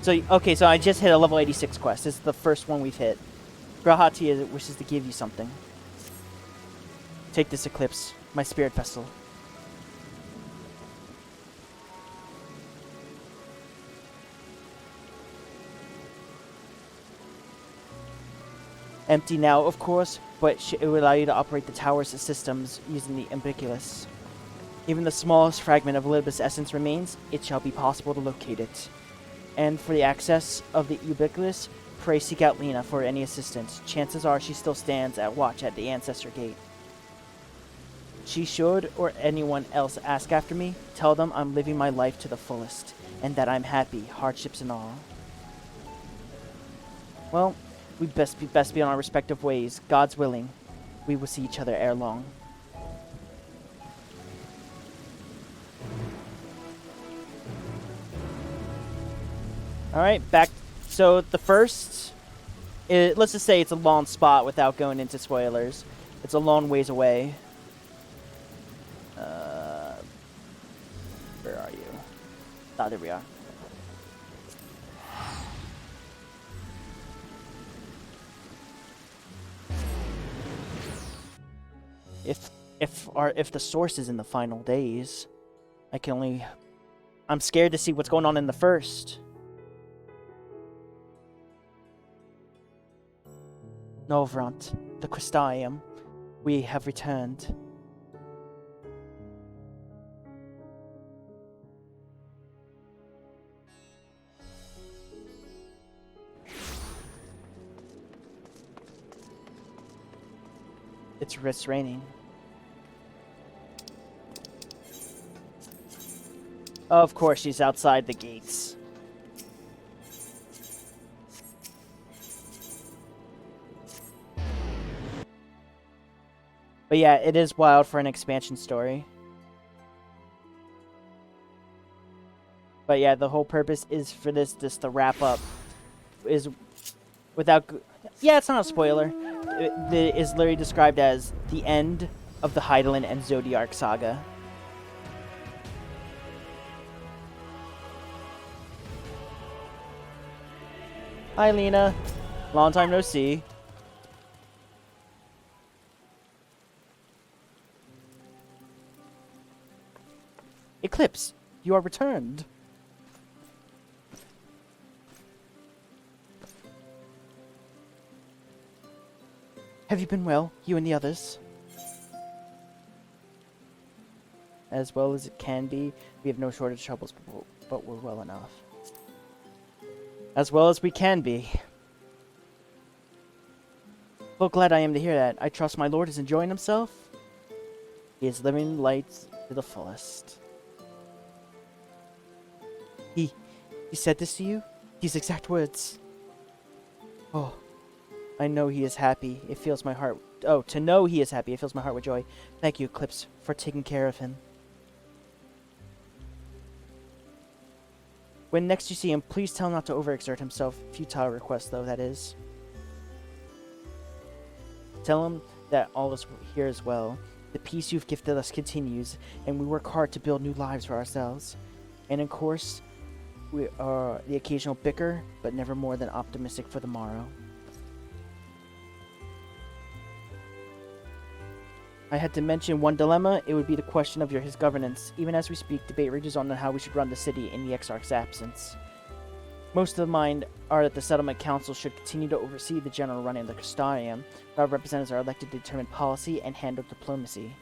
So, okay, so I just hit a level 86 quest. This is the first one we've hit. Grahati wishes to give you something. Take this eclipse, my spirit vessel. Empty now, of course, but it will allow you to operate the tower's systems using the Ubiquitous. Even the smallest fragment of Elpis essence remains, it shall be possible to locate it. And for the access of the Ubiquitous, pray seek out Lena for any assistance. Chances are she still stands at watch at the Ancestor Gate. She should, or anyone else, ask after me, tell them I'm living my life to the fullest, and that I'm happy, hardships and all. Well, we best be on our respective ways. God's willing, we will see each other ere long. Alright, back. So the first, let's just say it's a long spot without going into spoilers. It's a long ways away. Where are you? Ah, there we are. If the source is in the final days, I'm scared to see what's going on in the first. Novrant, the Crystarium, we have returned. It's raining. Of course, she's outside the gates. But yeah, it is wild for an expansion story. But yeah, the whole purpose is for this to wrap up. Is without... Yeah, it's not a spoiler. It is literally described as the end of the Hydaelyn and Zodiark saga. Hi, Lena. Long time no see. Eclipse, you are returned. Have you been well, you and the others? As well as it can be. We have no shortage of troubles, but we're well enough. As well as we can be. Well, glad I am to hear that. I trust my lord is enjoying himself. He is living life to the fullest. He said this to you? These exact words. Oh, I know he is happy. It fills my heart. Oh, to know he is happy, it fills my heart with joy. Thank you, Eclipse, for taking care of him. When next you see him, please tell him not to overexert himself. Futile request, though, that is. Tell him that all is here as well. The peace you've gifted us continues, and we work hard to build new lives for ourselves. And of course, we are the occasional bicker, but never more than optimistic for the morrow. I had to mention one dilemma. It would be the question of his governance. Even as we speak, debate rages on how we should run the city in the Exarch's absence. Most of the mind are that the Settlement Council should continue to oversee the general running of the Crystarium, but our representatives are elected to determine policy and handle diplomacy.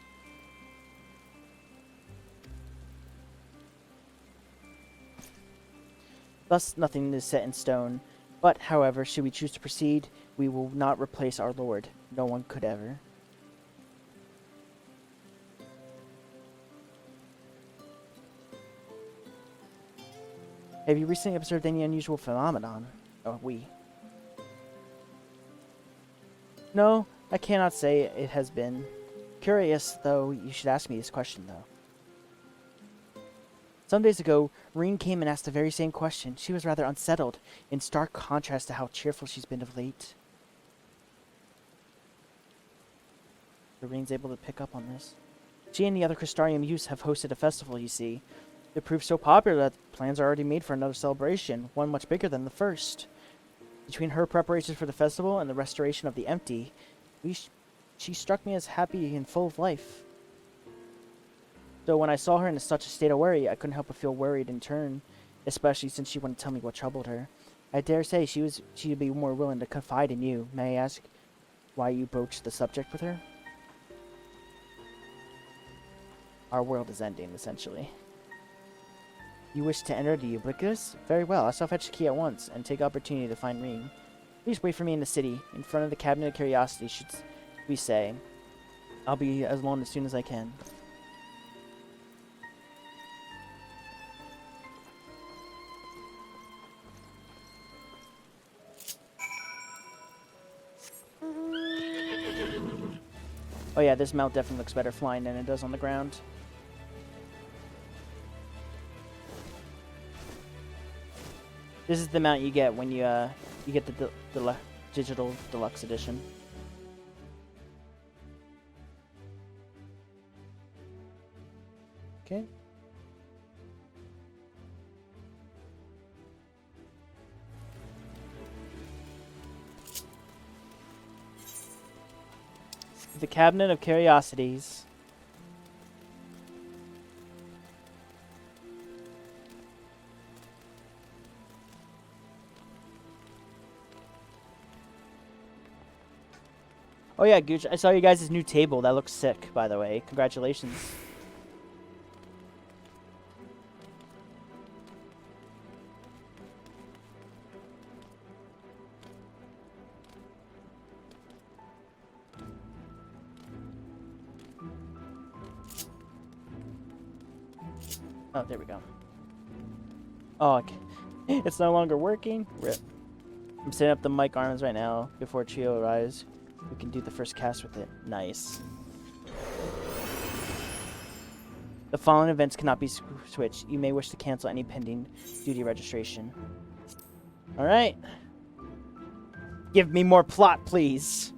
Thus, nothing is set in stone. But, however, should we choose to proceed, we will not replace our lord. No one could ever. Have you recently observed any unusual phenomenon? Oh, No, I cannot say it has been. Curious, though, you should ask me this question, though. Some days ago, Reen came and asked the very same question. She was rather unsettled, in stark contrast to how cheerful she's been of late. So Reen's able to pick up on this. She and the other Crystarium youths have hosted a festival, you see. It proved so popular that plans are already made for another celebration, one much bigger than the first. Between her preparations for the festival and the restoration of the empty, she struck me as happy and full of life. Though when I saw her in such a state of worry, I couldn't help but feel worried in turn, especially since she wouldn't tell me what troubled her. I dare say she'd be more willing to confide in you. May I ask why you broached the subject with her? Our world is ending, essentially. You wish to enter the ubiquitous? Very well, I shall fetch the key at once, and take opportunity to find Ring. Please wait for me in the city, in front of the Cabinet of Curiosity, should we say. I'll be as long as soon as I can. Oh yeah, this mount definitely looks better flying than it does on the ground. This is the mount you get when you get the digital deluxe edition. Okay. The Cabinet of Curiosities. Oh yeah, Gooch, I saw you guys' new table. That looks sick, by the way. Congratulations. Oh, there we go. Oh, okay. It's no longer working? Rip. I'm setting up the mic arms right now before Trio arrives. We can do the first cast with it. Nice. The following events cannot be switched. You may wish to cancel any pending duty registration. Alright. Give me more plot, please.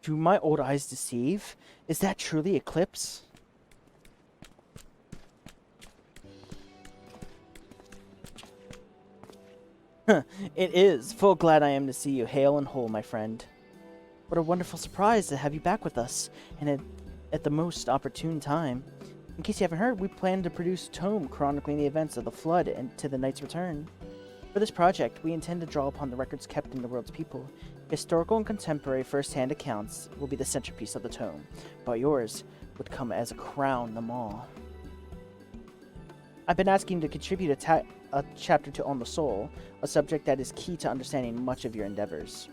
Do my old eyes deceive? Is that truly Eclipse? It is. Full glad I am to see you hale and whole, my friend. What a wonderful surprise to have you back with us, and at the most opportune time. In case you haven't heard, we plan to produce a tome chronicling the events of the Flood and to the Knight's return. For this project, we intend to draw upon the records kept in the world's people. Historical and contemporary first-hand accounts will be the centerpiece of the tome, but yours would come as a crown them all. I've been asking to contribute a chapter to On the Soul, a subject that is key to understanding much of your endeavors.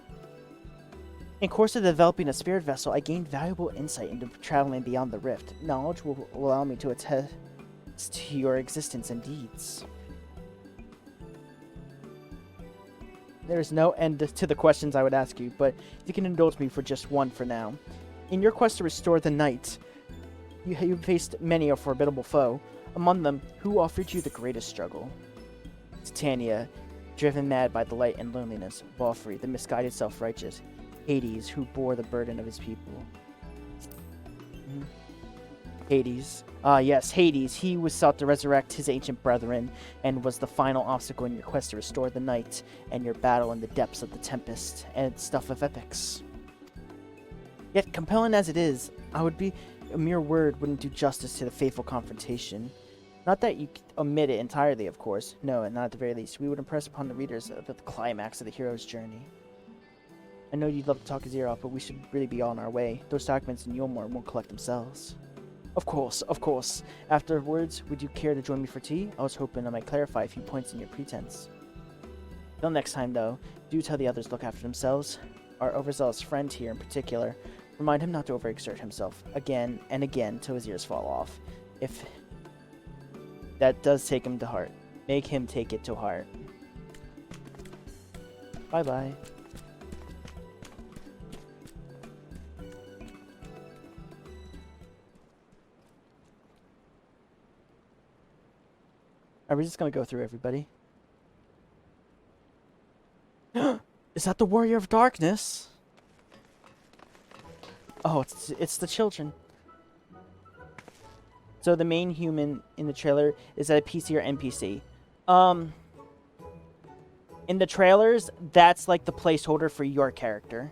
In course of developing a spirit vessel, I gained valuable insight into traveling beyond the rift. Knowledge will allow me to attest to your existence and deeds. There is no end to the questions I would ask you, but you can indulge me for just one for now. In your quest to restore the night, you faced many a formidable foe. Among them, who offered you the greatest struggle? Titania, driven mad by the light and loneliness. Balfrey, the misguided self-righteous. Hades, who bore the burden of his people. Hades. Ah, yes, Hades. He was sought to resurrect his ancient brethren, and was the final obstacle in your quest to restore the night, and your battle in the depths of the tempest, and stuff of epics. Yet, compelling as it is, a mere word wouldn't do justice to the fateful confrontation. Not that you omit it entirely, of course. No, and not at the very least. We would impress upon the readers the climax of the hero's journey. I know you'd love to talk his ear off, but we should really be on our way. Those documents in Yulmore won't collect themselves. Of course, of course. Afterwards, would you care to join me for tea? I was hoping I might clarify a few points in your pretense. Till next time, though, do tell the others to look after themselves. Our overzealous friend here in particular, remind him not to overexert himself again and again till his ears fall off. If that does take him to heart, make him take it to heart. Bye-bye. Are we just gonna go through everybody? Is that the Warrior of Darkness? Oh, it's the children. So the main human in the trailer, is that a PC or NPC? In the trailers, that's like the placeholder for your character.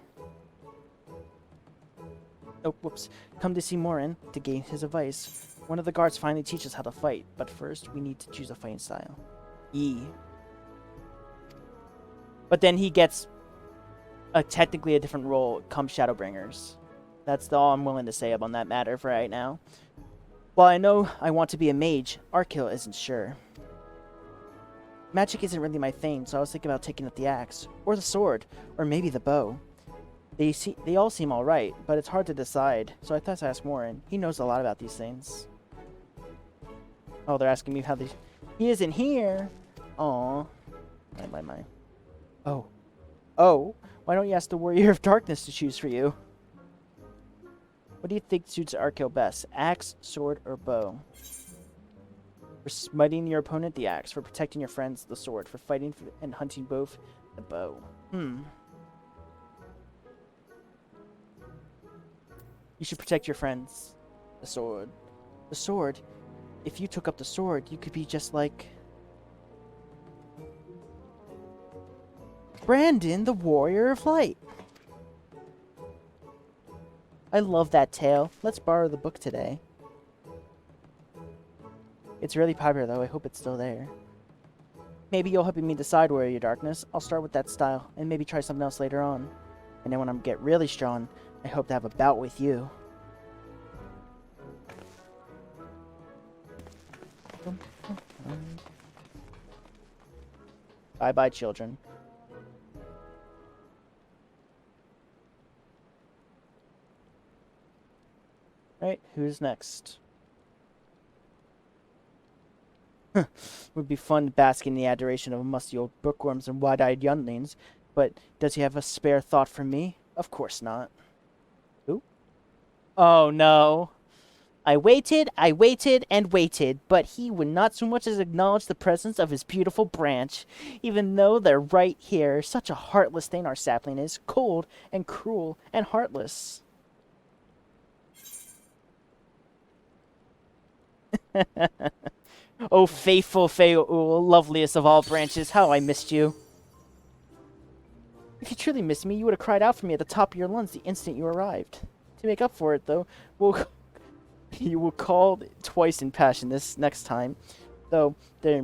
Oh, whoops. Come to see Morin to gain his advice. One of the guards finally teaches how to fight, but first we need to choose a fighting style. E. But then he gets technically a different role come Shadowbringers. That's all I'm willing to say on that matter for right now. While I know I want to be a mage, Arkhill isn't sure. Magic isn't really my thing, so I was thinking about taking up the axe, or the sword, or maybe the bow. They all seem alright, but it's hard to decide, so I thought to ask Warren. He knows a lot about these things. Oh, they're asking me how these... He isn't here! Aww. My. Oh. Oh, why don't you ask the Warrior of Darkness to choose for you? What do you think suits Arkhill best? Axe, sword, or bow? For smiting your opponent, the axe. For protecting your friends, the sword. For fighting and hunting both, the bow. You should protect your friends. The sword. The sword? If you took up the sword, you could be just like... Brandon, the Warrior of Light. I love that tale. Let's borrow the book today. It's really popular, though. I hope it's still there. Maybe you'll help me decide Warrior of Darkness. I'll start with that style, and maybe try something else later on. And then when I get really strong, I hope to have a bout with you. Bye-bye, children. Right, who's next? Would be fun basking in the adoration of musty old bookworms and wide-eyed younglings, but does he have a spare thought for me? Of course not. Who? Oh no. I waited, and waited, but he would not so much as acknowledge the presence of his beautiful branch, even though they're right here. Such a heartless thing our sapling is, cold and cruel and heartless. Oh, faithful Feul, loveliest of all branches, how I missed you. If you truly missed me, you would have cried out for me at the top of your lungs the instant you arrived. To make up for it, though, you will call twice in passion this next time, though there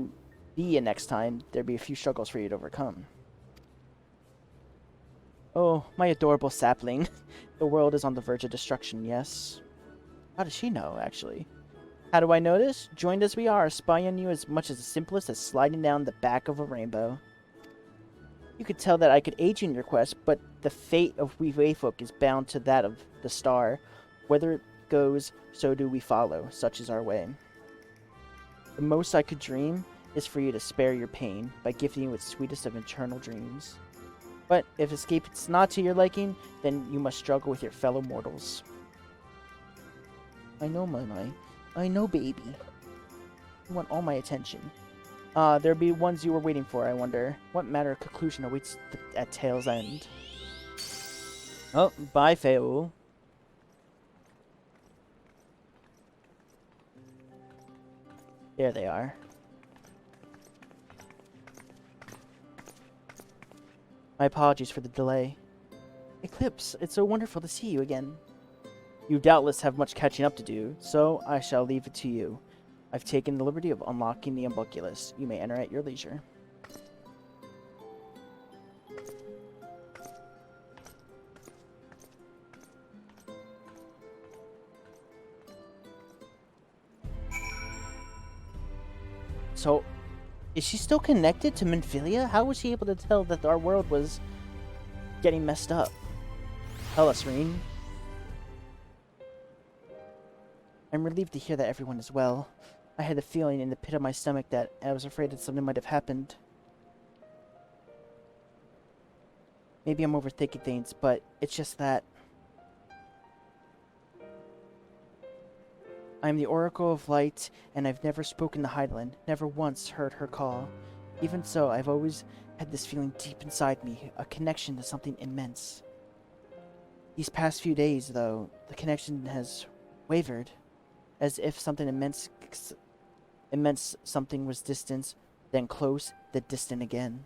be a next time, there be a few struggles for you to overcome. Oh, my adorable sapling. The world is on the verge of destruction, yes? How does she know, actually? How do I know this? Joined as we are, spying on you as much as the simplest as sliding down the back of a rainbow. You could tell that I could aid you in your quest, but the fate of we Wayfolk is bound to that of the star. Whether it goes, so do we follow. Such is our way. The most I could dream is for you to spare your pain by gifting you with sweetest of eternal dreams. But if escape is not to your liking, then you must struggle with your fellow mortals. I know, my. I know, baby. You want all my attention. There'll be ones you were waiting for, I wonder. What matter of conclusion awaits at Tale's End? Oh, bye, Feul. There they are. My apologies for the delay. Eclipse, it's so wonderful to see you again. You doubtless have much catching up to do, so I shall leave it to you. I've taken the liberty of unlocking the Unbuculus. You may enter at your leisure. So, is she still connected to Minfilia? How was she able to tell that our world was getting messed up? Tell us, Reen. I'm relieved to hear that everyone is well. I had a feeling in the pit of my stomach that I was afraid that something might have happened. Maybe I'm overthinking things, but it's just that... I am the Oracle of Light, and I've never spoken to Hydaelyn, never once heard her call. Even so, I've always had this feeling deep inside me, a connection to something immense. These past few days, though, the connection has wavered, as if something immense something was distant, then close, then distant again.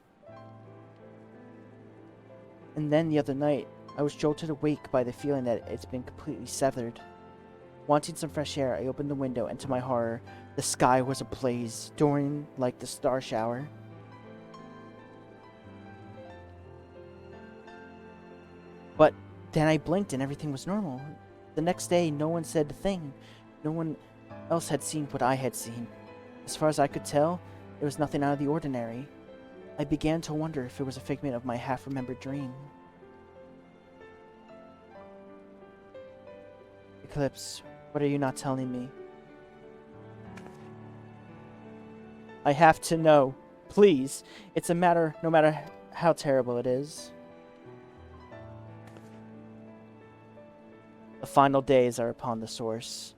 And then the other night, I was jolted awake by the feeling that it's been completely severed. Wanting some fresh air, I opened the window, and to my horror, the sky was ablaze, soaring like the star shower. But then I blinked and everything was normal. The next day, no one said a thing. No one else had seen what I had seen. As far as I could tell, it was nothing out of the ordinary. I began to wonder if it was a figment of my half-remembered dream. Eclipse, what are you not telling me? I have to know. Please. It's a matter, no matter how terrible it is. The final days are upon the source.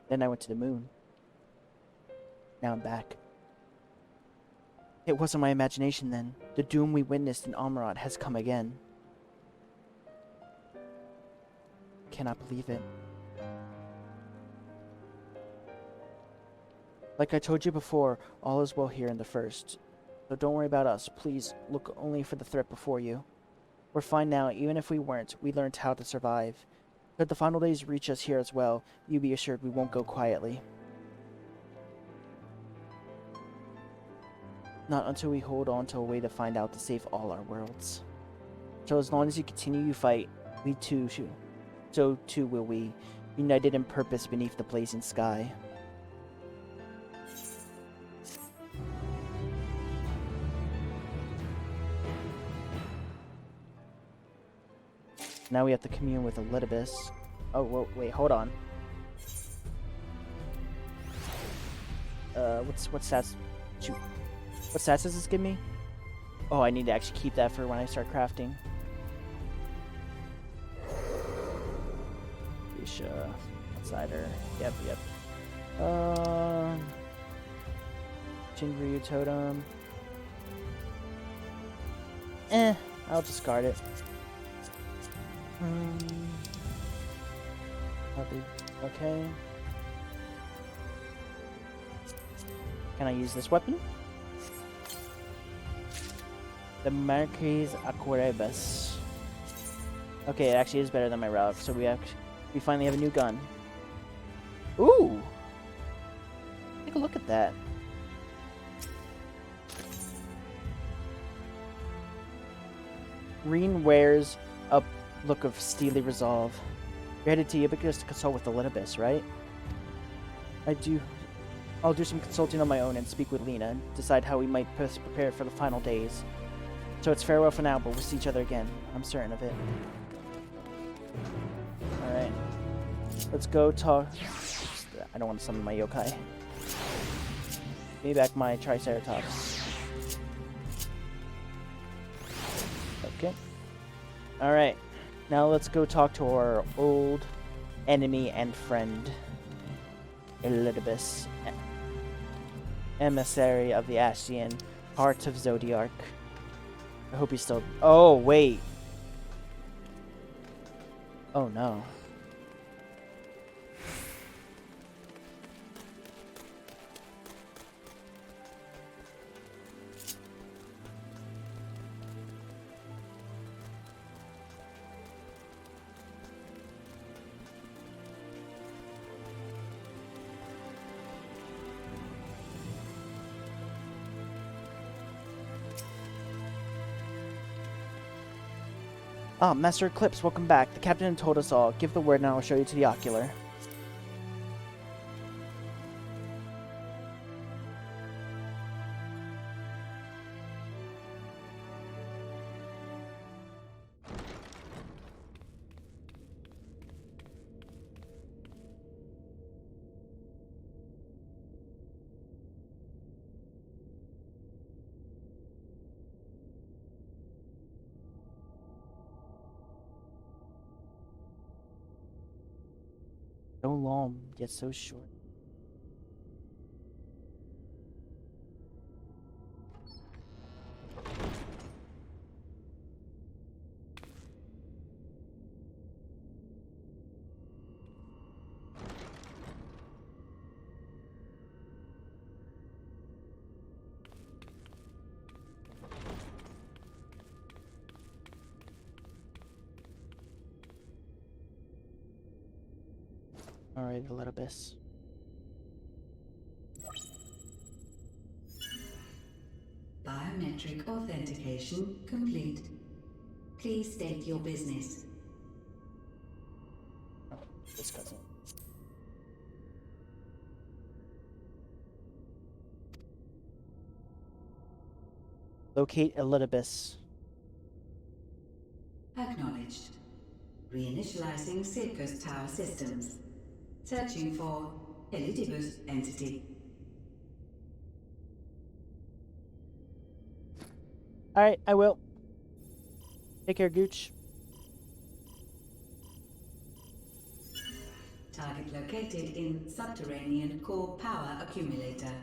Then I went to the moon. Now I'm back. It wasn't my imagination then. The doom we witnessed in Almarad has come again. I cannot believe it. Like I told you before, all is well here in the first. So don't worry about us. Please look only for the threat before you. We're fine now. Even if we weren't, we learned how to survive. Should the final days reach us here as well, you be assured we won't go quietly. Not until we hold on to a way to find out to save all our worlds. So as long as you continue to fight, we too should. So too will we, united in purpose beneath the blazing sky. Now we have to commune with Elpis. Oh, whoa, wait, hold on. What stats? Shoot. What stats does this give me? Oh, I need to actually keep that for when I start crafting. Isha, outsider. Yep. Jinryu totem. I'll discard it. Okay. Can I use this weapon? The Marquis Aquarebus. Okay, it actually is better than my relic, so we finally have a new gun. Ooh! Take a look at that. Reen wears a look of steely resolve. You're headed to Ubiquitous to consult with the Elpis, right? I'll do some consulting on my own and speak with Lena, decide how we might best prepare for the final days. So it's farewell for now, but we'll see each other again. I'm certain of it. Alright. Let's go talk. I don't want to summon my yokai. Give me back my Triceratops. Okay. Alright. Now let's go talk to our old enemy and friend, Elpis, emissary of the Ascian, Heart of Zodiarch. I hope he's still... Oh, wait. Oh, no. Ah, Master Eclipse, welcome back. The captain told us all. Give the word and I will show you to the ocular. So long, yet so short. Alright, Elpis. Biometric authentication complete. Please state your business. Oh, this cousin. Locate Elpis. Acknowledged. Reinitializing Circus Tower systems. Searching for Elitibus entity. Alright, I will. Take care, Gooch. Target located in subterranean core power accumulator.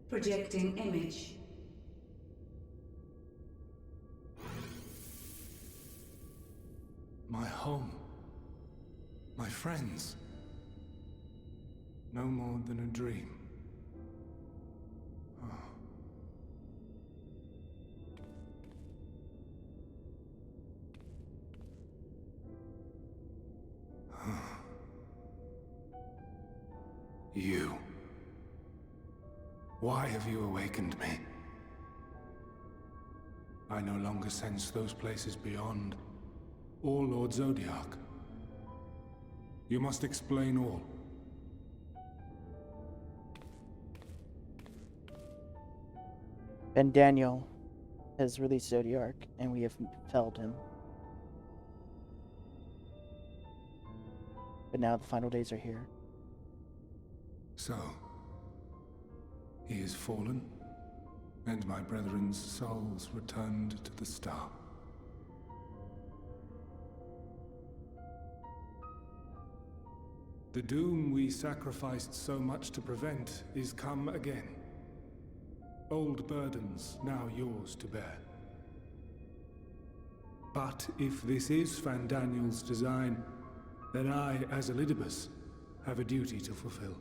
Projecting image. My home. My friends. No more than a dream. You. Why have you awakened me? I no longer sense those places beyond, or Lord Zodiac. You must explain all. Ben Daniel has released Zodiac, and we have felled him. But now the final days are here. So, he is fallen, and my brethren's souls returned to the star. The doom we sacrificed so much to prevent is come again. Old burdens now yours to bear. But if this is Fandaniel's design, then I, as Elpis, have a duty to fulfill.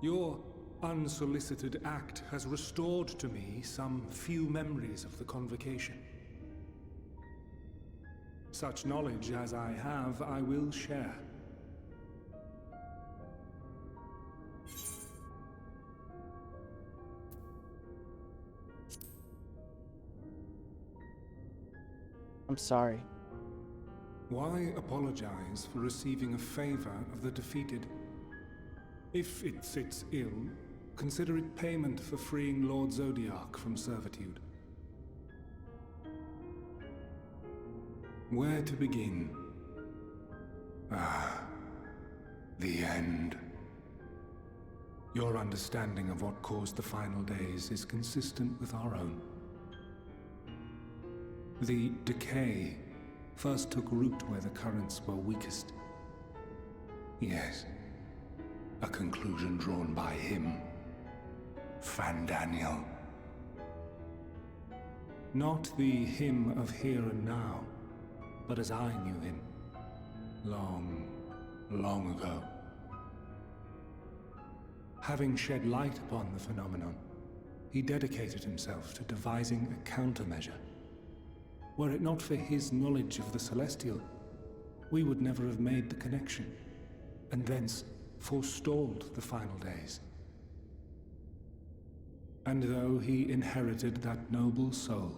Your unsolicited act has restored to me some few memories of the convocation. Such knowledge as I have, I will share. I'm sorry. Why apologize for receiving a favor of the defeated? If it sits ill, consider it payment for freeing Lord Zodiac from servitude. Where to begin? The end. Your understanding of what caused the final days is consistent with our own. The decay first took root where the currents were weakest. Yes, a conclusion drawn by him, Fandaniel. Not the him of here and now, but as I knew him, long, long ago. Having shed light upon the phenomenon, he dedicated himself to devising a countermeasure. Were it not for his knowledge of the Celestial, we would never have made the connection, and thence forestalled the final days. And though he inherited that noble soul,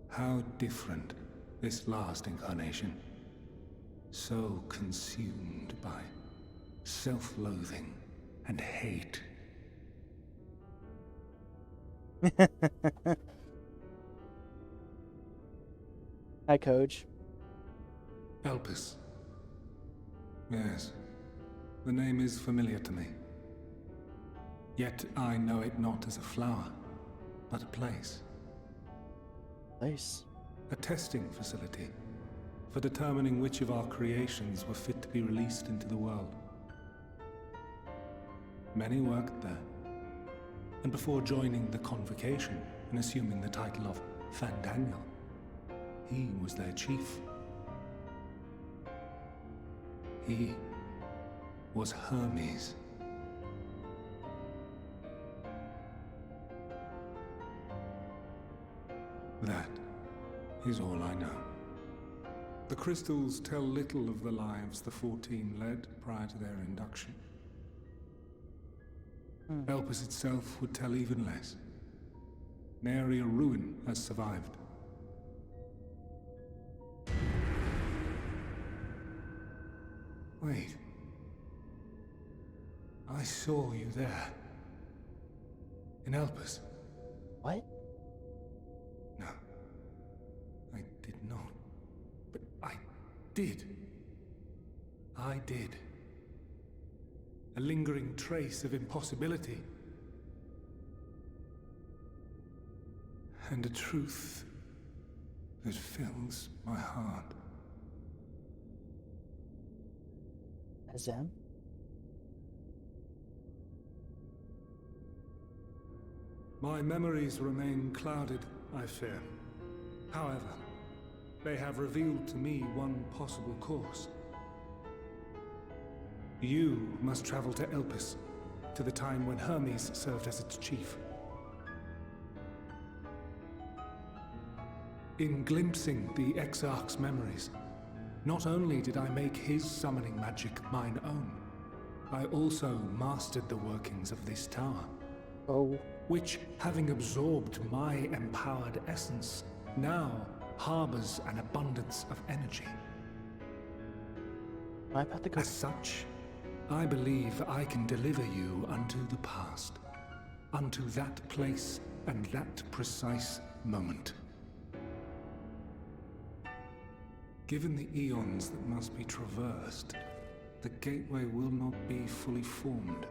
how different this last incarnation, so consumed by self-loathing and hate. Hi, Coach. Elpis. Yes, the name is familiar to me. Yet I know it not as a flower, but a place. Place. A testing facility for determining which of our creations were fit to be released into the world. Many worked there, and before joining the Convocation and assuming the title of Fandaniel, he was their chief. He was Hermes. That is all I know. The crystals tell little of the lives the 14 led prior to their induction. Elpis itself would tell even less. Nary a ruin has survived. Wait. I saw you there. In Elpis. What? No. I did not. But I did. I did. A lingering trace of impossibility. And a truth that fills my heart. Azem? My memories remain clouded, I fear. However, they have revealed to me one possible course. You must travel to Elpis, to the time when Hermes served as its chief. In glimpsing the Exarch's memories, not only did I make his summoning magic mine own, I also mastered the workings of this tower. Oh. Which, having absorbed my empowered essence, now harbors an abundance of energy. Am I about to go? As such, I believe I can deliver you unto the past, unto that place and that precise moment. Given the eons that must be traversed, the gateway will not be fully formed.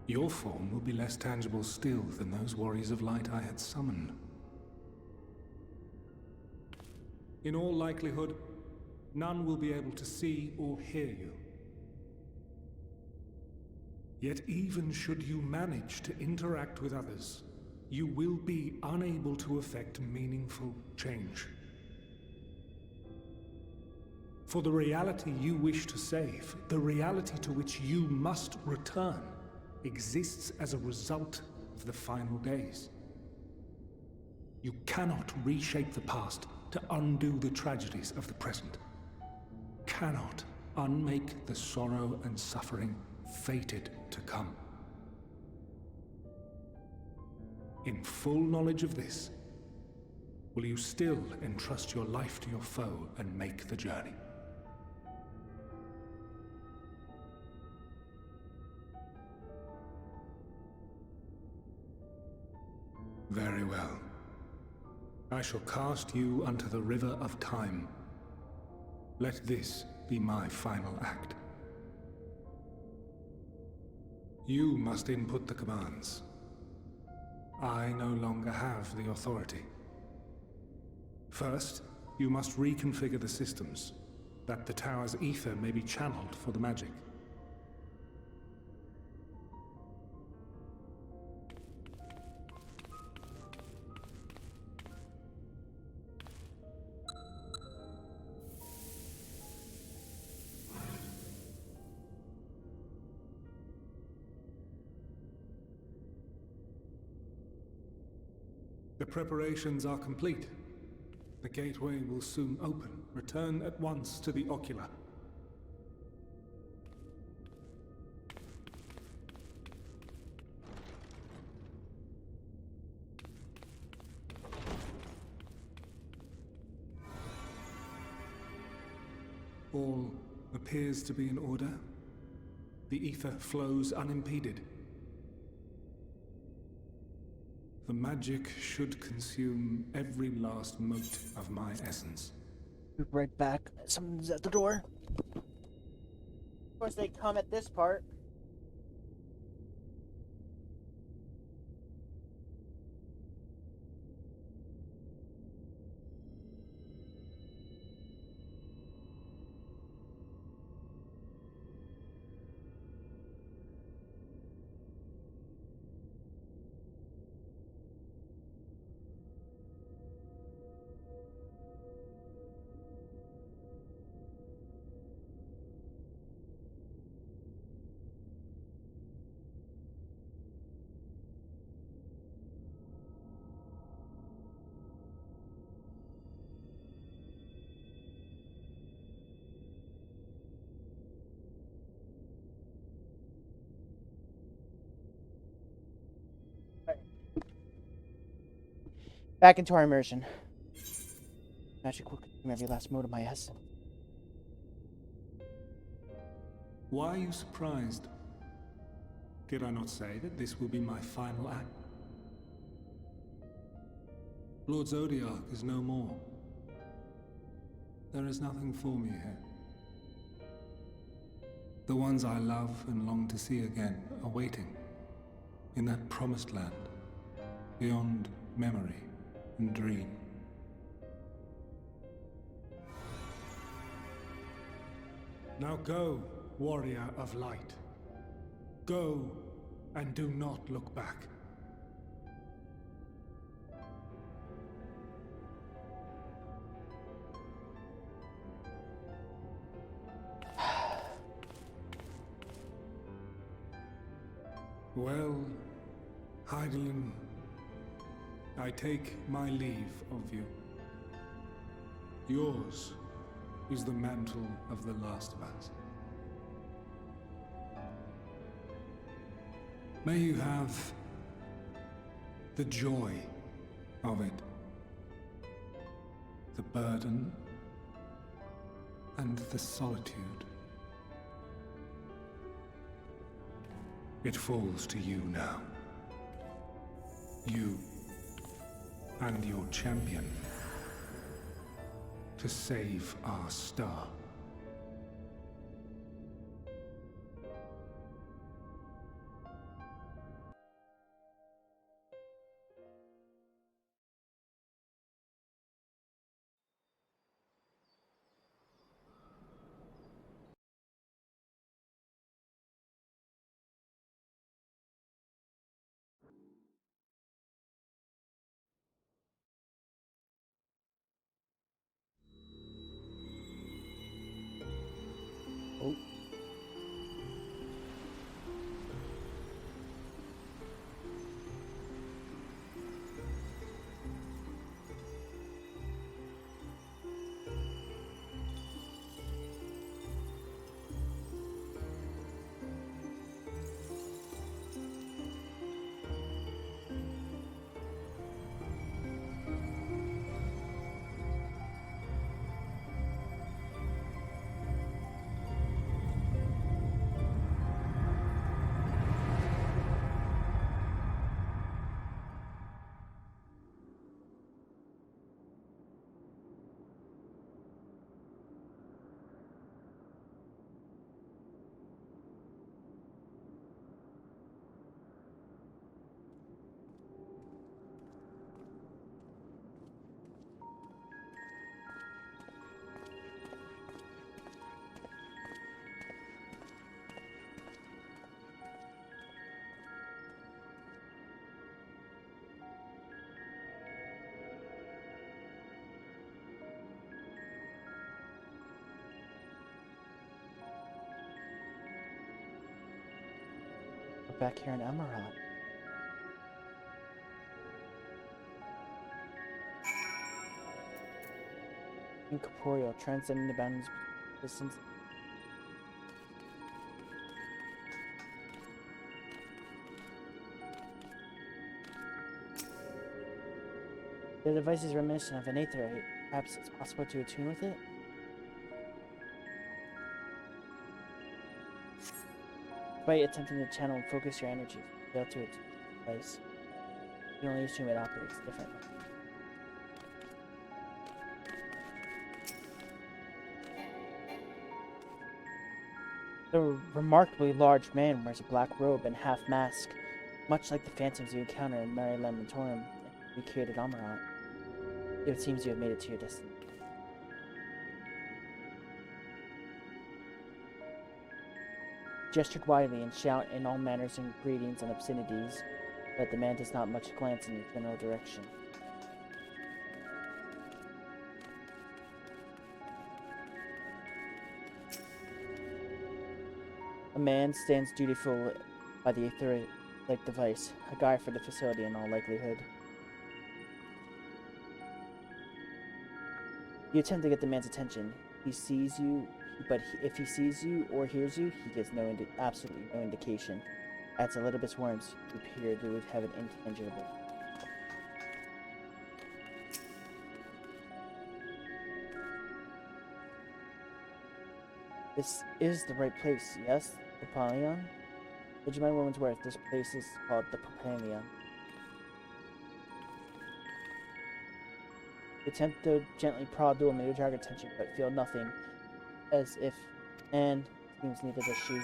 Your form will be less tangible still than those warriors of light I had summoned. In all likelihood, none will be able to see or hear you. Yet even should you manage to interact with others, you will be unable to effect meaningful change. For the reality you wish to save, the reality to which you must return, exists as a result of the final days. You cannot reshape the past to undo the tragedies of the present. Cannot unmake the sorrow and suffering fated to come. In full knowledge of this, will you still entrust your life to your foe and make the journey? Very well. I shall cast you unto the river of time. Let this be my final act. You must input the commands. I no longer have the authority. First, you must reconfigure the systems, that the tower's ether may be channeled for the magic. The preparations are complete. The gateway will soon open. Return at once to the Ocular. All appears to be in order. The ether flows unimpeded. The magic should consume every last mote of my essence. Be right back. Someone's at the door. Of course, they come at this part. Back into our immersion. Magic will consume every last mode of my essence. Why are you surprised? Did I not say that this will be my final act? Lord Zodiac is no more. There is nothing for me here. The ones I love and long to see again are waiting in that promised land, beyond memory and dream. Now go, warrior of light. Go, and do not look back. Well, Heidelin, I take my leave of you. Yours is the mantle of the last of us. May you have the joy of it, the burden, and the solitude. It falls to you now. You and your champion to save our star. Oh. We're back here in Amarat. Incorporeal, transcending the boundaries of distance. The device is reminiscent of an aetherite. Perhaps it's possible to attune with it? Despite attempting to channel and focus your energy, fail to its device. You can only assume it operates differently. The remarkably large man wears a black robe and half mask, much like the phantoms you encounter in Mare Lamentorum and recreated Amarat. It seems you have made it to your destiny. Gestured widely and shout in all manners and greetings and obscenities, but the man does not much glance in your general direction. A man stands dutiful by the aetherite-like device, a guy for the facility in all likelihood. You attempt to get the man's attention. He sees you, but if he sees you or hears you, he gives absolutely no indication. As Elpis warms, you appear to have an intangible. This is the right place, yes? The Papalion? Would you mind woman's worth? This place is called the Papalion. We attempt to gently prod the woman to attract attention, but feel nothing, as if, and seems neither does she.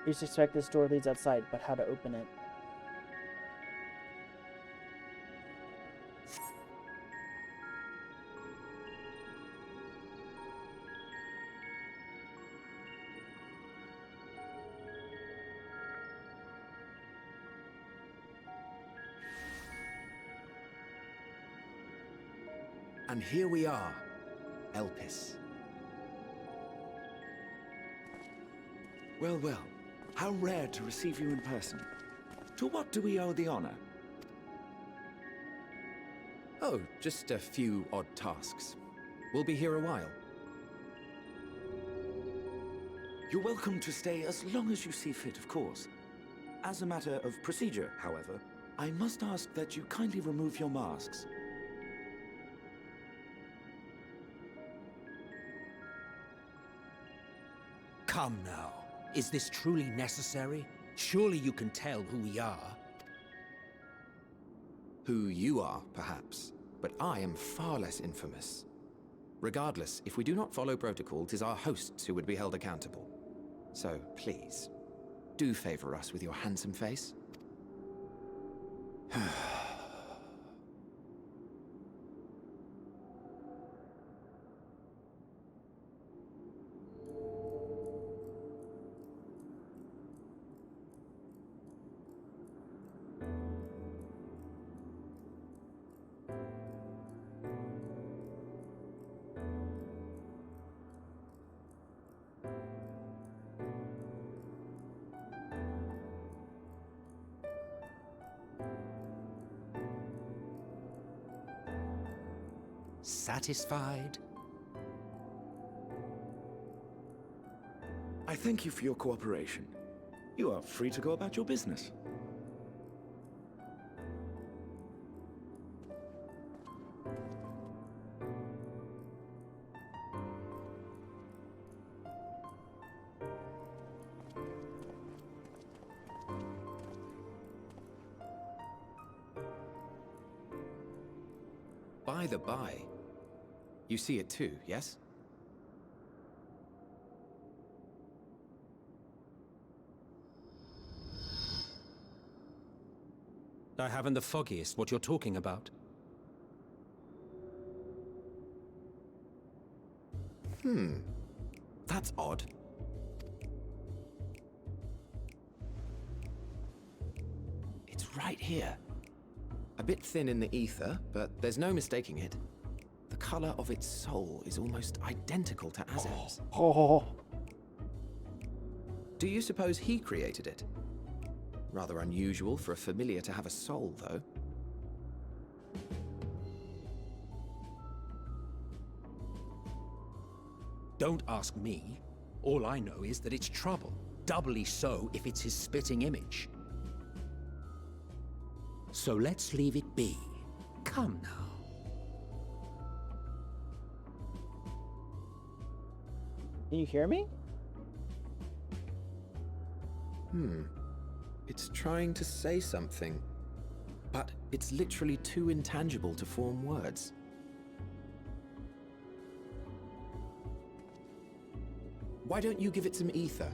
You suspect this door leads outside, but how to open it? And here we are, Elpis. Well, well, how rare to receive you in person. To what do we owe the honor? Oh, just a few odd tasks. We'll be here a while. You're welcome to stay as long as you see fit, of course. As a matter of procedure, however, I must ask that you kindly remove your masks. Come now. Is this truly necessary? Surely you can tell who we are. Who you are, perhaps, but I am far less infamous. Regardless, if we do not follow protocol, 'tis our hosts who would be held accountable. So, please, do favor us with your handsome face. Satisfied? I thank you for your cooperation. You are free to go about your business. By the by, you see it too, yes? I haven't the foggiest what you're talking about. That's odd. It's right here. A bit thin in the ether, but there's no mistaking it. The color of its soul is almost identical to Azem's. Oh, Do you suppose he created it? Rather unusual for a familiar to have a soul, though. Don't ask me. All I know is that it's trouble. Doubly so if it's his spitting image. So let's leave it be. Come now. can you hear me? It's trying to say something, but it's literally too intangible to form words. Why don't you give it some ether?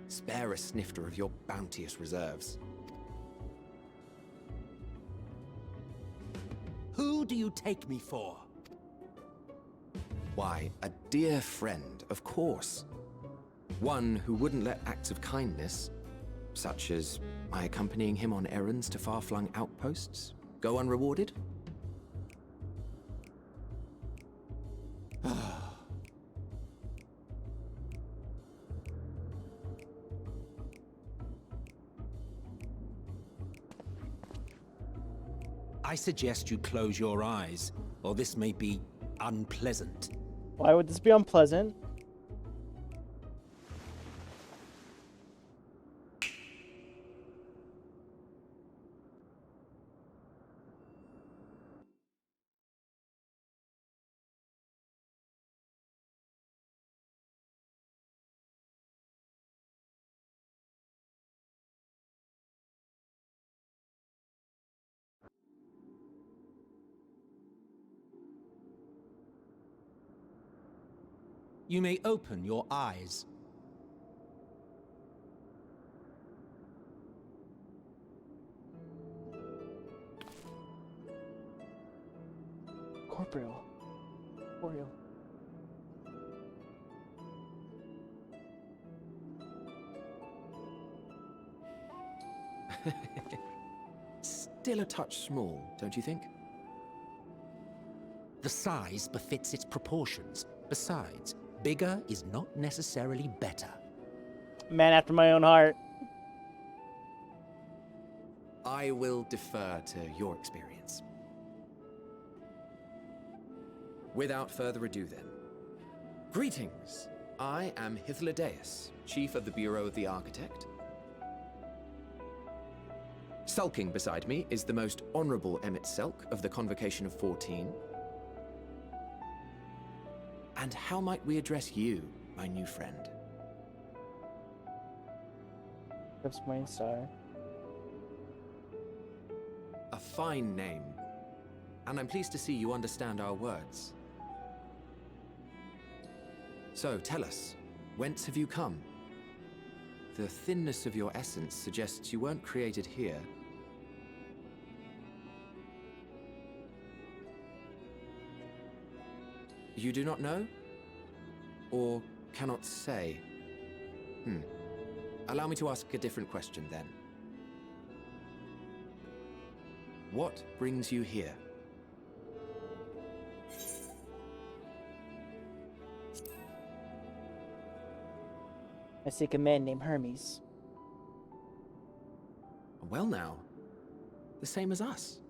Spare a snifter of your bounteous reserves. Who do you take me for? Why, a dear friend, of course. One who wouldn't let acts of kindness, such as my accompanying him on errands to far-flung outposts, go unrewarded? I suggest you close your eyes, or this may be unpleasant. Why would this be unpleasant? You may open your eyes. Corporeal. Corporeal. Still a touch small, don't you think? The size befits its proportions. Besides, bigger is not necessarily better. Man after my own heart. I will defer to your experience. Without further ado then. Greetings! I am Hythlodaeus, Chief of the Bureau of the Architect. Sulking beside me is the most honorable Emmett Selk of the Convocation of 14. And how might we address you, my new friend? That's my star. A fine name. And I'm pleased to see you understand our words. So, tell us, whence have you come? The thinness of your essence suggests you weren't created here. You do not know? Or cannot say? Allow me to ask a different question then. What brings you here? I seek a man named Hermes. Well now, the same as us.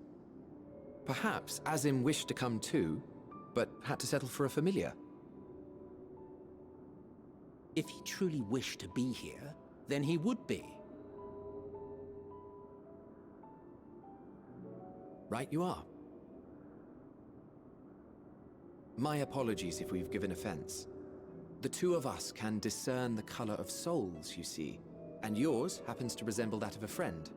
Perhaps Azim wished to come too, but had to settle for a familiar. If he truly wished to be here, then he would be. Right you are. My apologies if we've given offense. The two of us can discern the color of souls, you see, and yours happens to resemble that of a friend.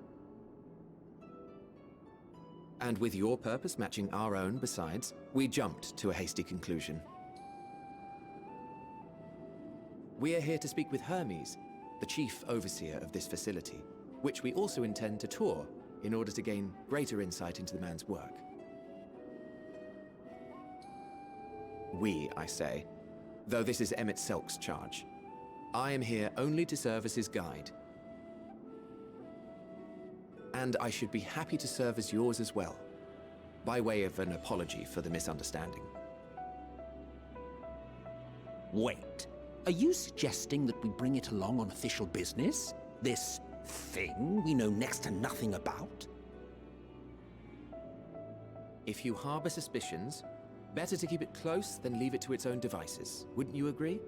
And with your purpose matching our own besides, we jumped to a hasty conclusion. We are here to speak with Hermes, the chief overseer of this facility, which we also intend to tour in order to gain greater insight into the man's work. We, I say, though this is Emmett Selk's charge. I am here only to serve as his guide. And I should be happy to serve as yours as well, by way of an apology for the misunderstanding. Wait, are you suggesting that we bring it along on official business? This thing we know next to nothing about? If you harbor suspicions, better to keep it close than leave it to its own devices. Wouldn't you agree?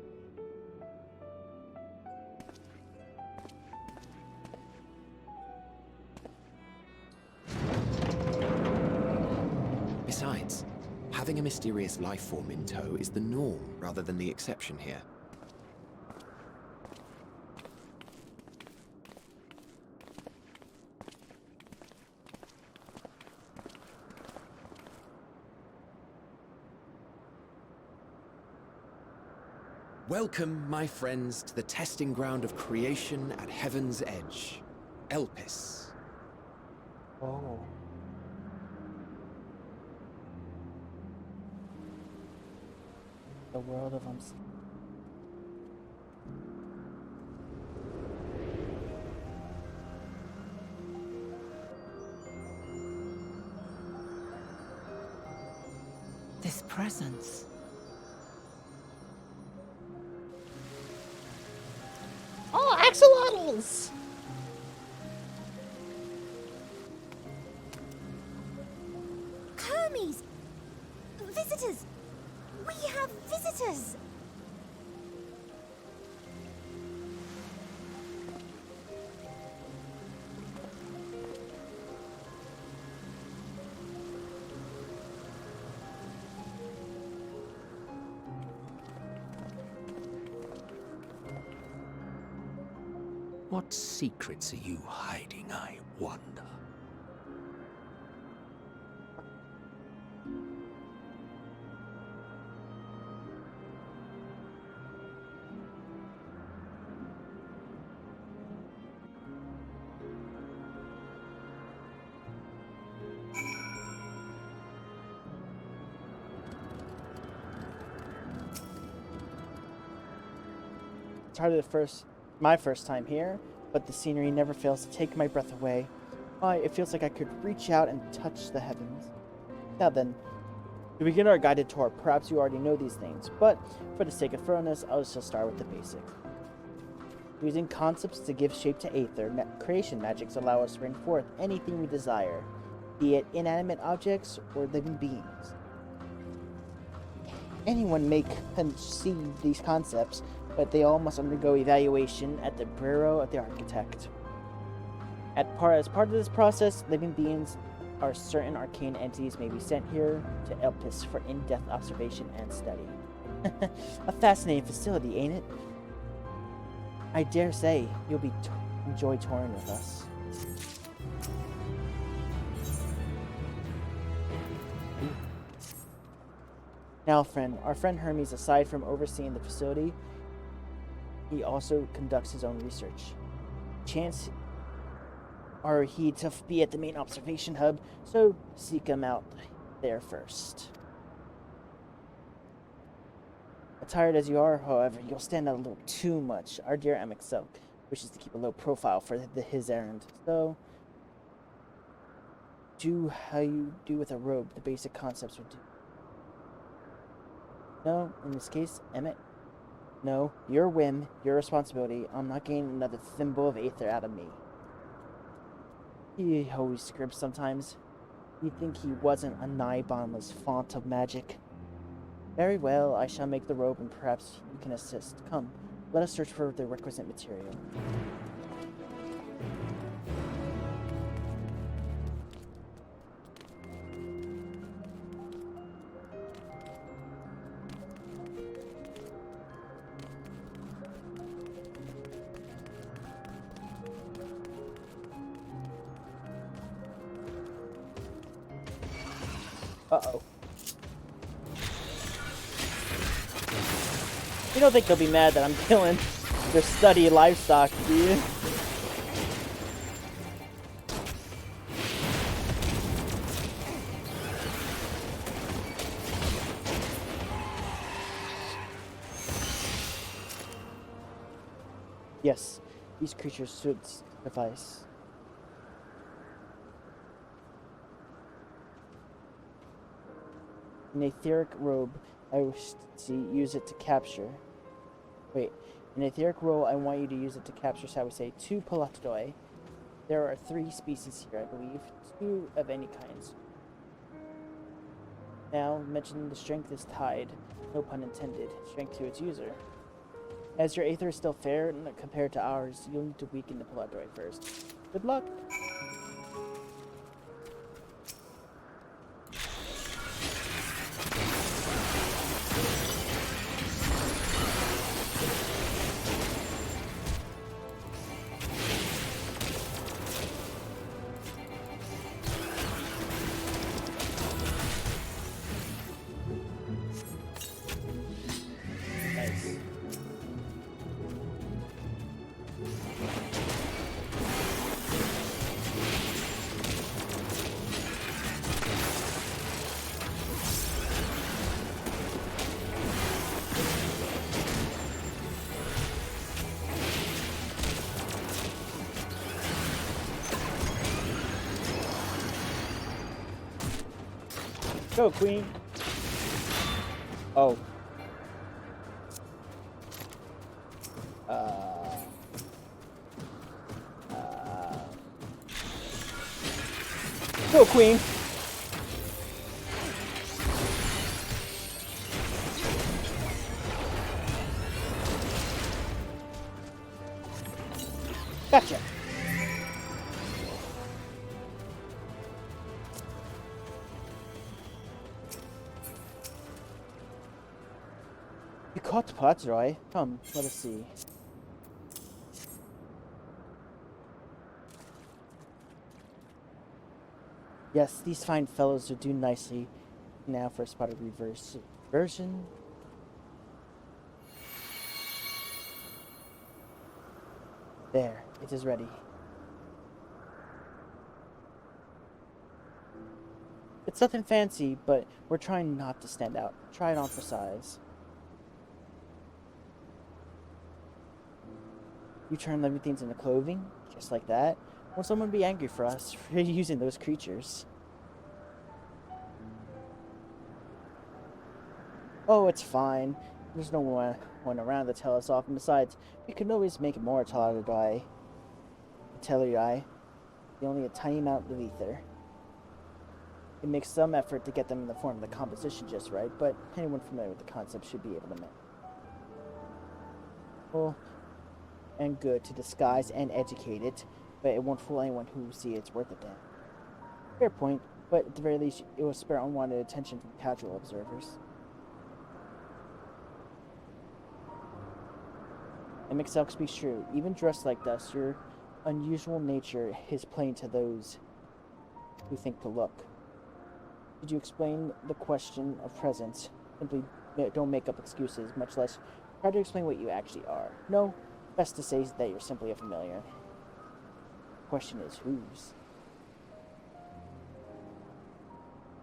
Besides, having a mysterious life form in tow is the norm rather than the exception here. Welcome, my friends, to the testing ground of creation at Heaven's Edge, Elpis. Oh. The world of This presence. Oh, axolotls! Hermes! Visitors! We have visitors! What secrets are you hiding, I wonder? It's hardly my first time here, but the scenery never fails to take my breath away. Why, it feels like I could reach out and touch the heavens. Now then, to begin our guided tour, perhaps you already know these things, but for the sake of thoroughness, I'll just start with the basics. Using concepts to give shape to Aether, creation magics allow us to bring forth anything we desire, be it inanimate objects or living beings. Anyone may conceive these concepts, but they all must undergo evaluation at the Bureau of the Architect. As part of this process, living beings or certain arcane entities may be sent here to Elpis for in-depth observation and study. A fascinating facility, ain't it? I dare say you'll enjoy touring with us. Now, our friend Hermes, aside from overseeing the facility, he also conducts his own research. Chance are he to be at the main observation hub, so seek him out there first. Tired as you are, however, you'll stand out a little too much. Our dear MXL wishes to keep a low profile for his errand, so do how you do with a robe. The basic concepts will do. No, in this case, Emmett. No, your whim, your responsibility. I'm not getting another thimble of Aether out of me. He always scribs sometimes. You'd think he wasn't a nigh-bottomless font of magic. Very well, I shall make the robe and perhaps you can assist. Come, let us search for the requisite material. Uh-oh. You don't think they'll be mad that I'm killing their study livestock, do you? Yes, these creatures should suffice. An etheric robe, I wish to use it to capture. Wait, an etheric robe, I want you to use it to capture, shall we say, 2 Palatodoi. There are 3 species here, I believe. 2 of any kinds. Now, mention the strength is tied. No pun intended. Strength to its user. As your Aether is still fair compared to ours, you'll need to weaken the Palatodoi first. Good luck! Go, Queen. Oh. Go, Queen. Gotcha. You caught the pots, Roy. Come, let us see. Yes, these fine fellows would do nicely. Now for a spot of reverse version. There, it is ready. It's nothing fancy, but we're trying not to stand out. Try it on for size. You turn living things into clothing, just like that. Won't someone be angry for us for using those creatures? Oh, it's fine. There's no one around to tell us off, and besides, we can always make more Telluride. Only a tiny amount of ether. It makes some effort to get them in the form of the composition just right, but anyone familiar with the concept should be able to make. Well, and good to disguise and educate it, but it won't fool anyone who see it's worth it then. Fair point, but at the very least, it will spare unwanted attention from casual observers. And Mixelk speaks true. Even dressed like this, your unusual nature is plain to those who think to look. Did you explain the question of presence? Simply don't make up excuses, much less try to explain what you actually are. No, best to say that you're simply a familiar. The question is whose?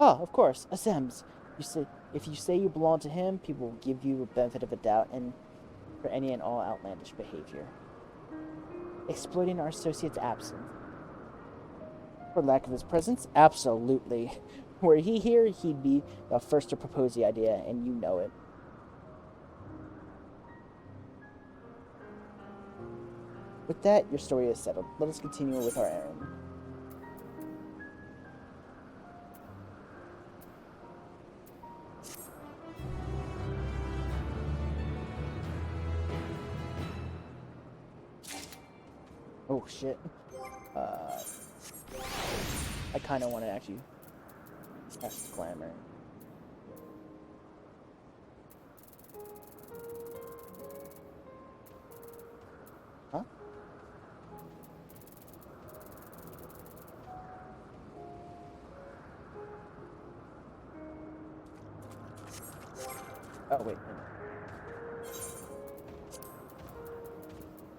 Ah, of course, Azem's. If you say you belong to him, people will give you the benefit of the doubt and for any and all outlandish behavior. Exploiting our associate's absence. For lack of his presence? Absolutely. Were he here, he'd be the first to propose the idea, and you know it. With that, your story is settled. Let us continue with our errand. Oh shit. I kind of want to actually test glamour. Huh? Oh wait.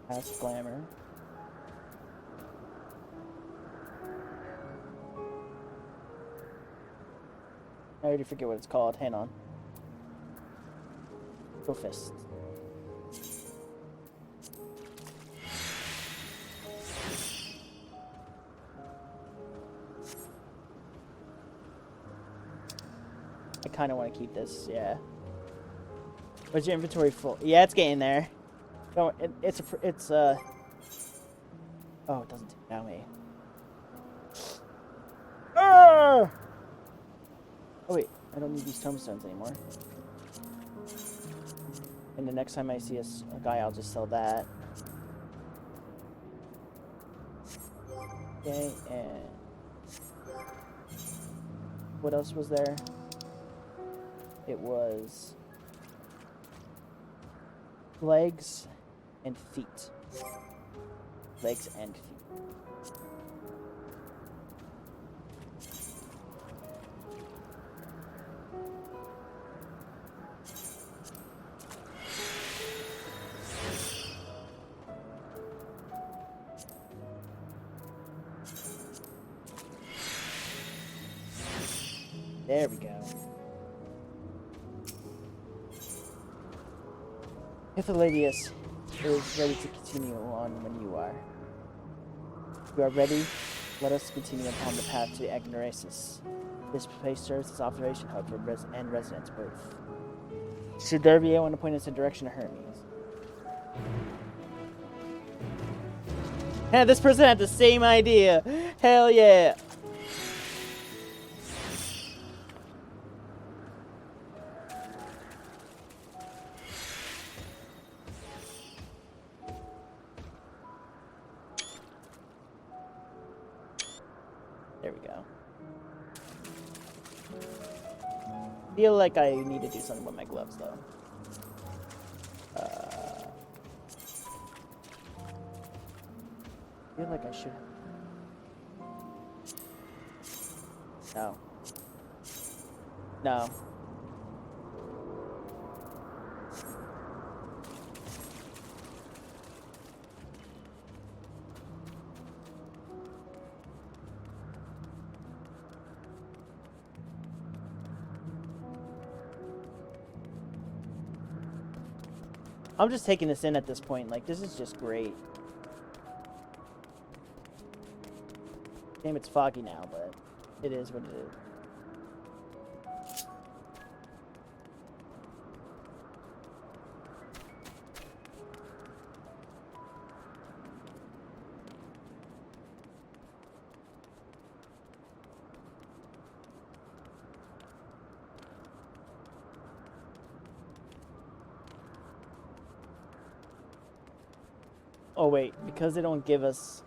Test glamour. I already forget what it's called. Hang on. Go fist. I kind of want to keep this. Yeah. Was your inventory full? Yeah, it's getting there. No, it's oh, it doesn't take down me. Arrgh! Oh wait, I don't need these tombstones anymore. And the next time I see a guy, I'll just sell that. Okay, and what else was there? It was legs and feet. Legs and feet. There we go. If the lady is ready to continue on when you are. If you are ready, let us continue upon the path to Agnorasis. This place serves as observation hub for and residents both. Should there be anyone to point us in the direction of Hermes? Yeah, this person had the same idea. Hell yeah. There we go. Feel like I need to do something with my gloves, though. Feel like I should. No. No. I'm just taking this in at this point. Like, this is just great. Damn, it's foggy now, but it is what it is. Oh wait, because they don't give us...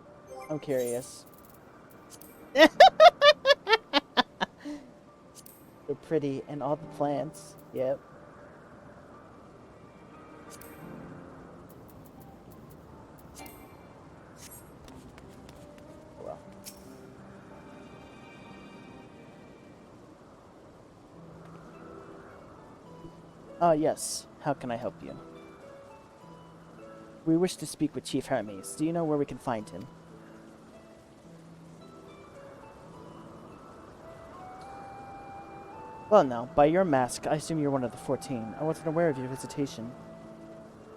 I'm curious. They're pretty, and all the plants. Yep. Well. Yes. How can I help you? We wish to speak with Chief Hermes. Do you know where we can find him? Well, now, by your mask, I assume you're one of the 14. I wasn't aware of your visitation.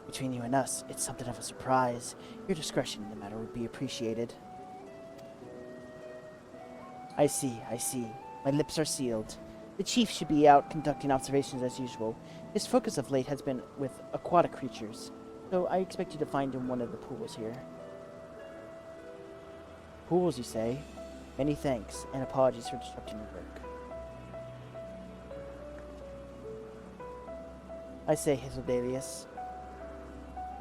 Between you and us, it's something of a surprise. Your discretion in the matter would be appreciated. I see, I see. My lips are sealed. The Chief should be out conducting observations as usual. His focus of late has been with aquatic creatures, so I expect you to find him one of the pools here. Pools, you say? Many thanks, and apologies for disrupting your work. I say, Hysodalius.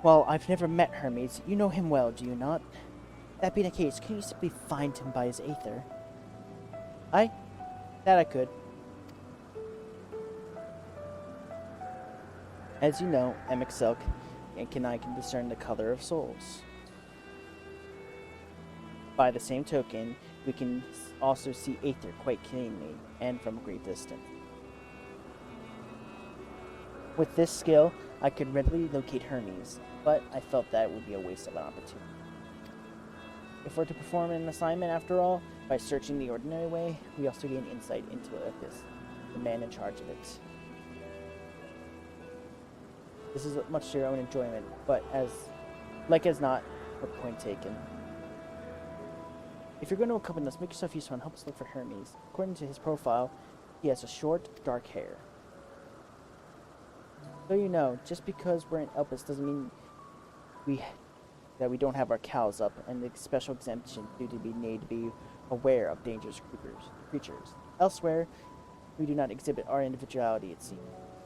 Well, I've never met Hermes. You know him well, do you not? That being the case, can you simply find him by his aether? That I could. As you know, Emixelk and I can discern the color of souls. By the same token, we can also see aether quite keenly, and from a great distance. With this skill, I could readily locate Hermes, but I felt that would be a waste of an opportunity. If we're to perform an assignment, after all, by searching the ordinary way, we also gain insight into Elpis, the man in charge of it. This is much to your own enjoyment, but as not, for point taken. If you're going to accompany us, make yourself useful and help us look for Hermes. According to his profile, he has a short, dark hair. So you know, just because we're in Elpis doesn't mean that we don't have our cows up, and the special exemption due to be made to be aware of dangerous creatures. Elsewhere, we do not exhibit our individuality, it seems.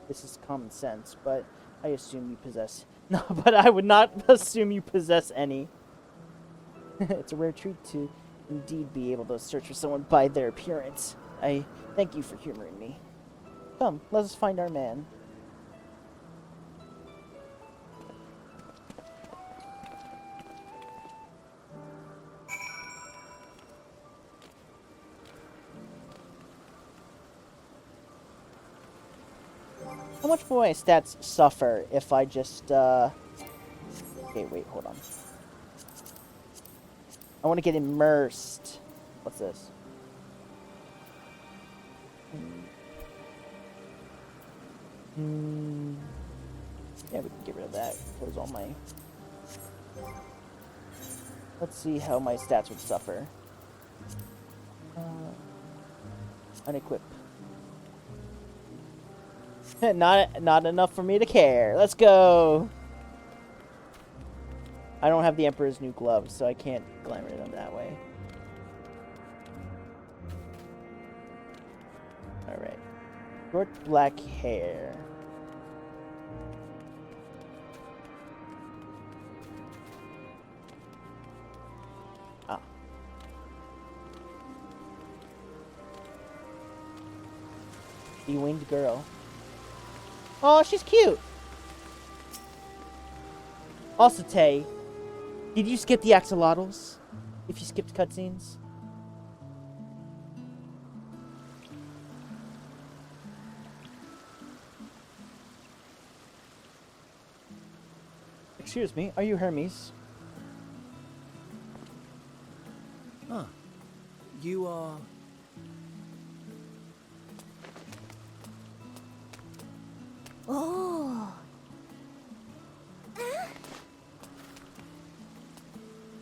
This is common sense, but I assume you possess... No, but I would not assume you possess any. It's a rare treat to indeed be able to search for someone by their appearance. I thank you for humoring me. Come, let us find our man. How much will my stats suffer if I just, Okay, wait, hold on. I want to get immersed. What's this? Yeah, we can get rid of that. Close all my... Let's see how my stats would suffer. Unequip. Not enough for me to care. Let's go. I don't have the Emperor's new gloves, so I can't glamour them that way. Alright. Short black hair. Ah. The winged girl. Oh, she's cute. Also, Tay, did you skip the axolotls? If you skipped cutscenes? Excuse me, are you Hermes? Huh. You are... Oh.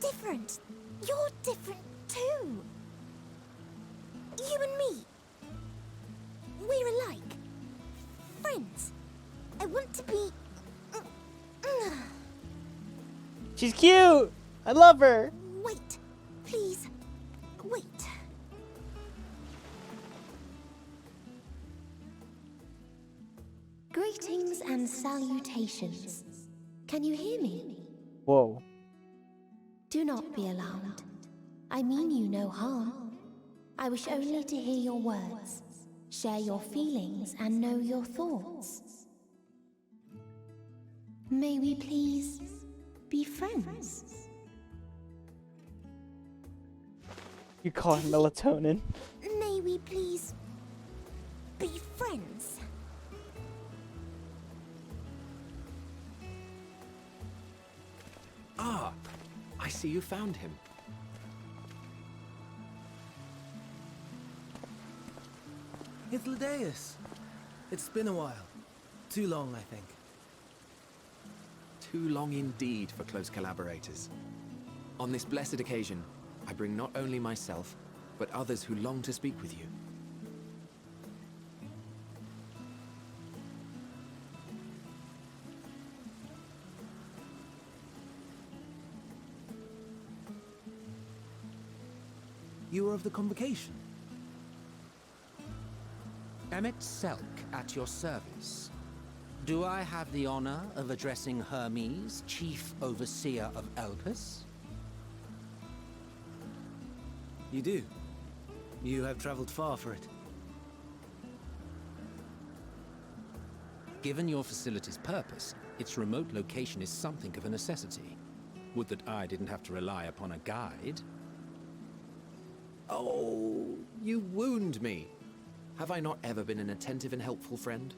Different. You're different too. friends. I want to be... She's cute! I love her! Wait, please. Wait. Greetings and salutations. Can you hear me? Whoa. Do not be alarmed. I mean you no harm. I wish only to hear your words, share your feelings, and know your thoughts. May we please be friends? You call it melatonin. May we please be friends? Ah, I see you found him. Hythlodaeus. It's been a while. Too long, I think. Too long indeed for close collaborators. On this blessed occasion, I bring not only myself, but others who long to speak with you. You were of the convocation. Emmett Selk at your service. Do I have the honor of addressing Hermes, Chief Overseer of Elpis? You do. You have traveled far for it. Given your facility's purpose, its remote location is something of a necessity. Would that I didn't have to rely upon a guide. Oh, you wound me. Have I not ever been an attentive and helpful friend?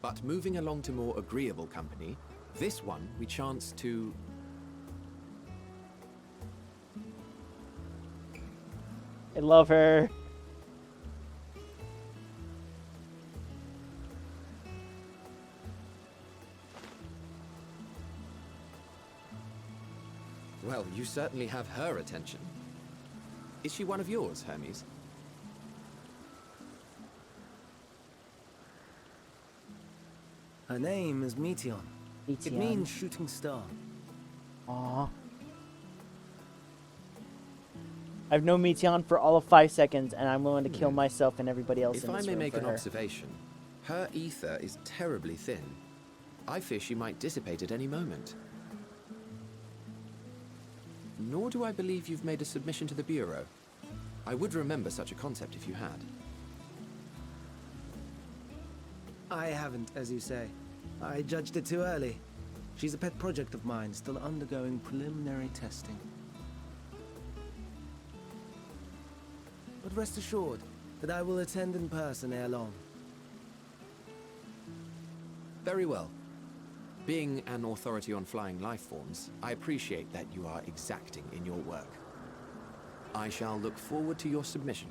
But moving along to more agreeable company, this one we chance to... I love her. Well, you certainly have her attention. Is she one of yours, Hermes? Her name is Meteon. It Meteon. means shooting star. Aww. I've known Meteon for all of 5 seconds, and I'm willing to kill myself and everybody else If in I this may room make for an her. observation, her ether is terribly thin. I fear she might dissipate at any moment. Nor do I believe you've made a submission to the Bureau. I would remember such a concept if you had. I haven't, as you say. I judged it too early. She's a pet project of mine, still undergoing preliminary testing. But rest assured that I will attend in person ere long. Very well. Being an authority on flying life forms, I appreciate that you are exacting in your work. I shall look forward to your submission.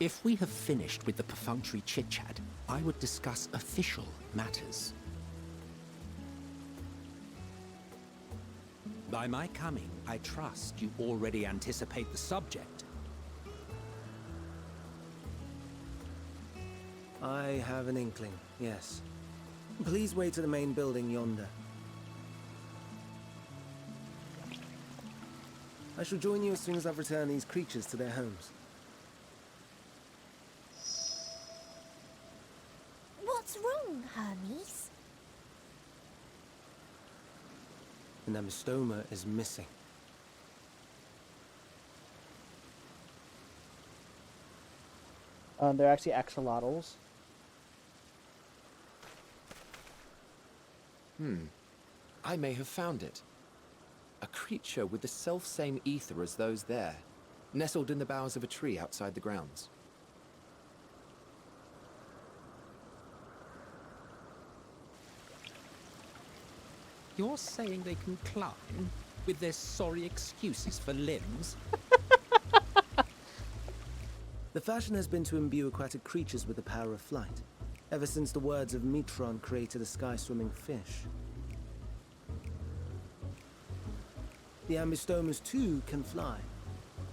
If we have finished with the perfunctory chit-chat, I would discuss official matters. By my coming, I trust you already anticipate the subject. I have an inkling, yes. Please wait to the main building yonder. I shall join you as soon as I've returned these creatures to their homes. What's wrong, Hermes? The Namistoma is missing. They're actually axolotls. I may have found it. A creature with the self-same ether as those there, nestled in the boughs of a tree outside the grounds. You're saying they can climb with their sorry excuses for limbs? The fashion has been to imbue aquatic creatures with the power of flight, ever since the words of Metron created a sky-swimming fish. The Ambistomas too can fly,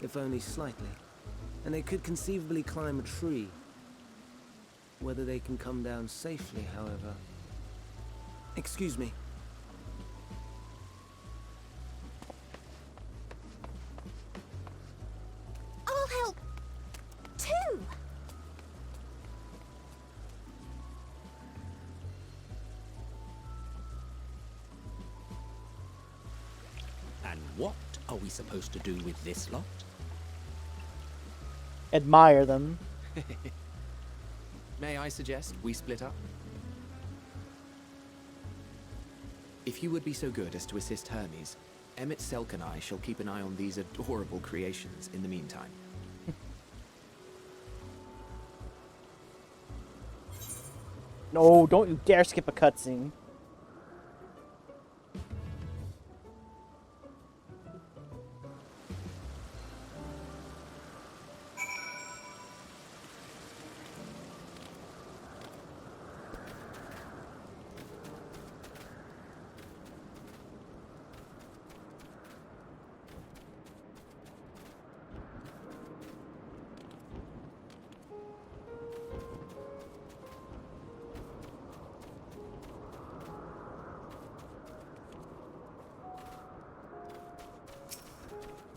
if only slightly, and they could conceivably climb a tree. Whether they can come down safely, however. Excuse me. I'll help too. And what are we supposed to do with this lot? Admire them. May I suggest we split up? If you would be so good as to assist Hermes, Emmett Selk and I shall keep an eye on these adorable creations in the meantime. No, don't you dare skip a cutscene.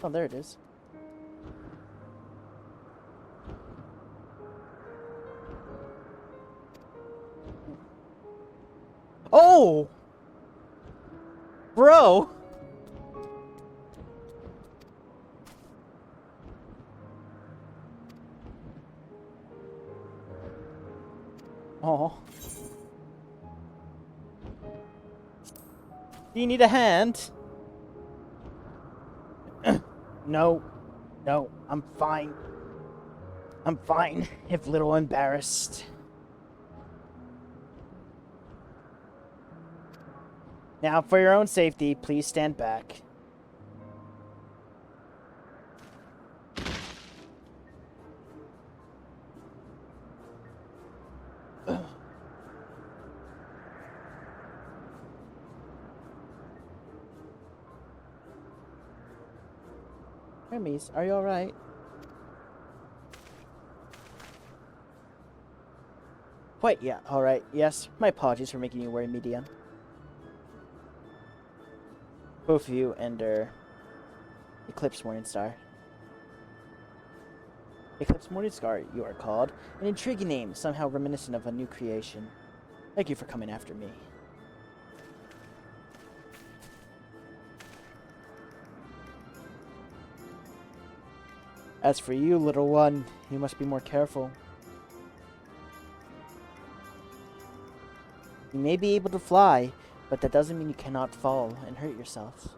Oh, there it is. Oh! Bro! Oh. Do you need a hand? No. No, I'm fine. I'm fine, if little embarrassed. Now, for your own safety, please stand back. Hermes, are you alright? Quite, yeah, alright. Yes, my apologies for making you worry, Medium. Both of you and, Eclipse Morningstar. Eclipse Morningstar, you are called. An intriguing name, somehow reminiscent of a new creation. Thank you for coming after me. As for you, little one, you must be more careful. You may be able to fly, but that doesn't mean you cannot fall and hurt yourself.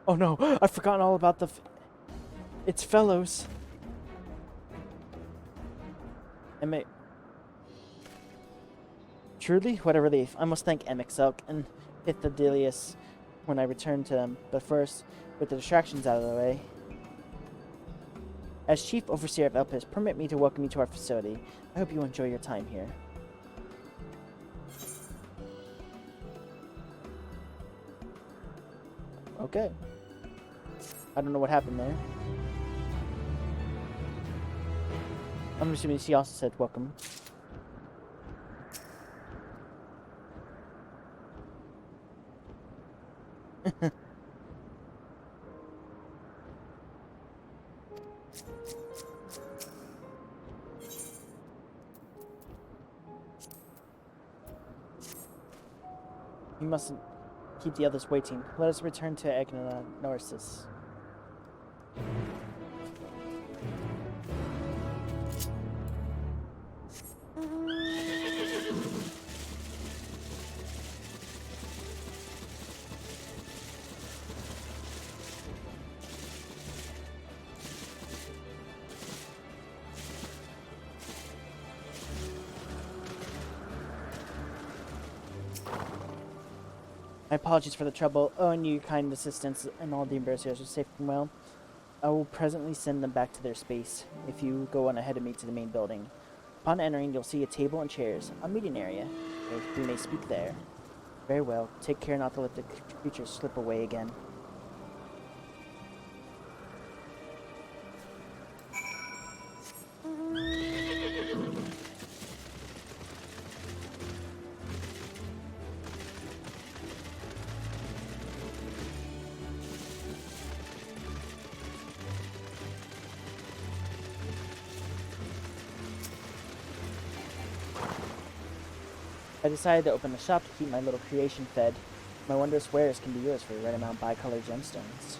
Oh no, I've forgotten all about its fellows. Truly, what a relief. I must thank Emixelk and Pythodilius when I return to them, but first, with the distractions out of the way. As Chief Overseer of Elpis, permit me to welcome you to our facility. I hope you enjoy your time here. Okay. I don't know what happened there. I'm assuming she also said welcome. You mustn't keep the others waiting. Let us return to Agnonorsis. My apologies for the trouble. Owing you kind assistance and all the embassies are safe and well. I will presently send them back to their space if you go on ahead of me to the main building. Upon entering, you'll see a table and chairs, a meeting area. We may speak there. Very well. Take care not to let the creatures slip away again. I decided to open a shop to keep my little creation fed. My wondrous wares can be yours for the right amount of bicolor gemstones.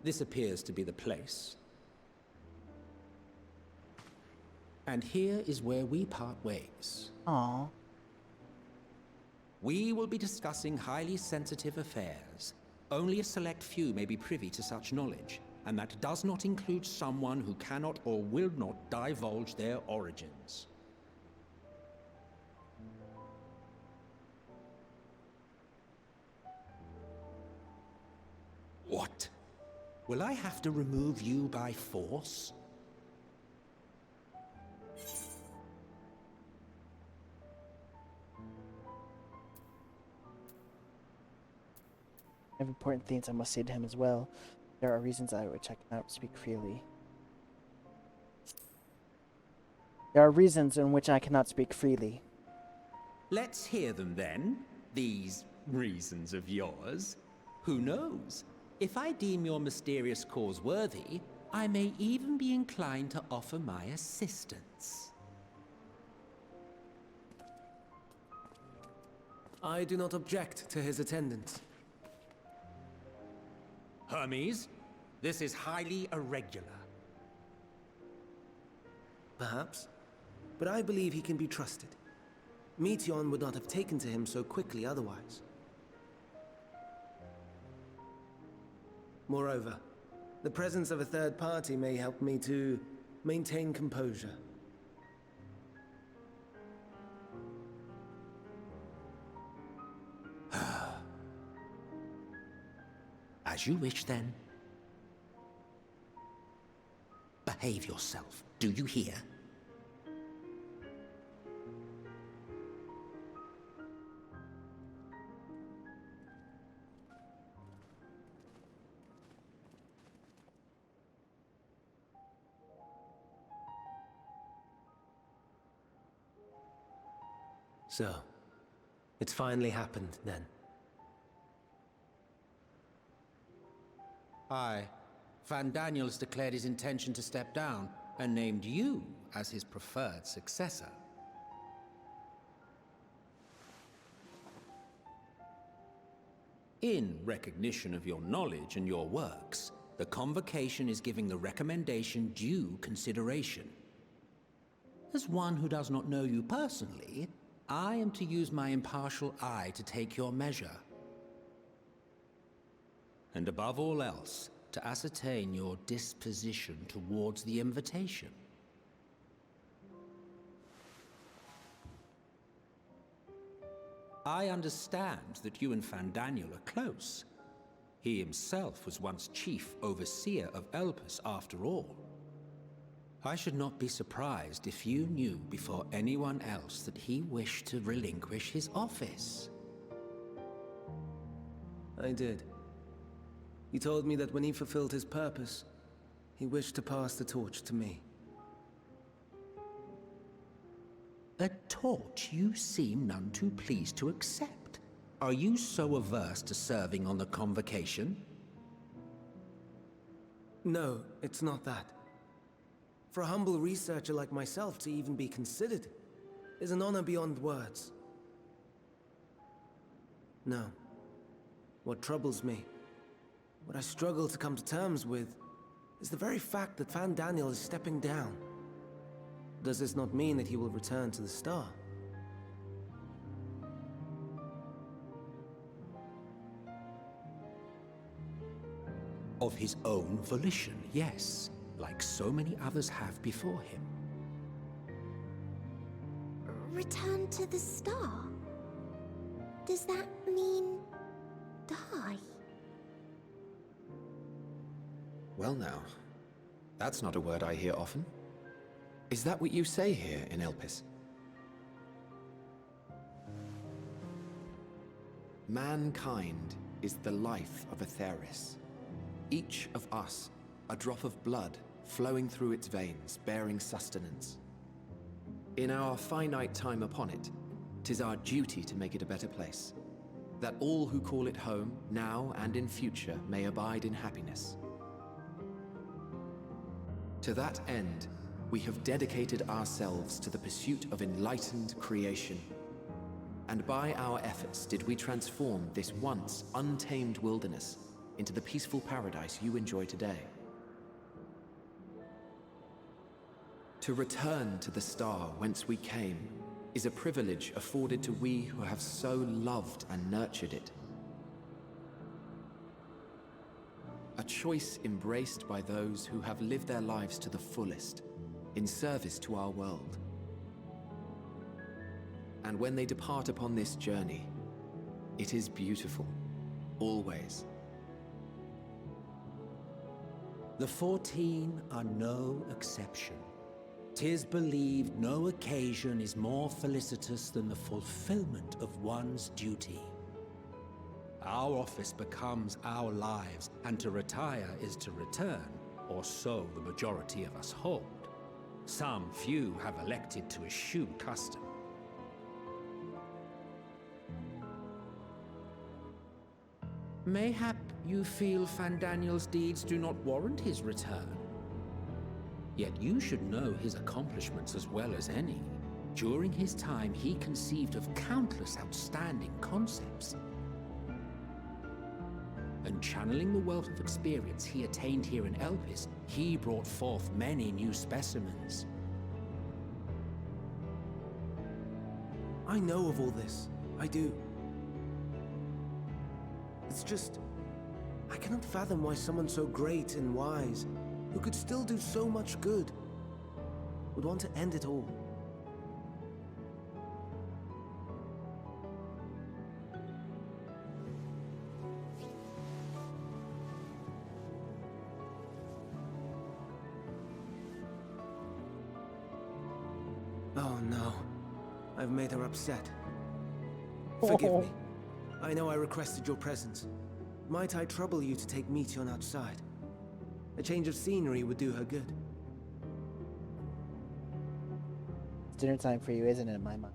This appears to be the place. And here is where we part ways. Aww. We will be discussing highly sensitive affairs. Only a select few may be privy to such knowledge, and that does not include someone who cannot or will not divulge their origins. What? Will I have to remove you by force? I have important things I must say to him as well. There are reasons which I cannot speak freely. There are reasons in which I cannot speak freely. Let's hear them then, these reasons of yours. Who knows? If I deem your mysterious cause worthy, I may even be inclined to offer my assistance. I do not object to his attendance. Hermes, this is highly irregular. Perhaps. But I believe he can be trusted. Meteon would not have taken to him so quickly otherwise. Moreover, the presence of a third party may help me to maintain composure. As you wish, then. Behave yourself, do you hear? So, it's finally happened, then. Aye. Van Daniels declared his intention to step down, and named you as his preferred successor. In recognition of your knowledge and your works, the Convocation is giving the recommendation due consideration. As one who does not know you personally, I am to use my impartial eye to take your measure. And above all else, to ascertain your disposition towards the invitation. I understand that you and Van Daniel are close. He himself was once chief overseer of Elpis after all. I should not be surprised if you knew before anyone else that he wished to relinquish his office. I did. He told me that when he fulfilled his purpose, he wished to pass the torch to me. A torch you seem none too pleased to accept. Are you so averse to serving on the Convocation? No, it's not that. For a humble researcher like myself to even be considered is an honor beyond words. No. What troubles me, what I struggle to come to terms with, is the very fact that Van Daniel is stepping down. Does this not mean that he will return to the Star? Of his own volition, yes, like so many others have before him. Return to the Star? Does that mean die? Well now, that's not a word I hear often. Is that what you say here in Elpis? Mankind is the life of Atheris. Each of us, a drop of blood flowing through its veins, bearing sustenance. In our finite time upon it, 'tis our duty to make it a better place, that all who call it home, now and in future, may abide in happiness. To that end, we have dedicated ourselves to the pursuit of enlightened creation. And by our efforts did we transform this once untamed wilderness into the peaceful paradise you enjoy today. To return to the star whence we came is a privilege afforded to we who have so loved and nurtured it. A choice embraced by those who have lived their lives to the fullest, in service to our world. And when they depart upon this journey, it is beautiful, always. The 14 are no exception. 'Tis believed no occasion is more felicitous than the fulfillment of one's duty. Our office becomes our lives, and to retire is to return, or so the majority of us hold. Some few have elected to eschew custom. Mayhap you feel Fandaniel's deeds do not warrant his return. Yet you should know his accomplishments as well as any. During his time, he conceived of countless outstanding concepts. And channeling the wealth of experience he attained here in Elpis, he brought forth many new specimens. I know of all this. I do. It's just, I cannot fathom why someone so great and wise, who could still do so much good, would want to end it all. Oh no, I've made her upset. Forgive me. I know I requested your presence. Might I trouble you to take Meteon outside? A change of scenery would do her good. It's dinner time for you, isn't it, Mima?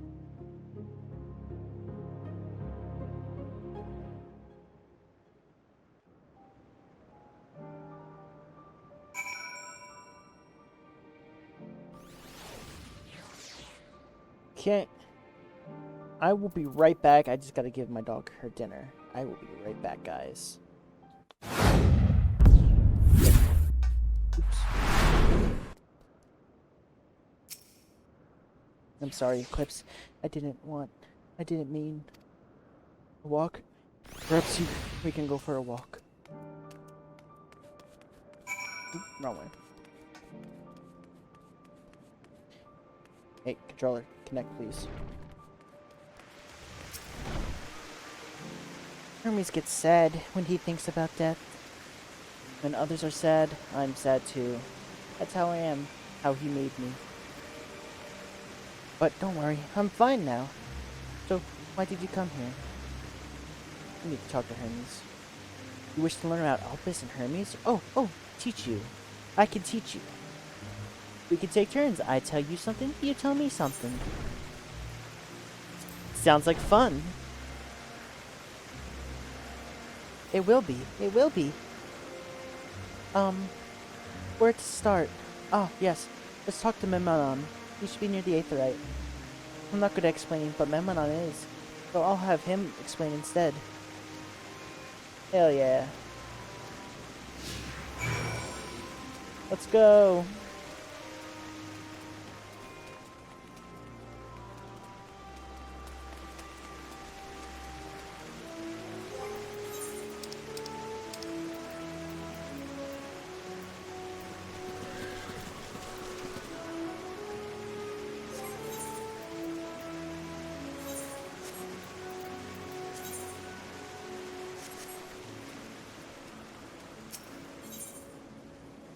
Okay. I will be right back. I just gotta give my dog her dinner. I will be right back, guys. Oops. I'm sorry, Eclipse. I didn't mean a walk. Perhaps we can go for a walk. Oop, wrong way. Hey, controller, connect, please. Hermes gets sad when he thinks about death. When others are sad, I'm sad too. That's how I am, how he made me. But don't worry, I'm fine now. So, why did you come here? You need to talk to Hermes. You wish to learn about Elpis and Hermes? Oh, teach you. I can teach you. We can take turns. I tell you something, you tell me something. Sounds like fun. It will be. It will be. Where to start? Oh, yes. Let's talk to Memnon. He should be near the Aetherite. I'm not good at explaining, but Memnon is. So I'll have him explain instead. Hell yeah. Let's go.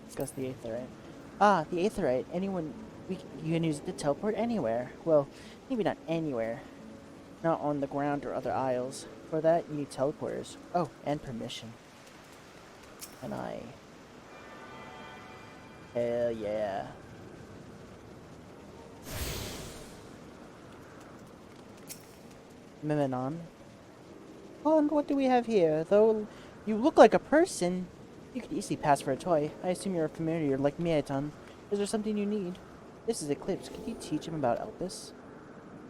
Discuss the Aetherite. Ah, the Aetherite. You can use it to teleport anywhere. Well, maybe not anywhere. Not on the ground or other isles. For that, you need teleporters. Oh, and permission. Can I? Hell yeah. Miminon. And what do we have here? Though you look like a person, you could easily pass for a toy. I assume you're a familiar like Meaton. Is there something you need? This is Eclipse. Could you teach him about Elpis?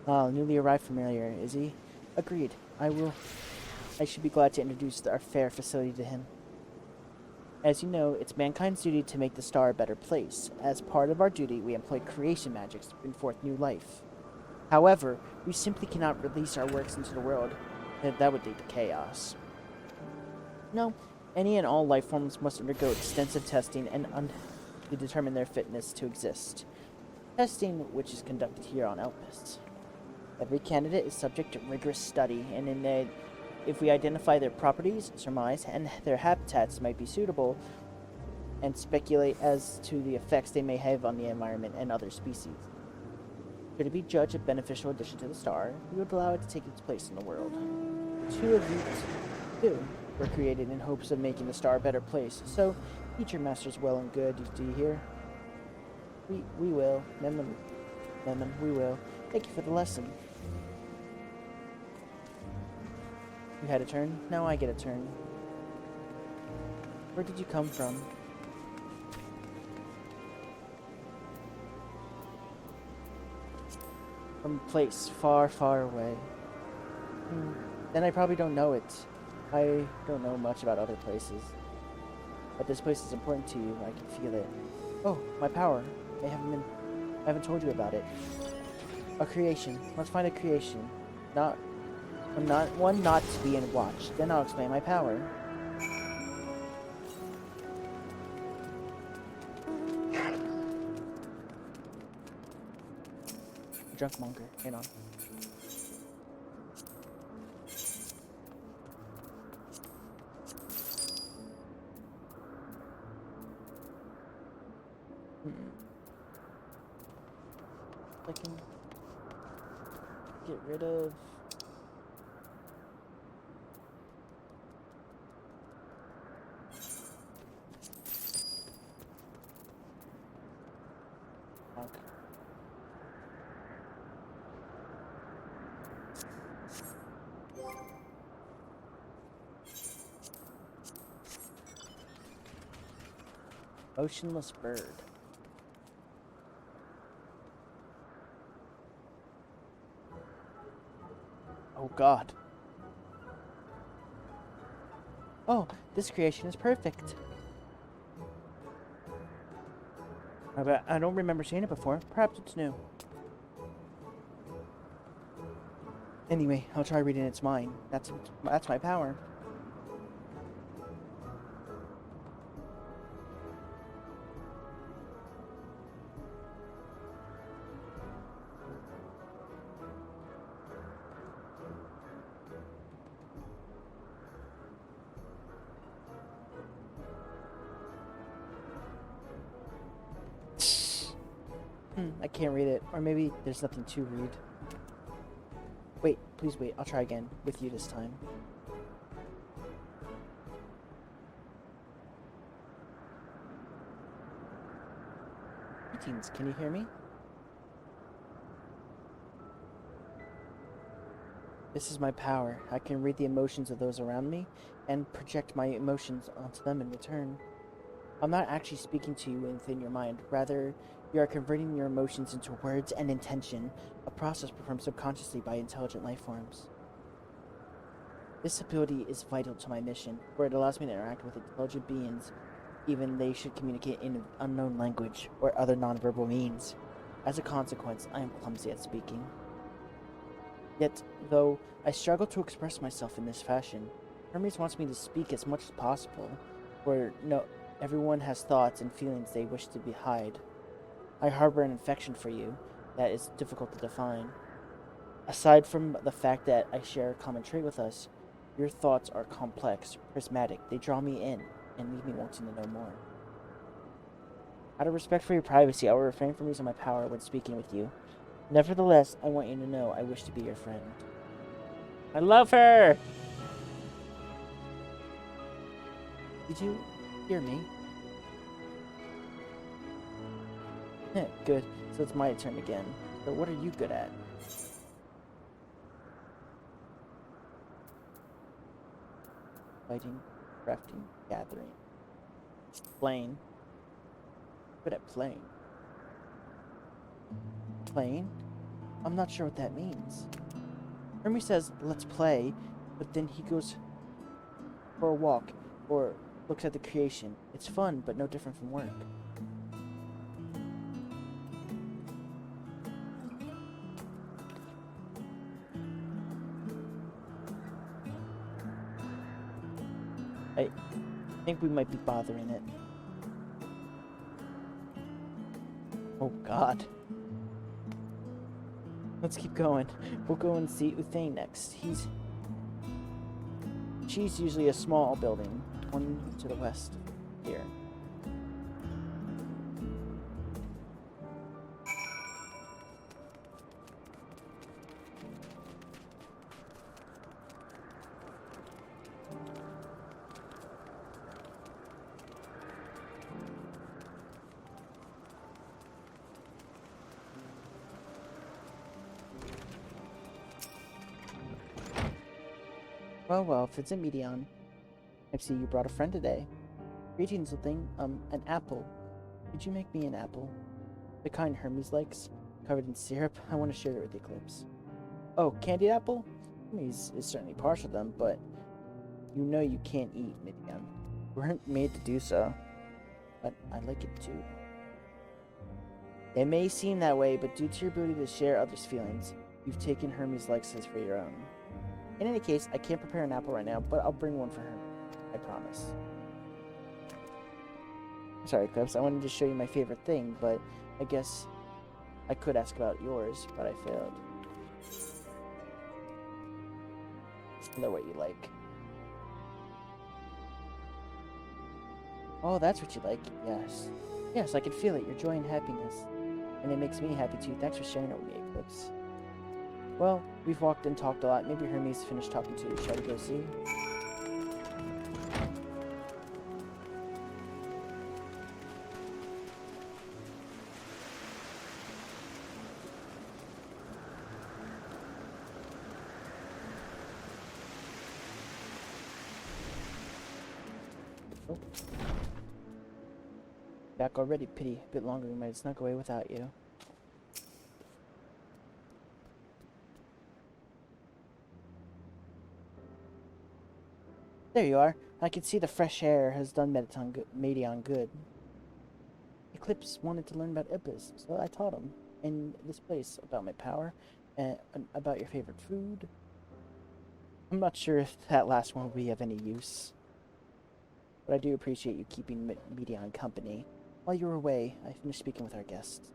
Ah, newly arrived familiar, is he? Agreed. I should be glad to introduce our fair facility to him. As you know, it's mankind's duty to make the star a better place. As part of our duty, we employ creation magics to bring forth new life. However, we simply cannot release our works into the world. That would lead to chaos. No, any and all life forms must undergo extensive testing to determine their fitness to exist. Testing which is conducted here on Elpis. Every candidate is subject to rigorous study, and if we identify their properties, surmise, and their habitats might be suitable, and speculate as to the effects they may have on the environment and other species. Should it be judged a beneficial addition to the star, we would allow it to take its place in the world. 2 of these were created in hopes of making the star a better place, so teach your masters well and good, do you hear? We will. Memon, we will. Thank you for the lesson. You had a turn? Now I get a turn. Where did you come from? From a place far, far away. Then I probably don't know it. I don't know much about other places. But this place is important to you. I can feel it. Oh, my power. I haven't told you about it. A creation. Let's find a creation. One not to be in watch. Then I'll explain my power. Drunk monger. Hang on. I can get rid of motionless bird. Oh God. Oh, this creation is perfect. I don't remember seeing it before. Perhaps it's new. Anyway, I'll try reading its mind. That's my power. I can't read it. Or maybe there's nothing to read. Wait, please wait. I'll try again. With you this time. Greetings, can you hear me? This is my power. I can read the emotions of those around me and project my emotions onto them in return. I'm not actually speaking to you within your mind. Rather, you are converting your emotions into words and intention, a process performed subconsciously by intelligent life forms. This ability is vital to my mission, for it allows me to interact with intelligent beings, even they should communicate in an unknown language or other nonverbal means. As a consequence, I am clumsy at speaking. Yet, though I struggle to express myself in this fashion, Hermes wants me to speak as much as possible, for everyone has thoughts and feelings they wish to hide. I harbor an affection for you that is difficult to define. Aside from the fact that I share a common trait with us, your thoughts are complex, prismatic. They draw me in and leave me wanting to know more. Out of respect for your privacy, I will refrain from using my power when speaking with you. Nevertheless, I want you to know I wish to be your friend. I love her! Did you hear me. Good. So it's my turn again. So what are you good at? Fighting, crafting, gathering. Playing. Good at playing. Playing? I'm not sure what that means. Hermes says, let's play, but then he goes for a walk or looks at the creation. It's fun, but no different from work. I think we might be bothering it. Oh god. Let's keep going. We'll go and see Uthane next. She's usually a small building, one to the west here. Well, if it's a Medion. I see you brought a friend today. Greetings, little thing. An apple. Could you make me an apple? The kind Hermes likes, covered in syrup. I want to share it with Eclipse. Oh, candied apple? Hermes is certainly partial to them, but you know you can't eat Medion. We weren't made to do so. But I like it too. It may seem that way, but due to your ability to share others' feelings, you've taken Hermes' likes for your own. In any case, I can't prepare an apple right now, but I'll bring one for her. I promise. Sorry, Clips, I wanted to show you my favorite thing, but I guess I could ask about yours, but I failed. I know what you like. Oh, that's what you like. Yes. Yes, I can feel it, your joy and happiness. And it makes me happy too. Thanks for sharing it with me, Eclipse. Well, we've walked and talked a lot. Maybe Hermes finished talking to you. Shall we go see? Oh. Back already, pity. A bit longer, we might have snuck away without you. There you are. I can see the fresh air has done Medion good. Eclipse wanted to learn about Elpis, so I taught him. In this place, about my power, and about your favorite food. I'm not sure if that last one will be of any use. But I do appreciate you keeping Medion company. While you were away, I finished speaking with our guests.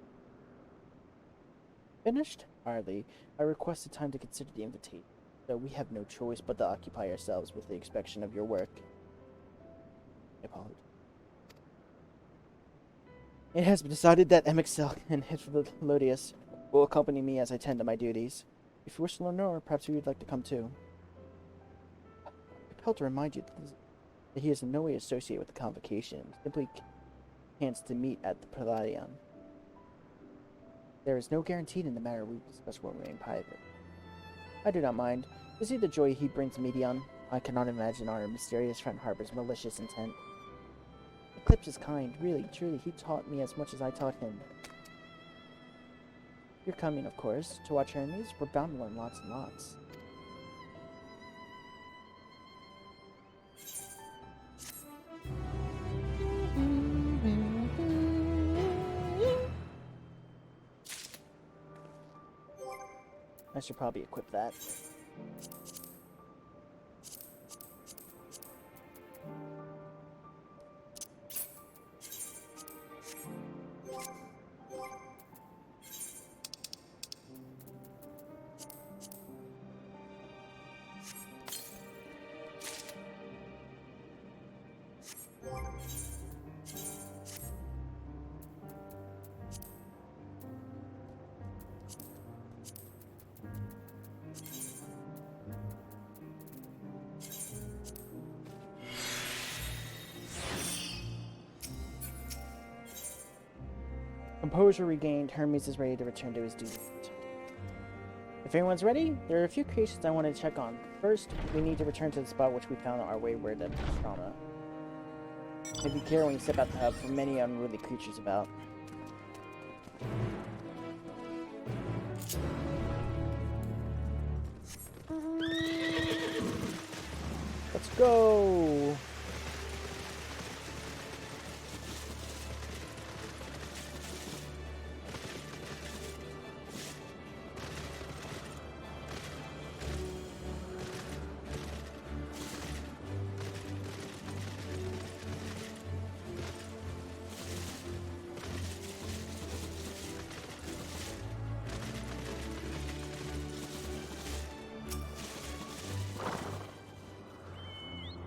Finished? Hardly. I requested time to consider the invitation. So we have no choice but to occupy ourselves with the inspection of your work. I apologize. It has been decided that MXL and Hitflodius will accompany me as I tend to my duties. If you wish to learn more, perhaps you would like to come too. I'm compelled to remind you that he is in no way associated with the convocation, simply chance to meet at the Palladium. There is no guarantee in the matter we discuss will remain private. I do not mind. To see the joy he brings Medion, I cannot imagine our mysterious friend harbors malicious intent. Eclipse is kind, really, truly, he taught me as much as I taught him. You're coming, of course, to watch Hermes. We're bound to learn lots and lots. I should probably equip that. composure regained, Hermes is ready to return to his duties. If everyone's ready, there are a few creations I want to check on. First, we need to return to the spot which we found on our wayward trauma. Be careful when you step out the hub, for many unruly creatures about. Let's go!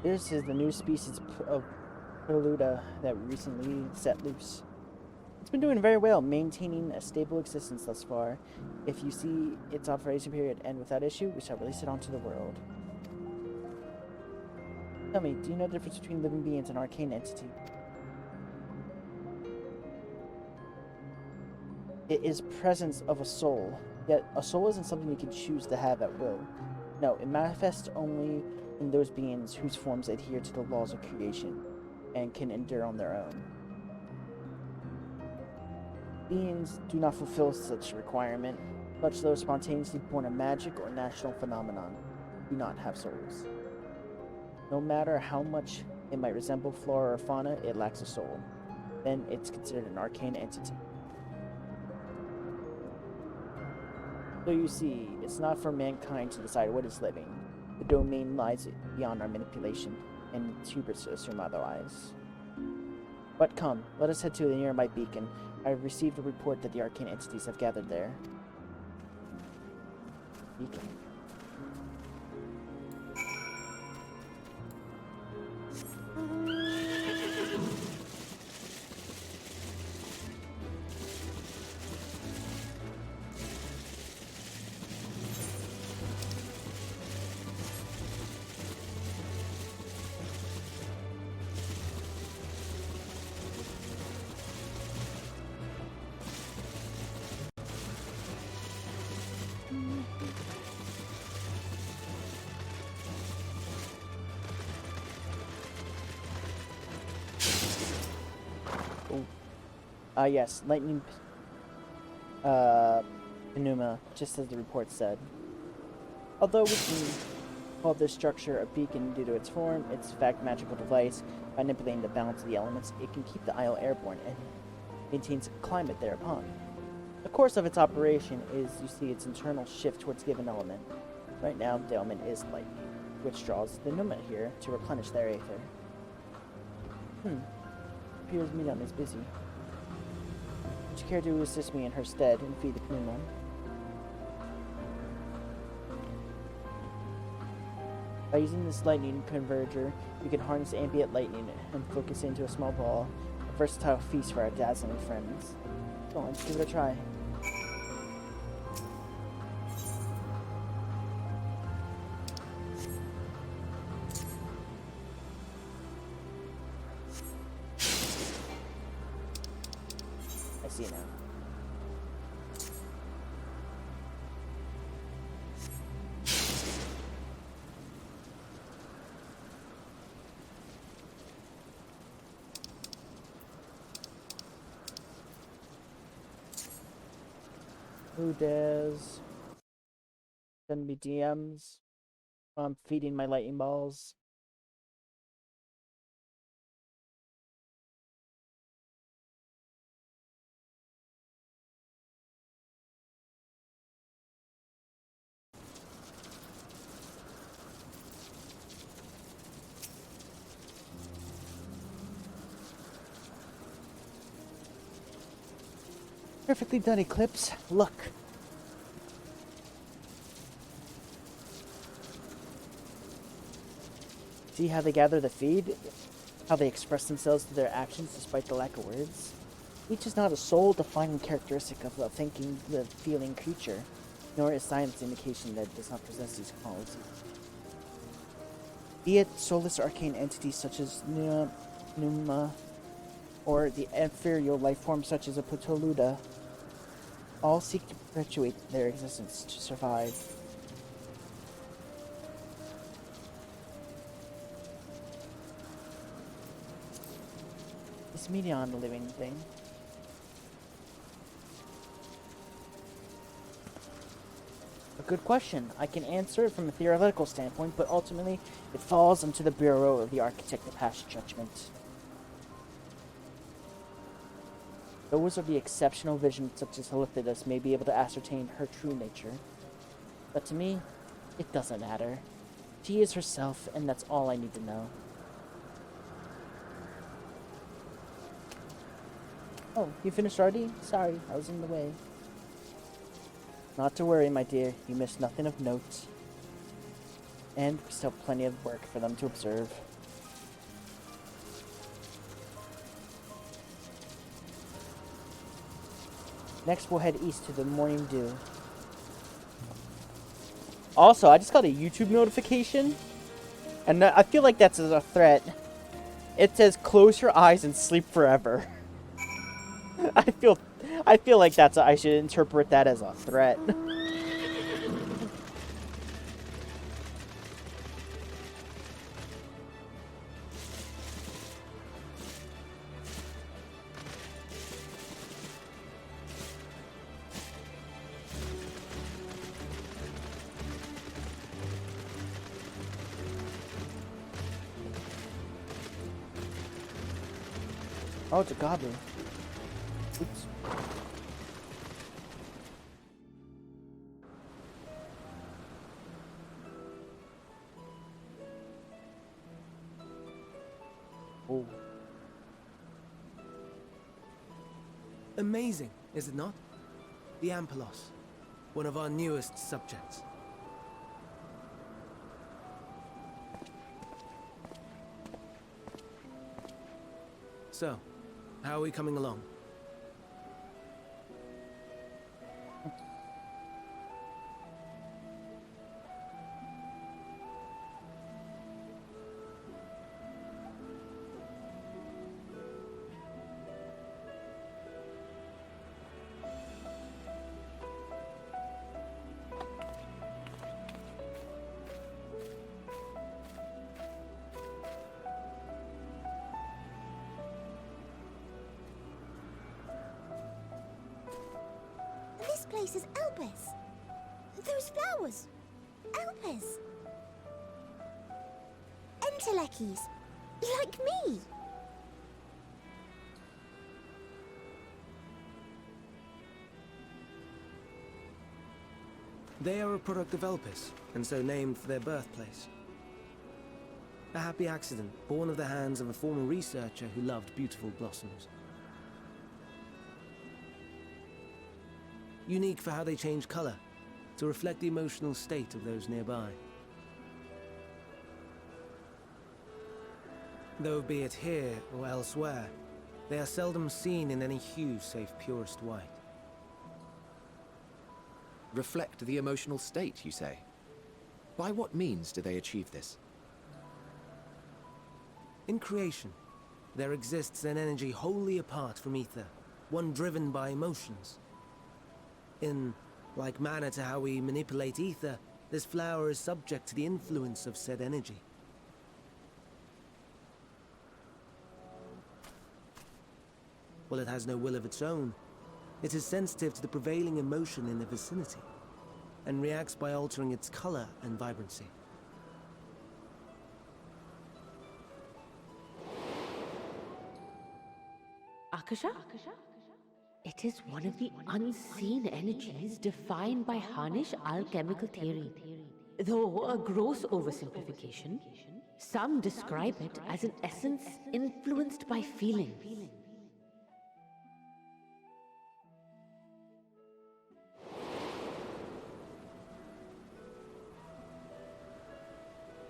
This is the new species of Preluda that recently set loose. It's been doing very well, maintaining a stable existence thus far. If you see its operation period end without issue, we shall release it onto the world. Tell me, do you know the difference between living beings and arcane entity? It is presence of a soul, yet a soul isn't something you can choose to have at will. No, it manifests only in those beings whose forms adhere to the laws of creation and can endure on their own. Beings do not fulfill such requirement, such those spontaneously born of magic or natural phenomenon do not have souls. No matter how much it might resemble flora or fauna, it lacks a soul. Then it's considered an arcane entity. So you see, it's not for mankind to decide what is living. The domain lies beyond our manipulation, and it's hubris to assume otherwise. But come, let us head to the nearby beacon. I have received a report that the arcane entities have gathered there. Beacon. Yes, lightning pneuma, just as the report said. Although we can call this structure a beacon due to its form, its fact magical device, by manipulating the balance of the elements, it can keep the isle airborne and maintains a climate thereupon. The course of its operation is, you see, its internal shift towards a given element. Right now, the element is lightning, which draws the pneuma here to replenish their aether. Appears Minon is busy. Would you care to assist me in her stead and feed the pneuma? By using this lightning converger, we can harness ambient lightning and focus it into a small ball, a versatile feast for our dazzling friends. Go on, give it a try. I see now. Who dares send me DMs while I'm feeding my lightning balls? Perfectly done, Eclipse. Look. See how they gather the feed? How they express themselves through their actions despite the lack of words? Each is not a soul-defining characteristic of a thinking, the feeling creature, nor is silence indication that it does not possess these qualities. Be it soulless arcane entities such as Pneuma, or the ethereal life forms such as a Potoluda, all seek to perpetuate their existence to survive. Is Medion a living thing? A good question. I can answer it from a theoretical standpoint, but ultimately it falls into the bureau of the architect to pass judgment. Those of the exceptional vision such as Halithidas may be able to ascertain her true nature. But to me, it doesn't matter. She is herself, and that's all I need to know. Oh, you finished already? Sorry, I was in the way. Not to worry, my dear. You missed nothing of note. And we still have plenty of work for them to observe. Next, we'll head east to the Morning Dew. Also, I just got a YouTube notification, and I feel like that's a threat. It says, "Close your eyes and sleep forever." I feel like I should interpret that as a threat. Oh, it's a goblin. Oops. Oh. Amazing, is it not? The Ampelos, one of our newest subjects. So, how are we coming along? This place is Elpis. Those flowers. Elpis. Entelekis. Like me. They are a product of Elpis, and so named for their birthplace. A happy accident, born of the hands of a former researcher who loved beautiful blossoms. Unique for how they change color, to reflect the emotional state of those nearby. Though be it here or elsewhere, they are seldom seen in any hue save purest white. Reflect the emotional state, you say? By what means do they achieve this? In creation, there exists an energy wholly apart from ether, one driven by emotions. In like manner to how we manipulate ether, this flower is subject to the influence of said energy. While it has no will of its own, it is sensitive to the prevailing emotion in the vicinity, and reacts by altering its color and vibrancy. Akasha? It is one of the unseen energies defined by Harnish alchemical theory. Though a gross oversimplification, some describe it as an essence influenced by feelings.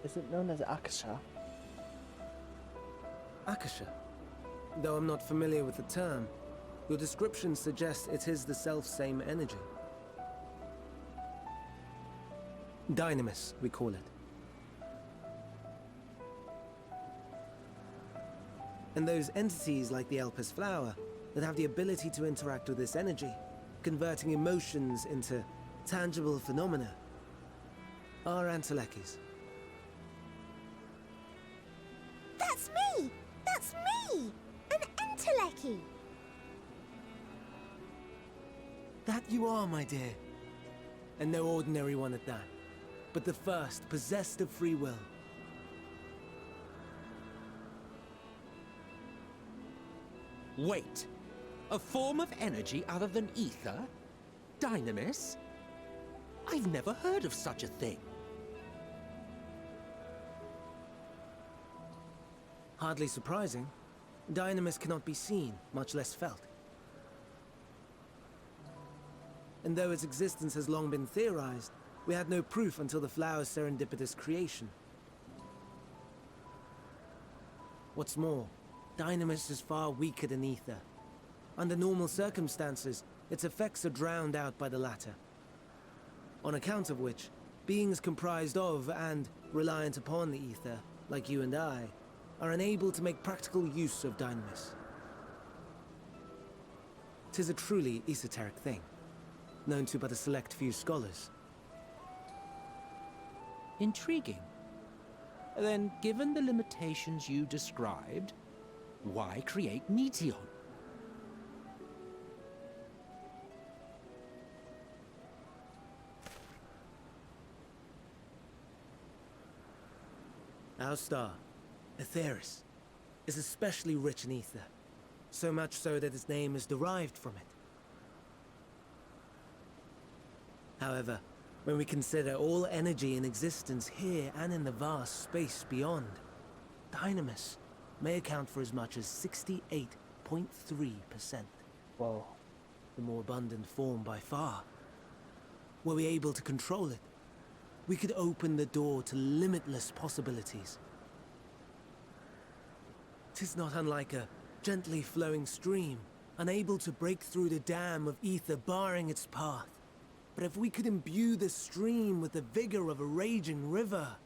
Is it known as Akasha? Akasha? Though I'm not familiar with the term, your description suggests it is the self-same energy. Dynamis, we call it. And those entities like the Elpis flower that have the ability to interact with this energy, converting emotions into tangible phenomena, are Antelekis. That's me! That's me! An Enteleki! That you are, my dear. And no ordinary one at that, but the first possessed of free will. Wait. A form of energy other than ether? Dynamis? I've never heard of such a thing. Hardly surprising. Dynamis cannot be seen, much less felt. And though its existence has long been theorized, we had no proof until the flower's serendipitous creation. What's more, Dynamis is far weaker than ether. Under normal circumstances, its effects are drowned out by the latter. On account of which, beings comprised of and reliant upon the ether, like you and I, are unable to make practical use of Dynamis. 'Tis a truly esoteric thing, known to but a select few scholars. Intriguing. Then, given the limitations you described, why create Meteon? Our star, Aetheris, is especially rich in ether, so much so that its name is derived from it. However, when we consider all energy in existence here and in the vast space beyond, Dynamis may account for as much as 68.3%. Whoa. The more abundant form by far. Were we able to control it, we could open the door to limitless possibilities. 'Tis not unlike a gently flowing stream, unable to break through the dam of ether barring its path. But if we could imbue the stream with the vigor of a raging river...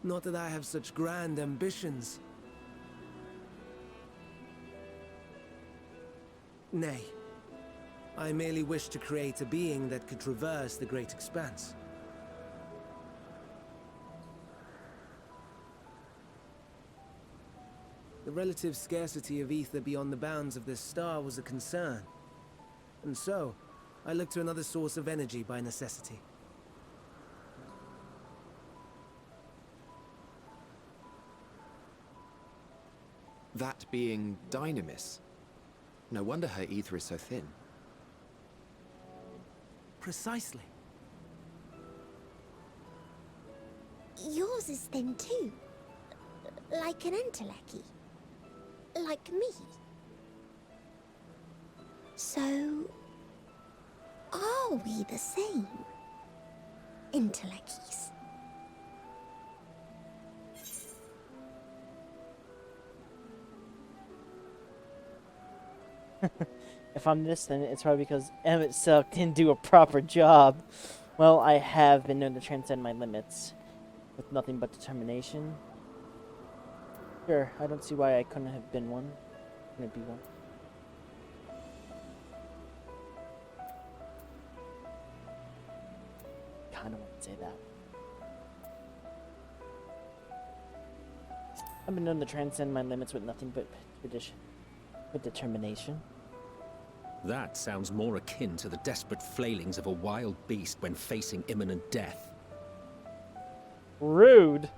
Not that I have such grand ambitions. Nay. I merely wish to create a being that could traverse the great expanse. The relative scarcity of ether beyond the bounds of this star was a concern. And so, I looked to another source of energy by necessity. That being Dynamis. No wonder her ether is so thin. Precisely. Yours is thin too. Like an Enteleki. Like me. So... are we the same? Entelekis. If I'm this, then it's probably because Emmett Silk didn't do a proper job. Well, I have been known to transcend my limits with nothing but determination. Sure, I don't see why I couldn't have been one. Couldn't be one. Kinda want to say that. I've been known to transcend my limits with nothing but determination. That sounds more akin to the desperate flailings of a wild beast when facing imminent death. Rude.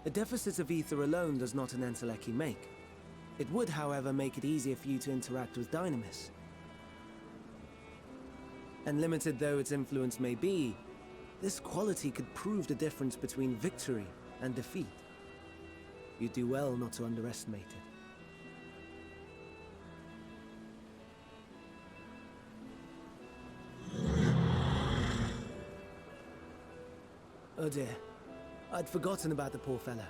A deficit of ether alone does not an Enteleki make. It would, however, make it easier for you to interact with Dynamis. And limited though its influence may be, this quality could prove the difference between victory and defeat. You'd do well not to underestimate it. Oh dear. I'd forgotten about the poor fella.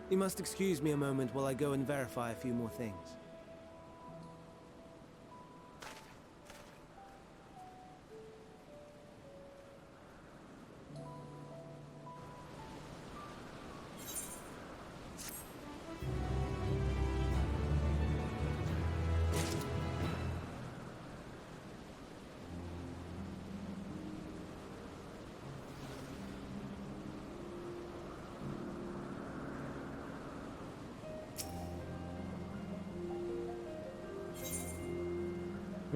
You must excuse me a moment while I go and verify a few more things.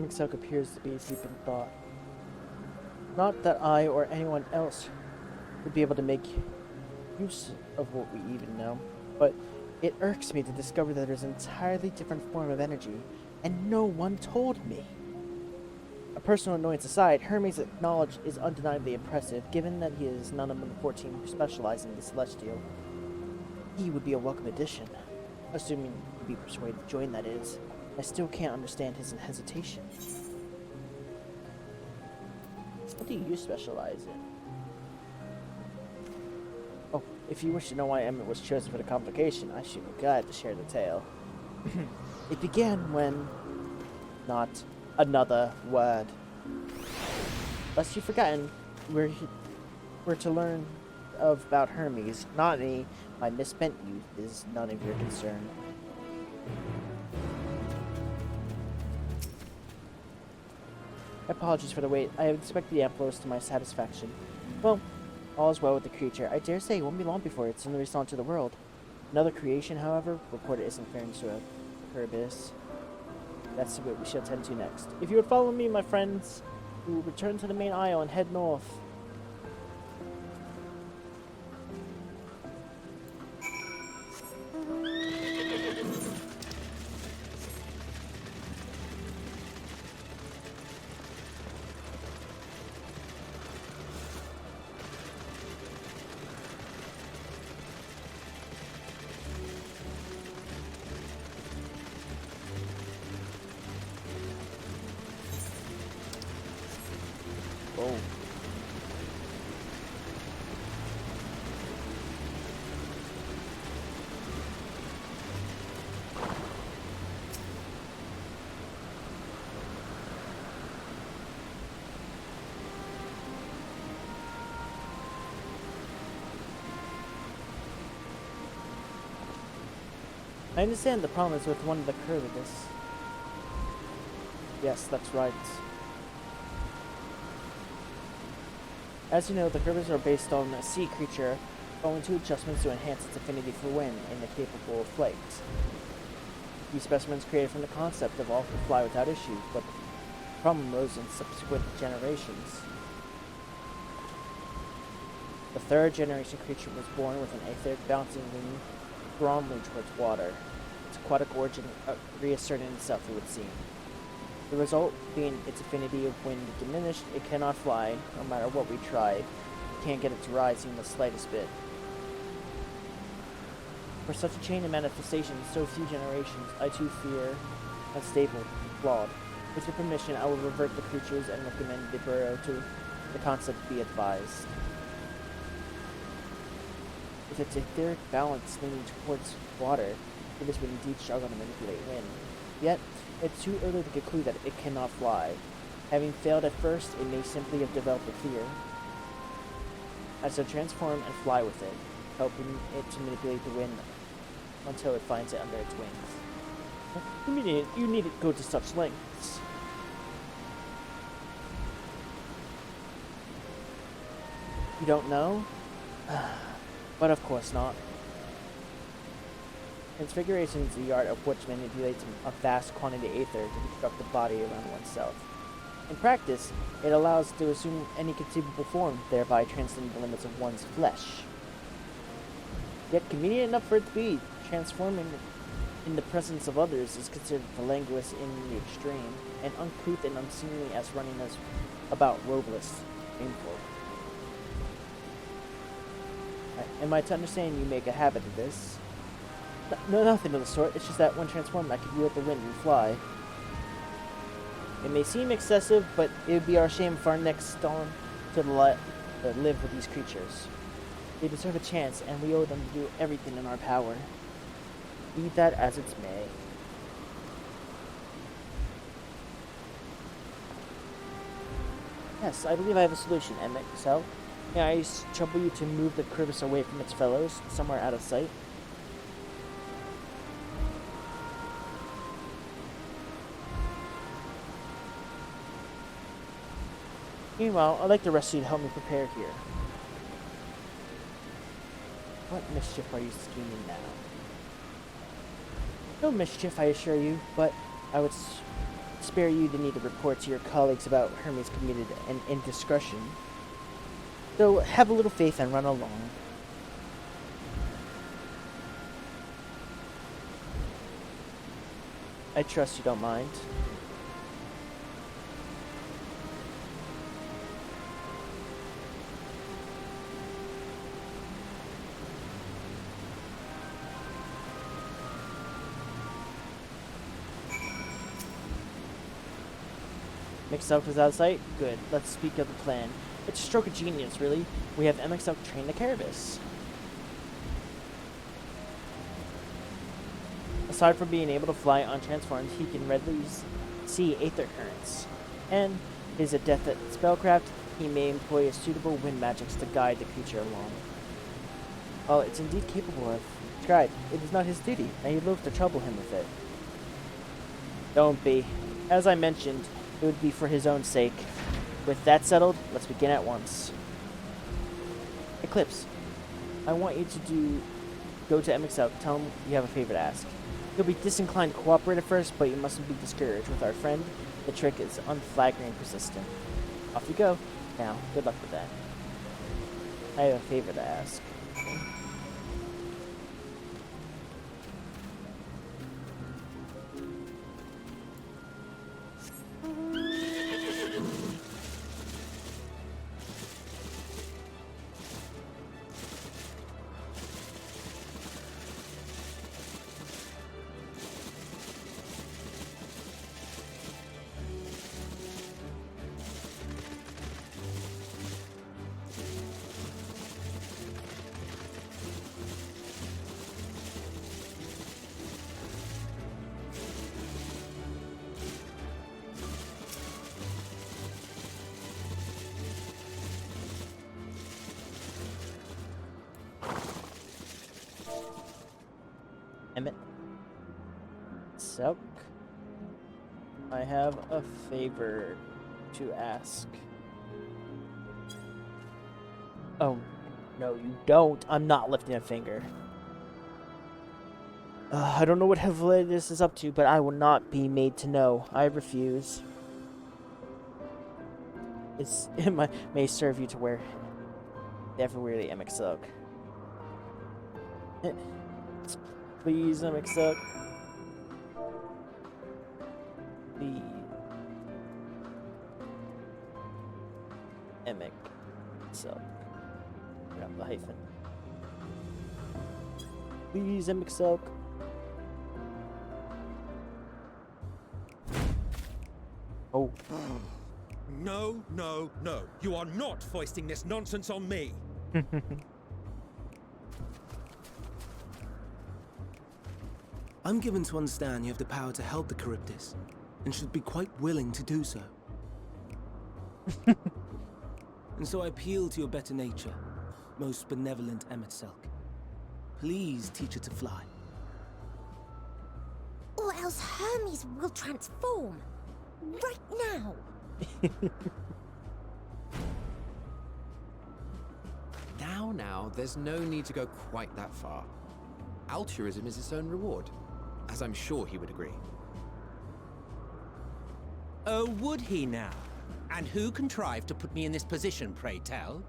transforming silk appears to be deep in thought. Not that I or anyone else would be able to make use of what we even know, but it irks me to discover that there's an entirely different form of energy, and no one told me. A personal annoyance aside, Hermes' knowledge is undeniably impressive, given that he is none among the 14 who specialize in the Celestial. He would be a welcome addition, assuming he'd be persuaded to join, that is. I still can't understand his hesitation. What do you specialize in? Oh, if you wish to know why Emmett was chosen for the convocation, I should be glad to share the tale. It began when... Not another word. Lest you've forgotten, we're to learn about Hermes, not me. My misspent youth is none of your concern. Apologies for the wait. I have inspected the amplos to my satisfaction. Well, all is well with the creature. I dare say it won't be long before it's released onto the world. Another creation, however, reported isn't fair to a Hermes. That's what we shall tend to next. If you would follow me, my friends, we will return to the main aisle and head north. Oh. I understand the problem is with one of the curvitus. Yes, that's right. As you know, the curvitus are based on a sea creature, owing to adjustments to enhance its affinity for wind and the capable of flight. These specimens created from the concept of all could fly without issue, but the problem arose in subsequent generations. The third generation creature was born with an etheric bouncing wing strongly towards water. Its aquatic origin reasserted itself, it would seem. The result being its affinity of wind diminished, it cannot fly, no matter what we try. We can't get it to rise even the slightest bit. For such a chain of manifestations, so few generations, I too fear unstable and flawed. With your permission, I will revert the creatures and recommend the Bureau to the concept be advised. With its etheric balance leaning towards water, it would indeed struggle to manipulate wind. Yet, it's too early to conclude that it cannot fly. Having failed at first, it may simply have developed a fear. I shall transform and fly with it, helping it to manipulate the wind until it finds it under its wings. You needn't go to such lengths. You don't know? But of course not. Transfiguration is the art of which manipulates a vast quantity of aether to construct the body around oneself. In practice, it allows to assume any conceivable form, thereby transcending the limits of one's flesh. Yet convenient enough for it to be, transforming in the presence of others is considered languorous in the extreme, and uncouth and unseemly as running as about robeless, painful. Am I to understand you make a habit of this? No, nothing of the sort. It's just that when transformed, I could wield the wind and fly. It may seem excessive, but it would be our shame if our necks stone to live with these creatures. They deserve a chance, and we owe them to do everything in our power. Be that as it may. Yes, I believe I have a solution, Emmett. So, may I trouble you to move the crevice away from its fellows, somewhere out of sight? Meanwhile, I'd like the rest of you to help me prepare here. What mischief are you scheming now? No mischief, I assure you, but I would spare you the need to report to your colleagues about Hermes committed an indiscretion. So have a little faith and run along. I trust you don't mind. MXelk is out of sight? Good. Let's speak of the plan. It's a stroke of genius, really. We have MXelk trained to care of us. Aside from being able to fly untransformed, he can readily see aether currents. And is adept at spellcraft, he may employ suitable wind magics to guide the creature along. Well, it's indeed capable of. Scribe, it is not his duty, and he loves to trouble him with it. Don't be. As I mentioned, it would be for his own sake. With that settled, let's begin at once. Eclipse, I want you to go to MXelk, tell him you have a favor to ask. He'll be disinclined to cooperate at first, but you mustn't be discouraged. With our friend, the trick is unflagging and persistent. Off you go. Now, good luck with that. I have a favor to ask. Emmett. Selk. I have a favor to ask. Oh, no, you don't. I'm not lifting a finger. I don't know what this is up to, but I will not be made to know. I refuse. It may serve you to wear. Never wear the MXelk. Please, MXelk. Please. MXelk. Grab the hyphen. Please, MXelk. Oh. No, no, no. You are not foisting this nonsense on me. I'm given to understand you have the power to help the Charybdis, and should be quite willing to do so. And so I appeal to your better nature, most benevolent MXelk. Please teach her to fly. Or else Hermes will transform. Right now. Now, there's no need to go quite that far. Altruism is its own reward, as I'm sure he would agree. Oh, would he now? And who contrived to put me in this position, pray tell?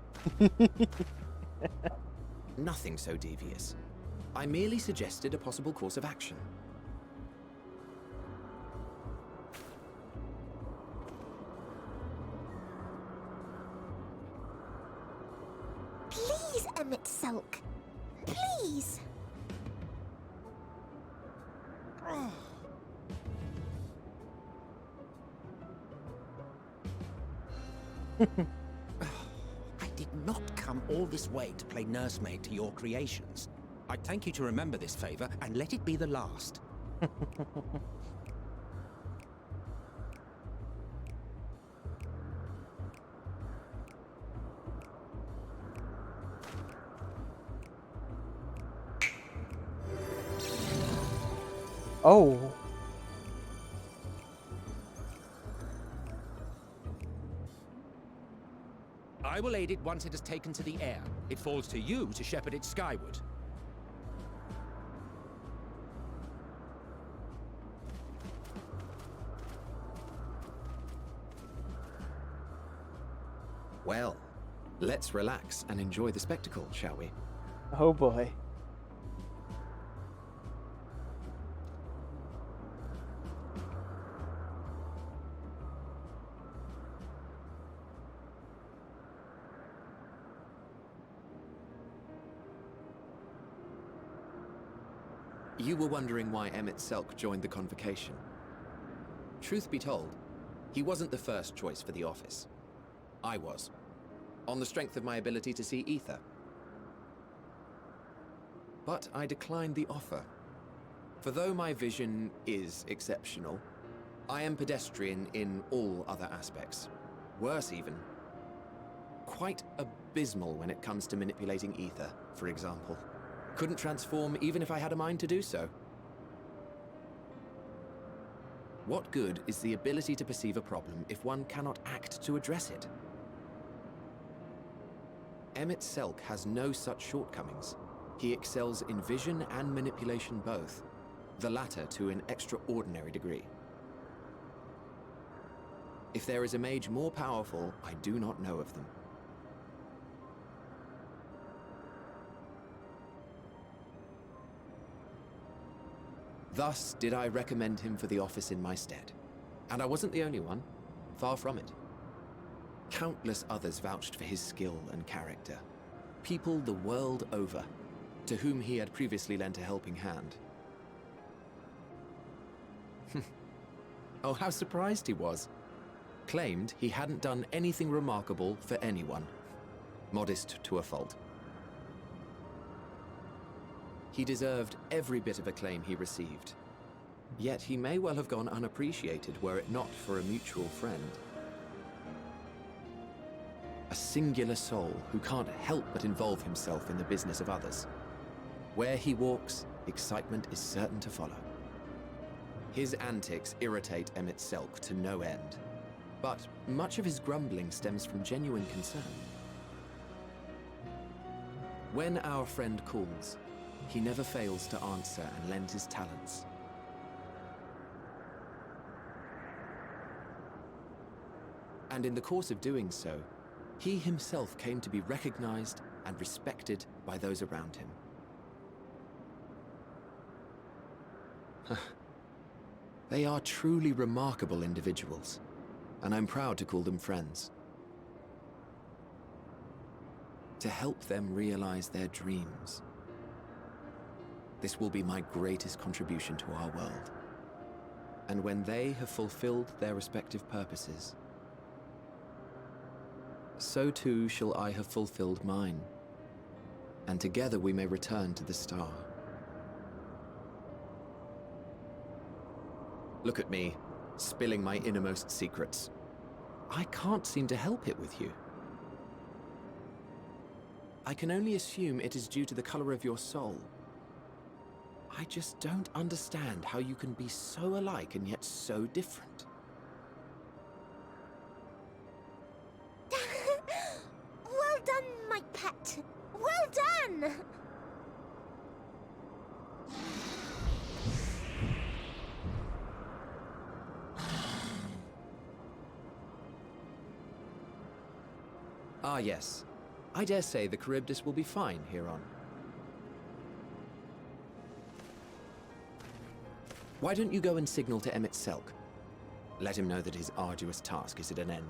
Nothing so devious. I merely suggested a possible course of action. Please, MXelk. Please. I did not come all this way to play nursemaid to your creations. I thank you to remember this favor and let it be the last. Oh. I will aid it once it has taken to the air. It falls to you to shepherd it skyward. Well, let's relax and enjoy the spectacle, shall we? Oh boy. You were wondering why Emmett Selk joined the convocation. Truth be told, he wasn't the first choice for the office. I was, on the strength of my ability to see ether. But I declined the offer. For though my vision is exceptional, I am pedestrian in all other aspects. Worse even. Quite abysmal when it comes to manipulating ether, for example. Couldn't transform even if I had a mind to do so. What good is the ability to perceive a problem if one cannot act to address it? Emmett Selk has no such shortcomings. He excels in vision and manipulation both, the latter to an extraordinary degree. If there is a mage more powerful, I do not know of them. Thus did I recommend him for the office in my stead. And I wasn't the only one. Far from it. Countless others vouched for his skill and character. People the world over, to whom he had previously lent a helping hand. Oh, how surprised he was. Claimed he hadn't done anything remarkable for anyone. Modest to a fault. He deserved every bit of acclaim he received. Yet he may well have gone unappreciated were it not for a mutual friend. A singular soul who can't help but involve himself in the business of others. Where he walks, excitement is certain to follow. His antics irritate Emmett Selk to no end, but much of his grumbling stems from genuine concern. When our friend calls, he never fails to answer and lend his talents. And in the course of doing so, he himself came to be recognized and respected by those around him. They are truly remarkable individuals, and I'm proud to call them friends. To help them realize their dreams. This will be my greatest contribution to our world. And when they have fulfilled their respective purposes, so too shall I have fulfilled mine, and together we may return to the star. Look at me, spilling my innermost secrets. I can't seem to help it with you. I can only assume it is due to the color of your soul. I just don't understand how you can be so alike and yet so different. Well done, my pet. Well done! Ah, yes. I dare say the Charybdis will be fine hereon. Why don't you go and signal to Emmett Selk? Let him know that his arduous task is at an end.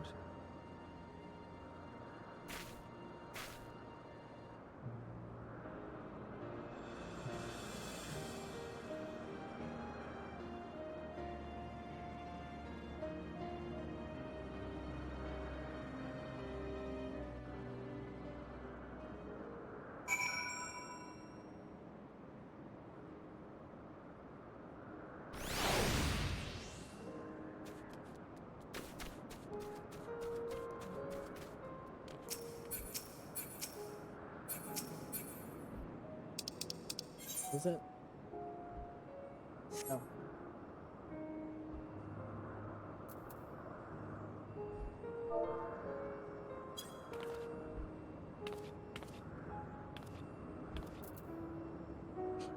Is it? No.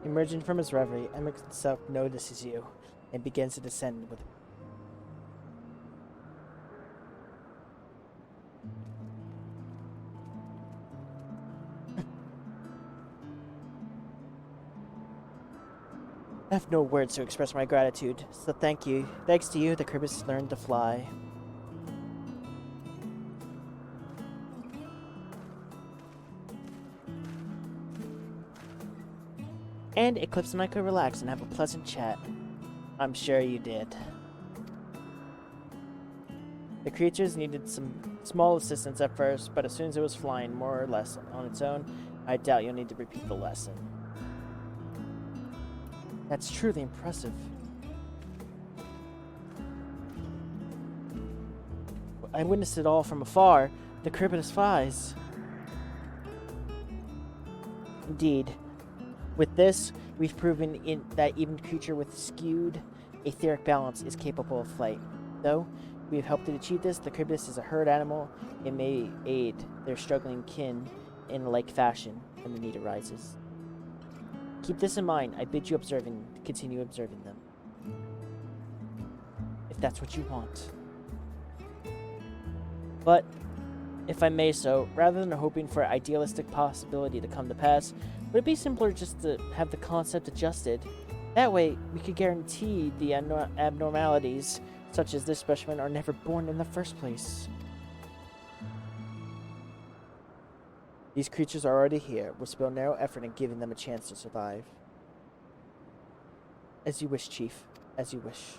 Emerging from his reverie, Emmett Selk notices you and begins to descend with I have no words to express my gratitude, so thank you. Thanks to you, the Cribus learned to fly. And Eclipse and I could relax and have a pleasant chat. I'm sure you did. The creatures needed some small assistance at first, but as soon as it was flying more or less on its own, I doubt you'll need to repeat the lesson. That's truly impressive. I witnessed it all from afar. The Cribus flies. Indeed. With this, we've proven that even a creature with skewed etheric balance is capable of flight. Though we have helped it achieve this, the Cribus is a herd animal. It may aid their struggling kin in a like fashion when the need arises. Keep this in mind. I bid you continue observing them. If that's what you want. But, if I may so, rather than hoping for an idealistic possibility to come to pass, would it be simpler just to have the concept adjusted? That way, we could guarantee the abnormalities, such as this specimen, are never born in the first place. These creatures are already here. We'll spare no effort in giving them a chance to survive. As you wish, Chief. As you wish.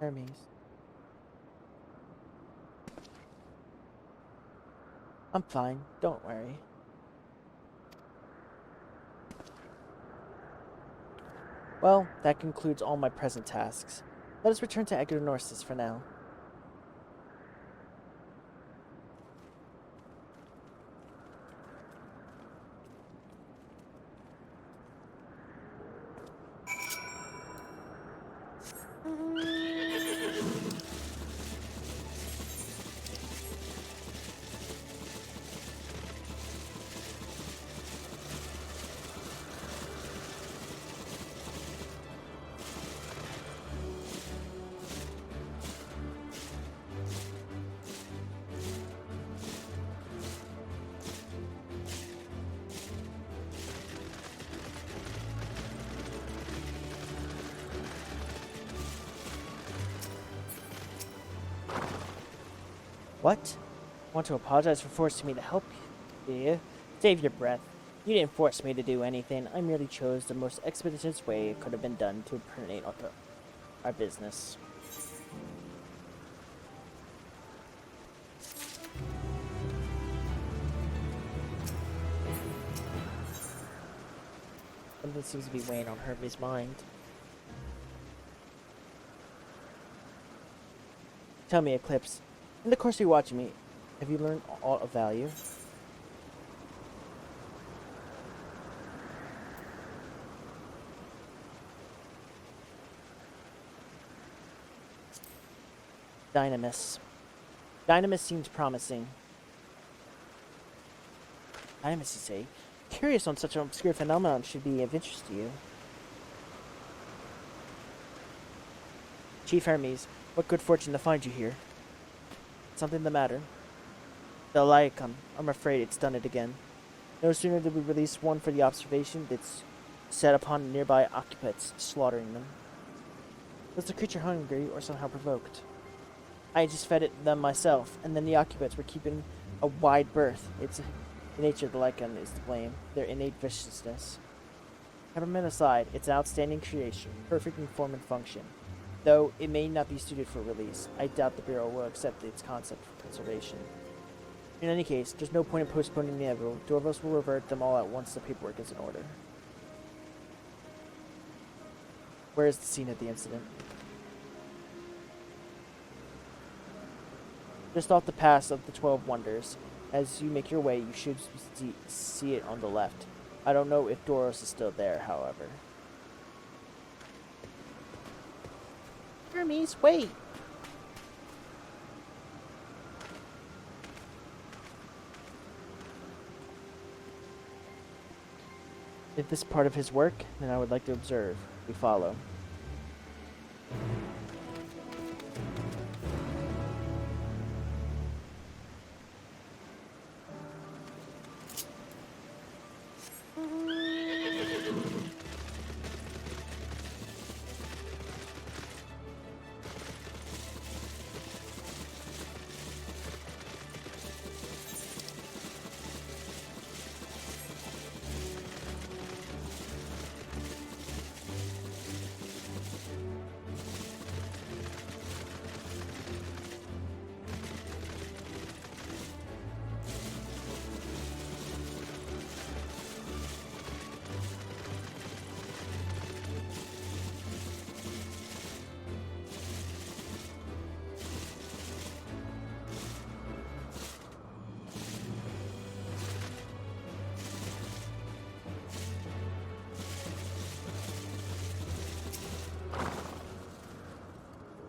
Hermes. I'm fine. Don't worry. Well, that concludes all my present tasks. Let us return to Agrinorsis for now. What? Want to apologize for forcing me to help you, do you? Save your breath. You didn't force me to do anything. I merely chose the most expeditious way it could have been done to coordinate our business. Something seems to be weighing on Hermes' mind. Tell me, Eclipse. In the course of watching me, have you learned all of value? Dynamis. Dynamis seems promising. Dynamis, you say? Curious on such an obscure phenomenon should be of interest to you. Chief Hermes, what good fortune to find you here. Something the matter? The Laicon. I'm afraid it's done it again. No sooner did we release one for the observation than it's set upon nearby occupants, slaughtering them. Was the creature hungry or somehow provoked? I just fed them myself, and then the occupants were keeping a wide berth. It's the nature of the Lycan is to blame, their innate viciousness. Peppermint aside, it's an outstanding creation, perfect in form and function. Though it may not be suited for release, I doubt the Bureau will accept its concept for conservation. In any case, there's no point in postponing the inevitable. Two of us will revert them all at once the paperwork is in order. Where is the scene of the incident? Just off the pass of the 12 Wonders. As you make your way, you should see it on the left. I don't know if Doros is still there, however. Hermes, wait! If this is part of his work, then I would like to observe. We follow.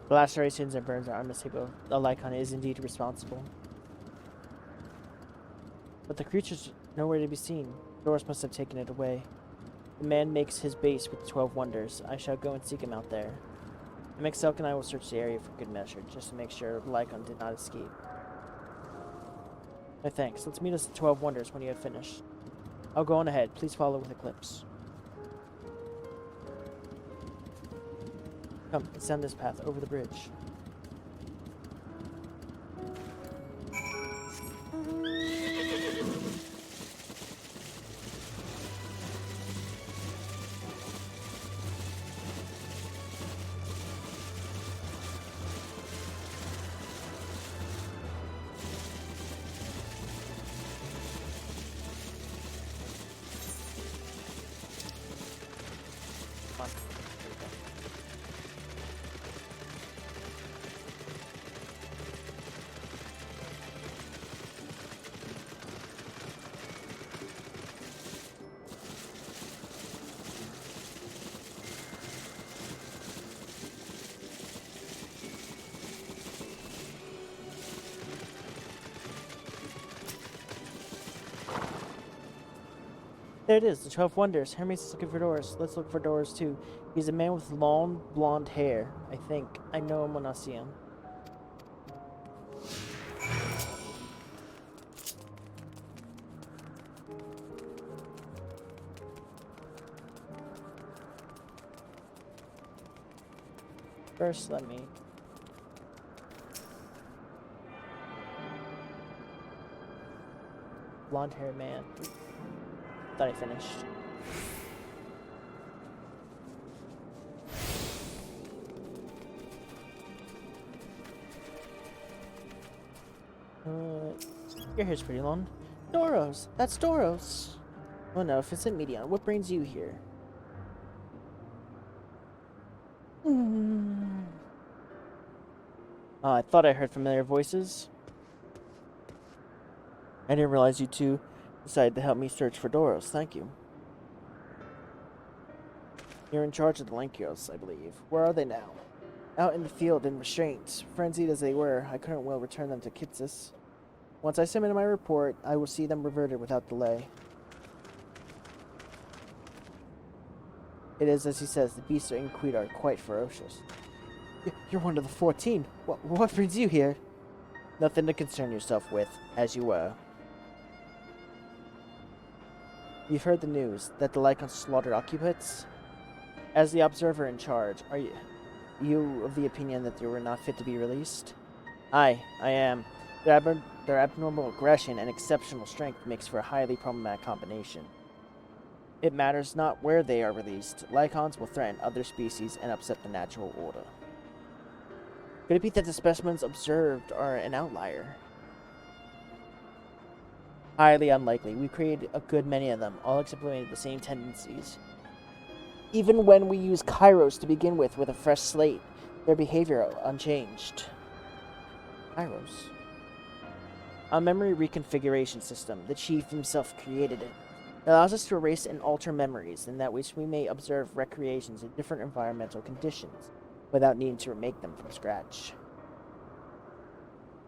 The lacerations and burns are unmistakable. The Lycon is indeed responsible. But the creature's nowhere to be seen. Doris must have taken it away. The man makes his base with the 12 Wonders. I shall go and seek him out there. Mixelk and I will search the area for good measure, just to make sure Lycon did not escape. No thanks. Let's meet us at 12 Wonders when you have finished. I'll go on ahead. Please follow with Eclipse. Come, let's down this path over the bridge. There it is, the 12 Wonders. Hermes is looking for Doris. Let's look for Doris too. He's a man with long, blonde hair, I think. I know him when I see him. First, let me... Blonde hair man. Thought I finished. Your hair's pretty long. Doros! That's Doros! Oh no, if it's Medion, what brings you here? I thought I heard familiar voices. I didn't realize you two decided to help me search for Doros. Thank you. You're in charge of the Lankios, I believe. Where are they now? Out in the field in restraint. Frenzied as they were, I couldn't well return them to Kitsis. Once I submit my report, I will see them reverted without delay. It is as he says, the beasts in Queen are quite ferocious. You're one of the 14. What brings you here? Nothing to concern yourself with, as you were. You've heard the news that the Lycons slaughtered occupants? As the observer in charge, are you of the opinion that they were not fit to be released? Aye, I am. Their abnormal aggression and exceptional strength makes for a highly problematic combination. It matters not where they are released. Lycons will threaten other species and upset the natural order. Could it be that the specimens observed are an outlier? Highly unlikely. We created a good many of them, all exemplified the same tendencies. Even when we use Kairos to begin with a fresh slate, their behavior unchanged. Kairos? A memory reconfiguration system. The Chief himself created it. It allows us to erase and alter memories, in that which we may observe recreations in different environmental conditions, without needing to remake them from scratch.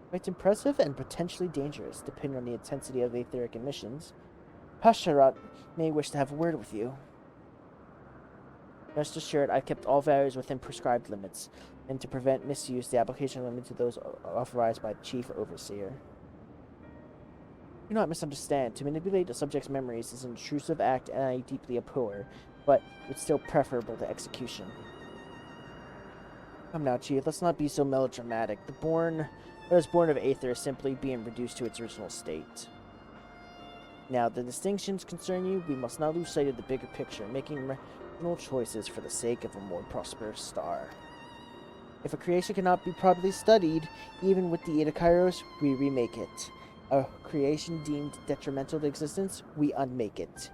Quite impressive and potentially dangerous, depending on the intensity of the etheric emissions. Pasharat may wish to have a word with you. Rest assured, I've kept all values within prescribed limits, and to prevent misuse, the application is limited to those authorized by the Chief Overseer. Do not misunderstand. To manipulate a subject's memories is an intrusive act, and I deeply abhor, but it's still preferable to execution. Come now, Chief, let's not be so melodramatic. What is born of Aether is simply being reduced to its original state. Now, the distinctions concern you, we must not lose sight of the bigger picture, making rational choices for the sake of a more prosperous star. If a creation cannot be properly studied, even with the aid of Kairos, we remake it. A creation deemed detrimental to existence, we unmake it.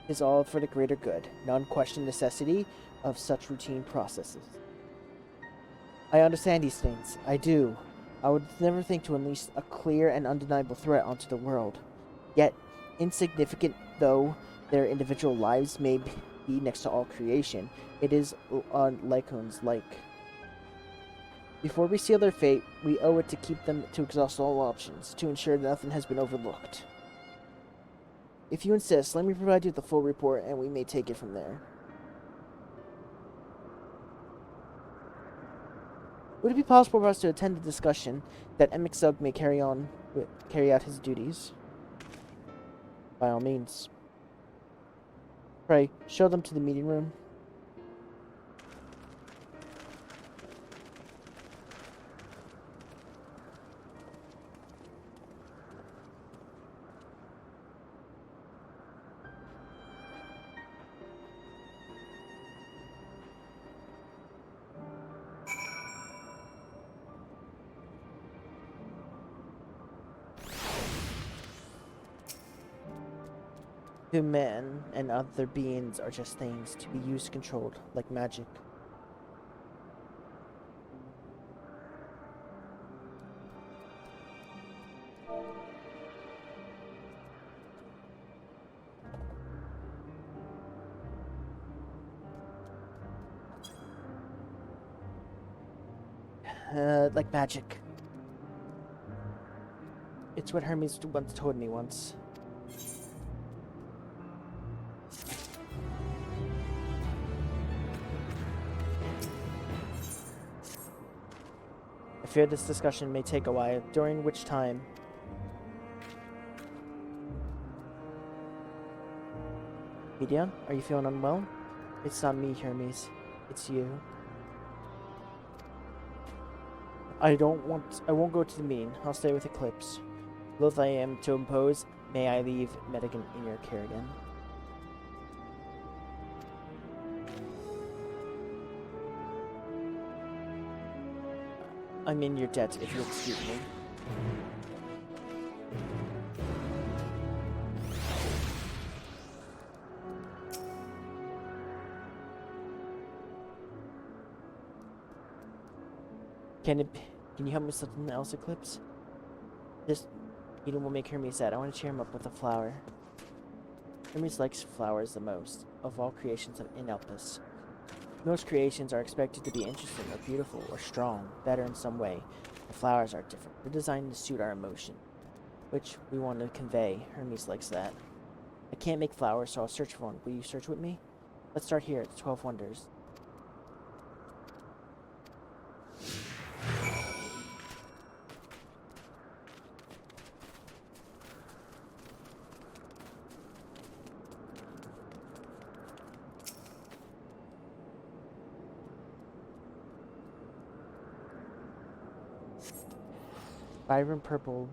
It is all for the greater good. None question necessity of such routine processes. I understand these things. I do. I would never think to unleash a clear and undeniable threat onto the world. Yet, insignificant though their individual lives may be next to all creation, it is on Lycons like. Before we seal their fate, we owe it to keep them to exhaust all options, to ensure that nothing has been overlooked. If you insist, let me provide you with the full report, and we may take it from there. Would it be possible for us to attend a discussion that Emixug may carry out his duties? By all means. Pray, show them to the meeting room. To men and other beings are just things to be used controlled, like magic. Like magic. It's what Hermes once told me once. I fear this discussion may take a while, during which time Gideon, are you feeling unwell? It's not me, Hermes. It's you. I won't go to the meeting. I'll stay with Eclipse. Loath I am to impose, may I leave Medigan in your care again. I'm in your debt, if you'll excuse me. Can you help me with something else, Eclipse? This meeting will make Hermes sad. I want to cheer him up with a flower. Hermes likes flowers the most, of all creations in Elpis. Most creations are expected to be interesting or beautiful or strong, better in some way. The flowers are different. They're designed to suit our emotion, which we want to convey. Hermes likes that. I can't make flowers, so I'll search for one. Will you search with me? Let's start here at the 12 Wonders. Vibrant purple,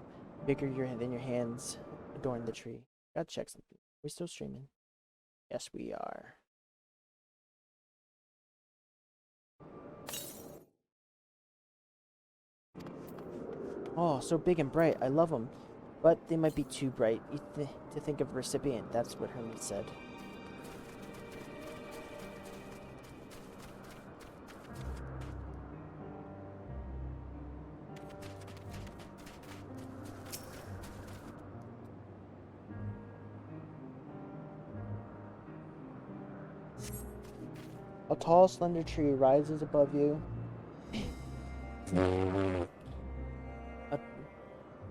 bigger than your hands, adorn the tree. Gotta check something. We still streaming? Yes, we are. Oh, so big and bright. I love them. But they might be too bright to think of a recipient. That's what Hermes said. A tall, slender tree rises above you.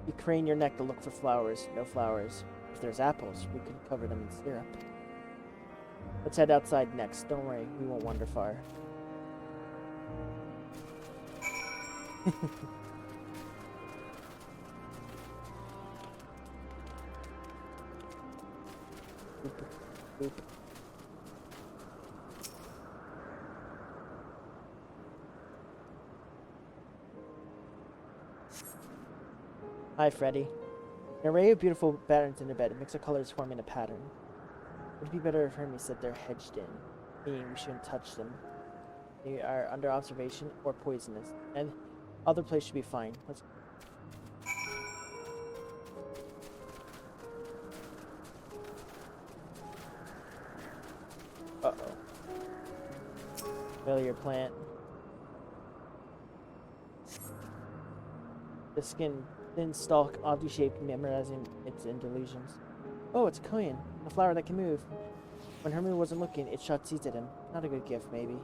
You crane your neck to look for flowers. No flowers. If there's apples, we could cover them in syrup. Let's head outside next. Don't worry, we won't wander far. Boop, boop. Hi, Freddy. An array of beautiful patterns in a bed. A mix of colors forming a pattern. Would it be better if Hermes said they're hedged in, meaning we shouldn't touch them? They are under observation or poisonous, and other place should be fine. Let's. Uh-oh. Failure plant. The skin. Thin stalk, oddly shaped, memorizing its delusions. Oh, it's a coin. A flower that can move. When Hermes wasn't looking, it shot seeds at him. Not a good gift, maybe.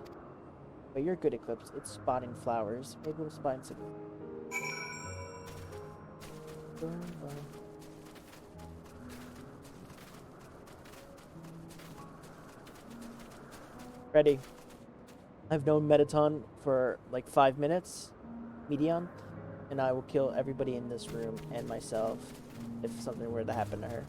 But you're good, Eclipse. It's spotting flowers. Maybe we'll spot some. Ready. I've known Metaton for like 5 minutes, medium, and I will kill everybody in this room and myself if something were to happen to her.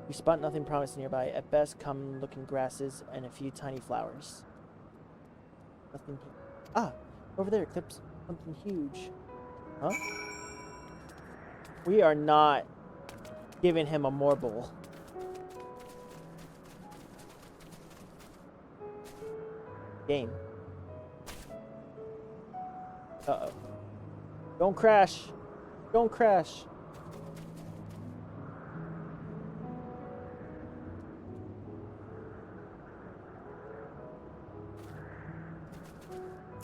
You spot nothing promising nearby. At best, common-looking grasses and a few tiny flowers. Nothing. Ah, over there, Eclipse. Something huge. Huh? We are not giving him a marble. Game. Uh-oh. Don't crash. Don't crash.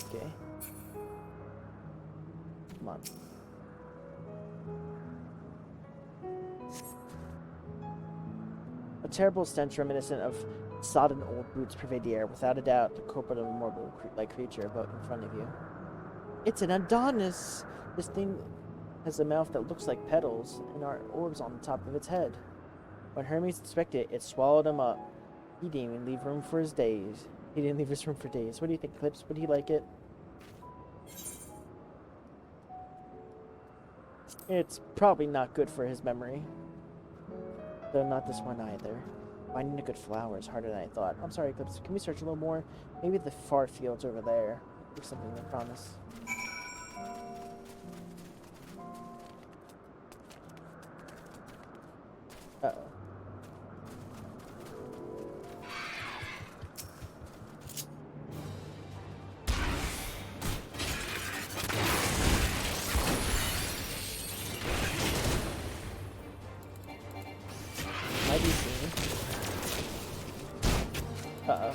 Okay. Come on. A terrible stench reminiscent of sodden old boots pervade the air. Without a doubt, the culprit of a mortal-like creature about in front of you. It's an Adonis! This thing has a mouth that looks like petals and are orbs on the top of its head. When Hermes inspected it, it swallowed him up. He didn't even leave room for his days. He didn't leave his room for days. What do you think, Clips? Would he like it? It's probably not good for his memory. Though not this one either. Finding a good flower is harder than I thought. I'm sorry, Eclipse. Can we search a little more? Maybe the far fields over there. There's something I promise. Uh-oh. Might be seen. Uh-oh.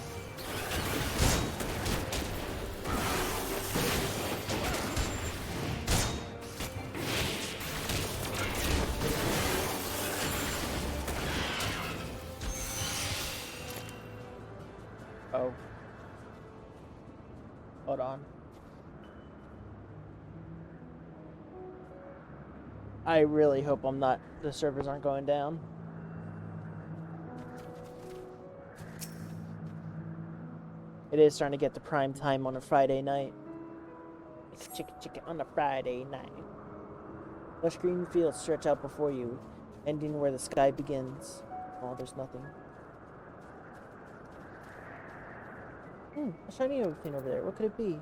Oh. Hold on. I really hope the servers aren't going down. It is starting to get to prime time on a Friday night. It's chicken on a Friday night. Lush green fields stretch out before you, ending where the sky begins. Oh, there's nothing. A shiny thing over there. What could it be?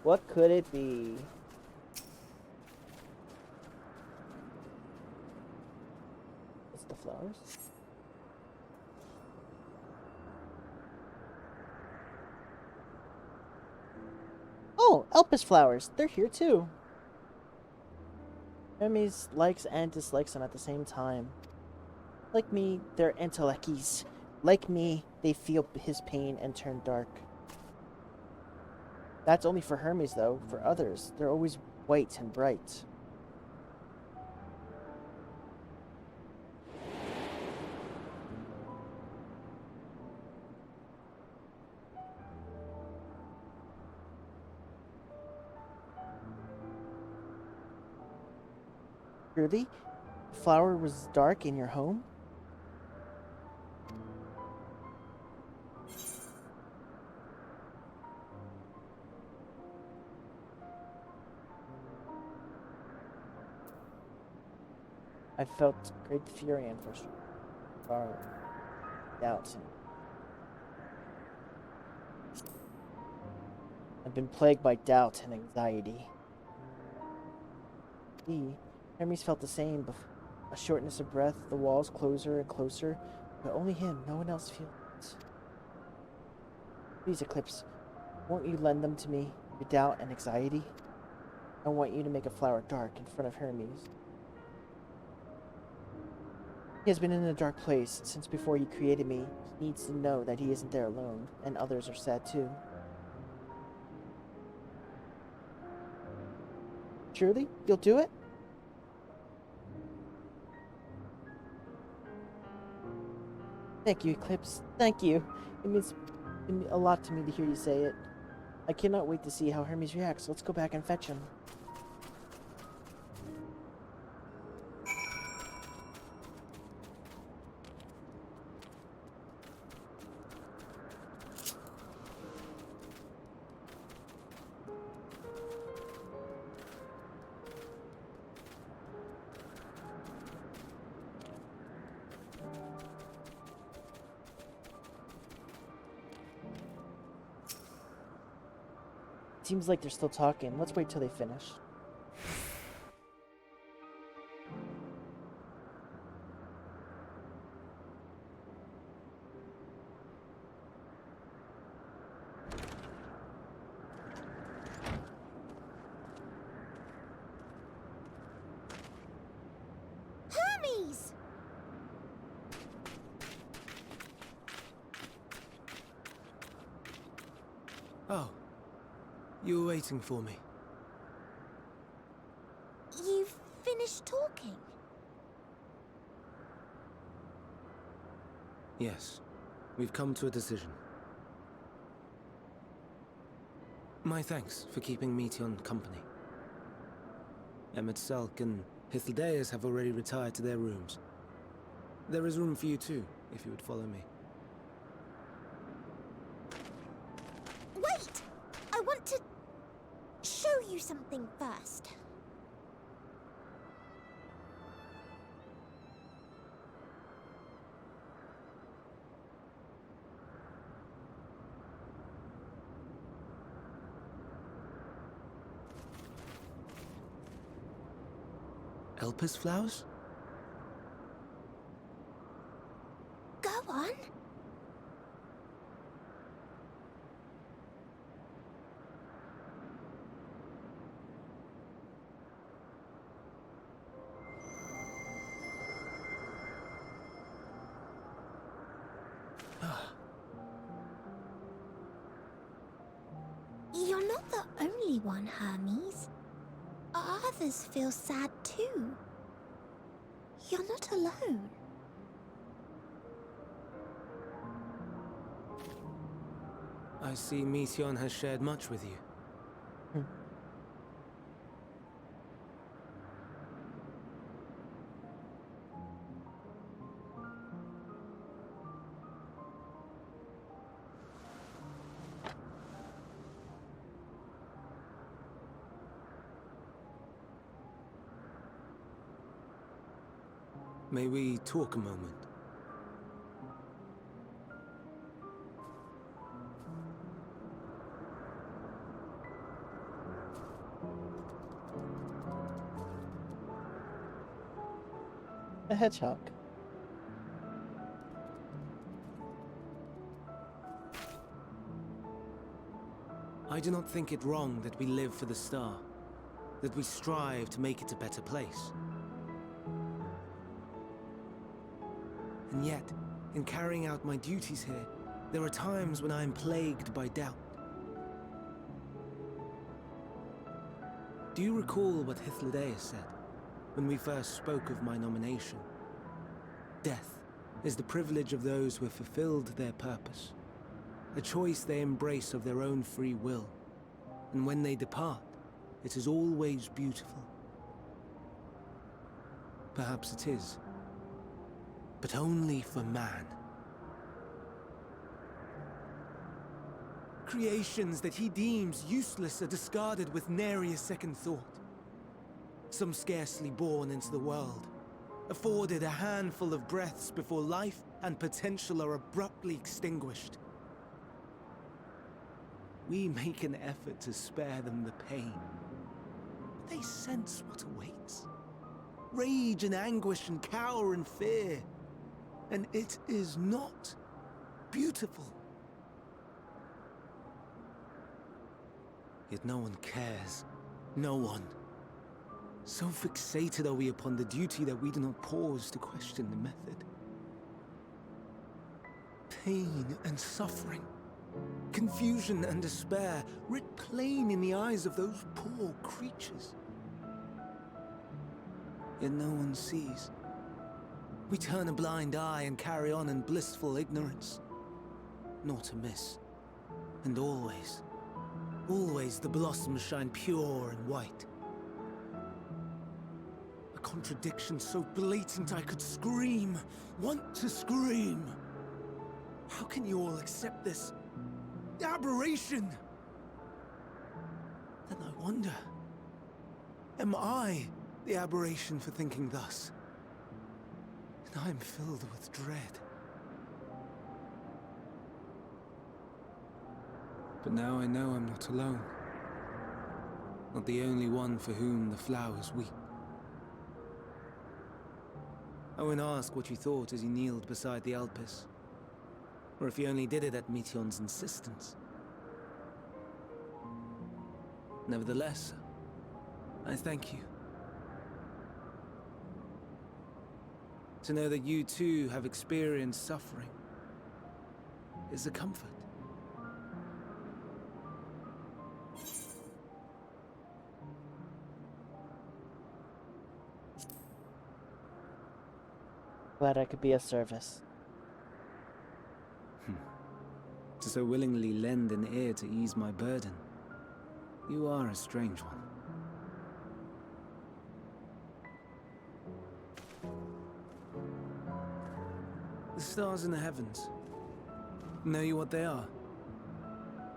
What could it be? It's the flowers. Oh, Elpis flowers. They're here too. Hermes likes and dislikes them at the same time. Like me, they're entelekis. Like me, they feel his pain and turn dark. That's only for Hermes, though. For others, they're always white and bright. Really? The flower was dark in your home? I felt great fury and frustration, doubts. I've been plagued by doubt and anxiety. Hermes felt the same. A shortness of breath, the walls closer and closer, but only him, no one else feels it. Please, Eclipse, won't you lend them to me, your doubt and anxiety? I want you to make a flower dark in front of Hermes. He has been in a dark place since before you created me. He needs to know that he isn't there alone, and others are sad too. Truly? You'll do it? Thank you, Eclipse. Thank you. It means a lot to me to hear you say it. I cannot wait to see how Hermes reacts. Let's go back and fetch him. Seems like they're still talking. Let's wait till they finish. Hermes! Oh. You were waiting for me. You've finished talking? Yes. We've come to a decision. My thanks for keeping Meteon company. Emmett Selk and Hythlodaeus have already retired to their rooms. There is room for you too, if you would follow me. Wait! I want to show you something first. Elpis flowers? Go on. You're not the only one, Hermes. Others feel sad too. You're not alone. I see Meteon has shared much with you. May we talk a moment? A hedgehog. I do not think it wrong that we live for the star, that we strive to make it a better place. And yet, in carrying out my duties here, there are times when I am plagued by doubt. Do you recall what Hythlodaeus said when we first spoke of my nomination? Death is the privilege of those who have fulfilled their purpose, a choice they embrace of their own free will, and when they depart, it is always beautiful. Perhaps it is, but only for man. Creations that he deems useless are discarded with nary a second thought. Some scarcely born into the world, afforded a handful of breaths before life and potential are abruptly extinguished. We make an effort to spare them the pain. They sense what awaits. Rage and anguish and cower and fear. And it is not beautiful. Yet no one cares. No one. So fixated are we upon the duty that we do not pause to question the method. Pain and suffering, confusion and despair, writ plain in the eyes of those poor creatures. yet no one sees. We turn a blind eye and carry on in blissful ignorance. Not amiss. And always, always the blossoms shine pure and white. A contradiction so blatant I could scream, want to scream. How can you all accept this aberration? Then I wonder, am I the aberration for thinking thus? And I am filled with dread. But now I know I'm not alone. Not the only one for whom the flowers weep. I won't ask what you thought as you kneeled beside the Elpis, or if you only did it at Meteon's insistence. Nevertheless, I thank you. To know that you too have experienced suffering is a comfort. Glad I could be of service. To so willingly lend an ear to ease my burden. You are a strange one. The stars in the heavens. Know you what they are?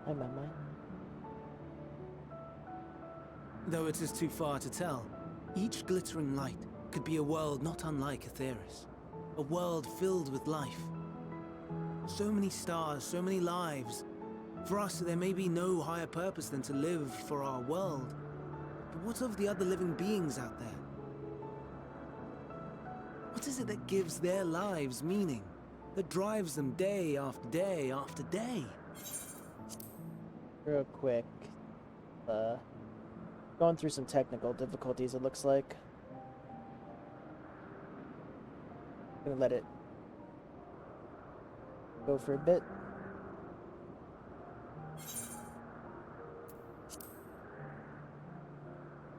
I remember. Though it is too far to tell, each glittering light could be a world not unlike Aetheris. A world filled with life. So many stars, so many lives. For us, there may be no higher purpose than to live for our world. But what of the other living beings out there? What is it that gives their lives meaning? That drives them day after day after day? Real quick. Going through some technical difficulties, it looks like. Gonna let it go for a bit.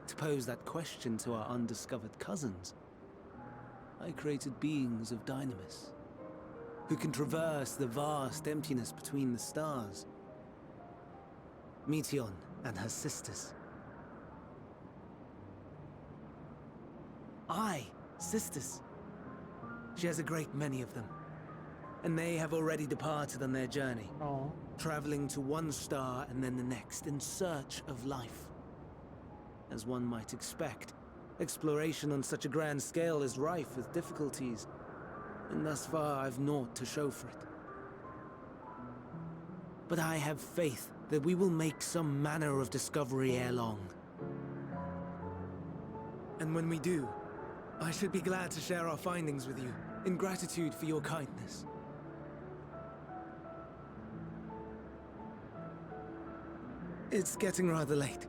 To pose that question to our undiscovered cousins, I created beings of dynamis, who can traverse the vast emptiness between the stars. Meteon and her sisters. Aye, sisters. She has a great many of them, and they have already departed on their journey, traveling to one star and then the next in search of life. As one might expect, exploration on such a grand scale is rife with difficulties, and thus far I've naught to show for it. But I have faith that we will make some manner of discovery ere long. And when we do, I should be glad to share our findings with you, in gratitude for your kindness. It's getting rather late.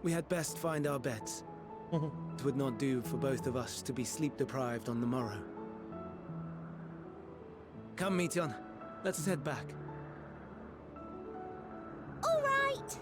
We had best find our beds. It would not do for both of us to be sleep-deprived on the morrow. Come, Meteon. Let's head back. All right!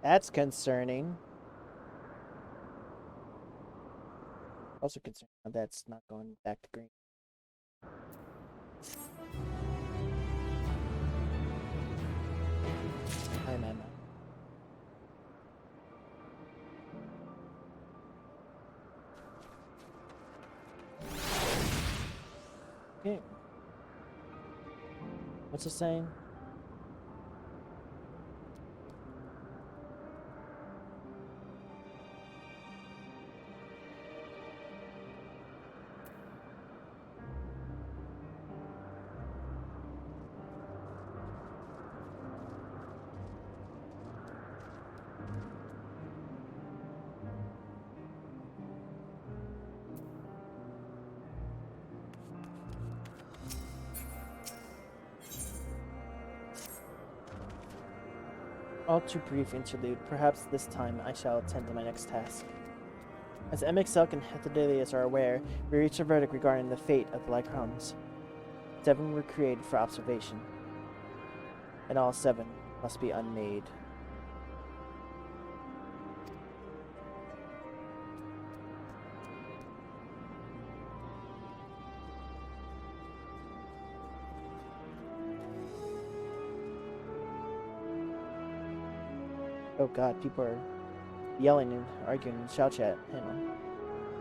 That's concerning. Also concerned that's not going back to green. I remember. Okay. What's it saying? All too brief interlude. Perhaps this time I shall attend to my next task. As MXLK and Hethadelius are aware, we reached a verdict regarding the fate of the Lycrons. 7 were created for observation, and all 7 must be unmade. Oh god, people are yelling and arguing in the shout chat. Hang on.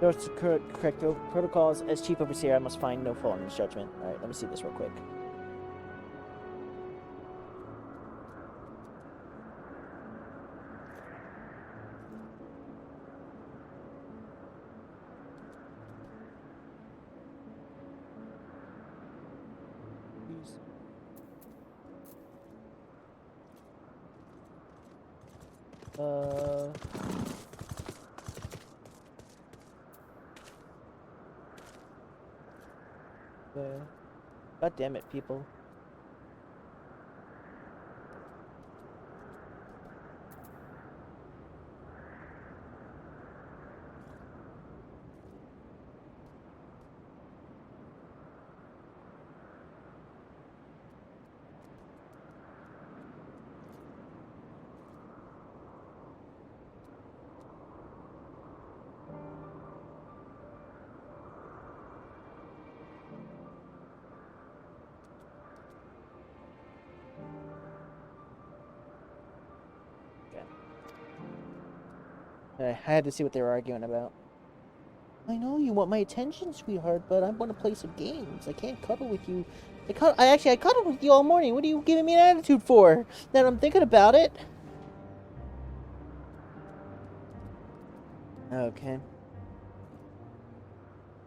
Those to correct protocols. As Chief Overseer, I must find no fault in his judgment. Alright, let me see this real quick. God damn it, people. I had to see what they were arguing about. I know you want my attention, sweetheart, but I want to play some games. I can't cuddle with you. I cuddled with you all morning. What are you giving me an attitude for? Now I'm thinking about it. Okay.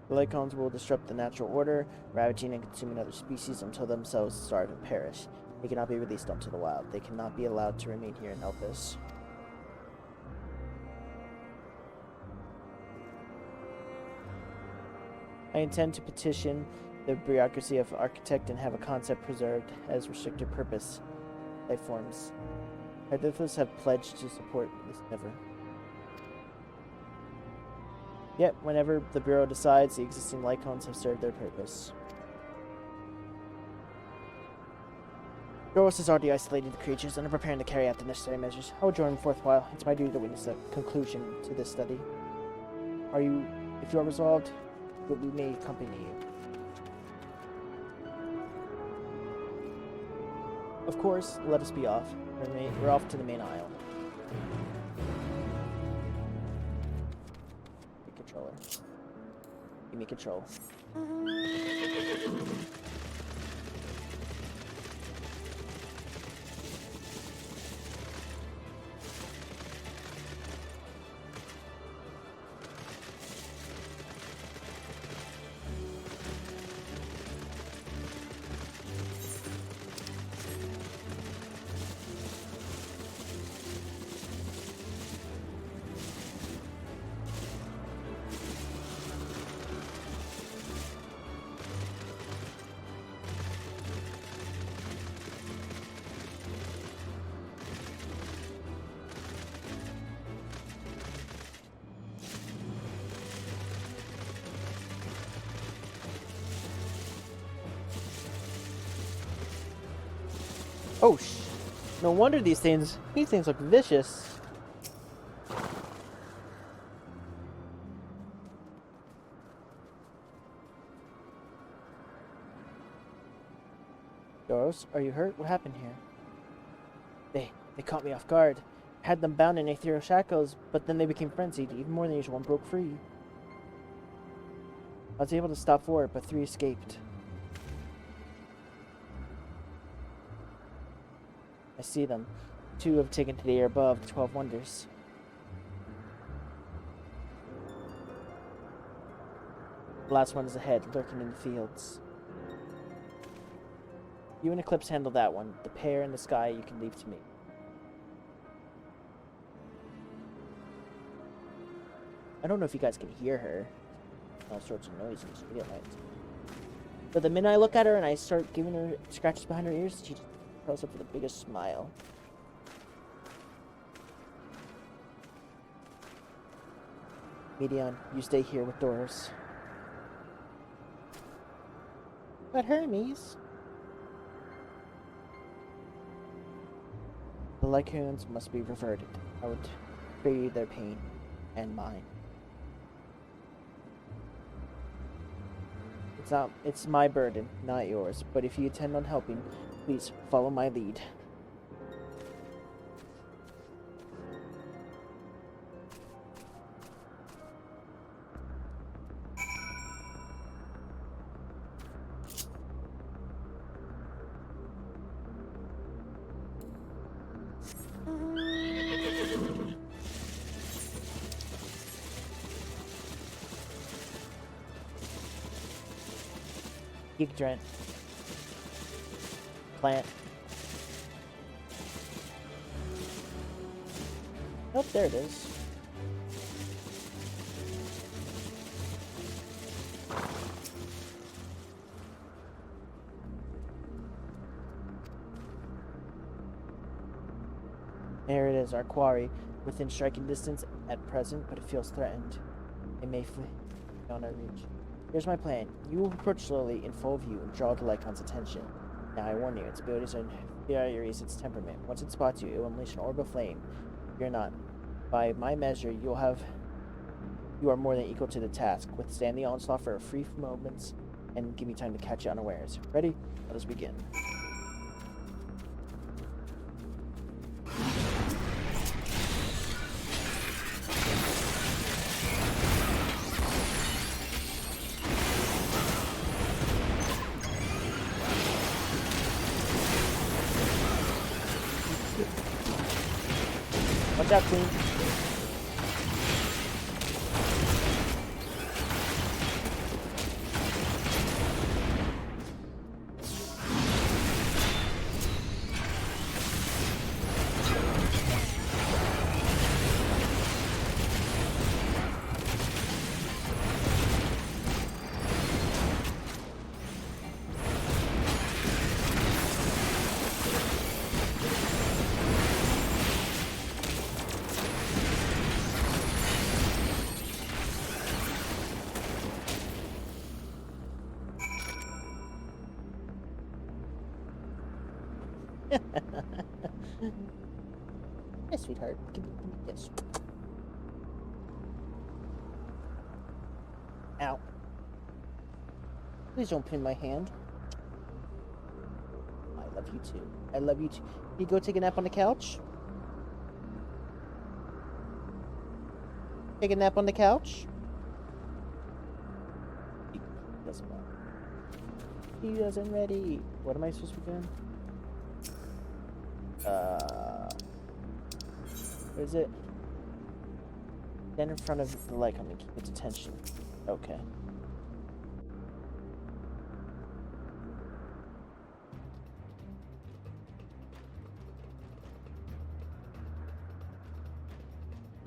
The Lycons will disrupt the natural order, ravaging and consuming other species until themselves starve and perish. They cannot be released onto the wild. They cannot be allowed to remain here in Elpis. I intend to petition the bureaucracy of Architect and have a concept preserved as restricted purpose life forms. Hydothus have pledged to support this endeavor. Yet, whenever the Bureau decides, the existing Lycons have served their purpose. Doros has already isolated the creatures and are preparing to carry out the necessary measures. I will join forthwhile. It's my duty to witness the conclusion to this study. If you are resolved, we may accompany you. Of course, let us be off. We're off to the main aisle. Controller. Give me control. Oh, no wonder these things look vicious. Doros, are you hurt? What happened here? They caught me off guard. I had them bound in ethereal shackles, but then they became frenzied, even more than usual, and broke free. I was able to stop 4, but 3 escaped. I see them. 2 have taken to the air above the 12 wonders. The last one is ahead, lurking in the fields. You and Eclipse handle that one. The pair in the sky you can leave to me. I don't know if you guys can hear her. All sorts of noises. Video lights. But the minute I look at her and I start giving her scratches behind her ears, she just curls up with the biggest smile. Medion, you stay here with Doris. But Hermes... The Lycoons must be reverted. I would spare you their pain, and mine. It's my burden, not yours, but if you intend on helping, please follow my lead. Geek Drent. Plant. Oh, there it is. There it is, our quarry. Within striking distance at present, but it feels threatened. It may flee beyond our reach. Here's my plan. You will approach slowly in full view and draw the Lycon's attention. Now I warn you, its abilities are inferior to its temperament. Once it spots you, it will unleash an orb of flame. Fear not. By my measure, you are more than equal to the task. Withstand the onslaught for a brief moments and give me time to catch you unawares. Ready? Let us begin. Watch out, Queen. Yes, sweetheart. Give me a kiss. Ow. Please don't pin my hand. I love you too. I love you too. Can you go take a nap on the couch? Take a nap on the couch? He doesn't want. He doesn't ready. What am I supposed to be doing? Where is it? Stand in front of the Lycon and keep its attention. Okay.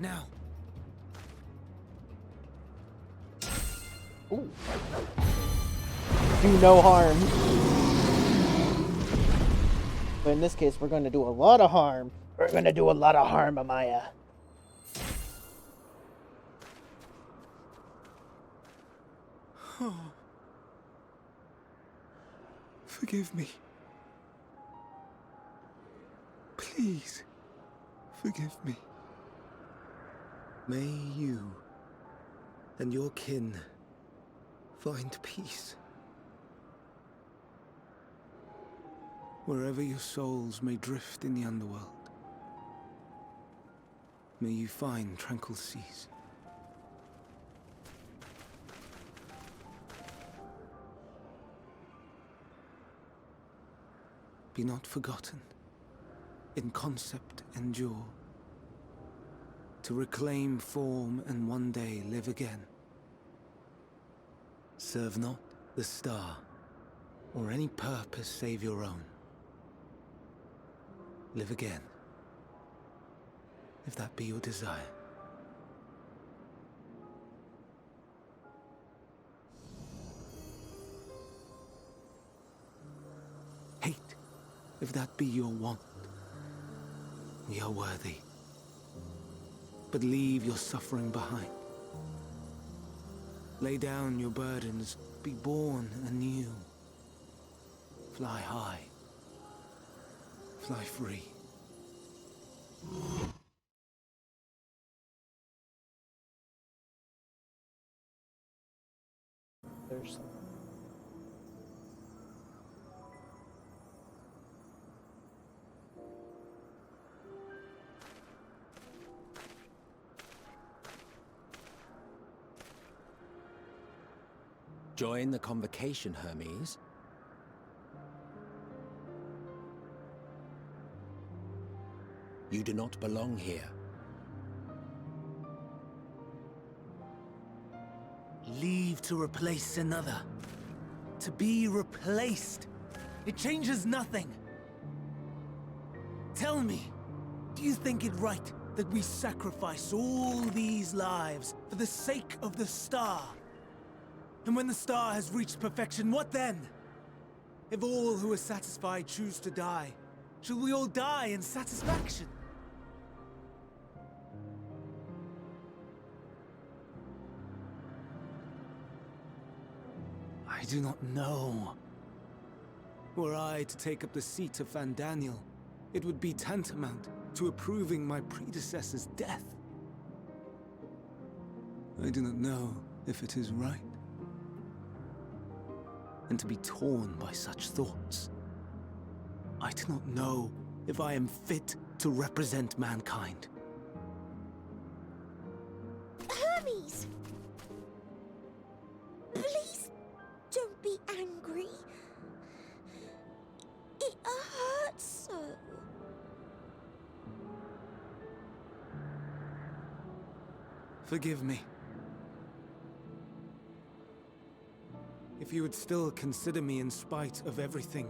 Now. Ooh. Do no harm. But in this case, we're going to do a lot of harm. We're going to do a lot of harm, Amaya. Forgive me. Please, forgive me. May you and your kin find peace. Wherever your souls may drift in the underworld, may you find tranquil seas. Be not forgotten, in concept endure, to reclaim form and one day live again. Serve not the star, or any purpose save your own. Live again, if that be your desire. Hate, if that be your want. We are worthy. But leave your suffering behind. Lay down your burdens, be born anew. Fly high. Fly free. There's Join the convocation, Hermes. You do not belong here. Leave to replace another. To be replaced. It changes nothing. Tell me, do you think it right that we sacrifice all these lives for the sake of the star? And when the star has reached perfection, what then? If all who are satisfied choose to die, shall we all die in satisfaction? I do not know. Were I to take up the seat of Fandaniel, it would be tantamount to approving my predecessor's death. I do not know if it is right. And to be torn by such thoughts, I do not know if I am fit to represent mankind. Hermes! Please don't be angry. It hurts so. Forgive me. If you would still consider me in spite of everything,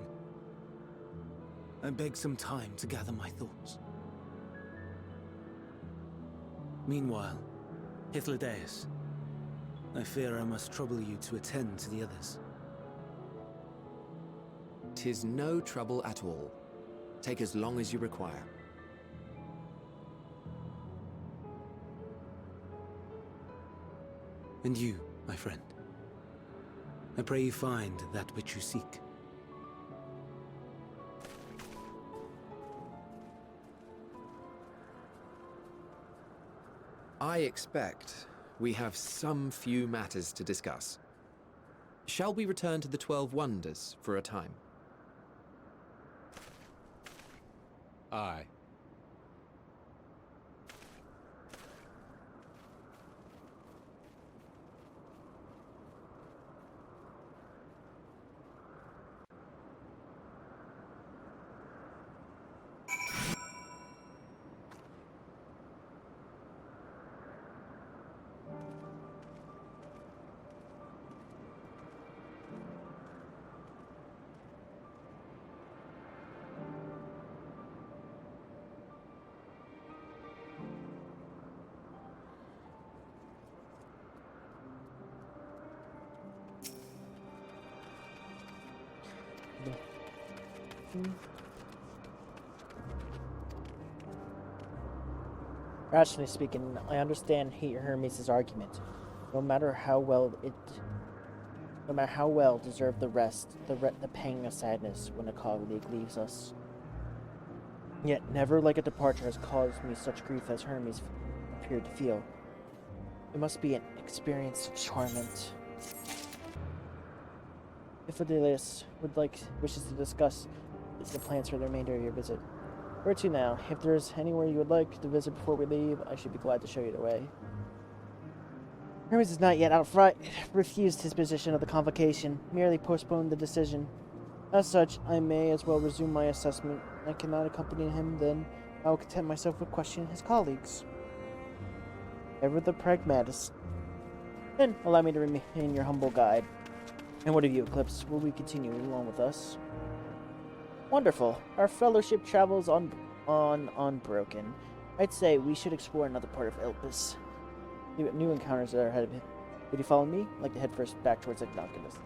I beg some time to gather my thoughts. Meanwhile, Hythlodaeus, I fear I must trouble you to attend to the others. 'Tis no trouble at all. Take as long as you require. And you, my friend, I pray you find that which you seek. I expect we have some few matters to discuss. Shall we return to the 12 Wonders for a time? Aye. Rationally speaking, I understand Hermes' argument. No matter how well deserved the rest, the pang of sadness when a colleague leaves us. Yet never like a departure has caused me such grief as Hermes appeared to feel. It must be an experience of torment. If Adelais wishes to discuss the plans for the remainder of your visit. Where to now? If there's anywhere you would like to visit before we leave, I should be glad to show you the way. Hermes has not yet outright refused his position of the convocation, merely postponed the decision. As such, I may as well resume my assessment. I cannot accompany him, then I will content myself with questioning his colleagues. Ever the pragmatist. Then allow me to remain your humble guide. And what of you, Eclipse? Will we continue along with us? Wonderful. Our fellowship travels on unbroken. I'd say we should explore another part of Elpis. New encounters are ahead of him. Would you follow me? I'd like to head first back towards Ignoculus.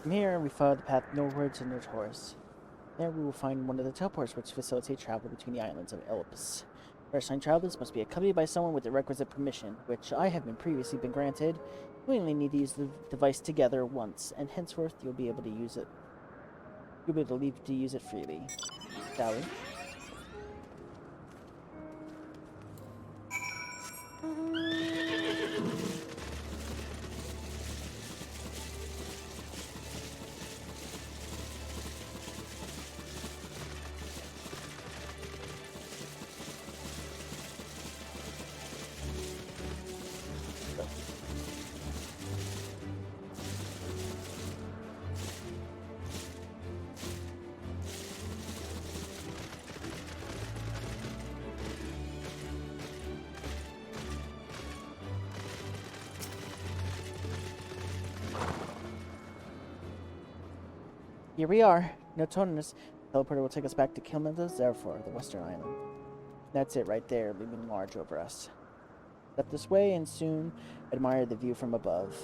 From here, we follow the path northward to Notaurus. There we will find one of the teleports which facilitate travel between the islands of Elpis. First-time travelers must be accompanied by someone with the requisite permission, which I have previously been granted. You only need to use the device together once, and henceforth you'll be able to use it. You'll be able to leave to use it freely. Shall we? Here we are. Notaurus. Teleporter will take us back to Calamelios Zephyros, the western island. That's it right there, looming large over us. Step this way and soon admire the view from above.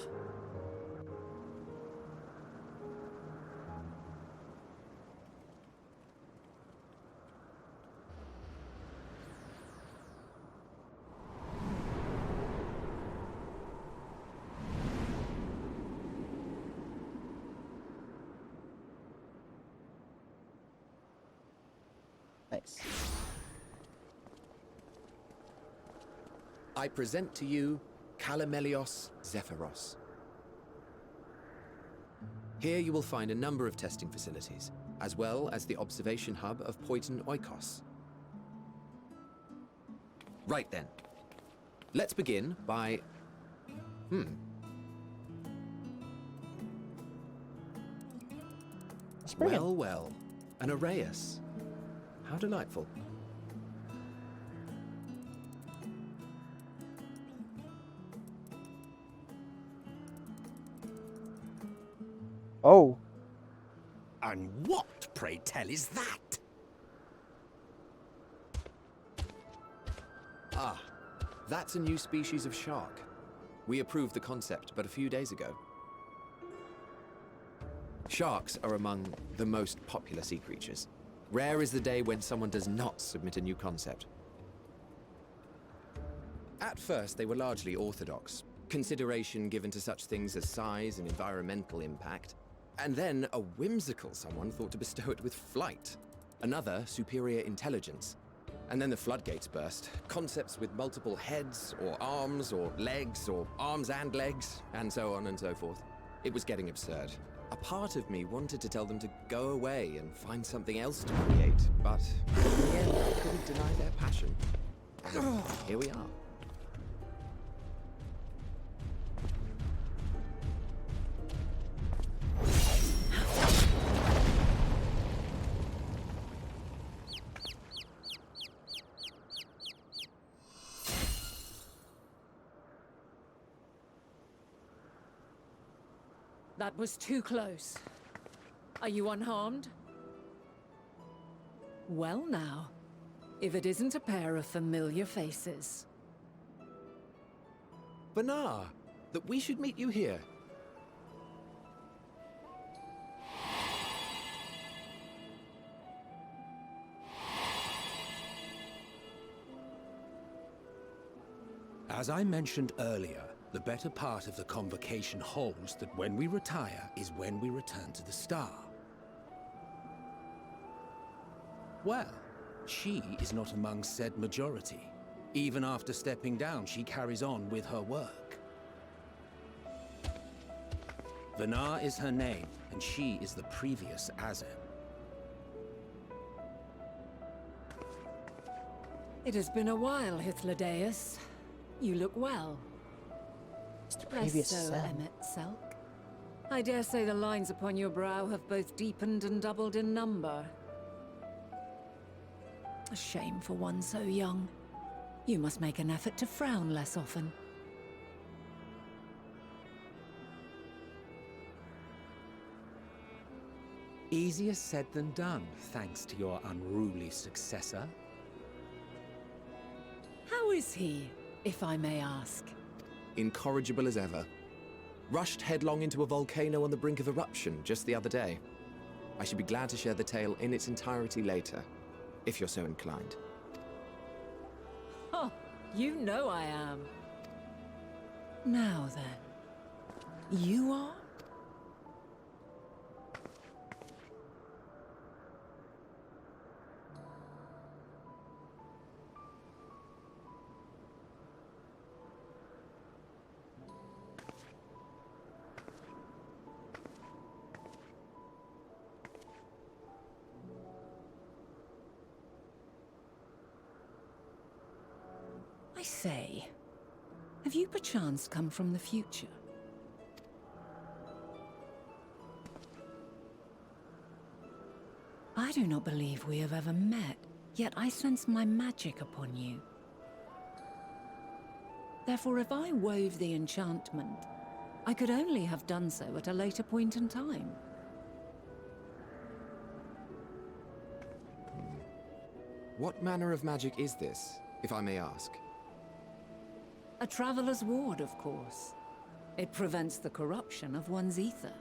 Nice. I present to you Calamelios Zephyros. Here you will find a number of testing facilities, as well as the observation hub of Poiton Oikos. Right then. Let's begin by... Well, well. An Arrayus. How delightful. Oh. And what, pray tell, is that? Ah, that's a new species of shark. We approved the concept but a few days ago. Sharks are among the most popular sea creatures. Rare is the day when someone does not submit a new concept. At first, they were largely orthodox, consideration given to such things as size and environmental impact, and then a whimsical someone thought to bestow it with flight, another superior intelligence. And then the floodgates burst, concepts with multiple heads, or arms and legs, and so on and so forth. It was getting absurd. A part of me wanted to tell them to go away and find something else to create, but in the end, I couldn't deny their passion. And here we are. That was too close. Are you unharmed? Well now, if it isn't a pair of familiar faces. Banar, that we should meet you here. As I mentioned earlier, the better part of the convocation holds that when we retire is when we return to the star. Well, she is not among said majority. Even after stepping down, she carries on with her work. Vanar is her name, and she is the previous Azem. It has been a while, Hythlodaeus. You look well. Previous Less so, Emmet Selk. I dare say the lines upon your brow have both deepened and doubled in number. A shame for one so young. You must make an effort to frown less often. Easier said than done, thanks to your unruly successor. How is he, if I may ask? Incorrigible as ever. Rushed headlong into a volcano on the brink of eruption just the other day. I should be glad to share the tale in its entirety later, if you're so inclined. Oh, you know I am. Now then, you are? I say, have you perchance come from the future? I do not believe we have ever met, yet I sense my magic upon you. Therefore, if I wove the enchantment, I could only have done so at a later point in time. What manner of magic is this, if I may ask? A traveler's ward, of course. It prevents the corruption of one's ether.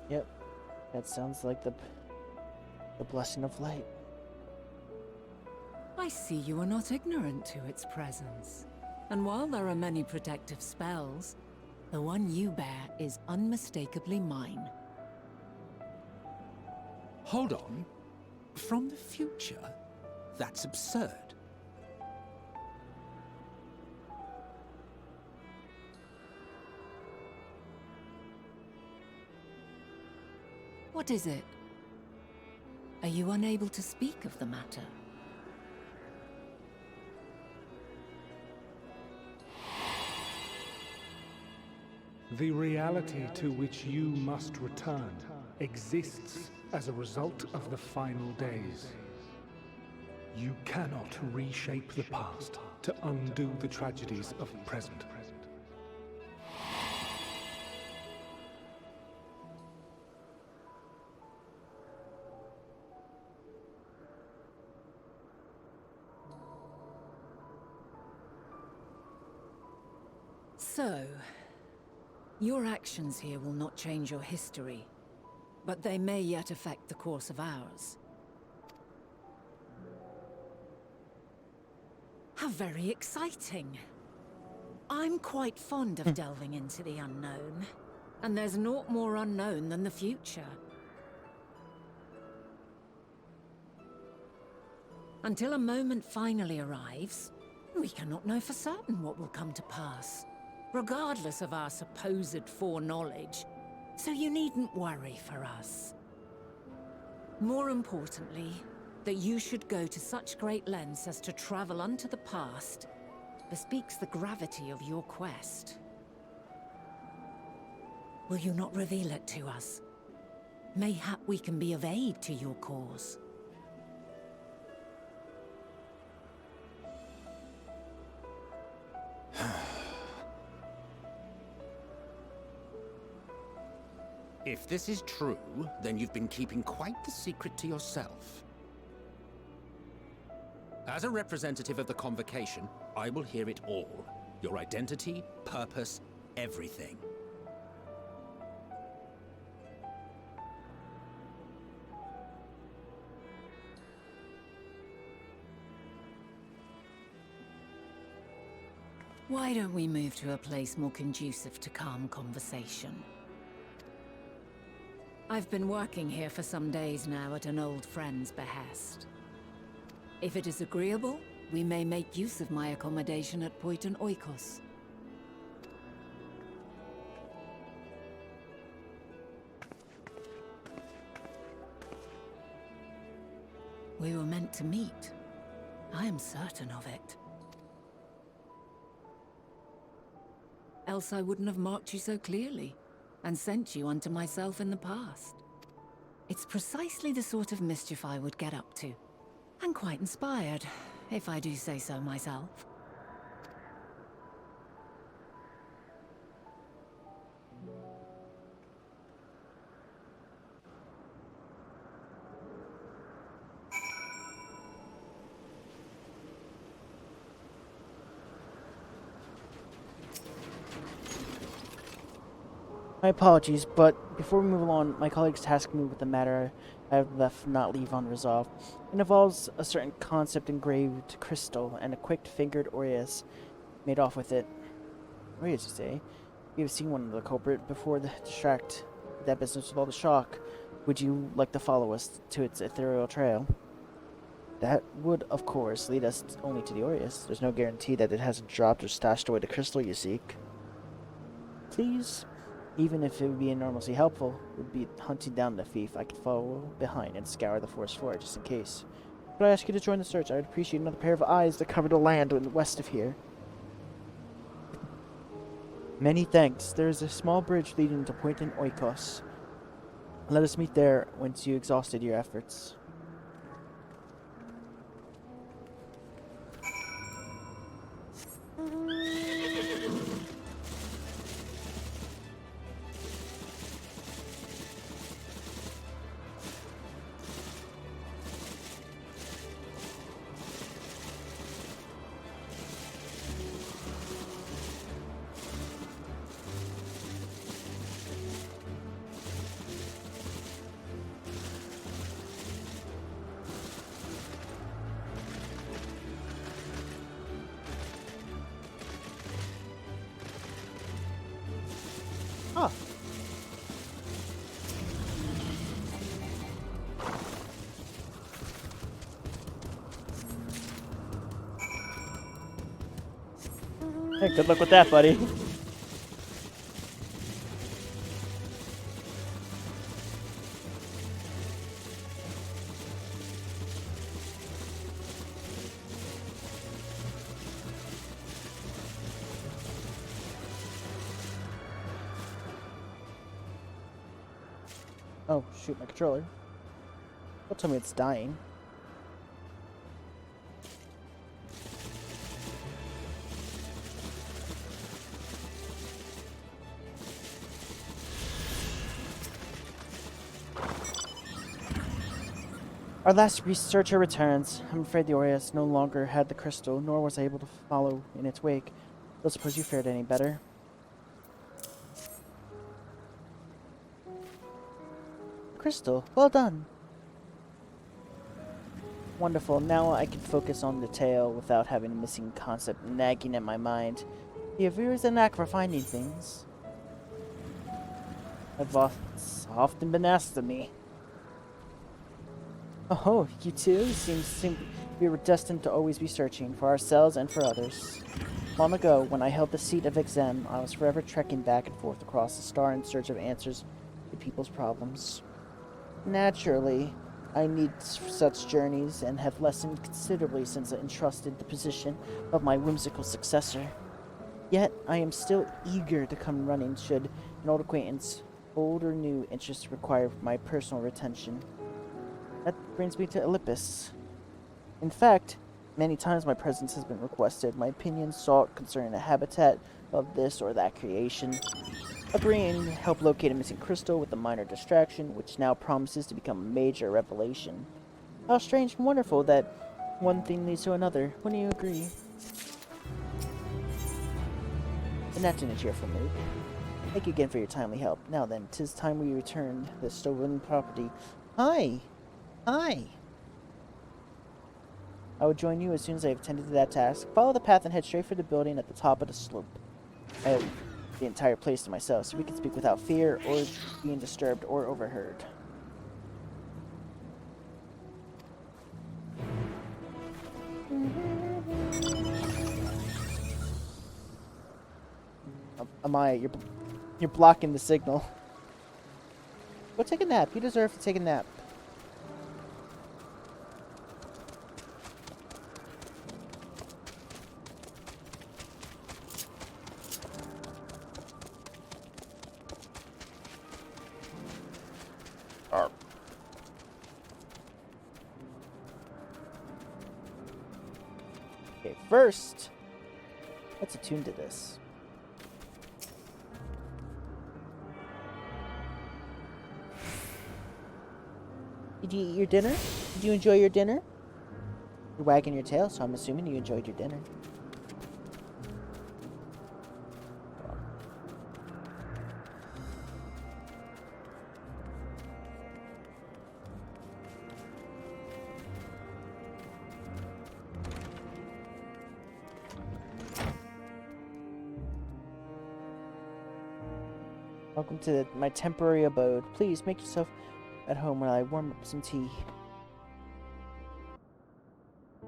Yep, that sounds like the blessing of light. I see you are not ignorant to its presence. And while there are many protective spells, the one you bear is unmistakably mine. Hold on. From the future? That's absurd. What is it? Are you unable to speak of the matter? The reality to which you must return exists as a result of the final days. You cannot reshape the past to undo the tragedies of the present. So, your actions here will not change your history, but they may yet affect the course of ours. How very exciting. I'm quite fond of delving into the unknown, and there's naught more unknown than the future. Until a moment finally arrives, we cannot know for certain what will come to pass, regardless of our supposed foreknowledge, so you needn't worry for us. More importantly, that you should go to such great lengths as to travel unto the past bespeaks the gravity of your quest. Will you not reveal it to us? Mayhap we can be of aid to your cause. If this is true, then you've been keeping quite the secret to yourself. As a representative of the Convocation, I will hear it all. Your identity, purpose, everything. Why don't we move to a place more conducive to calm conversation? I've been working here for some days now at an old friend's behest. If it is agreeable, we may make use of my accommodation at Poiton Oikos. We were meant to meet. I am certain of it. Else I wouldn't have marked you so clearly, and sent you unto myself in the past. It's precisely the sort of mischief I would get up to. And quite inspired, if I do say so myself. My apologies, but before we move along, my colleagues tasked me with a matter I have left not leave unresolved. It involves a certain concept engraved crystal and a quick-fingered Aureus made off with it. Aureus, you say? You've seen one of the culprit before the distract that business with all the shock. Would you like to follow us to its ethereal trail? That would, of course, lead us only to the Aureus. There's no guarantee that it hasn't dropped or stashed away the crystal you seek. Please? Even if it would be enormously helpful, it would be hunting down the thief. I could follow behind and scour the forest floor just in case. Could I ask you to join the search? I would appreciate another pair of eyes to cover the land west of here. Many thanks. There is a small bridge leading to Point in Oikos. Let us meet there once you exhausted your efforts. Ah. Hey, good luck with that, buddy. Oh, shoot, my controller. Don't tell me it's dying. Our last researcher returns. I'm afraid the Aureus no longer had the crystal, nor was I able to follow in its wake. Don't suppose you fared any better. Crystal, well done. Wonderful, now I can focus on the tale without having a missing concept nagging at my mind. The Zephyros is a knack for finding things. I've often been asked of me. Oh, you too? Seems we were destined to always be searching, for ourselves and for others. Long ago, when I held the seat of Exem, I was forever trekking back and forth across the star in search of answers to people's problems. Naturally, I need such journeys and have lessened considerably since I entrusted the position of my whimsical successor. Yet, I am still eager to come running should an old acquaintance, old or new interests require my personal attention. That brings me to Elpis. In fact, many times my presence has been requested, my opinions sought concerning the habitat of this or that creation. Agreeing to help locate a missing crystal with a minor distraction, which now promises to become a major revelation. How strange and wonderful that one thing leads to another. Wouldn't you agree? And that didn't cheer for me. Thank you again for your timely help. Now then, 'tis time we return this stolen property. Hi! Hi! I will join you as soon as I have attended to that task. Follow the path and head straight for the building at the top of the slope. I have the entire place to myself, so we can speak without fear or being disturbed or overheard. Amaya, you're blocking the signal. Go take a nap. You deserve to take a nap. Okay, first, let's attune to this. Did you eat your dinner? Did you enjoy your dinner? You're wagging your tail, so I'm assuming you enjoyed your dinner. Welcome to my temporary abode. Please make yourself at home while I warm up some tea. I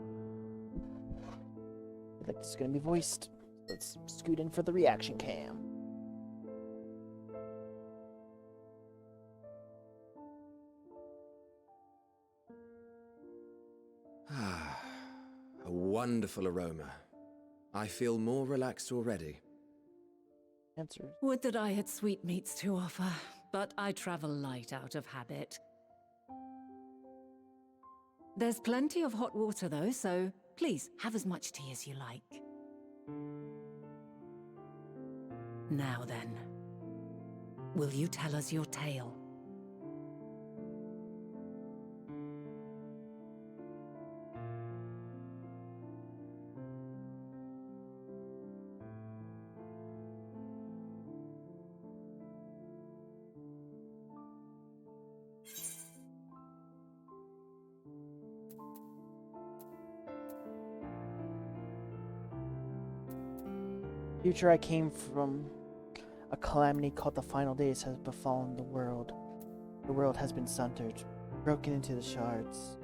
feel like this is gonna be voiced. Let's scoot in for the reaction cam. Ah, a wonderful aroma. I feel more relaxed already. Answer. Would that I had sweetmeats to offer, but I travel light out of habit. There's plenty of hot water though, so please have as much tea as you like. Now then, will you tell us your tale? Future I came from. A calamity called the final days has befallen the world. The world has been sundered, broken into the shards.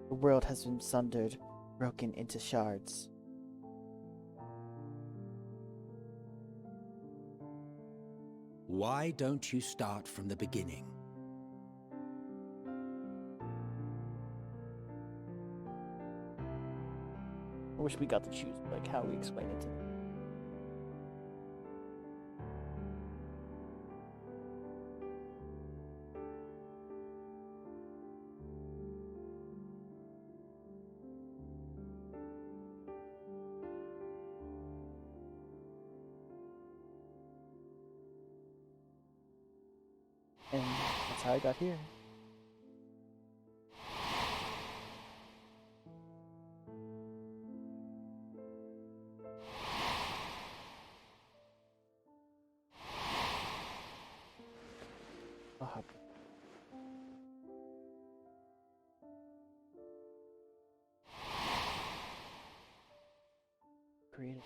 The world has been sundered, broken into shards. Why don't you start from the beginning? I wish we got to choose, like, how we explain it to them. And that's how I got here. Creative.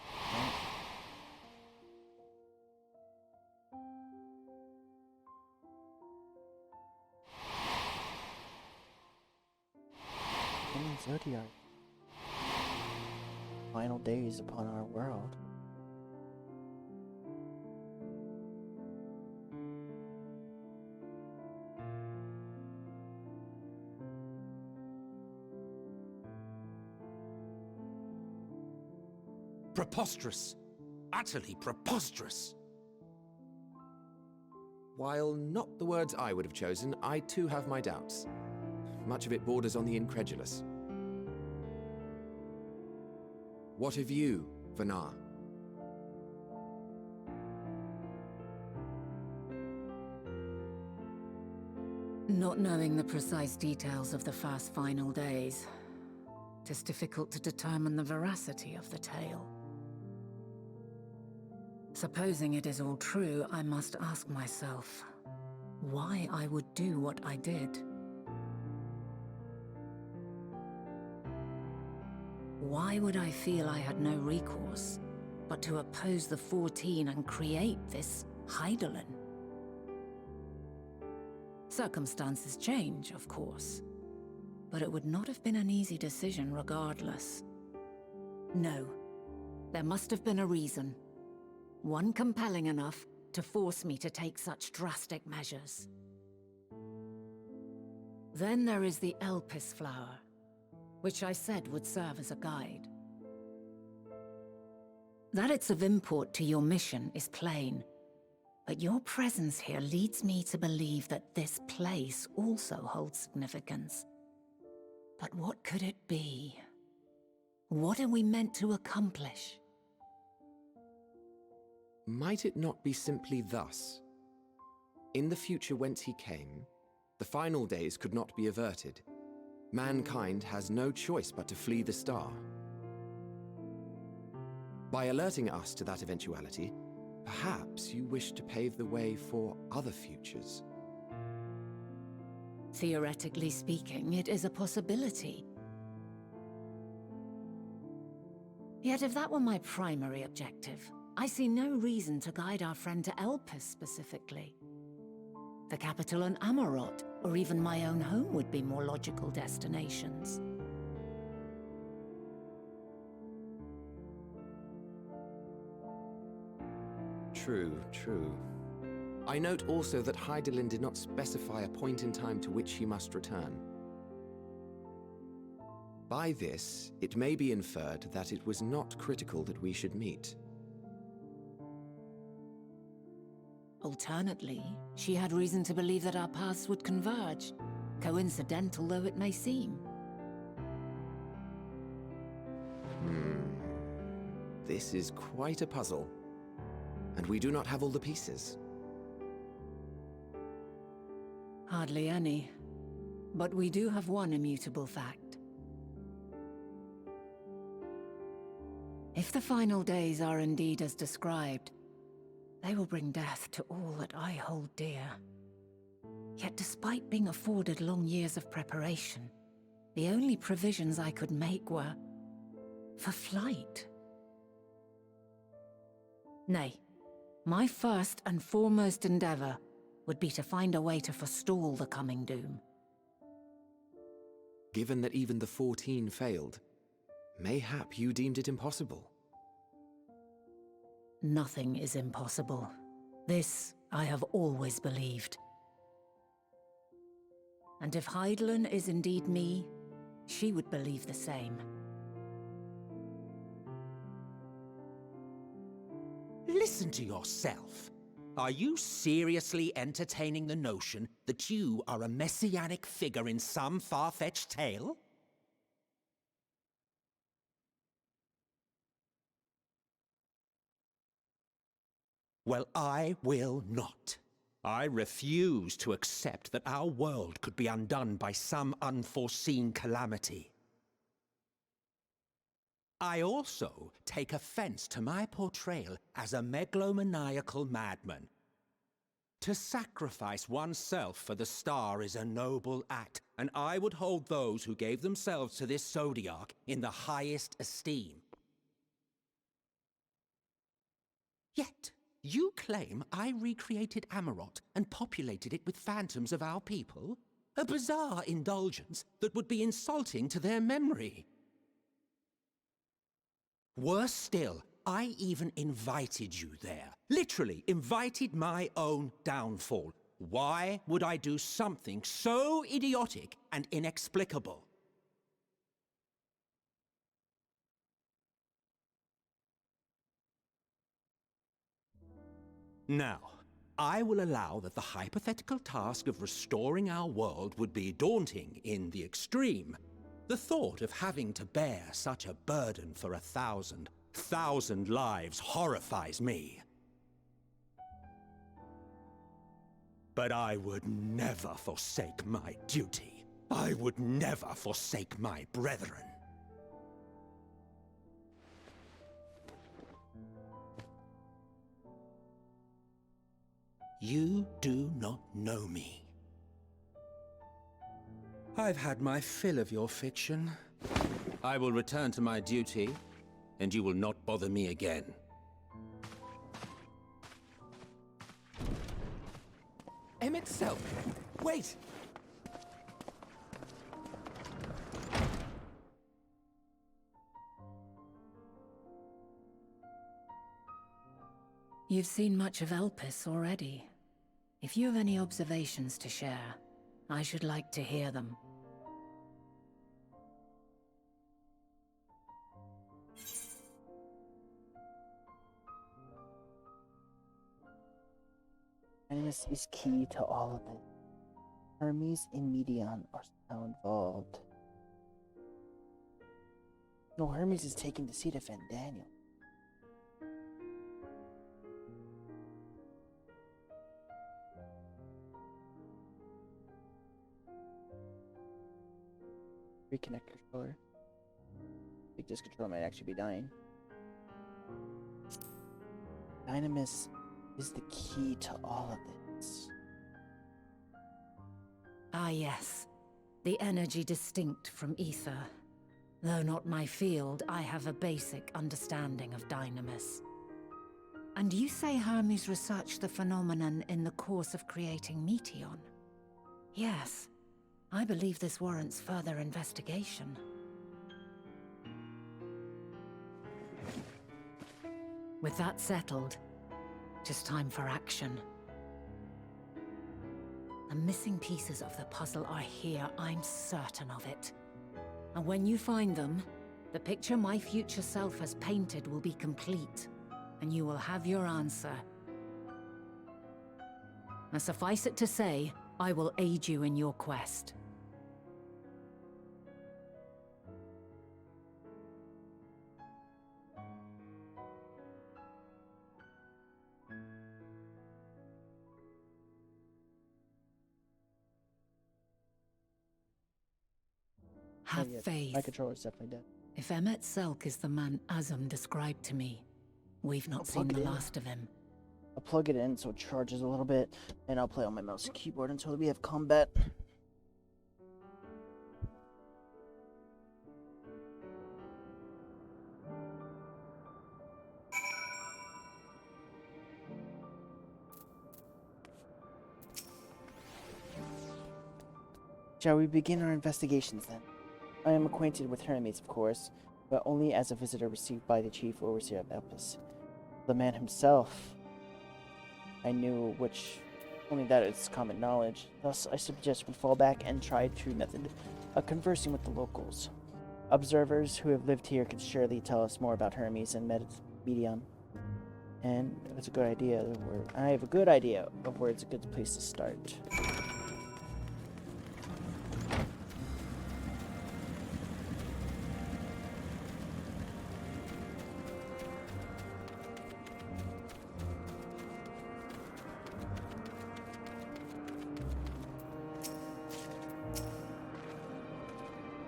Zodiac. Final days upon our world. Preposterous! Utterly preposterous! While not the words I would have chosen, I too have my doubts. Much of it borders on the incredulous. What of you, Vanar? Not knowing the precise details of the first final days, it is difficult to determine the veracity of the tale. Supposing it is all true, I must ask myself why I would do what I did. Why would I feel I had no recourse but to oppose the 14 and create this Eidolon? Circumstances change, of course, but it would not have been an easy decision regardless. No, there must have been a reason. One compelling enough to force me to take such drastic measures. Then there is the Elpis flower, which I said would serve as a guide. That it's of import to your mission is plain, but your presence here leads me to believe that this place also holds significance. But what could it be? What are we meant to accomplish? Might it not be simply thus? In the future whence he came, the final days could not be averted. Mankind has no choice but to flee the star. By alerting us to that eventuality, perhaps you wish to pave the way for other futures. Theoretically speaking, it is a possibility. Yet if that were my primary objective, I see no reason to guide our friend to Elpis specifically. The capital and Amarot, or even my own home would be more logical destinations. True, true. I note also that Hydaelyn did not specify a point in time to which he must return. By this, it may be inferred that it was not critical that we should meet. Alternately, she had reason to believe that our paths would converge, coincidental though it may seem. This is quite a puzzle, and we do not have all the pieces. Hardly any. But we do have one immutable fact. If the final days are indeed as described, they will bring death to all that I hold dear. Yet despite being afforded long years of preparation, the only provisions I could make were for flight. Nay, my first and foremost endeavor would be to find a way to forestall the coming doom. Given that even the 14 failed, mayhap you deemed it impossible. Nothing is impossible. This I have always believed. And if Hydaelyn is indeed me, she would believe the same. Listen to yourself. Are you seriously entertaining the notion that you are a messianic figure in some far-fetched tale? Well, I will not. I refuse to accept that our world could be undone by some unforeseen calamity. I also take offense to my portrayal as a megalomaniacal madman. To sacrifice oneself for the star is a noble act, and I would hold those who gave themselves to this zodiac in the highest esteem. Yet, you claim I recreated Amarot and populated it with phantoms of our people? A bizarre indulgence that would be insulting to their memory. Worse still, I even invited you there. Literally invited my own downfall. Why would I do something so idiotic and inexplicable? Now, I will allow that the hypothetical task of restoring our world would be daunting in the extreme. The thought of having to bear such a burden for 1,000 lives horrifies me. But I would never forsake my duty. I would never forsake my brethren. You do not know me. I've had my fill of your fiction. I will return to my duty, and you will not bother me again. Emmett Self! Wait! You've seen much of Elpis already. If you have any observations to share, I should like to hear them. Animus is key to all of it. Hermes and Medion are now involved. No, Hermes is taking the seat of Fandaniel. Reconnect controller. I think this controller might actually be dying. Dynamis is the key to all of this. Ah yes, the energy distinct from ether. Though not my field, I have a basic understanding of Dynamis. And you say Hermes researched the phenomenon in the course of creating Meteon? Yes, I believe this warrants further investigation. With that settled, it is time for action. The missing pieces of the puzzle are here, I'm certain of it. And when you find them, the picture my future self has painted will be complete, and you will have your answer. Now suffice it to say, I will aid you in your quest. Have faith. My controller's definitely dead. If Emmet Selk is the man Azum described to me, we've not seen the last of him. I'll plug it in so it charges a little bit, and I'll play on my mouse and keyboard until we have combat. Shall we begin our investigations then? I am acquainted with Hermes, of course, but only as a visitor received by the Chief Overseer of Elpis. The man himself, I knew which only that is common knowledge. Thus, I suggest we fall back and try a true method of conversing with the locals. Observers who have lived here can surely tell us more about Hermes and Meteon. And it's a good idea. I have a good idea of where it's a good place to start.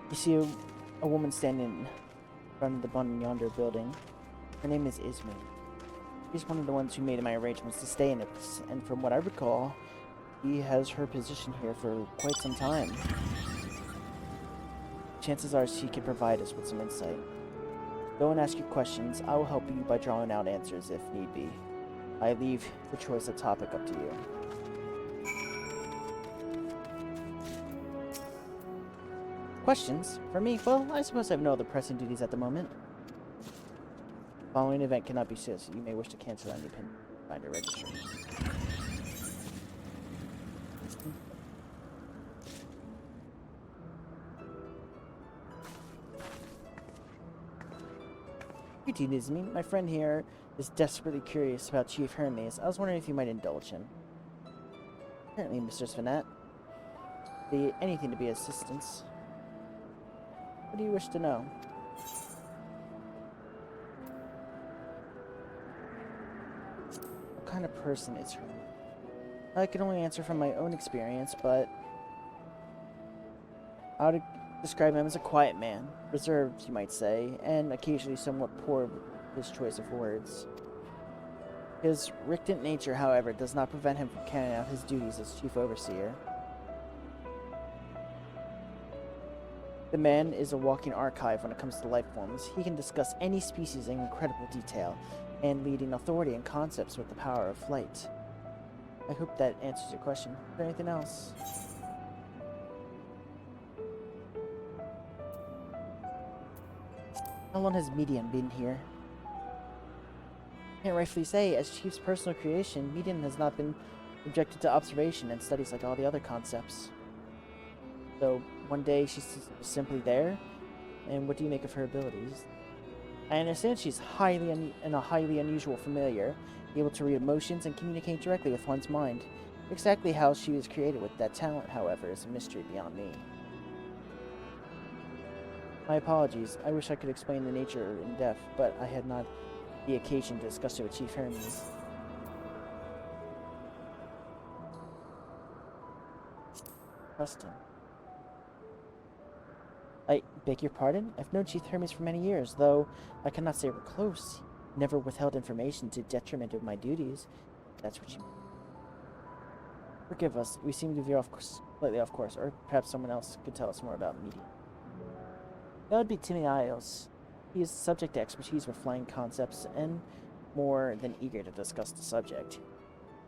You see a woman standing in front of the bun in yonder building. Her name is Ismay. She's one of the ones who made my arrangements to stay in it, and from what I recall, he has her position here for quite some time. Chances are she can provide us with some insight. Go and ask your questions. I will help you by drawing out answers if need be. I leave the choice of topic up to you. Questions? For me? Well, I suppose I have no other pressing duties at the moment. Following event cannot be said, so you may wish to cancel any pin finder registry. Greetings, me. My friend here is desperately curious about Chief Hermes. I was wondering if you might indulge him. Apparently, Mr. Svenat. Anything to be assistance. What do you wish to know? What kind of person is Hermes? I can only answer from my own experience, but I would describe him as a quiet man, reserved, you might say, and occasionally somewhat poor with his choice of words. His reticent nature, however, does not prevent him from carrying out his duties as Chief Overseer. The man is a walking archive when it comes to life forms. He can discuss any species in incredible detail, and leading authority and concepts with the power of flight. I hope that answers your question. Is there anything else? How long has Meteon been here? I can't rightfully say. As Chief's personal creation, Meteon has not been subjected to observation and studies like all the other concepts. So, one day she's simply there, and what do you make of her abilities? I understand she's highly unusual familiar, able to read emotions and communicate directly with one's mind. Exactly how she was created with that talent, however, is a mystery beyond me. My apologies. I wish I could explain the nature in depth, but I had not the occasion to discuss it with Chief Hermes. Trust him. I beg your pardon? I've known Chief Hermes for many years, though I cannot say we're close. Never withheld information to detriment of my duties. That's what you mean. Forgive us, we seem to veer slightly off course, or perhaps someone else could tell us more about Meteon. That would be Calamelios. He is subject to expertise with flying concepts and more than eager to discuss the subject.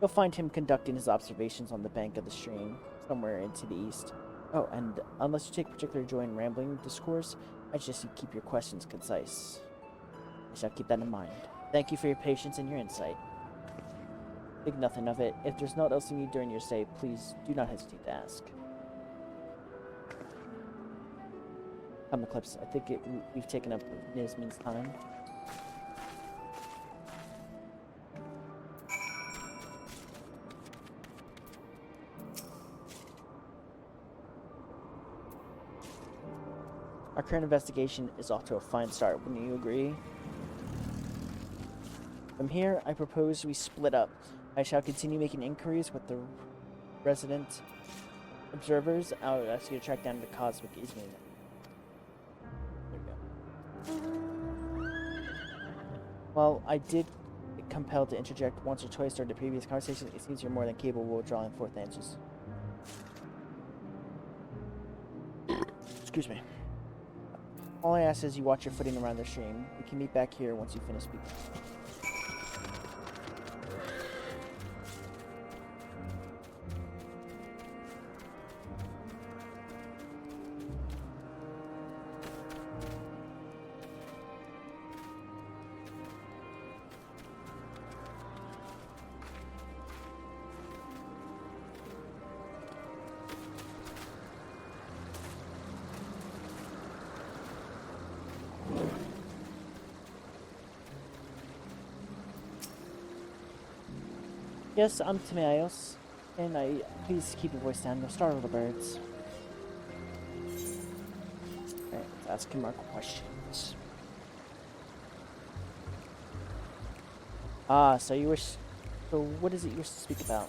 You'll find him conducting his observations on the bank of the stream, somewhere into the east. Oh, and unless you take particular joy in rambling discourse, I suggest you keep your questions concise. I shall keep that in mind. Thank you for your patience and your insight. Think nothing of it. If there's naught else you need during your stay, please do not hesitate to ask. Come, Eclipse. I think we've taken up Nisman's time. Our current investigation is off to a fine start, wouldn't you agree? From here, I propose we split up. I shall continue making inquiries with the resident observers. I'll ask you to track down the cosmic Ismail. There we go. Well, I did get compelled to interject once or twice during the previous conversation. It seems you're more than capable of drawing forth answers. Excuse me. All I ask is you watch your footing around the stream. We can meet back here once you finish speaking. Yes, I'm Calamelios, and please keep your voice down. You'll startle the birds. Alright, let's ask him our questions. So what is it you wish to speak about?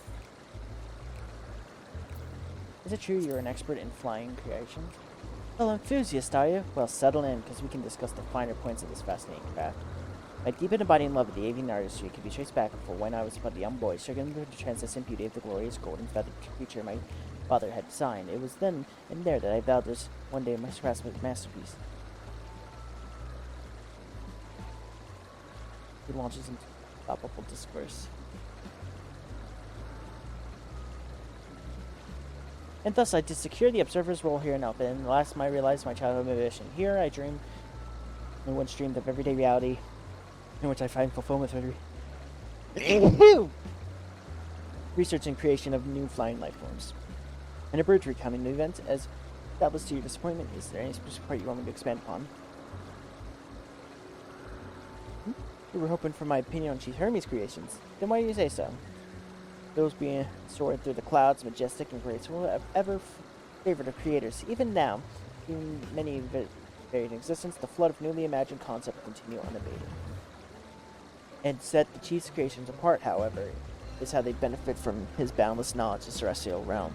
Is it true you're an expert in flying creation? Well, enthusiast, are you? Well, settle in, because we can discuss the finer points of this fascinating craft. My deep and abiding love of the avian artistry can be traced back for when I was but a young boy, stricken with the transcendent beauty of the glorious golden feathered creature my father had designed. It was then and there that I vowed this one day my masterpiece. He launches into unstoppable discourse. And thus I did secure the observer's role here in Elpis, and last I realized my childhood ambition. Here I dream, and once dreamed of everyday reality, in which I find fulfillment through research and creation of new flying life forms. And a bird recounting the event, as doubtless to your disappointment, is there any specific part you want me to expand upon? You were hoping for my opinion on Chief Hermes' creations. Then why do you say so? Those being soared through the clouds, majestic and graceful, have ever favored of creators. Even now, in many varied existence, the flood of newly imagined concepts continue unabated. And set the Chief's creations apart, however, is how they benefit from his boundless knowledge of the celestial realm.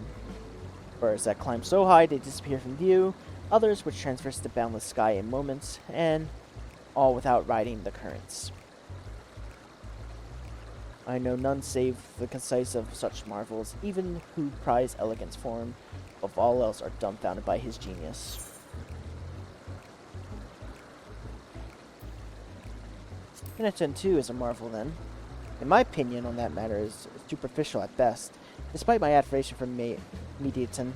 Birds that climb so high they disappear from view, others which traverse the boundless sky in moments, and all without riding the currents. I know none save the concise of such marvels, even who prize elegance form, of all else are dumbfounded by his genius. Penitent too is a marvel then. In my opinion on that matter is superficial at best, despite my admiration for Mediaton.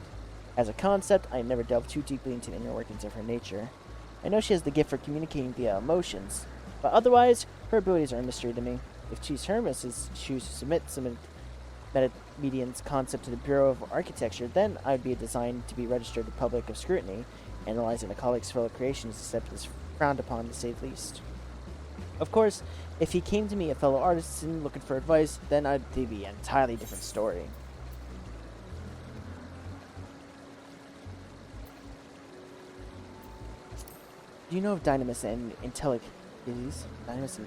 As a concept, I never delved too deeply into the inner workings of her nature. I know she has the gift for communicating via emotions, but otherwise, her abilities are a mystery to me. If Chief Hermes chooses to submit Median's concept to the Bureau of Architecture, then I would be designed to be registered to public of scrutiny. Analyzing a colleague's fellow creations except is frowned upon to say the least. Of course, if he came to me, a fellow artisan, looking for advice, then I'd be an entirely different story. Do you know of Dynamis and Intellic? Dynamis and Intellic.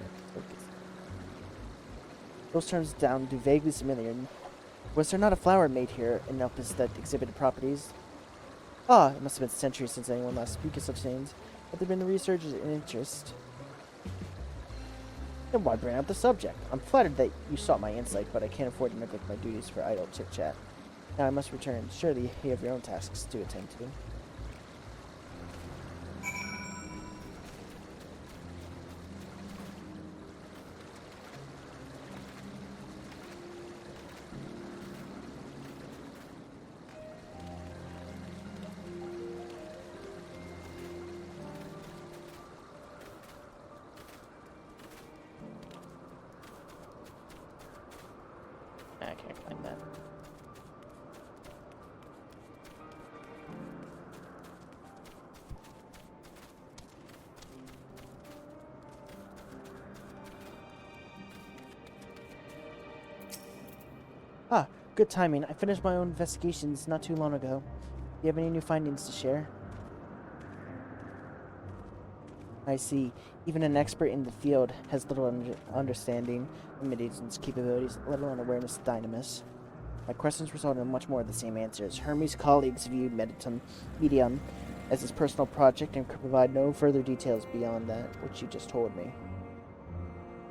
Those terms sound vaguely familiar. Was there not a flower made here in Elpis that exhibited properties? It must have been centuries since anyone last spoke of such names. Had there been a resurgence in interest? Then why bring up the subject? I'm flattered that you sought my insight, but I can't afford to neglect my duties for idle chit-chat. Now I must return. Surely you have your own tasks to attend to. Can't find that. Ah, good timing. I finished my own investigations not too long ago. Do you have any new findings to share? I see. Even an expert in the field has little understanding of Median's capabilities, let alone awareness of Dynamis. My questions result in much more of the same answers. Hermes' colleagues viewed Median as his personal project and could provide no further details beyond that which you just told me.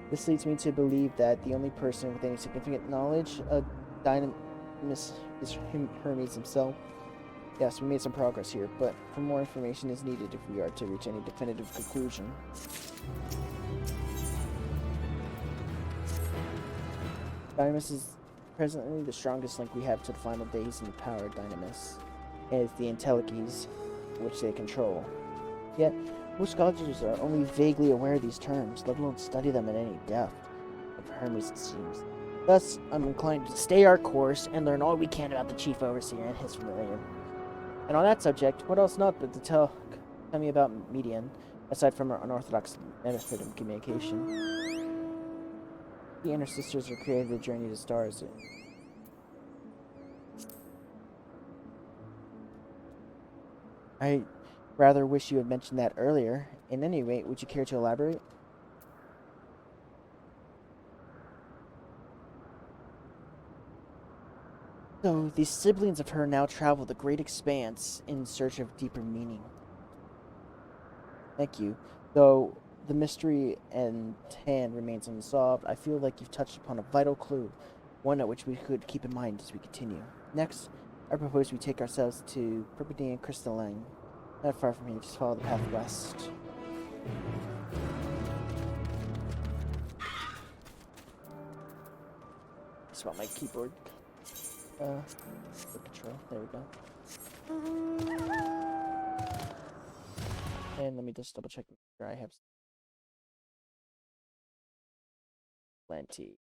This leads me to believe that the only person with any significant knowledge of Dynamis is Hermes himself. Yes, we made some progress here, but more information is needed if we are to reach any definitive conclusion. Dynamis is presently the strongest link we have to the final days in the power of Dynamis, and it's the Intellices which they control. Yet, most scholars are only vaguely aware of these terms, let alone study them in any depth. Of Hermes, it seems. Thus, I'm inclined to stay our course and learn all we can about the Chief Overseer and his familiar. And on that subject, what else not but to tell me about Median, aside from our unorthodox method of communication? The Inner Sisters were created to journey to stars. I rather wish you had mentioned that earlier. In any rate, would you care to elaborate? So, these siblings of her now travel the great expanse in search of deeper meaning. Thank you. Though the mystery and hand remains unsolved, I feel like you've touched upon a vital clue, one at which we could keep in mind as we continue. Next, I propose we take ourselves to Perpignan Crystalline. Not far from here, just follow the path west. Spot my keyboard. Control. There we go. And let me just double check where I have plenty.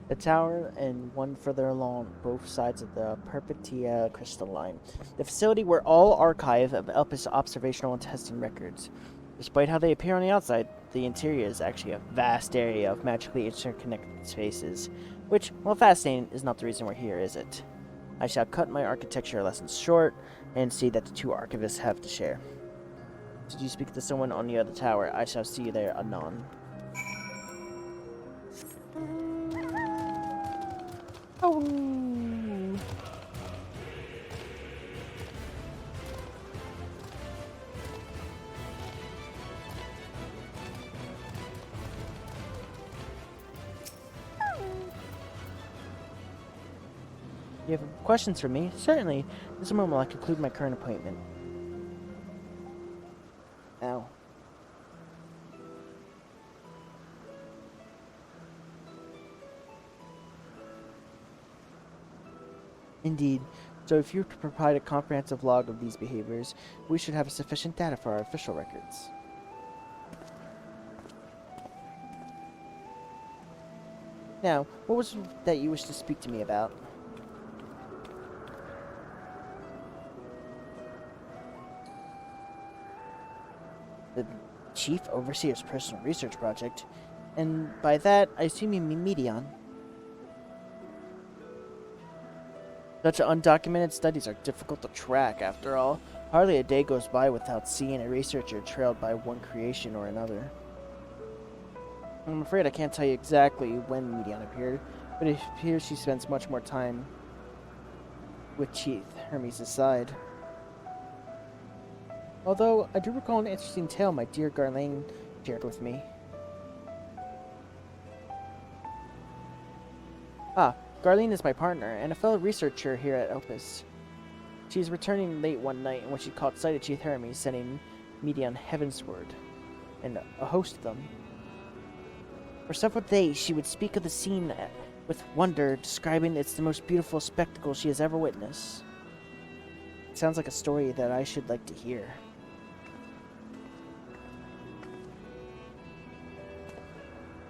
The tower and one further along both sides of the Perpetua Crystalline. The facility were all archive of Elpis observational and testing records. Despite how they appear on the outside, the interior is actually a vast area of magically interconnected spaces, which, while fascinating, is not the reason we're here, is it? I shall cut my architecture lessons short and see that the two archivists have to share. Did you speak to someone on the other tower? I shall see you there anon. Oh. You have questions for me? Certainly. This moment while I conclude my current appointment. Ow. Indeed. So if you provide a comprehensive log of these behaviors, we should have sufficient data for our official records. Now, what was it that you wish to speak to me about? The Chief Overseer's personal research project, and by that, I assume you mean Median. Such undocumented studies are difficult to track, after all. Hardly a day goes by without seeing a researcher trailed by one creation or another. I'm afraid I can't tell you exactly when Median appeared, but it appears she spends much more time with Chief Hermes' side. Although, I do recall an interesting tale my dear Garlane shared with me. Ah, Garlene is my partner and a fellow researcher here at Elpis. She was returning late one night when she caught sight of Chief Hermes sending media on Heavensward, and a host of them. For several days, she would speak of the scene with wonder, describing it's the most beautiful spectacle she has ever witnessed. It sounds like a story that I should like to hear.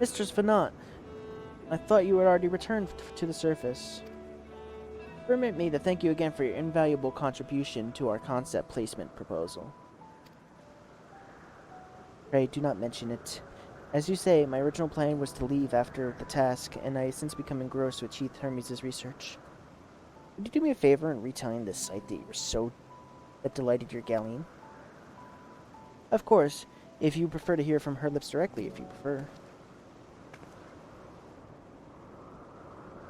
Mistress Venant, I thought you had already returned to the surface. Permit me to thank you again for your invaluable contribution to our concept placement proposal. Pray, do not mention it. As you say, my original plan was to leave after the task, and I have since become engrossed with Chief Hermes' research. Would you do me a favor in retelling this sight that delighted your galleon? Of course, if you prefer to hear from her lips directly, if you prefer.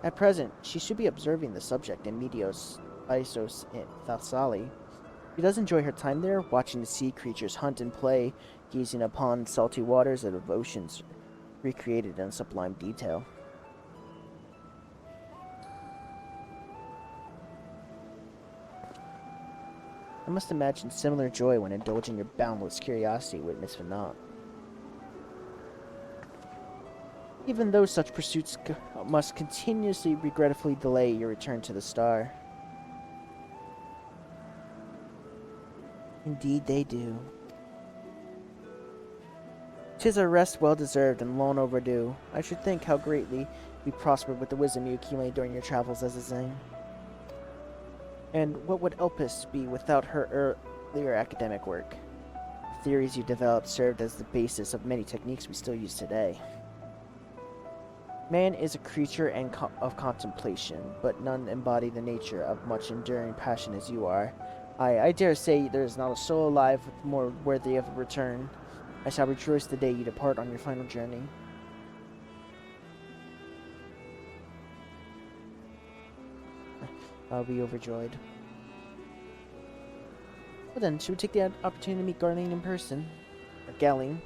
At present, she should be observing the subject in Medios, Isos, and Thasali. She does enjoy her time there, watching the sea creatures hunt and play, gazing upon salty waters of oceans recreated in sublime detail. I must imagine similar joy when indulging your boundless curiosity with Miss Venant. Even though such pursuits must continuously regretfully delay your return to the star. Indeed they do. 'Tis a rest well-deserved and long overdue. I should think how greatly you prospered with the wisdom you accumulated during your travels as a Zane. And what would Elpis be without her earlier academic work? The theories you developed served as the basis of many techniques we still use today. Man is a creature of contemplation, but none embody the nature of much enduring passion as you are. I dare say there is not a soul alive more worthy of a return. I shall rejoice the day you depart on your final journey. I'll be overjoyed. Well then, should we take the opportunity to meet Garlene in person? Or Galene?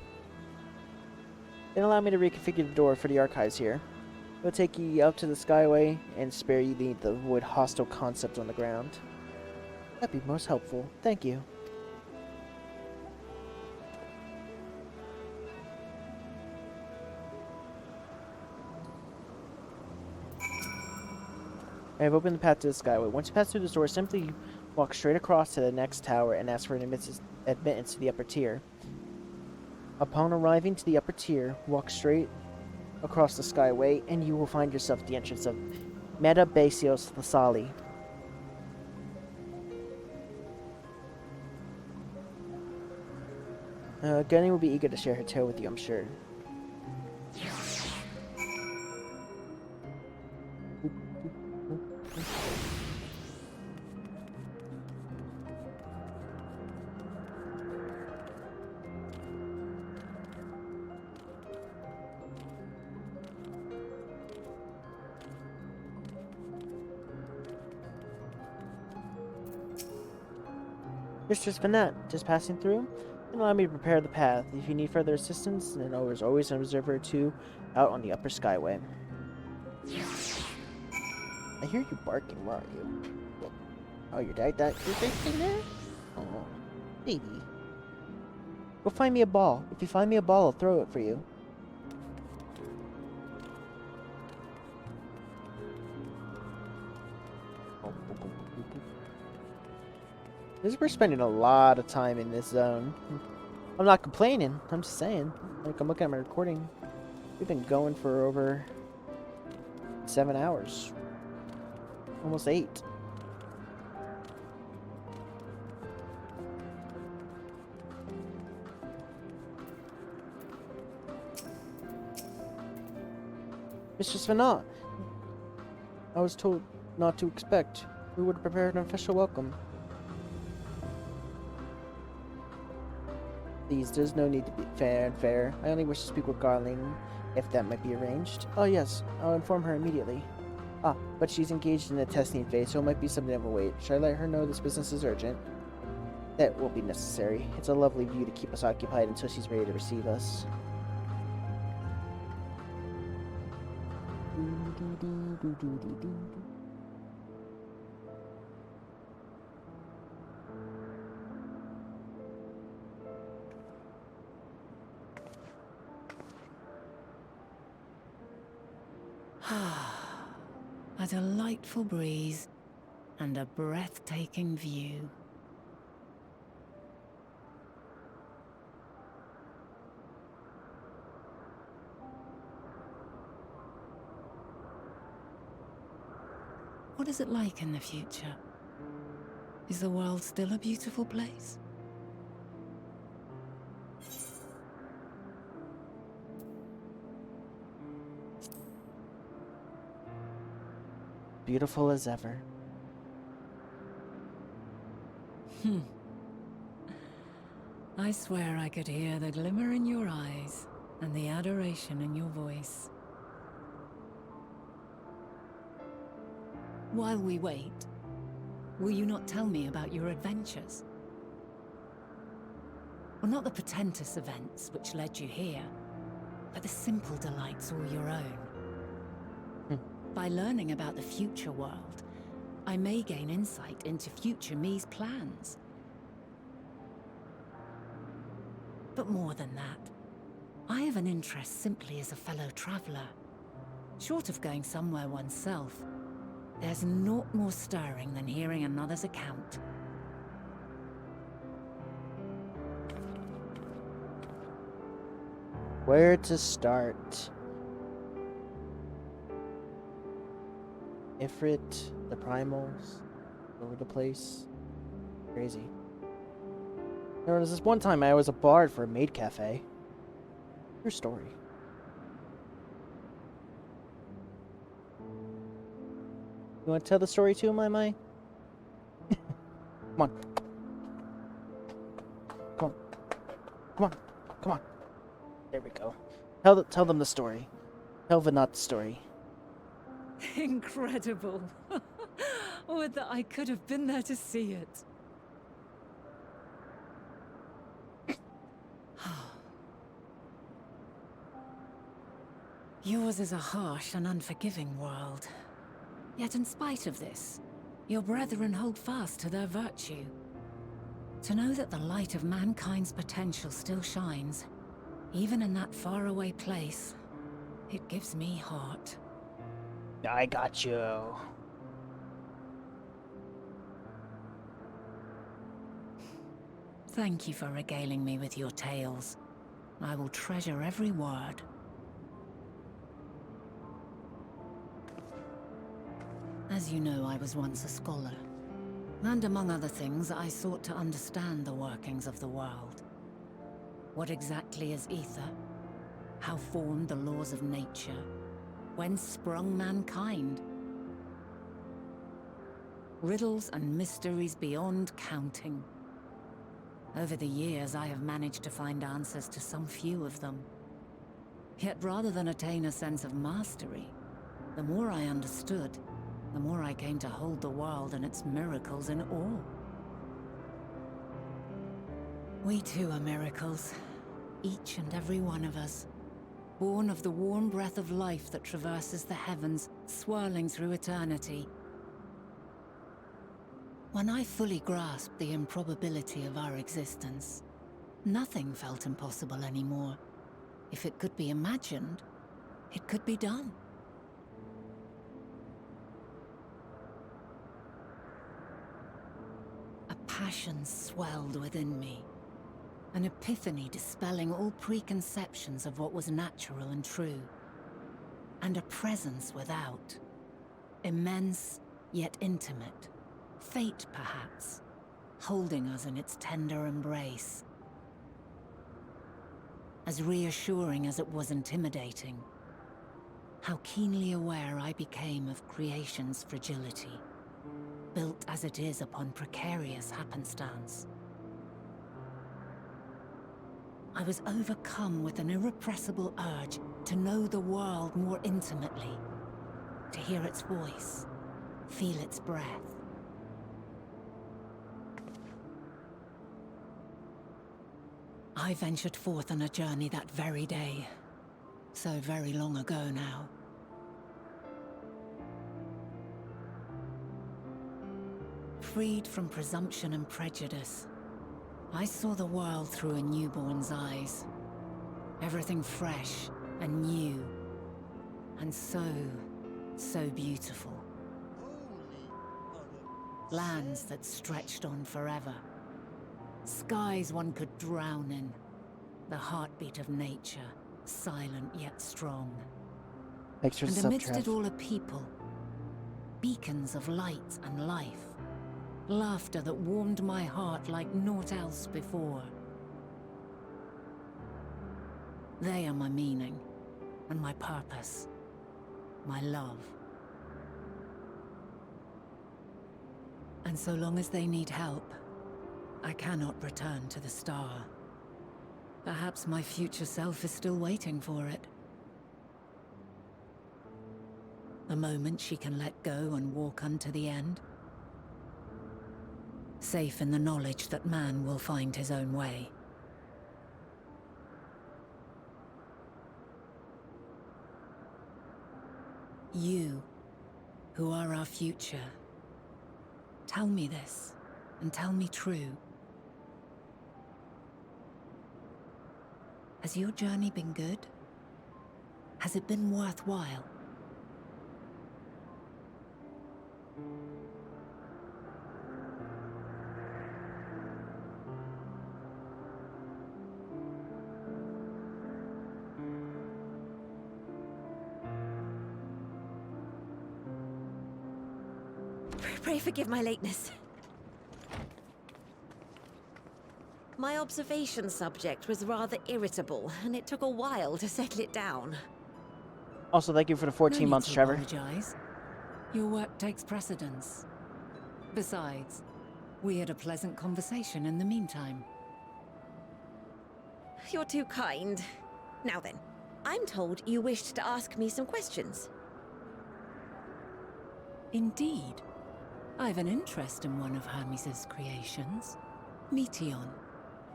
Then allow me to reconfigure the door for the archives here. We'll take you up to the Skyway and spare you the wood hostile concept on the ground. That'd be most helpful. Thank you. I have opened the path to the Skyway. Once you pass through this door, simply walk straight across to the next tower and ask for an admittance to the upper tier. Upon arriving to the upper tier, walk straight across the Skyway, and you will find yourself at the entrance of Metabasios Thasali. Gunny will be eager to share her tale with you, I'm sure. Mistress Venant, just passing through? Then allow me to prepare the path. If you need further assistance, then there's always an observer or two out on the upper Skyway. I hear you barking, where are you? Oh, your dad thing there? Oh, baby. Go find me a ball. If you find me a ball, I'll throw it for you. We're spending a lot of time in this zone. I'm not complaining. I'm just saying. Like, I'm looking at my recording. We've been going for over 7 hours. Almost 8. Mistress Venant, I was told not to expect. We would have prepared an official welcome. Please, there's no need to be fair. I only wish to speak with Garlene, if that might be arranged. Oh yes, I'll inform her immediately. Ah, but she's engaged in the testing phase, so it might be something that will wait. Should I let her know this business is urgent? That won't be necessary. It's a lovely view to keep us occupied until she's ready to receive us. A delightful breeze and a breathtaking view. What is it like in the future? Is the world still a beautiful place? Beautiful as ever. I swear I could hear the glimmer in your eyes and the adoration in your voice. While we wait, will you not tell me about your adventures? Well, not the portentous events which led you here, but the simple delights all your own. By learning about the future world, I may gain insight into future me's plans. But more than that, I have an interest simply as a fellow traveler. Short of going somewhere oneself, there's naught more stirring than hearing another's account. Where to start? Ifrit, the primals, all over the place. Crazy. There was this one time I was a bard for a maid cafe. True story. You want to tell the story too, my? Come on. Come on. Come on. Come on. There we go. Tell them the story. Tell Vinod the story. Incredible. Would that I could have been there to see it. Yours is a harsh and unforgiving world. Yet in spite of this, your brethren hold fast to their virtue. To know that the light of mankind's potential still shines, even in that faraway place, it gives me heart. I got you. Thank you for regaling me with your tales. I will treasure every word. As you know, I was once a scholar. And among other things, I sought to understand the workings of the world. What exactly is ether? How formed the laws of nature? Whence sprung mankind? Riddles and mysteries beyond counting. Over the years, I have managed to find answers to some few of them. Yet rather than attain a sense of mastery, the more I understood, the more I came to hold the world and its miracles in awe. We too are miracles, each and every one of us, born of the warm breath of life that traverses the heavens, swirling through eternity. When I fully grasped the improbability of our existence, nothing felt impossible anymore. If it could be imagined, it could be done. A passion swelled within me, an epiphany dispelling all preconceptions of what was natural and true, and a presence without, immense yet intimate, fate perhaps, holding us in its tender embrace. As reassuring as it was intimidating, how keenly aware I became of creation's fragility, built as it is upon precarious happenstance. I was overcome with an irrepressible urge to know the world more intimately, to hear its voice, feel its breath. I ventured forth on a journey that very day, so very long ago now. freed from presumption and prejudice. I saw the world through a newborn's eyes. Everything fresh and new. And so beautiful. Lands that stretched on forever. Skies one could drown in. The heartbeat of nature, silent yet strong. Thanks for the And sub, amidst Trev. it all a people. Beacons of light and life. Laughter that warmed my heart like naught else before. They are my meaning, and my purpose. My love. And so long as they need help, I cannot return to the star. Perhaps my future self is still waiting for it. The moment she can let go and walk unto the end. Safe in the knowledge that man will find his own way. You, who are our future, tell me this, and tell me true. Has your journey been good? Has it been worthwhile? Pray forgive my lateness. My observation subject was rather irritable, and it took a while to settle it down. Also, thank you for the 14 No need months, to Trevor. apologize. Your work takes precedence. Besides, we had a pleasant conversation in the meantime. You're too kind. Now then, I'm told you wished to ask me some questions. Indeed. I've an interest in one of Hermes' creations. Meteon.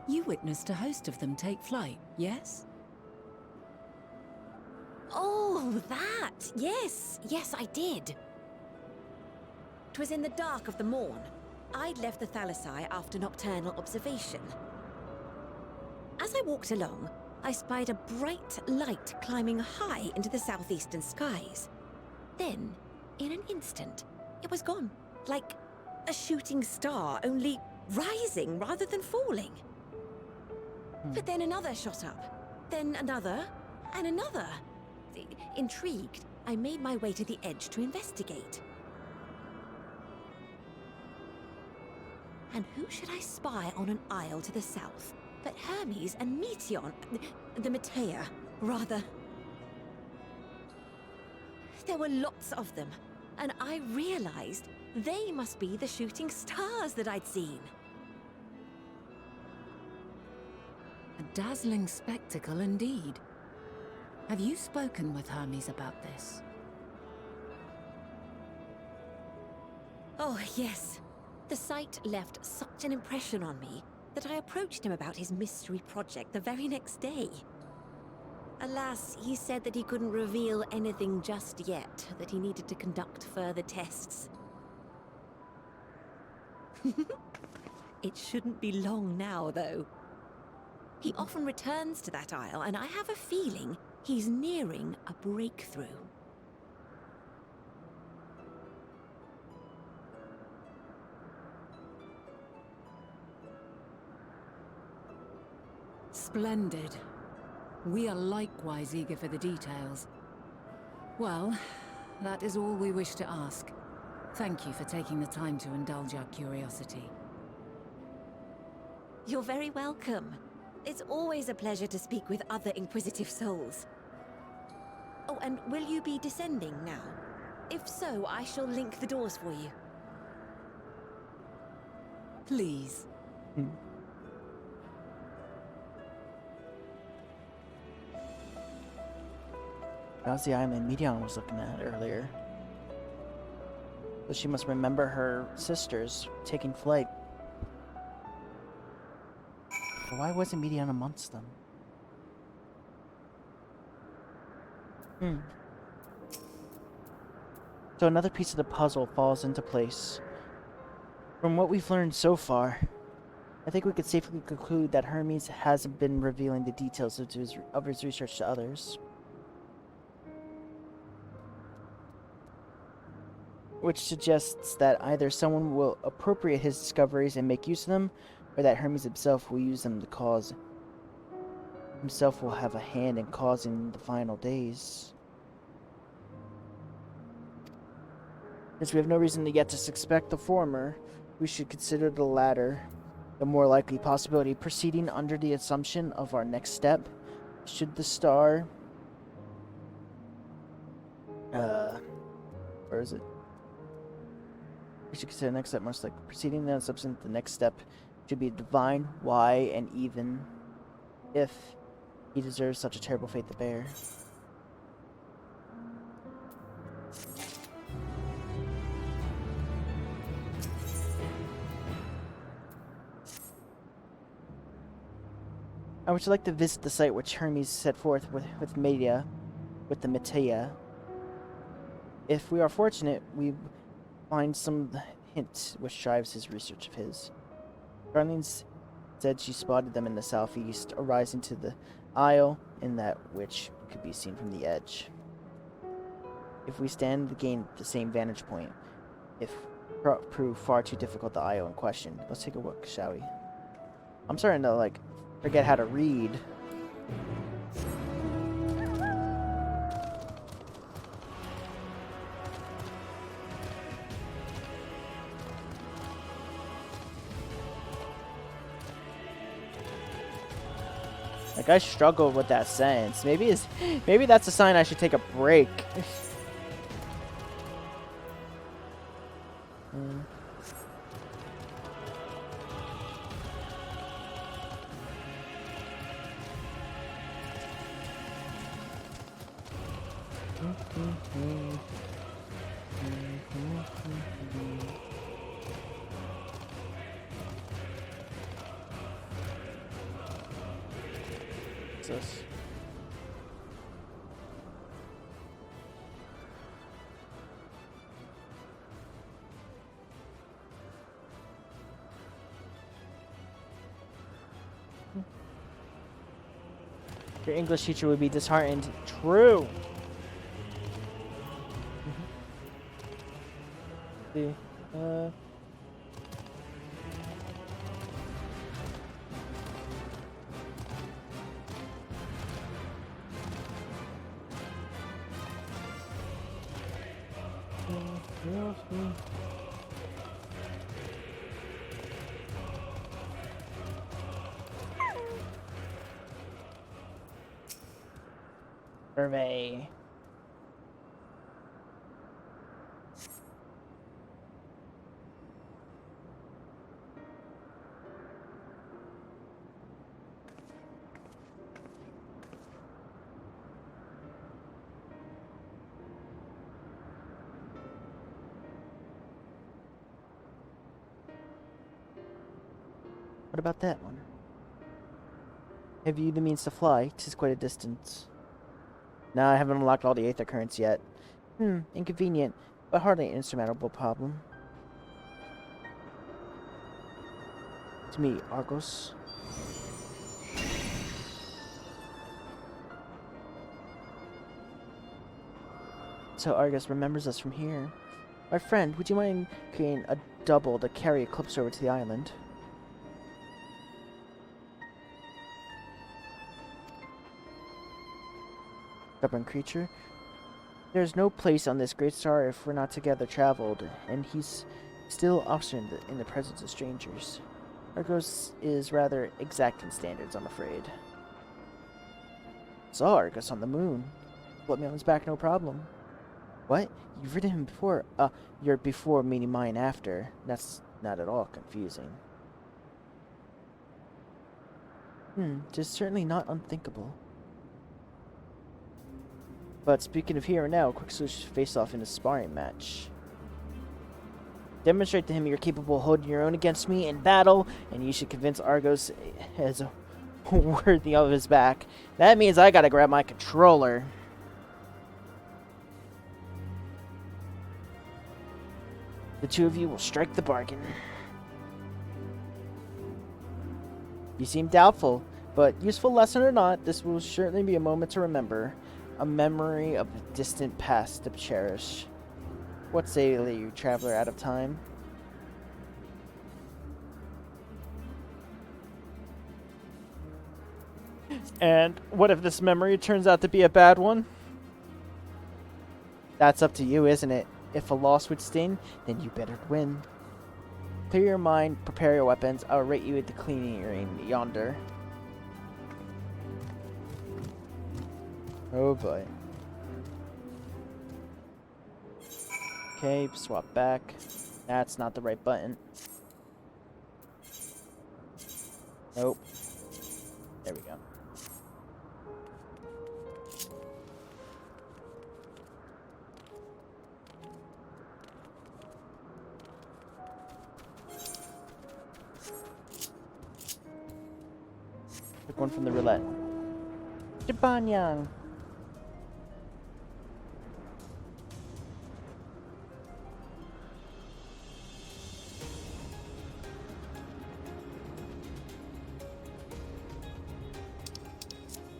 You witnessed a host of them take flight, yes? Oh, that! Yes, I did. 'Twas in the dark of the morn. I'd left the Thalassai after nocturnal observation. As I walked along, I spied a bright light climbing high into the southeastern skies. Then, in an instant, it was gone. Like a shooting star, only rising rather than falling. But then another shot up, then another, and another. Intrigued, I made my way to the edge to investigate. And who should I spy on an isle to the south but Hermes and Meteon, the Matea, rather. There were lots of them, and I realized they must be the shooting stars that I'd seen. A dazzling spectacle indeed. Have you spoken with Hermes about this? Oh, yes. The sight left such an impression on me that I approached him about his mystery project the very next day. Alas, he said that he couldn't reveal anything just yet, that he needed to conduct further tests. It shouldn't be long now, though. He often returns to that isle, and I have a feeling he's nearing a breakthrough. Splendid. We are likewise eager for the details. Well, that is all we wish to ask. Thank you for taking the time to indulge our curiosity. You're very welcome. It's always a pleasure to speak with other inquisitive souls. Oh, and will you be descending now? If so, I shall link the doors for you. Please. That was the island Meteon was looking at earlier. But she must remember her sisters taking flight. But why wasn't Meteon amongst them? So another piece of the puzzle falls into place. From what we've learned so far, I think we could safely conclude that Hermes hasn't been revealing the details of his research to others. Which suggests that either someone will appropriate his discoveries and make use of them, or that Hermes himself will use them to cause... himself will have a hand in causing the final days. Since we have no reason yet to suspect the former, we should consider the latter the more likely possibility, proceeding under the assumption of our next step. Should the star... where is it? We should consider the next step most likely. Proceeding the assumption the next step should be divine, why, and even if he deserves such a terrible fate to bear. I would like to visit the site which Hermes set forth with the Medea. If we are fortunate, we find some hint which drives his research of his. Darlene said she spotted them in the southeast, arising to the isle, in that which could be seen from the edge. If we stand to gain the same vantage point, if prove far too difficult the isle in question, let's take a look, shall we? I'm starting to, forget how to read. I struggled with that sentence. Maybe that's a sign I should take a break. This. Your English teacher would be disheartened. True. See, survey. What about that one? Have you the means to fly? 'Tis quite a distance. No, I haven't unlocked all the Aether currents yet. Inconvenient, but hardly an insurmountable problem. To me, Argos. So Argus remembers us from here. My friend, would you mind creating a double to carry Eclipse over to the island? Stubborn creature. There's no place on this great star if we're not together traveled, and he's still obstinate in the presence of strangers. Argos is rather exact in standards, I'm afraid. Saw Argus on the moon. Let me on his back, no problem. What? You've ridden him before? Your before meaning mine after. That's not at all confusing. Just certainly not unthinkable. But speaking of here and now, quick switch face-off in a sparring match. Demonstrate to him you're capable of holding your own against me in battle, and you should convince Argos as worthy of his back. That means I gotta grab my controller. The two of you will strike the bargain. You seem doubtful, but useful lesson or not, this will certainly be a moment to remember. A memory of a distant past to cherish. What say you, traveler out of time? And what if this memory turns out to be a bad one? That's up to you, isn't it? If a loss would sting, then you better win. Clear your mind, prepare your weapons. I'll rate you at the clearing yonder. Oh boy. Okay, swap back. That's not the right button. Nope. There we go. Took one from the roulette. Jabanyang.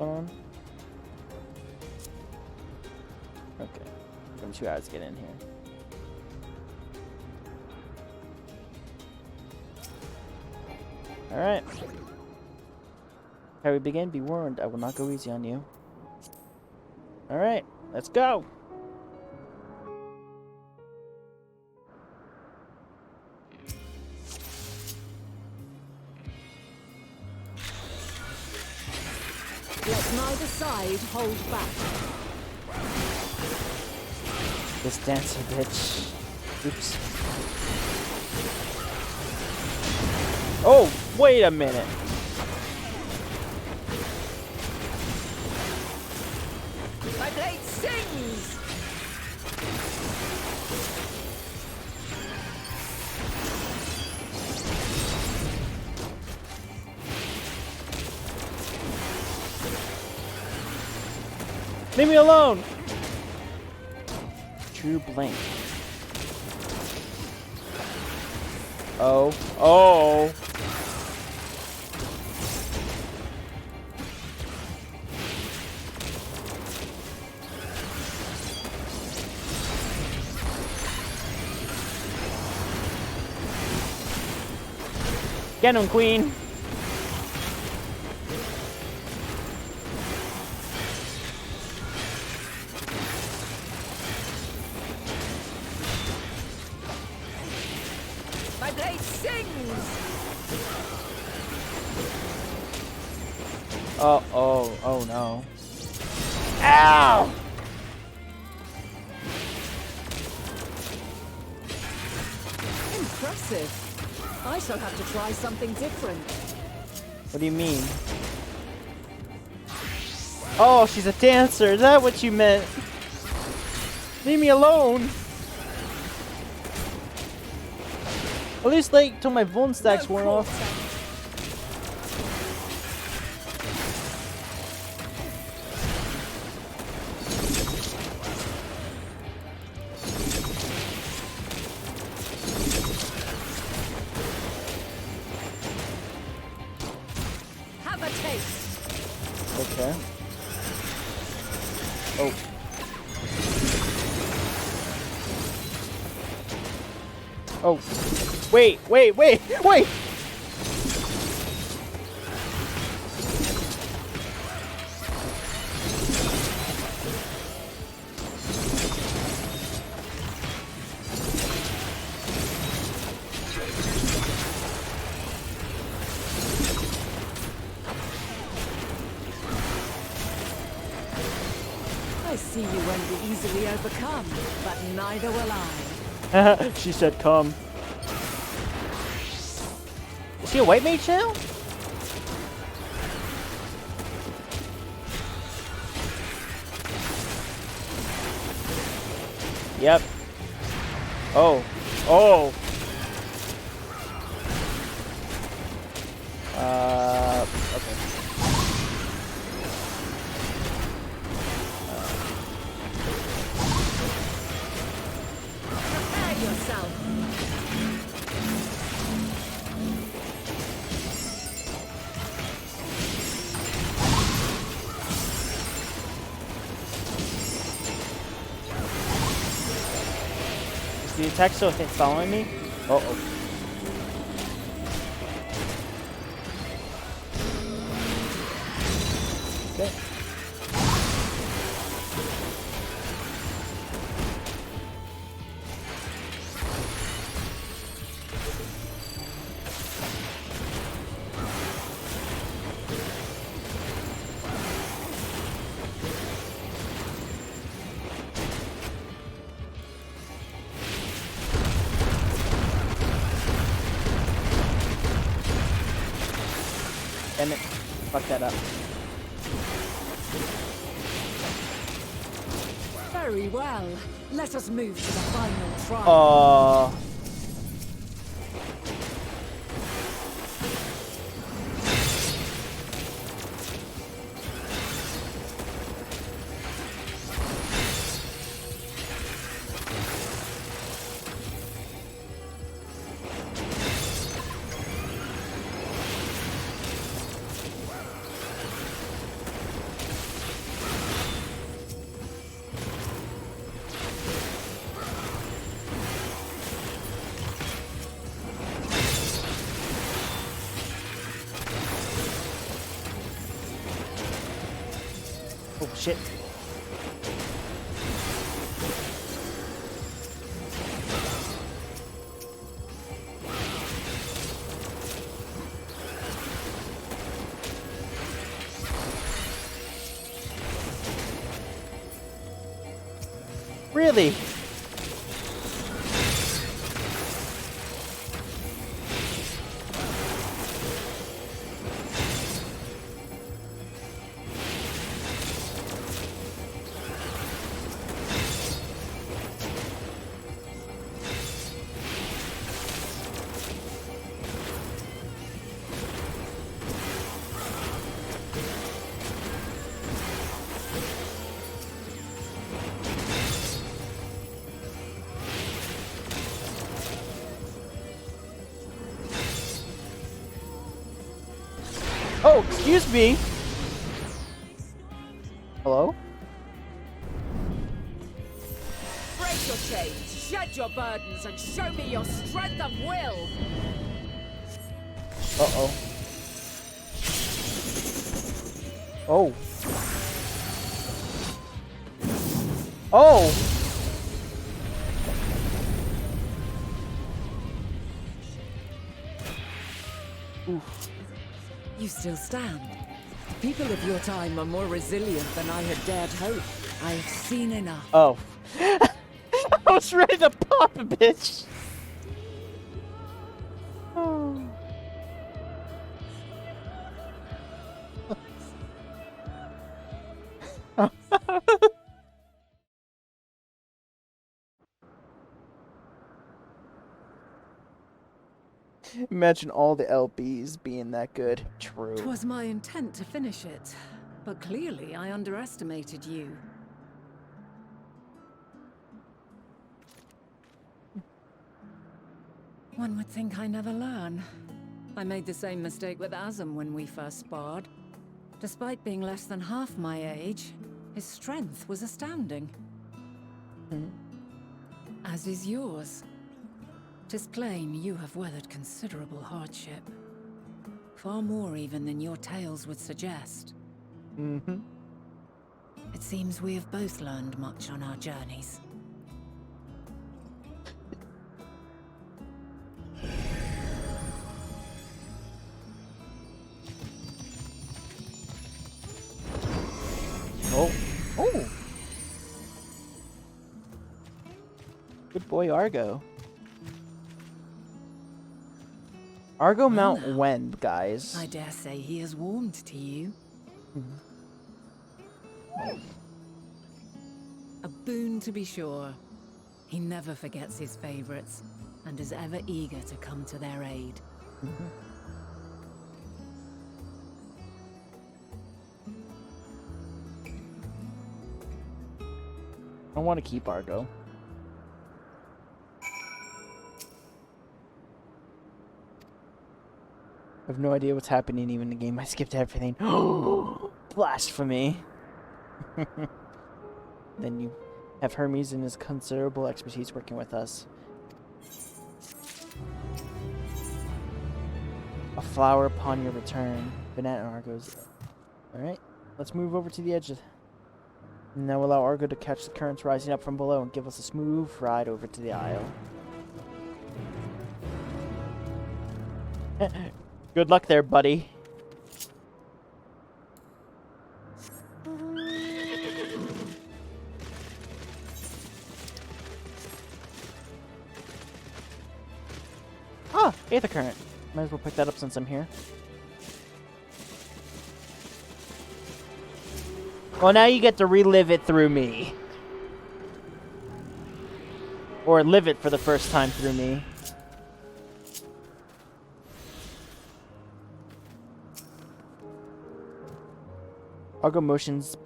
On. Okay. Give me 2 hours to get in here. Alright. How we begin, be warned, I will not go easy on you. Alright, let's go! Let neither side hold back. This dancer bitch. Oops. Oh, wait a minute. My blade sings! Leave me alone! True blink. Oh. Oh! Get him, queen! My blade sings! Oh no. Ow! Impressive. I shall have to try something different. What do you mean? Oh, she's a dancer. Is that what you meant? Leave me alone. At least like till my Vuln stacks worn off. Have a taste! Okay. Oh. Oh. Wait! I see you won't be easily overcome, but neither will I. She said come. Is she a white mage now? Yep. Oh. Oh. Okay. Prepare yourself! the attack so it's following me? Uh-oh. Okay. Damn it. Fuck that up. Very well. Let us move to the final trial. Oh shit. Really? Oh, excuse me. Hello? Break your chains, shed your burdens, and show me your strength of will. Uh-oh. Oh. Oh! Oof. You still stand. People of your time are more resilient than I had dared hope. I have seen enough. Oh. I was ready to pop a bitch. Oh. Imagine all the Elpis being that good. True. 'Twas my intent to finish it, but clearly I underestimated you. One would think I never learn. I made the same mistake with Azam when we first sparred. Despite being less than half my age, his strength was astounding. As is yours. 'Tis plain you have weathered considerable hardship. Far more even than your tales would suggest. Mm-hmm. It seems we have both learned much on our journeys. Oh. Oh. Good boy, Argo. Argo Mount now, when, guys? I dare say he has warmed to you. A boon to be sure. He never forgets his favorites, and is ever eager to come to their aid. I want to keep Argo. I have no idea what's happening even in the game. I skipped everything. Blasphemy. Then you have Hermes and his considerable expertise working with us. flower upon your return. Banana Argos. Alright, let's move over to the edge. Now allow Argo to catch the currents rising up from below and give us a smooth ride over to the Isle. Good luck there, buddy. Ah, Aether Current. Might as well pick that up since I'm here. Well, now you get to relive it through me. Or live it for the first time through me. Argo motions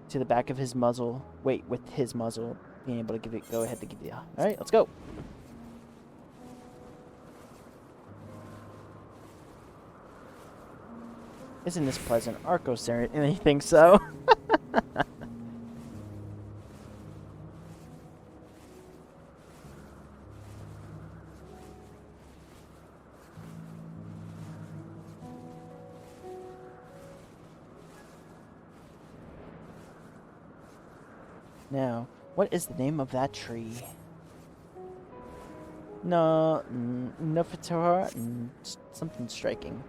to the back of his muzzle. Wait, with his muzzle. Being able to give it, go ahead to give you. Alright, let's go. Isn't this pleasant? Arco certainly thinks so. Now, what is the name of that tree? No, Nofitor, something striking.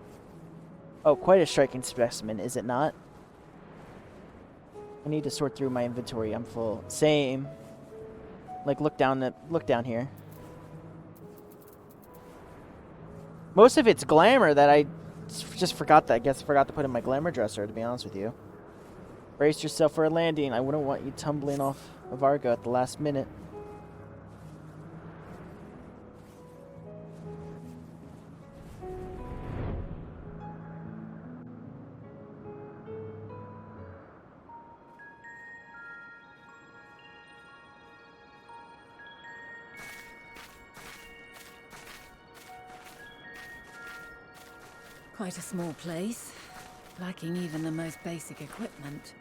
Oh, quite a striking specimen, is it not? I need to sort through my inventory. I'm full. Same. Like, look down here. Most of it's glamour that I just forgot to put in my glamour dresser, to be honest with you. Brace yourself for a landing. I wouldn't want you tumbling off of Argo at the last minute. Quite a small place, lacking even the most basic equipment.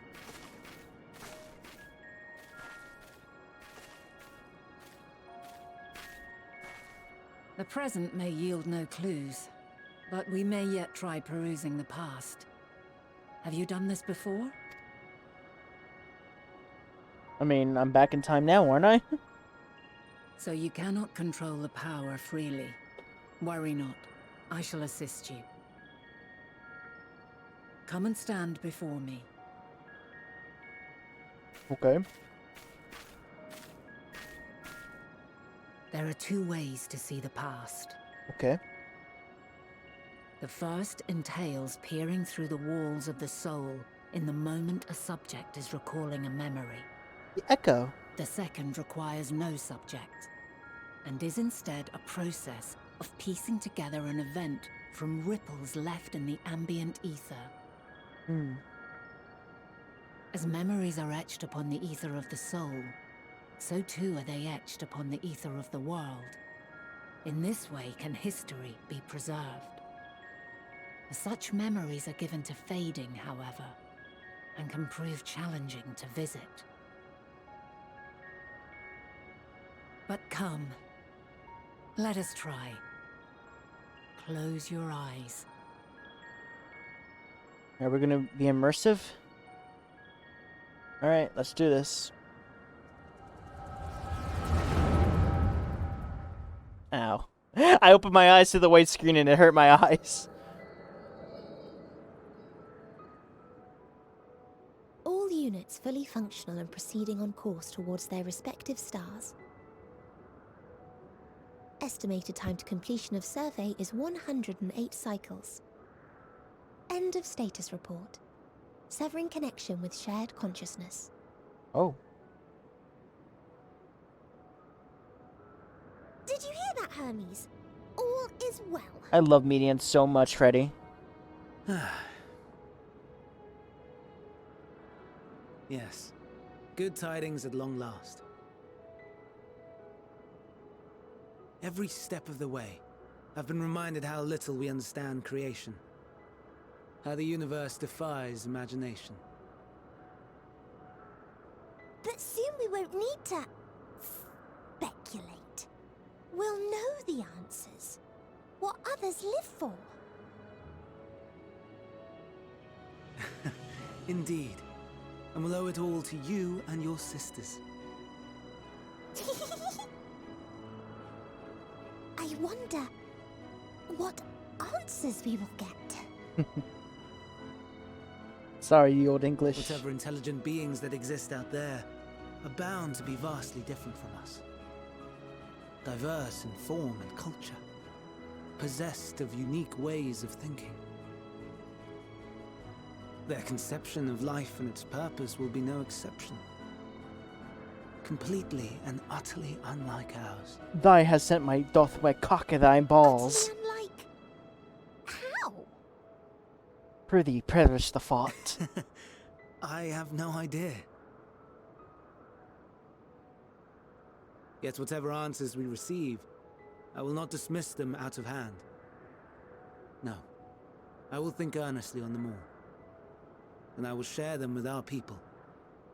The present may yield no clues, but we may yet try perusing the past. Have you done this before? I mean, I'm back in time now, aren't I? So you cannot control the power freely. Worry not. I shall assist you. Come and stand before me. Okay. There are two ways to see the past. Okay. The first entails peering through the walls of the soul in the moment a subject is recalling a memory. The echo. The second requires no subject, and is instead a process of piecing together an event from ripples left in the ambient ether. As memories are etched upon the ether of the soul, so too are they etched upon the ether of the world. In this way can history be preserved. Such memories are given to fading, however, and can prove challenging to visit. But come, let us try. Close your eyes. Are we gonna be immersive? Alright, let's do this. Ow. I opened my eyes to the white screen and it hurt my eyes. All units fully functional and proceeding on course towards their respective stars. Estimated time to completion of survey is 108 cycles. End of status report. Severing connection with shared consciousness. Oh. Did you hear that, Hermes? All is well. I love Median so much, Freddy. Yes. Good tidings at long last. Every step of the way, I've been reminded how little we understand creation. How the universe defies imagination. But soon we won't need to speculate. We'll know the answers. What others live for. Indeed. And will owe it all to you and your sisters. I wonder what answers we will get. Sorry, you old English. Whatever intelligent beings that exist out there are bound to be vastly different from us. Diverse in form and culture. Possessed of unique ways of thinking. Their conception of life and its purpose will be no exception. Completely and utterly unlike ours. Thy has sent my doth wet cock of thy balls. Utterly unlike... How? Prithee, perish the thought. I have no idea. Yet whatever answers we receive, I will not dismiss them out of hand. No, I will think earnestly on them all. And I will share them with our people,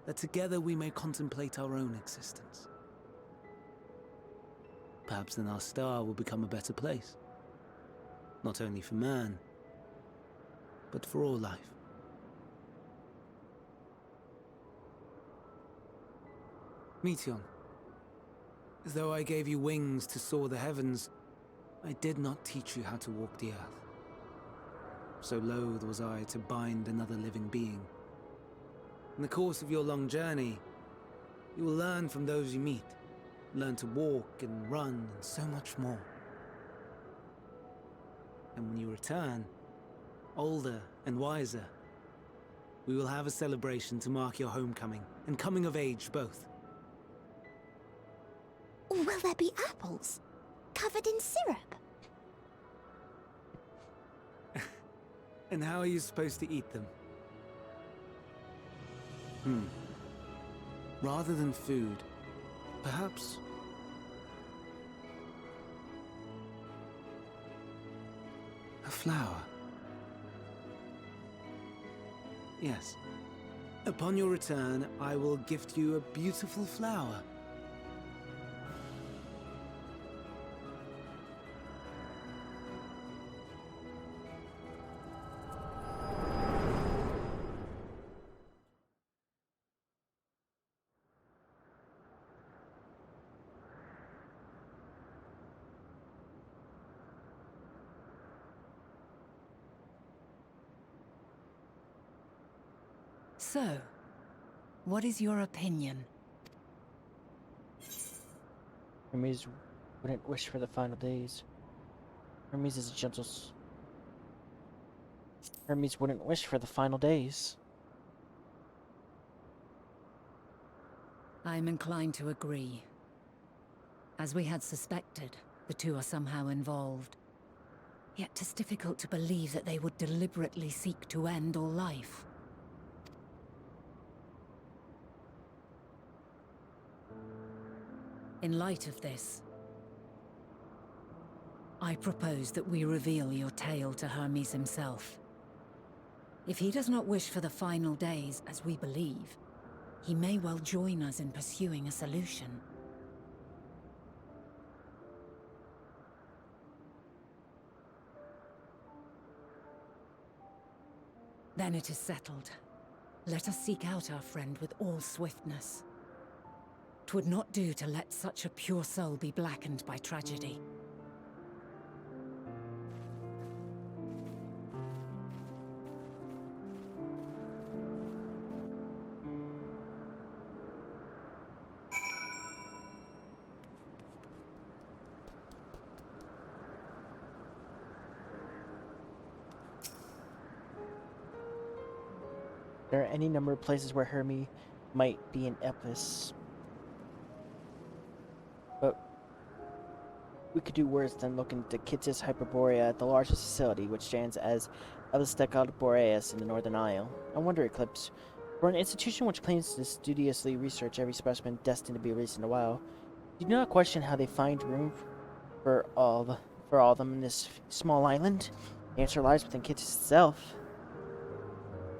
that together we may contemplate our own existence. Perhaps then our star will become a better place. Not only for man, but for all life. Meteon, as though I gave you wings to soar the heavens, I did not teach you how to walk the earth. So loath was I to bind another living being. In the course of your long journey, you will learn from those you meet, learn to walk and run and so much more. And when you return, older and wiser, we will have a celebration to mark your homecoming and coming of age both. Will there be apples? Covered in syrup? And how are you supposed to eat them? Rather than food, perhaps... a flower. Yes. Upon your return, I will gift you a beautiful flower. So, what is your opinion? Hermes wouldn't wish for the final days. Hermes is a gentle... Hermes wouldn't wish for the final days. I'm inclined to agree. As we had suspected, the two are somehow involved. Yet 'tis difficult to believe that they would deliberately seek to end all life. In light of this, I propose that we reveal your tale to Hermes himself. If he does not wish for the final days, as we believe, he may well join us in pursuing a solution. Then it is settled. Let us seek out our friend with all swiftness. 'Twould not do to let such a pure soul be blackened by tragedy. There are any number of places where Hermes might be in Elpis. But we could do worse than look into Kittis Hyperborea, the largest facility, which stands as Elistecod Boreas in the Northern Isle. I wonder, Eclipse, for an institution which claims to studiously research every specimen destined to be released in a while, do you not question how they find room for all of them in this small island? The answer lies within Kittis itself.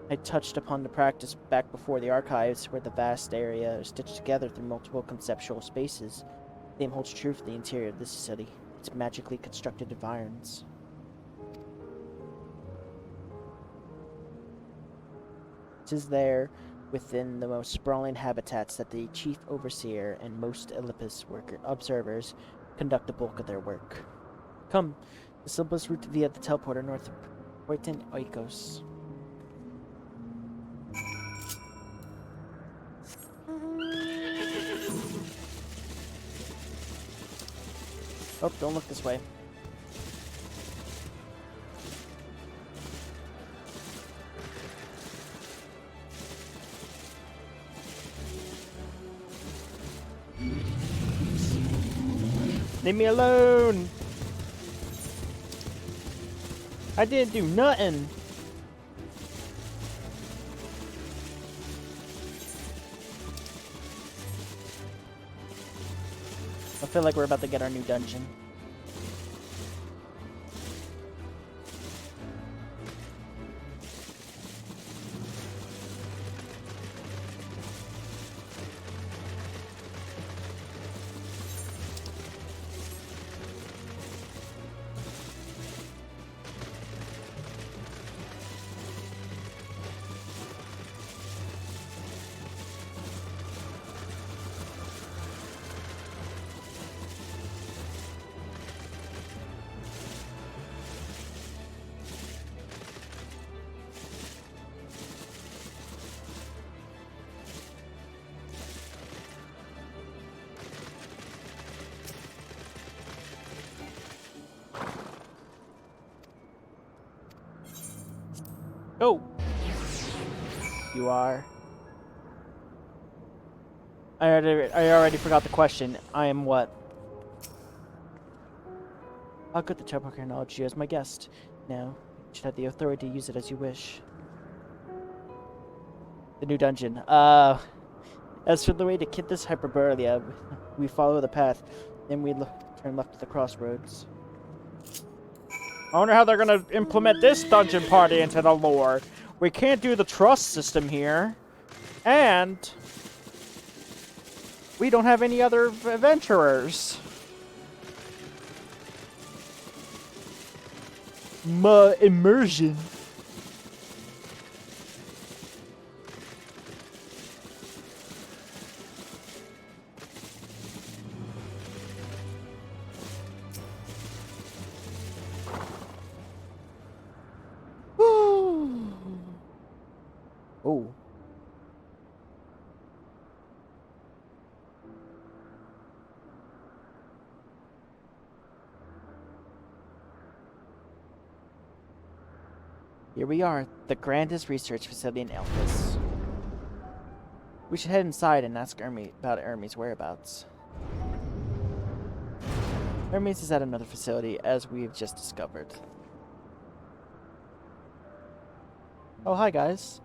I touched upon the practice back before the archives, where the vast area is stitched together through multiple conceptual spaces. The same holds true for the interior of this city, its magically constructed environs. 'Tis there, within the most sprawling habitats, that the Chief Overseer and most Elpis observers conduct the bulk of their work. Come, the simplest route via the teleporter north of Poitin Oikos. Oh, don't look this way. Leave me alone! I didn't do nothing! I feel like we're about to get our new dungeon. Oh! You are. I already forgot the question. I am what? I'll get the teleporter acknowledge you as my guest. Now, you should have the authority to use it as you wish. The new dungeon. As for the way to get this Hyperborea, we follow the path, then we turn left at the crossroads. I wonder how they're gonna implement this dungeon party into the lore. We can't do the trust system here. And we don't have any other adventurers. Immersion. Oh. Here we are, the grandest research facility in Elpis. We should head inside and ask about Hermes' whereabouts. Hermes is at another facility, as we've just discovered. Oh, hi guys.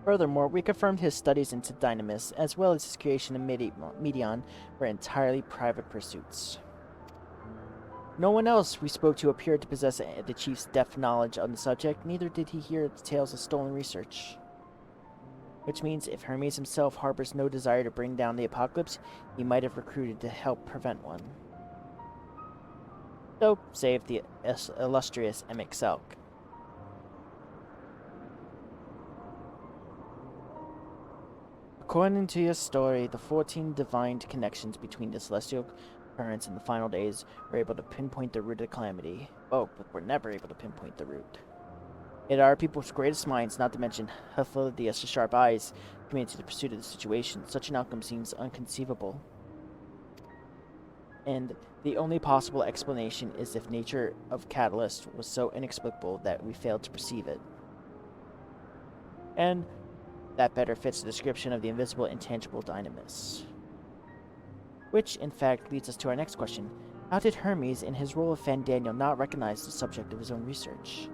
Furthermore, we confirmed his studies into Dynamis, as well as his creation of Medion, were entirely private pursuits. No one else we spoke to appeared to possess the Chief's depth knowledge on the subject, neither did he hear the tales of stolen research. Which means if Hermes himself harbors no desire to bring down the apocalypse, he might have recruited to help prevent one. So, save the illustrious Emixelk. According to your story, the 14 divined connections between the celestial currents and the final days were able to pinpoint the root of the calamity. Oh, but we're never able to pinpoint the root. Yet our people's greatest minds, not to mention Hephaestus' sharp eyes, committed to the pursuit of the situation. Such an outcome seems inconceivable. And the only possible explanation is if nature of Catalyst was so inexplicable that we failed to perceive it. And that better fits the description of the invisible, intangible Dynamis. Which, in fact, leads us to our next question. How did Hermes, in his role of Fandaniel, not recognize the subject of his own research?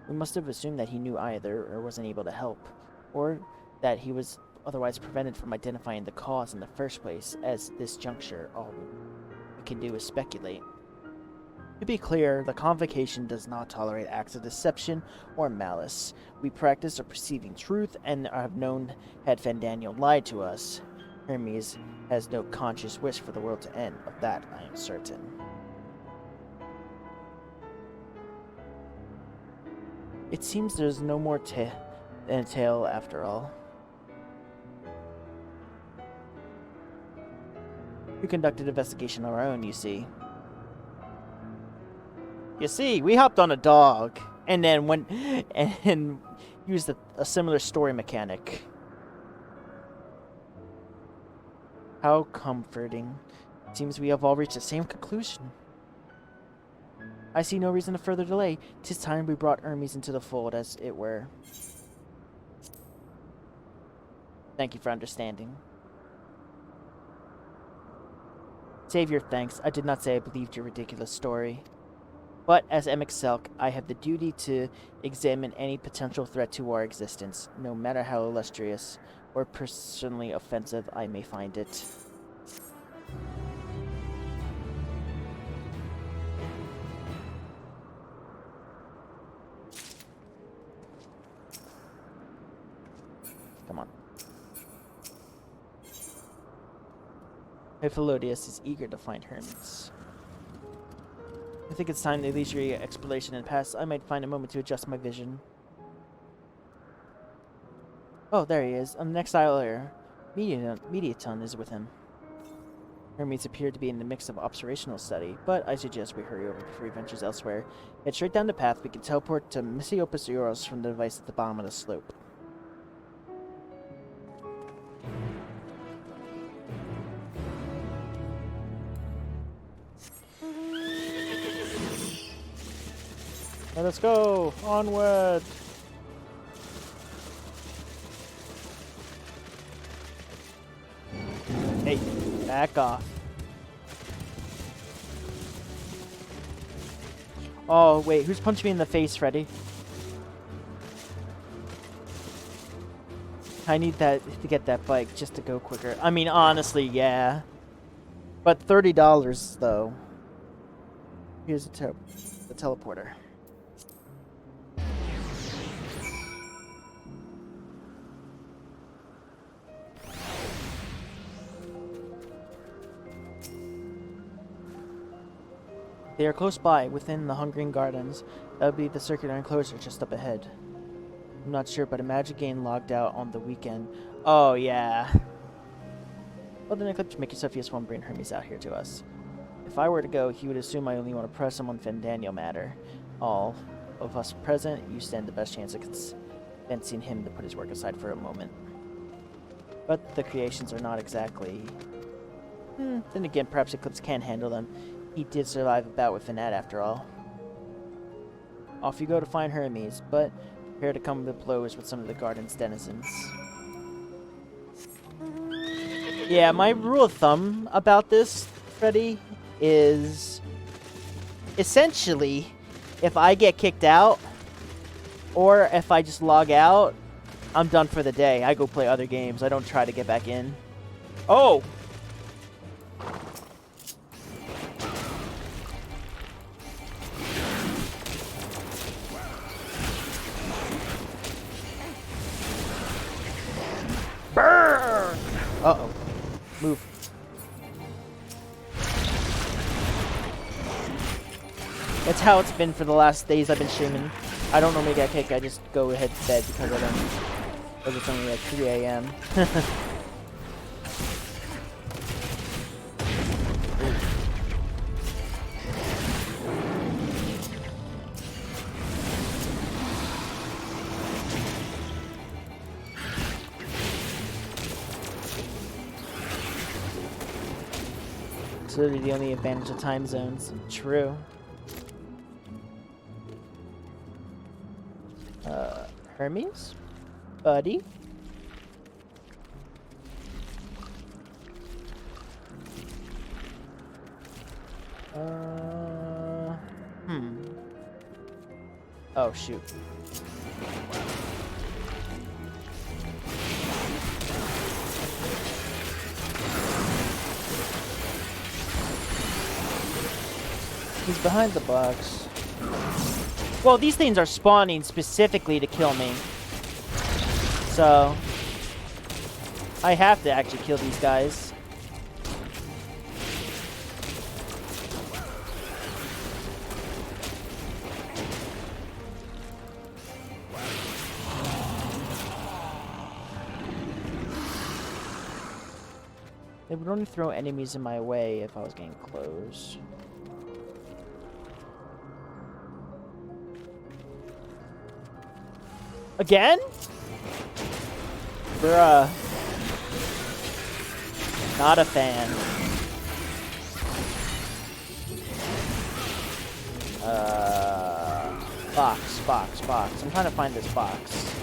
We must have assumed that he knew either, or wasn't able to help, or that he was otherwise prevented from identifying the cause in the first place. At this juncture, all we can do is speculate. To be clear, the Convocation does not tolerate acts of deception or malice. We practice of perceiving truth, and have known had Fandaniel lied to us. Hermes has no conscious wish for the world to end. Of that I am certain. It seems there's no more than a tale after all. We conducted an investigation of our own, you see. You see, we hopped on a dog and then went and used a similar story mechanic. How comforting. It seems we have all reached the same conclusion. I see no reason to further delay. 'Tis time we brought Hermes into the fold, as it were. Thank you for understanding. Save your thanks. I did not say I believed your ridiculous story. But as Emixelk, I have the duty to examine any potential threat to our existence, no matter how illustrious or personally offensive I may find it. Come on. Hypholodius is eager to find Hermes. I think it's time the leisurely exploration had passed. I might find a moment to adjust my vision. Oh, there he is. On the next aisle here. Mediaton is with him. Hermes appeared to be in the mix of observational study, but I suggest we hurry over before he ventures elsewhere. Head straight down the path. We can teleport to Missiopas Euros from the device at the bottom of the slope. Let us go! Onward! Hey, back off. Oh, wait, who's punched me in the face, Freddy? I need that to get that bike just to go quicker. I mean, honestly, yeah. But $30, though. Here's the teleporter. They are close by, within the Hungering Gardens. That would be the circular enclosure just up ahead. I'm not sure, but imagine getting logged out on the weekend. Oh, yeah. Well, then Eclipse, make yourself useful and bring Hermes out here to us. If I were to go, he would assume I only want to press him on Fandaniel matter. All of us present, you stand the best chance of convincing him to put his work aside for a moment. But the creations are not exactly... Then again, perhaps Eclipse can handle them. He did survive a bout with Finat after all. Off you go to find Hermes, but prepare to come to blows with some of the garden's denizens. Yeah, my rule of thumb about this, Freddy, is essentially if I get kicked out or if I just log out, I'm done for the day. I go play other games. I don't try to get back in. Oh! Burn! Uh-oh. Move. That's how it's been for the last days I've been streaming. I don't normally get kicked, I just go ahead to bed because it's only like 3 a.m. It's literally the only advantage of time zones. True. Hermes? Buddy? Oh, shoot. He's behind the box. Well, these things are spawning specifically to kill me. So I have to actually kill these guys. They would only throw enemies in my way if I was getting close. Again? Bruh. Not a fan. Box. I'm trying to find this box.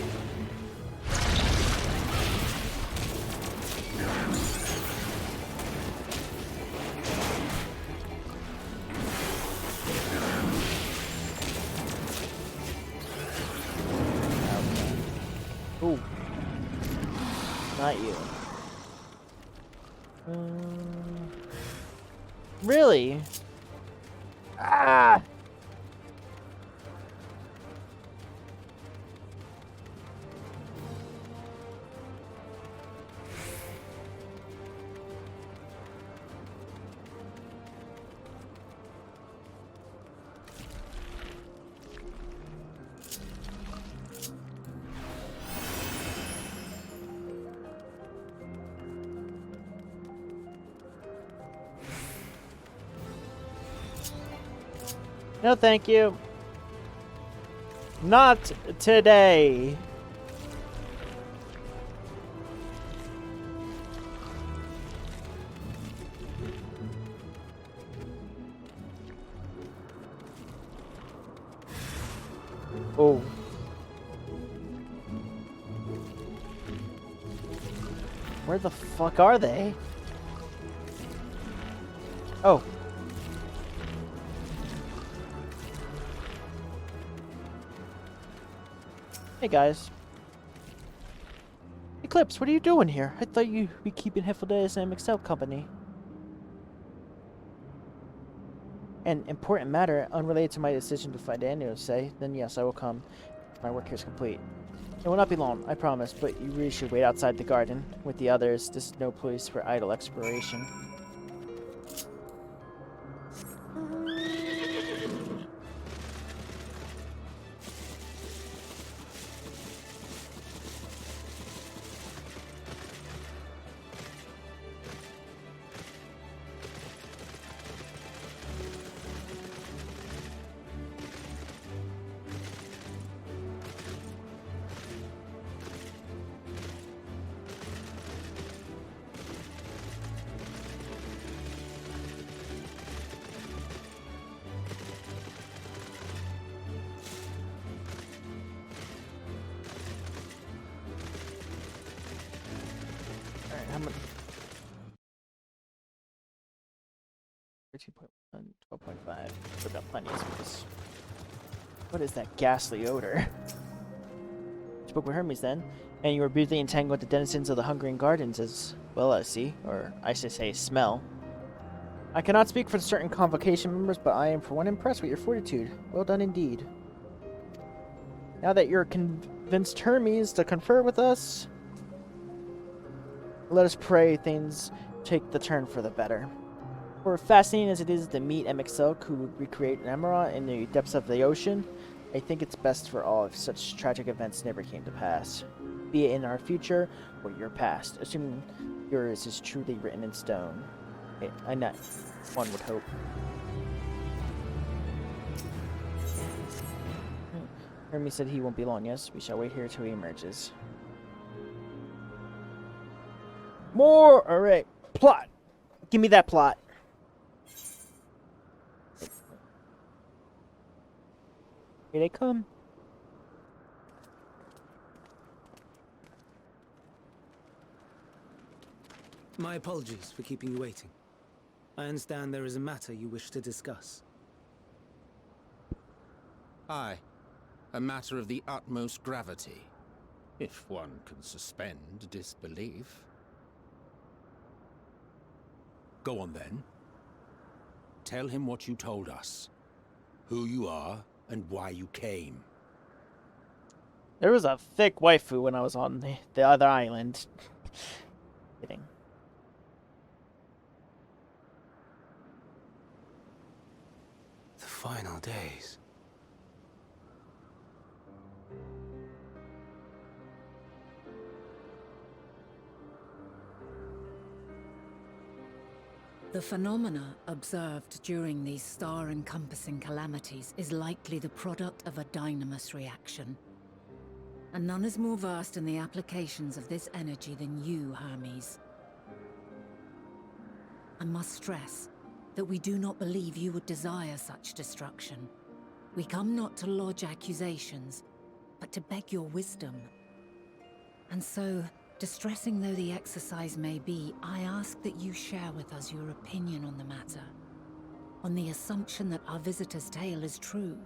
Ooh. Not you. Really? Ah! No, thank you. Not today. Oh. Where the fuck are they? Oh. Hey guys. Eclipse, what are you doing here? I thought you'd be keeping Hifalda's and Excel company. An important matter unrelated to my decision to find Daniel, say, then yes, I will come. My work here is complete. It will not be long, I promise, but you really should wait outside the garden with the others. This is no place for idle exploration. Alright, how much? 13.1, 12.5. Still got plenty of space. What is that ghastly odor? Spoke with Hermes then, and you were briefly entangled with the denizens of the Hungarian Gardens as well, I see, or I should say smell. I cannot speak for certain convocation members, but I am for one impressed with your fortitude. Well done indeed. Now that you're convinced Hermes to confer with us, let us pray things take the turn for the better. For fascinating as it is to meet MXL who would recreate an emerald in the depths of the ocean, I think it's best for all if such tragic events never came to pass. Be it in our future or your past, assuming yours is truly written in stone. I know, one would hope. Hermes said he won't be long, yes? We shall wait here till he emerges. More! Alright, plot! Give me that plot. Here they come. My apologies for keeping you waiting. I understand there is a matter you wish to discuss. Aye. A matter of the utmost gravity. If one can suspend disbelief. Go on then. Tell him what you told us. Who you are and why you came. There was a thick waifu when I was on the other island. Kidding. The final days. The phenomena observed during these star-encompassing calamities is likely the product of a dynamis reaction. And none is more versed in the applications of this energy than you, Hermes. I must stress that we do not believe you would desire such destruction. We come not to lodge accusations, but to beg your wisdom. And so, distressing though the exercise may be, I ask that you share with us your opinion on the matter, on the assumption that our visitor's tale is true.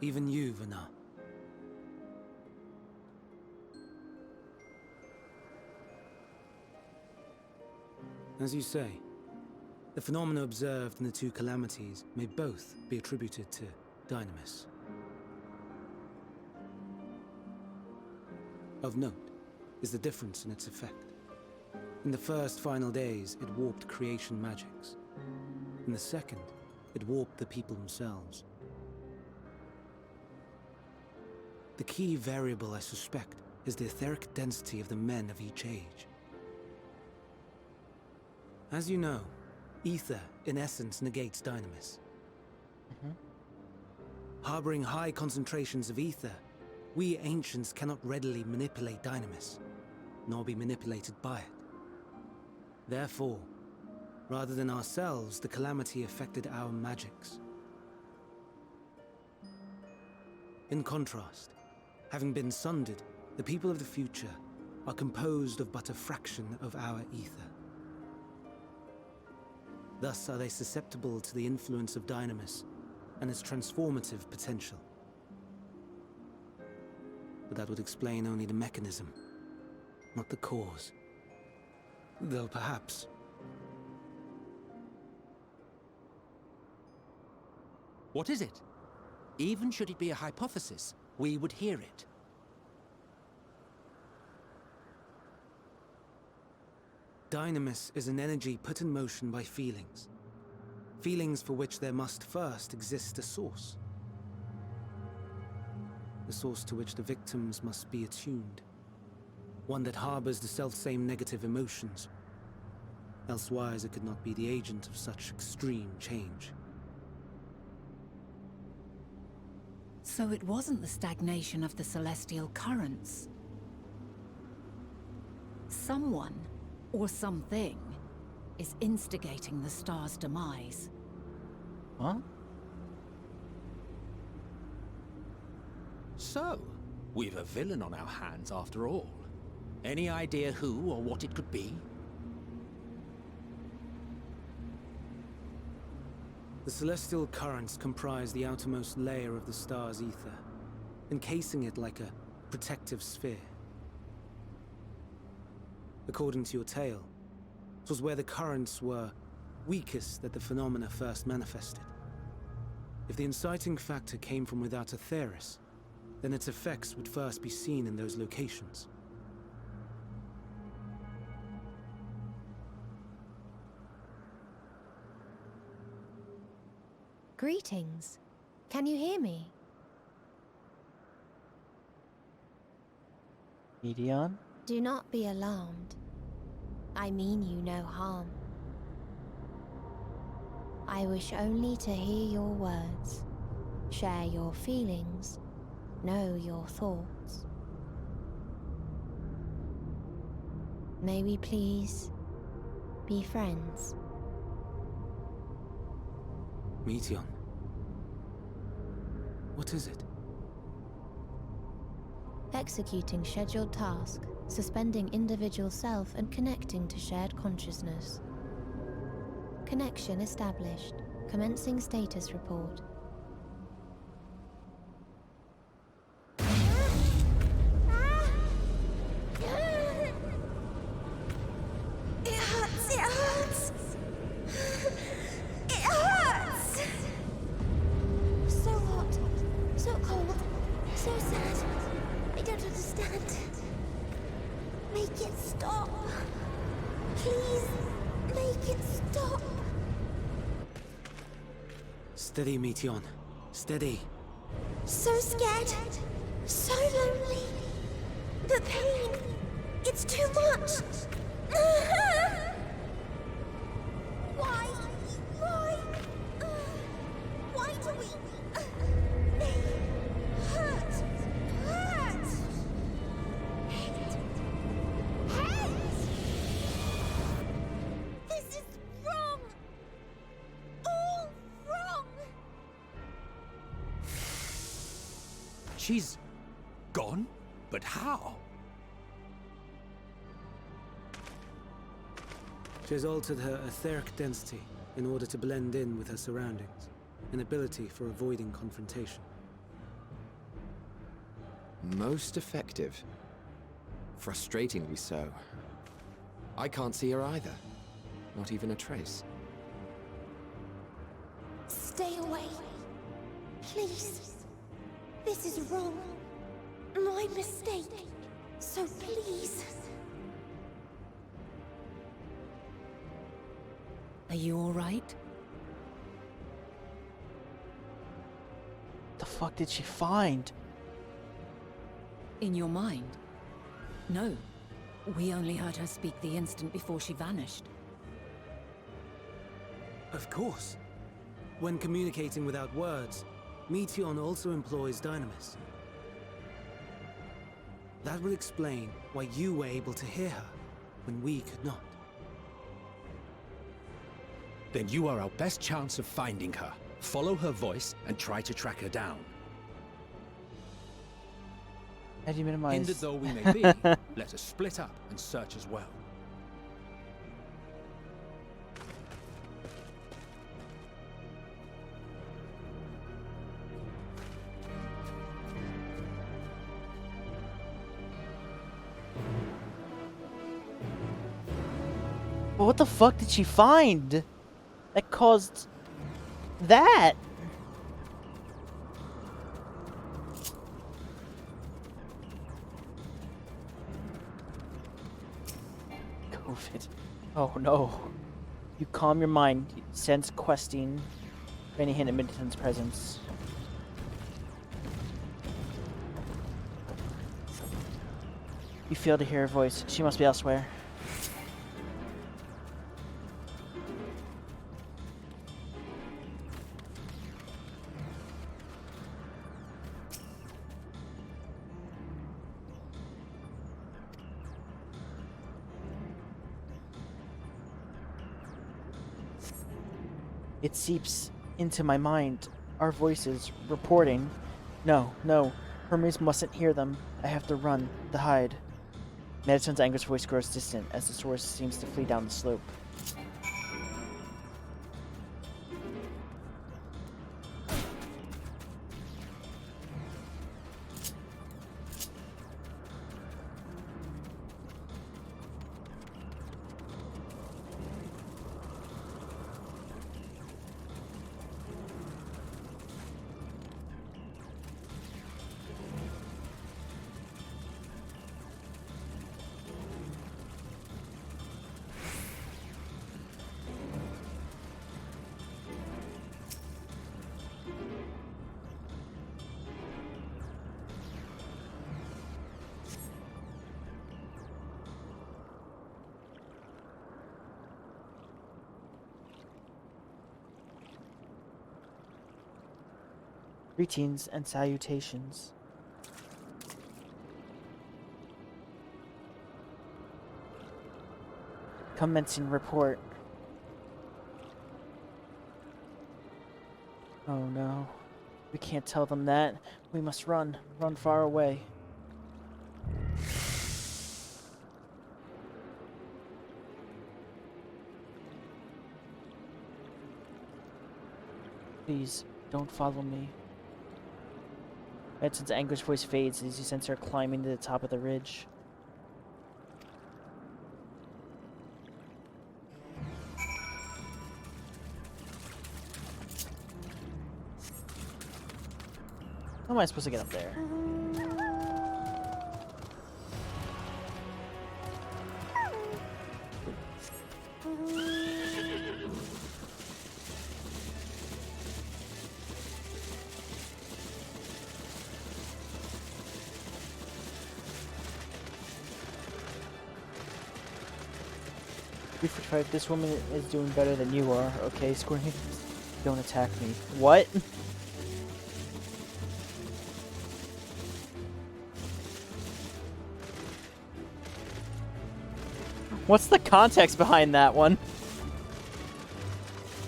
Even you, Vana. As you say, the phenomena observed in the two calamities may both be attributed to dynamis. Of note is the difference in its effect. In the first final days, it warped creation magics. In the second, it warped the people themselves. The key variable, I suspect, is the etheric density of the men of each age. As you know, ether, in essence, negates dynamis. Harboring high concentrations of ether, we ancients cannot readily manipulate dynamis, nor be manipulated by it. Therefore, rather than ourselves, the calamity affected our magics. In contrast, having been sundered, the people of the future are composed of but a fraction of our ether. Thus are they susceptible to the influence of dynamis and its transformative potential. But that would explain only the mechanism, not the cause. Though perhaps... What is it? Even should it be a hypothesis, we would hear it. Dynamis is an energy put in motion by feelings. Feelings for which there must first exist a source. The source to which the victims must be attuned. One that harbors the self-same negative emotions. Elsewise it could not be the agent of such extreme change. So it wasn't the stagnation of the celestial currents. Someone, or something, is instigating the star's demise. Huh? So, we've a villain on our hands after all. Any idea who or what it could be? The celestial currents comprise the outermost layer of the star's ether, encasing it like a protective sphere. According to your tale, it was where the currents were weakest that the phenomena first manifested. If the inciting factor came from without Aetheris, then its effects would first be seen in those locations. Greetings. Can you hear me? Medion? Do not be alarmed. I mean you no harm. I wish only to hear your words, share your feelings, know your thoughts. May we please be friends? Meteion. What is it? Executing scheduled task, suspending individual self and connecting to shared consciousness. Connection established. Commencing status report. It hurts! It hurts! It hurts! So hot, so cold, so sad. I don't understand. Make it stop. Please, make it stop. Steady, Meteion. Steady. So scared, so lonely. The pain, It's too much! Why? Why do we... They hurt! Hate! This is wrong! All wrong! She's gone? But how? She has altered her etheric density in order to blend in with her surroundings, an ability for avoiding confrontation. Most effective. Frustratingly so. I can't see her either. Not even a trace. Stay away. Please. This is wrong. My mistake. So please. Are you all right? The fuck did she find? In your mind? No. We only heard her speak the instant before she vanished. Of course. When communicating without words, Meteion also employs Dynamis. That will explain why you were able to hear her when we could not. Then you are our best chance of finding her. Follow her voice and try to track her down. How do you minimize? Ended though we may be, let us split up and search as well. But what the fuck did she find that caused that? COVID. Oh no. You calm your mind, sense questing for any hint of Middleton's presence. You fail to hear her voice. She must be elsewhere. It seeps into my mind. Our voices reporting. No, no. Hermes mustn't hear them. I have to run, to hide. Medicine's anger's voice grows distant as the source seems to flee down the slope. Greetings and salutations. Commencing report. Oh no. We can't tell them that. We must run. Run far away. Please, don't follow me. Edson's anguished voice fades as you sense her climbing to the top of the ridge. How am I supposed to get up there? 345, this woman is doing better than you are. Okay, Squirmy, don't attack me. What? What's the context behind that one?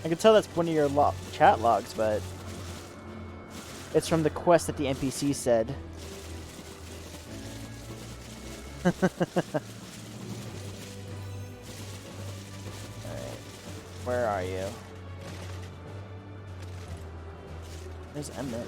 I can tell that's one of your chat logs, but it's from the quest that the NPC said. Alright, where are you? There's Emmett.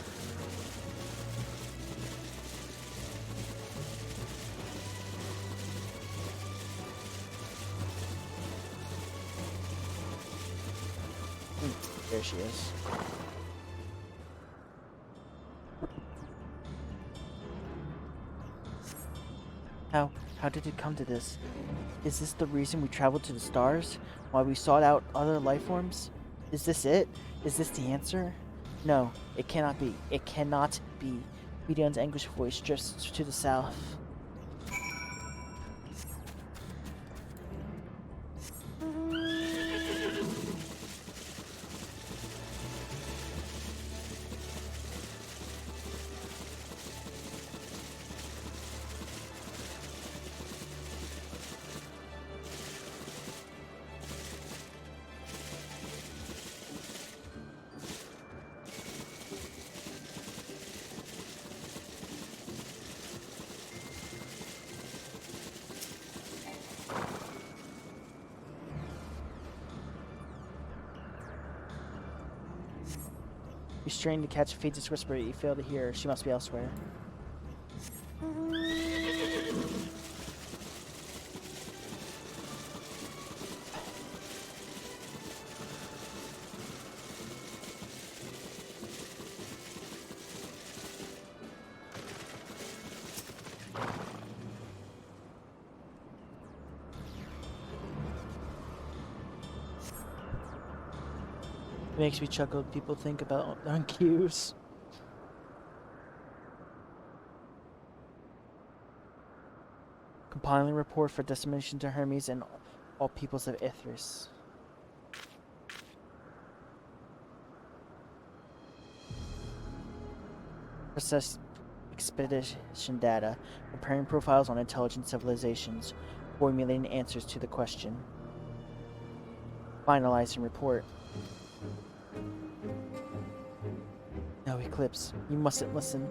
There she is. How did it come to this? Is this the reason we traveled to the stars? Why we sought out other life forms? Is this it? Is this the answer? No, it cannot be. It cannot be. Medion's anguished voice drifts to the south. You strain to catch a faintest whisper you fail to hear. She must be elsewhere. It makes me chuckle when people think about on cues. Compiling a report for dissemination to Hermes and all peoples of Ithris. Process expedition data, preparing profiles on intelligent civilizations, formulating answers to the question. Finalizing report. No, Eclipse, you mustn't listen.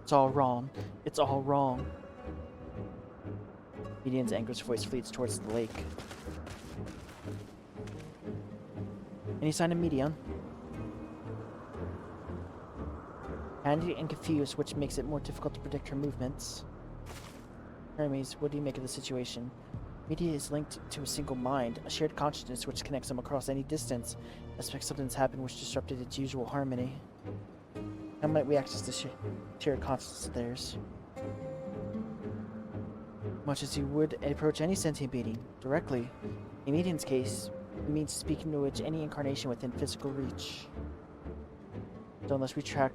It's all wrong. It's all wrong. Medion's anguished voice fleets towards the lake. Any sign of Medion? Handy and confused, which makes it more difficult to predict her movements. Hermes, what do you make of the situation? Media is linked to a single mind, a shared consciousness which connects them across any distance. I suspect something's happened which disrupted its usual harmony. How might we access this shared consciousness of theirs? Much as you would approach any sentient being, directly. In Medion's case, it means speaking to which any incarnation within physical reach. So unless we track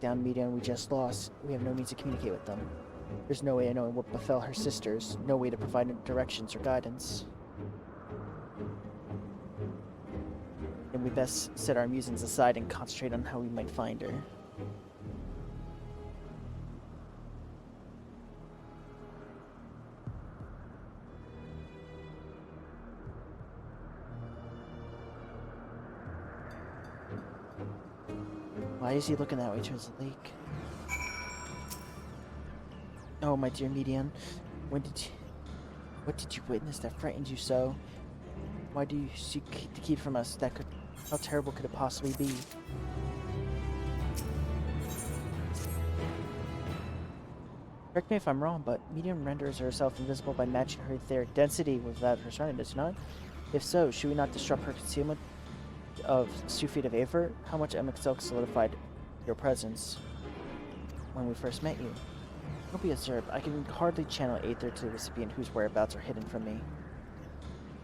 down Medion we just lost, we have no means to communicate with them. There's no way of knowing what befell her sisters, no way to provide directions or guidance. And we best set our musings aside and concentrate on how we might find her. Why is he looking that way towards the lake? Oh, my dear Medion, what did you witness that frightened you so? Why do you seek to keep from us? How terrible could it possibly be? Correct me if I'm wrong, but Medion renders herself invisible by matching her etheric density without her surrounding, does she not? If so, should we not disrupt her concealment of Sufit of Aver? How much MXL solidified your presence when we first met you? Don't be absurd. I can hardly channel Aether to the recipient whose whereabouts are hidden from me.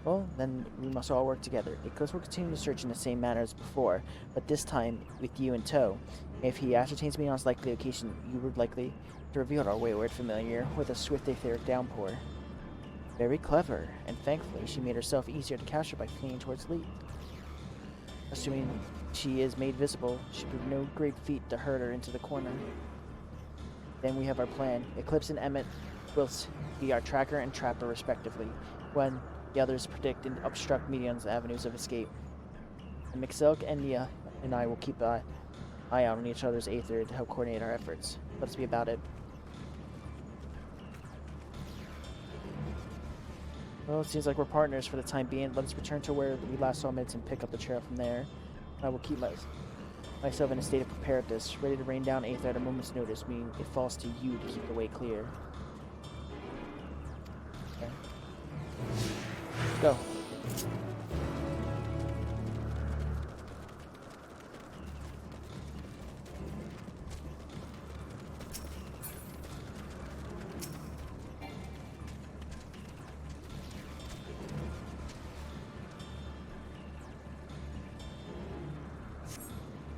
Well, then we must all work together. Eclipse will continue to search in the same manner as before, but this time with you in tow. If he ascertains Meon's likely location, you were likely to reveal our wayward familiar with a swift etheric downpour. Very clever, and thankfully she made herself easier to capture by fleeing towards Leith. Assuming she is made visible, it should be no great feat to herd her into the corner. Then we have our plan. Eclipse and Emmett will be our tracker and trapper respectively, when the others predict and obstruct Meon's avenues of escape. And Mixelk and Nia and I will keep an eye out on each other's aether to help coordinate our efforts. Let us be about it. Well, it seems like we're partners for the time being. Let us return to where we last saw Mids and pick up the trail from there. I will keep myself in a state of preparedness, ready to rain down aether at a moment's notice, meaning it falls to you to keep the way clear. Okay. Let's go.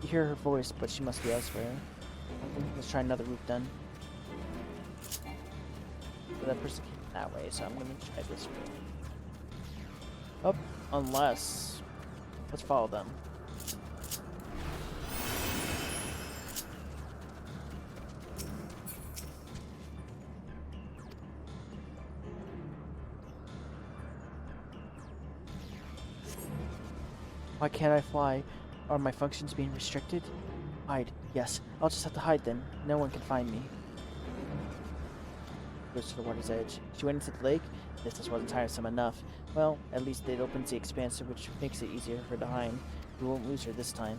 You hear her voice, but she must be elsewhere. Let's try another route then. So that person came that way, so I'm gonna try this way. Oh, unless... Let's follow them. Why can't I fly? Are my functions being restricted? Hide. Yes, I'll just have to hide then. No one can find me. Goes to the water's edge. She went into the lake. This just wasn't tiresome enough. Well, at least it opens the expanse, which makes it easier for her to hide. We won't lose her this time.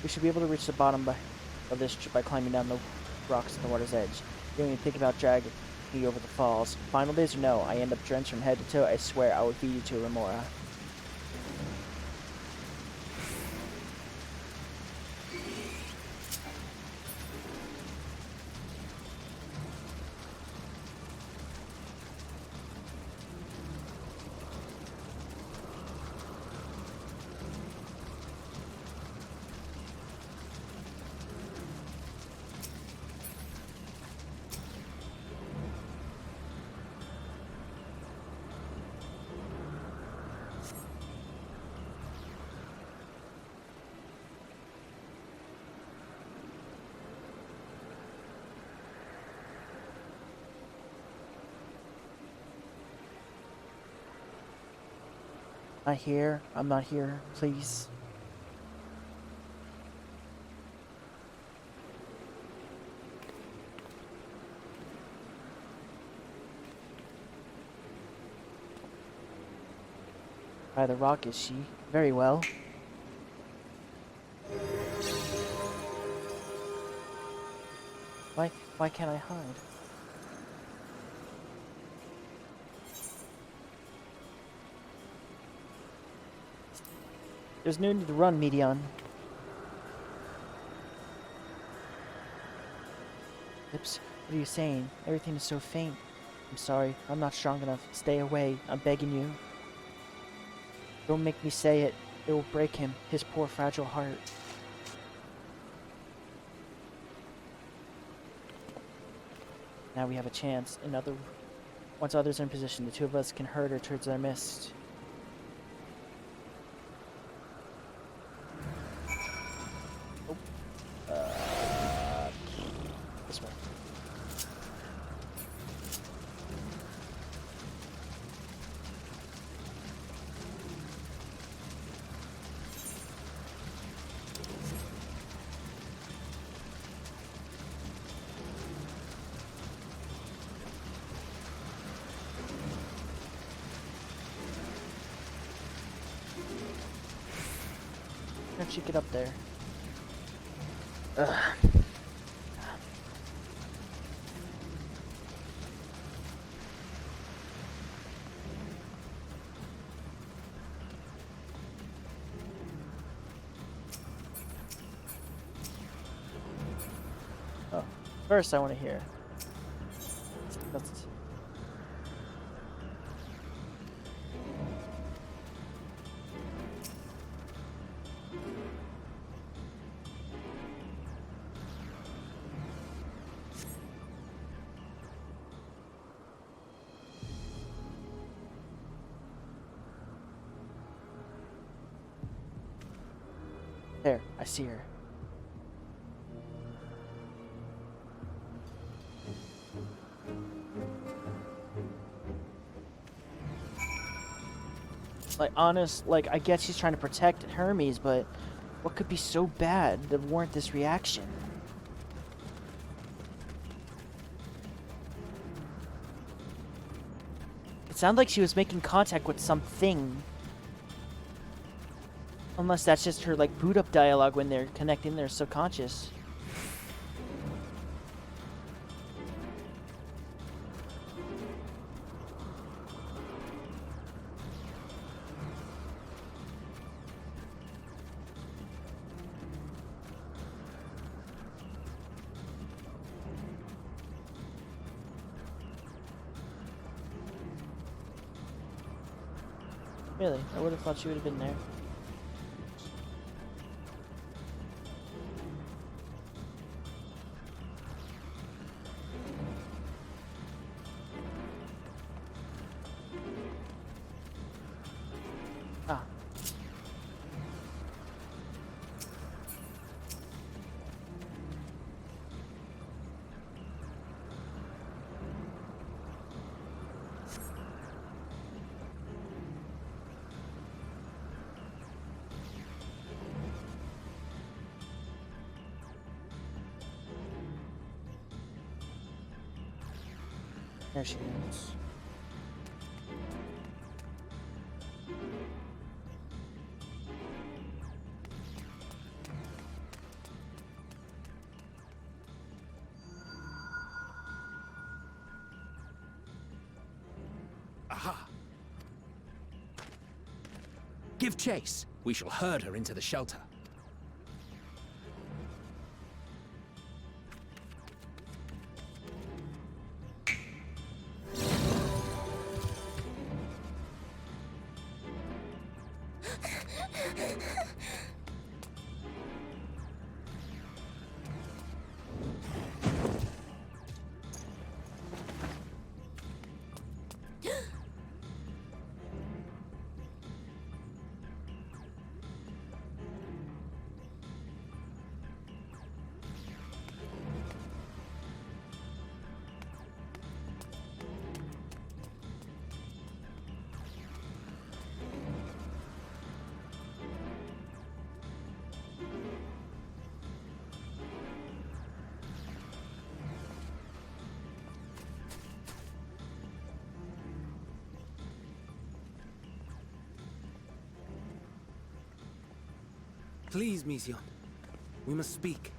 We should be able to reach the bottom of this by climbing down the rocks at the water's edge. Don't even think about dragging me over the falls. Final days or no, I end up drenched from head to toe. I swear I will feed you to a remora. Not here. I'm not here. Please. By the rock, is she? Very well. Why can't I hide? There's no need to run, Medion. Lips, what are you saying? Everything is so faint. I'm sorry, I'm not strong enough. Stay away, I'm begging you. Don't make me say it. It will break him, his poor fragile heart. Now we have a chance. Once others are in position, the two of us can herd her towards our mist. This way. How'd she get up there? Ugh. first I want to hear. That's... There, I see her. Like, I guess she's trying to protect Hermes, but what could be so bad to warrant this reaction? It sounded like she was making contact with something. Unless that's just her, like, boot up dialogue when they're connecting their subconscious. Really? I would have thought she would have been there. Ah. There she is. Aha! Give chase. We shall herd her into the shelter. Please, Mission. We must speak.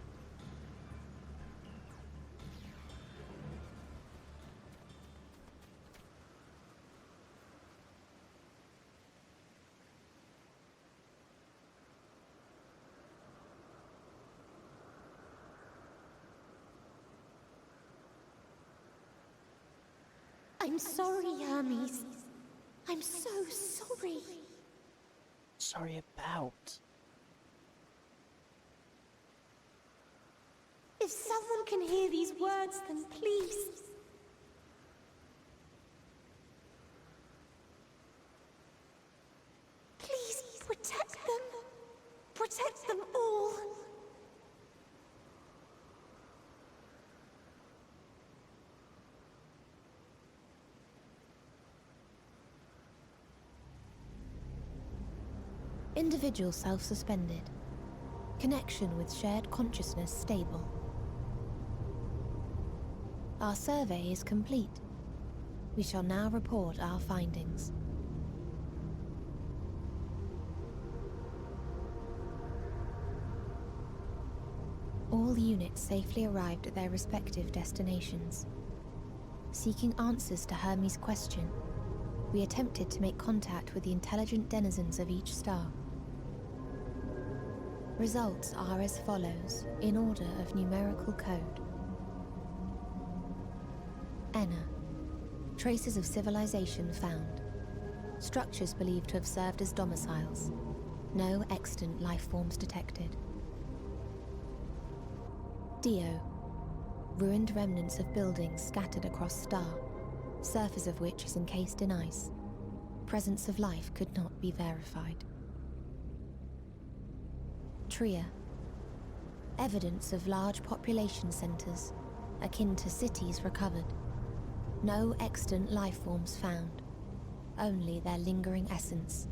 I'm sorry, Hermes. I'm so sorry. Sorry about. If someone can hear these words, then please. Please protect them. Protect them all. Individual self-suspended. Connection with shared consciousness stable. Our survey is complete. We shall now report our findings. All units safely arrived at their respective destinations. Seeking answers to Hermes' question, we attempted to make contact with the intelligent denizens of each star. Results are as follows, in order of numerical code. Enna. Traces of civilization found. Structures believed to have served as domiciles. No extant life forms detected. Dio. Ruined remnants of buildings scattered across Star, surface of which is encased in ice. Presence of life could not be verified. Tria. Evidence of large population centers, akin to cities, recovered. No extant life forms found, only their lingering essence.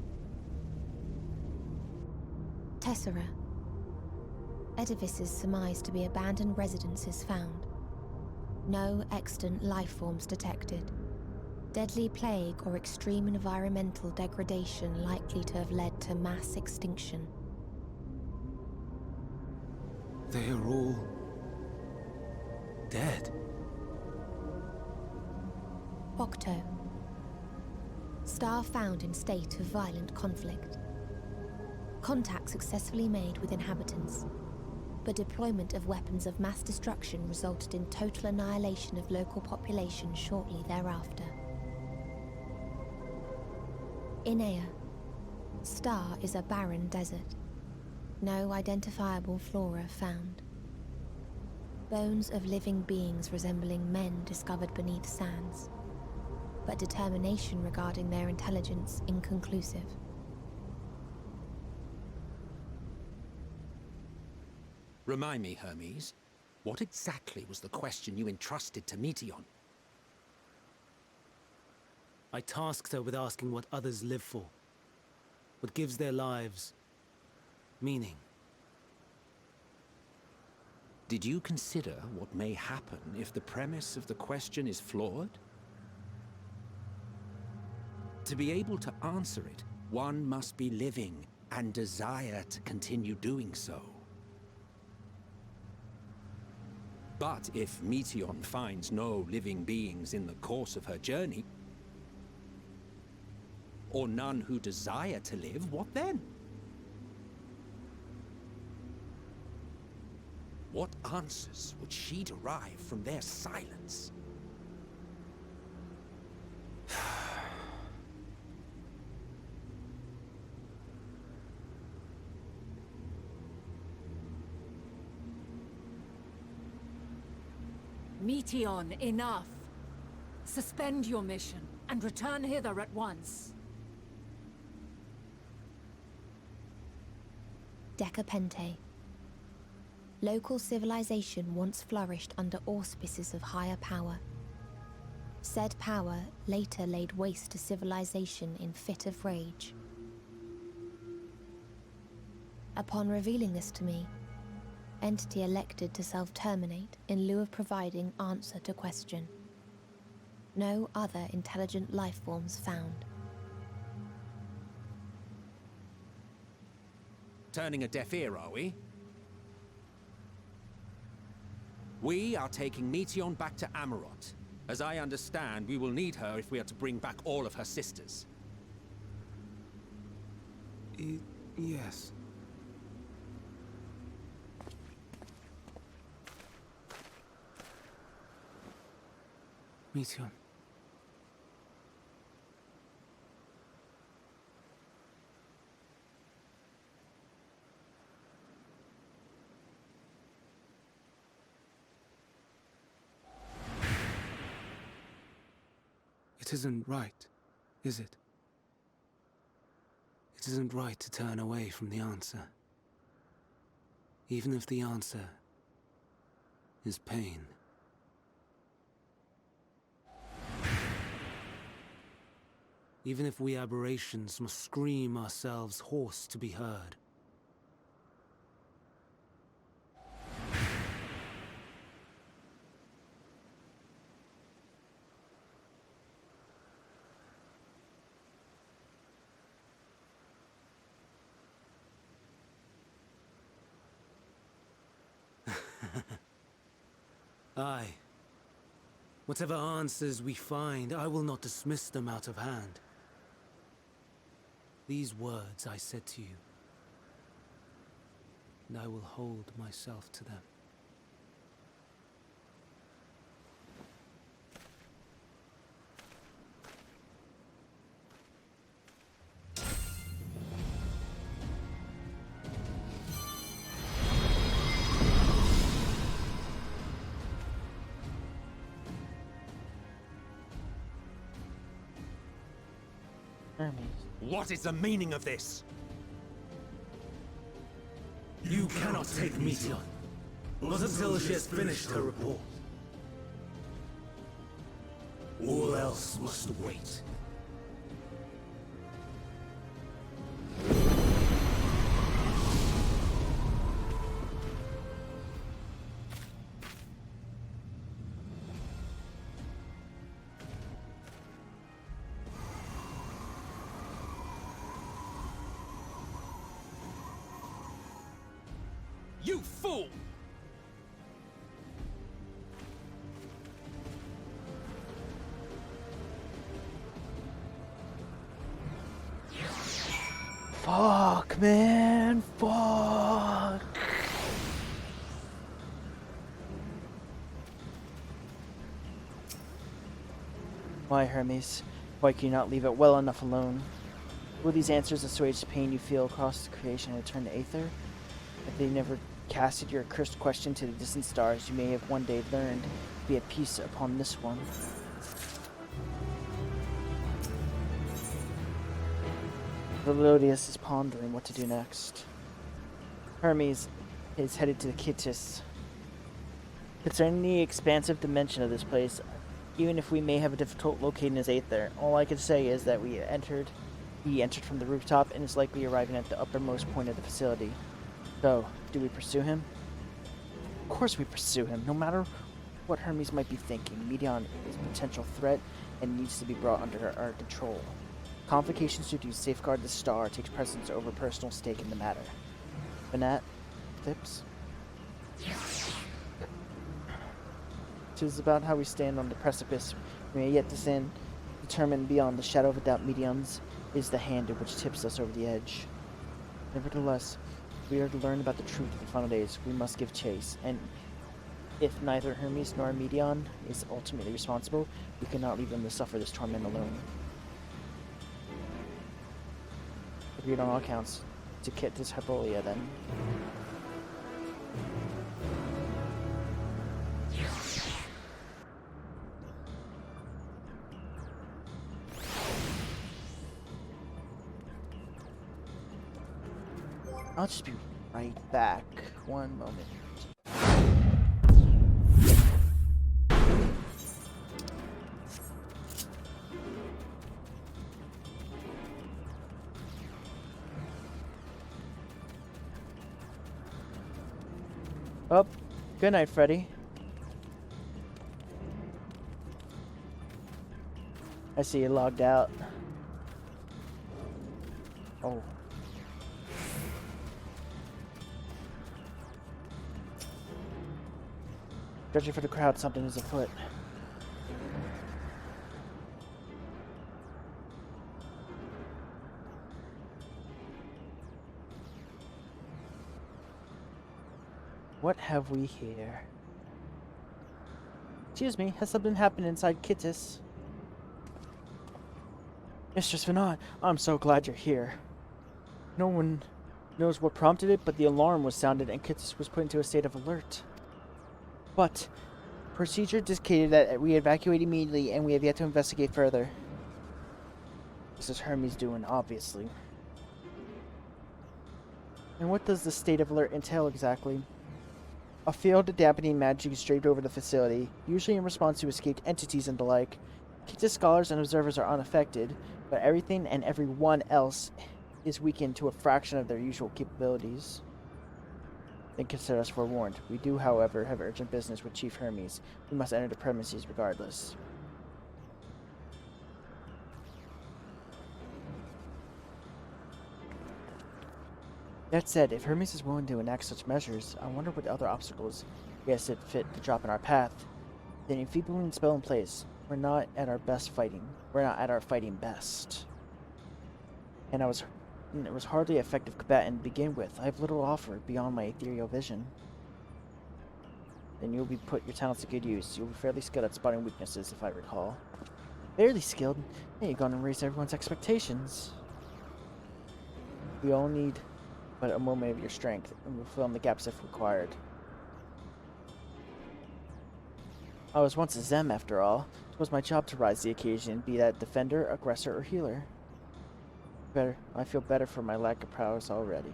Tessera. Edifices surmised to be abandoned residences found. No extant life forms detected. Deadly plague or extreme environmental degradation likely to have led to mass extinction. They are all dead. Octo. Star found in state of violent conflict. Contact successfully made with inhabitants, but deployment of weapons of mass destruction resulted in total annihilation of local population shortly thereafter. Inea. Star is a barren desert. No identifiable flora found. Bones of living beings resembling men discovered beneath sands, but determination regarding their intelligence inconclusive. Remind me, Hermes, what exactly was the question you entrusted to Meteion? I tasked her with asking what others live for. What gives their lives meaning. Did you consider what may happen if the premise of the question is flawed? To be able to answer it, one must be living and desire to continue doing so. But if Meteion finds no living beings in the course of her journey, or none who desire to live, what then? What answers would she derive from their silence? Meteion, enough! Suspend your mission and return hither at once. Decapente. Local civilization once flourished under auspices of higher power. Said power later laid waste to civilization in fit of rage. Upon revealing this to me, entity elected to self-terminate in lieu of providing answer to question. No other intelligent life forms found. Turning a deaf ear, are we? We are taking Meteion back to Amarot. As I understand, we will need her if we are to bring back all of her sisters. Yes. Meteion. It isn't right, is it? It isn't right to turn away from the answer. Even if the answer is pain. Even if we aberrations must scream ourselves hoarse to be heard. Aye. Whatever answers we find, I will not dismiss them out of hand. These words I said to you, and I will hold myself to them. Hermes. What is the meaning of this? You cannot take Meteon. Not until she has finished her report. All else must wait. You fool! Fuck, man. Fuck. Why, Hermes? Why can you not leave it well enough alone? Will these answers assuage the pain you feel across the creation and return to Aether? If they never casted your accursed question to the distant stars, you may have one day learned to be at peace upon this one. Velodius is pondering what to do next. Hermes is headed to Kittis. Concerning the expansive dimension of this place, even if we may have a difficult locating his Aether, all I can say is that he entered from the rooftop and is likely arriving at the uppermost point of the facility. So, do we pursue him? Of course we pursue him, no matter what Hermes might be thinking. Meteon is a potential threat and needs to be brought under our control. Complications to safeguard the star takes precedence over personal stake in the matter. Banat, Thips? Tis about how we stand on the precipice. We may yet descend, determined beyond the shadow of a doubt. Meteon's is the hand in which tips us over the edge. Nevertheless, if we are to learn about the truth of the final days, we must give chase, and if neither Hermes nor Meteon is ultimately responsible, we cannot leave them to suffer this torment alone. Agreed on all accounts. To Kittis Hypolia, then. I'll just be right back. One moment. Oh, good night, Freddy. I see you logged out. Oh. Judging for the crowd, something is afoot. What have we here? Excuse me, has something happened inside Kittis? Mistress Venat, I'm so glad you're here. No one knows what prompted it, but the alarm was sounded and Kittis was put into a state of alert. But procedure dictated that we evacuate immediately, and we have yet to investigate further. This is Hermes doing, obviously. And what does the state of alert entail exactly? A field of dampening magic is draped over the facility, usually in response to escaped entities and the like. Kittis scholars and observers are unaffected, but everything and everyone else is weakened to a fraction of their usual capabilities. Then consider us forewarned. We do, however, have urgent business with Chief Hermes. We must enter the premises regardless. That said, if Hermes is willing to enact such measures, I wonder what other obstacles he has seen fit to drop in our path. Then enfeebling spell in place, we're not at our best fighting. We're not at our fighting best. And it was hardly an effective combatant to begin with. I have little to offer beyond my ethereal vision. Then you'll be put your talents to good use. You'll be fairly skilled at spotting weaknesses, if I recall. Fairly skilled? Yeah, you're gonna raise everyone's expectations. We all need but a moment of your strength, and we'll fill in the gaps if required. I was once a Zem, after all. It was my job to rise to the occasion, be that defender, aggressor, or healer. Better. I feel better for my lack of prowess already.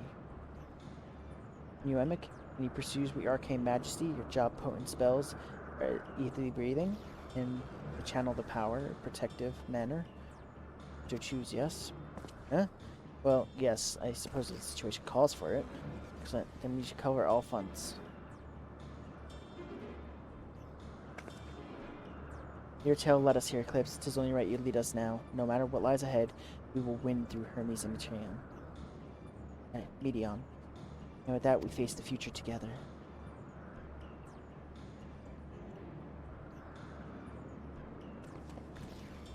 New Emic, when he pursues with arcane majesty, your job potent spells are easily breathing in the channel the power, protective manner. To choose yes. Huh? Well, yes, I suppose the situation calls for it. Excellent. Then we should cover all funds. Your tale led us here, Eclipse. 'Tis only right you lead us now. No matter what lies ahead, we will win through Hermes and Medion. And with that, we face the future together.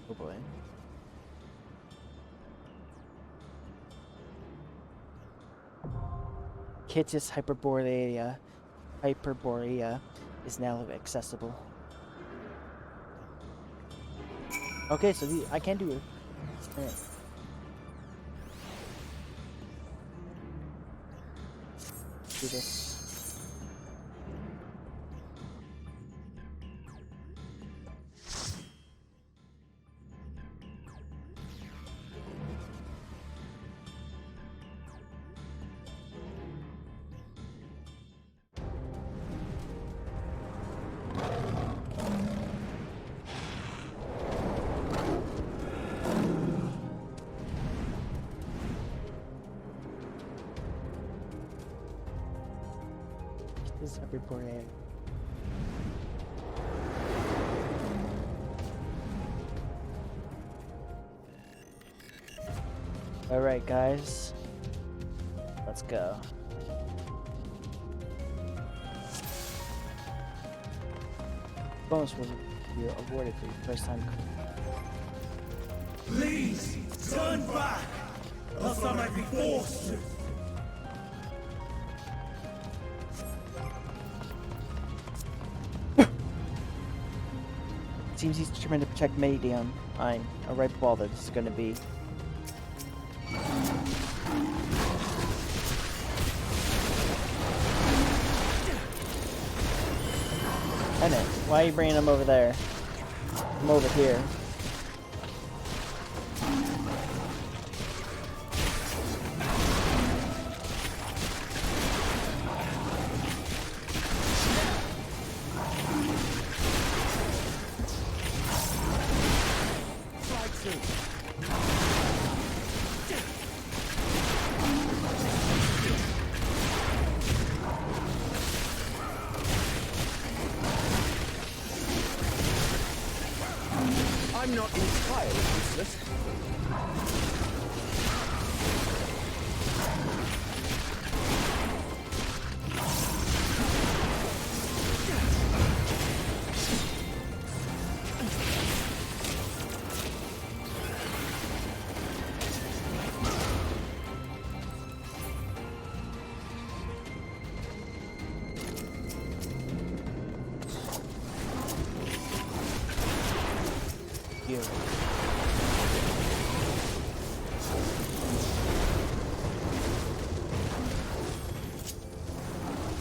Oh boy. Kittis Hyperborea is now accessible. Okay, so I can do it. Alright. Do this. This is Hyperborea. Alright, guys. Let's go. Bonus will be awarded for your first time. Please, turn back! Else I might be forced to. Seems he's determined to protect Medion. Fine. A right bother this is gonna be. Emmett, why are you bringing him over there? I'm over here. I'm not entirely useless.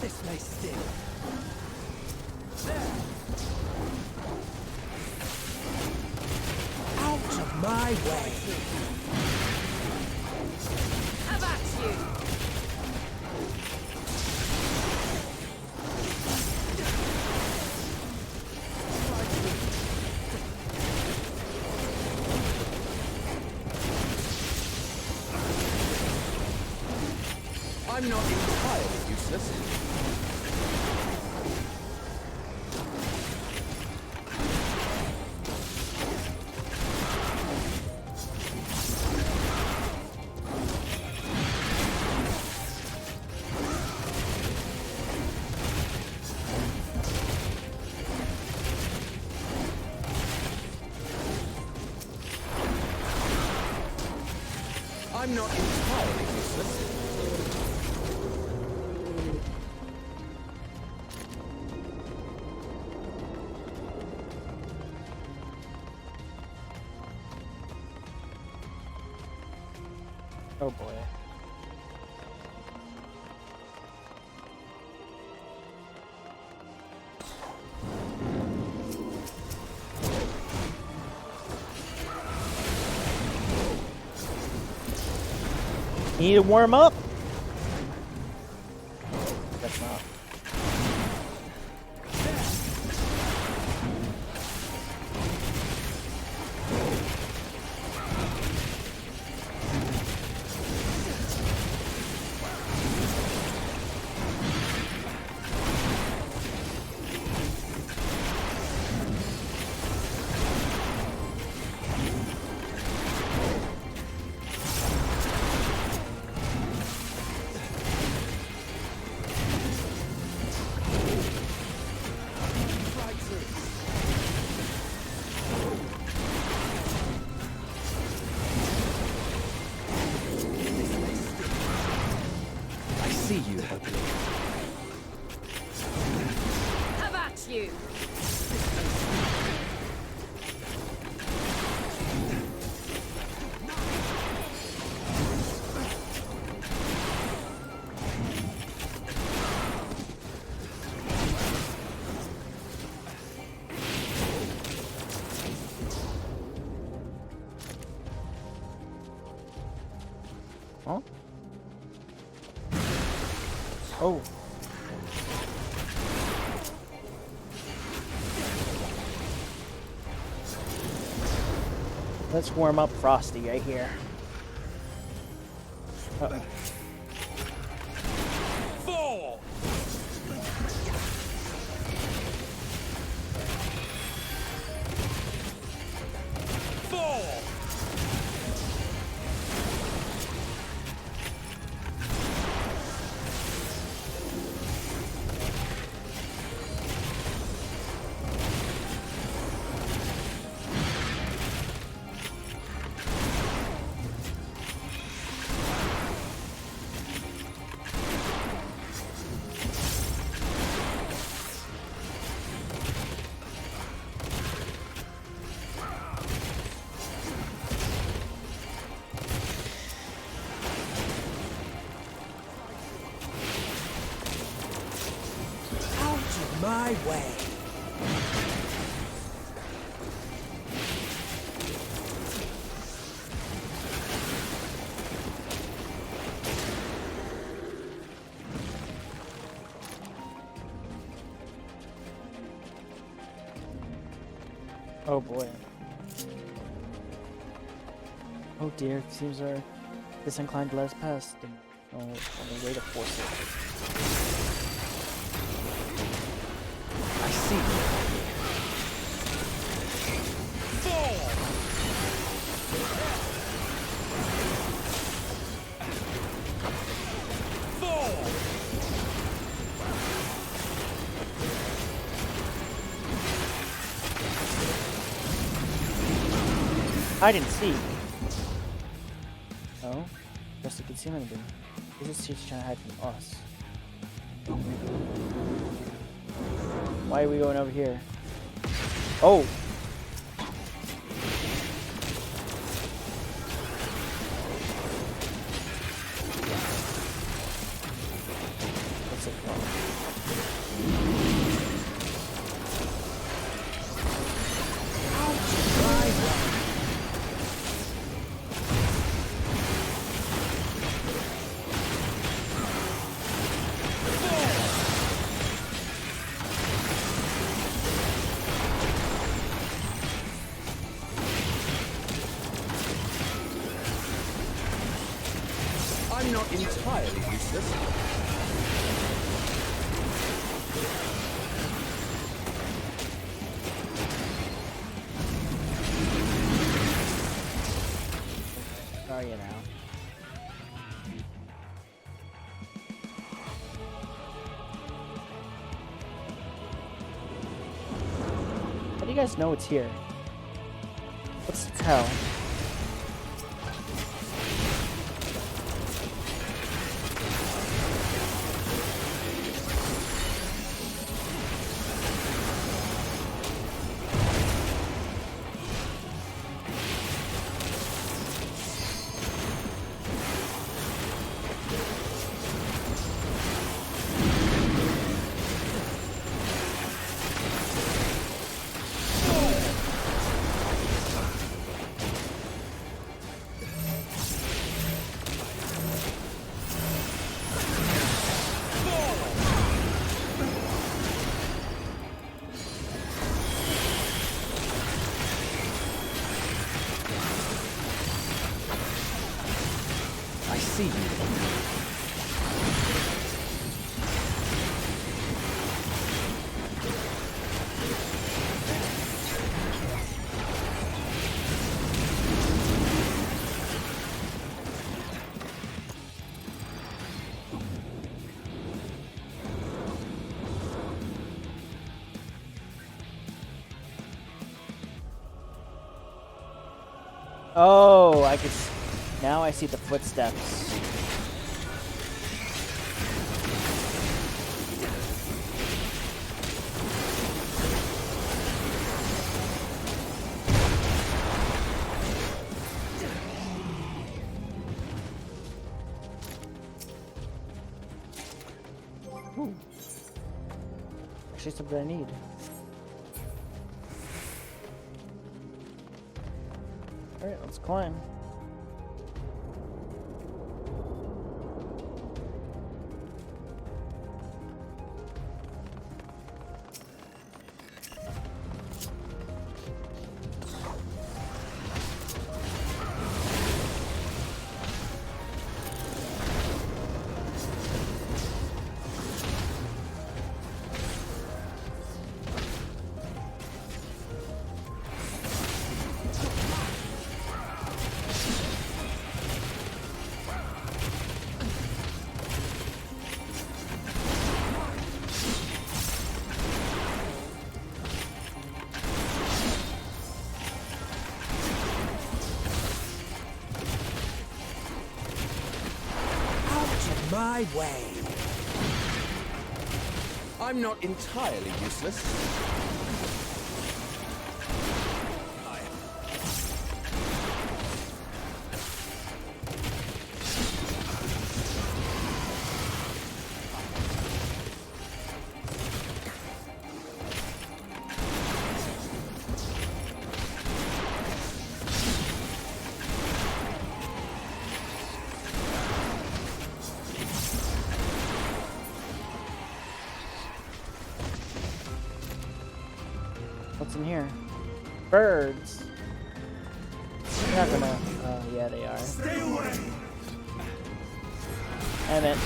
This may sting. There. Out of my way. How about you? I'm not entirely useless. I'm not entirely useless. Oh boy. You need to warm up? That's not. See you, Elpis. Have at you! Huh? Oh. Let's warm up Frosty right here. Uh-oh. Four! My way. Oh boy. Oh dear, it seems our disinclined to let us pass. Oh, only way to force it. I see you. I didn't see. Oh, just you can see anything. This is just trying to hide from us. Why are we going over here? Oh! What's it called? I'm not entirely useless. Are you now? How do you guys know it's here? What's the tell? see you. Oh, now I see the footsteps. Ooh. Actually, something I need. Alright, let's climb. My way. I'm not entirely useless. What's in here? Birds. They're not gonna. Oh, yeah, they are. Stay away! Emmett,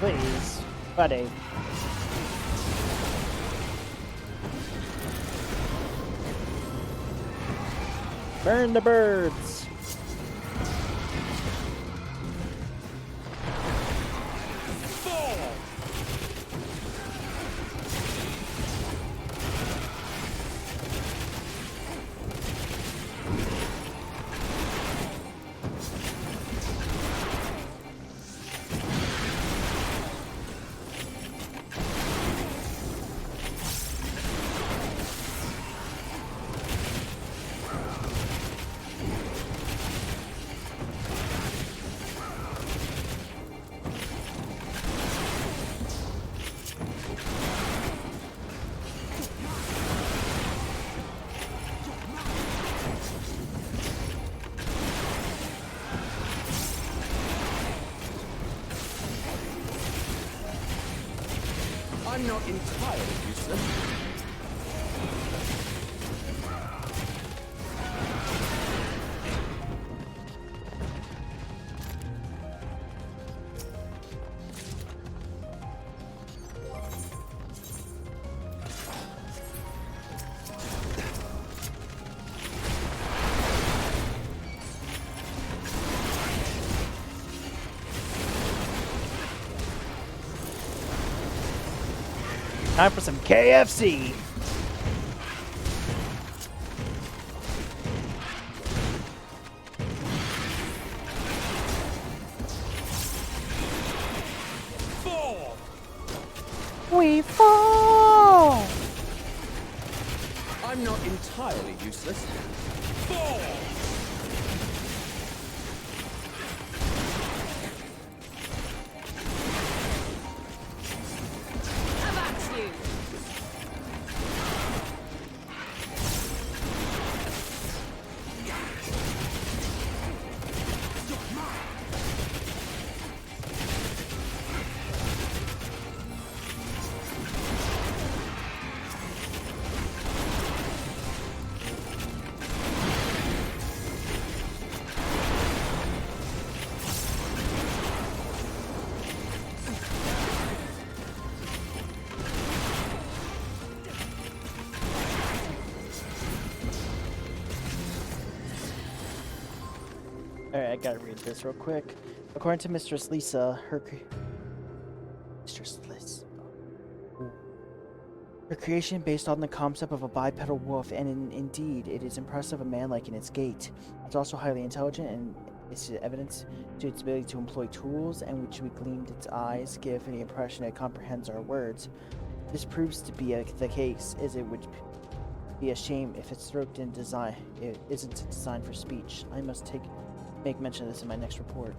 please, buddy. Burn the birds. I'm not entirely useless. Time for some KFC. Fall! We fall. I'm not entirely useless. Fall! Alright, I gotta read this real quick. According to Mistress Lisa, Mistress Lisa. Her creation based on the concept of a bipedal wolf, and indeed, it is impressive a man-like in its gait. It's also highly intelligent, and its evidence to its ability to employ tools, and which we gleamed its eyes give the impression it comprehends our words. This proves to be the case, as it would be a shame if its throat didn't design it isn't designed for speech. I must make mention of this in my next report.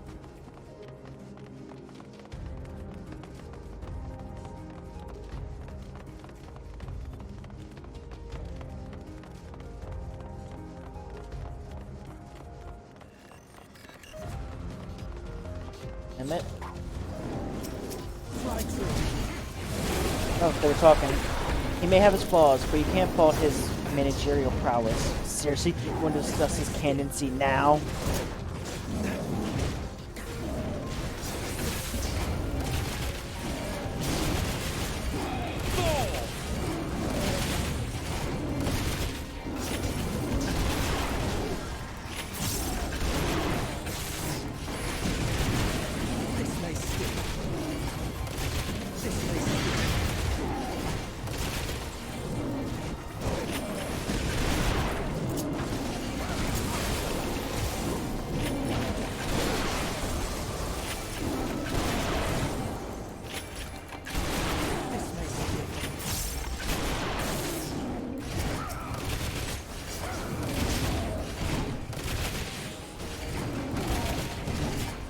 And that. Oh, they were talking. He may have his flaws, but you can't fault his managerial prowess. Seriously, you want to discuss his candidacy now?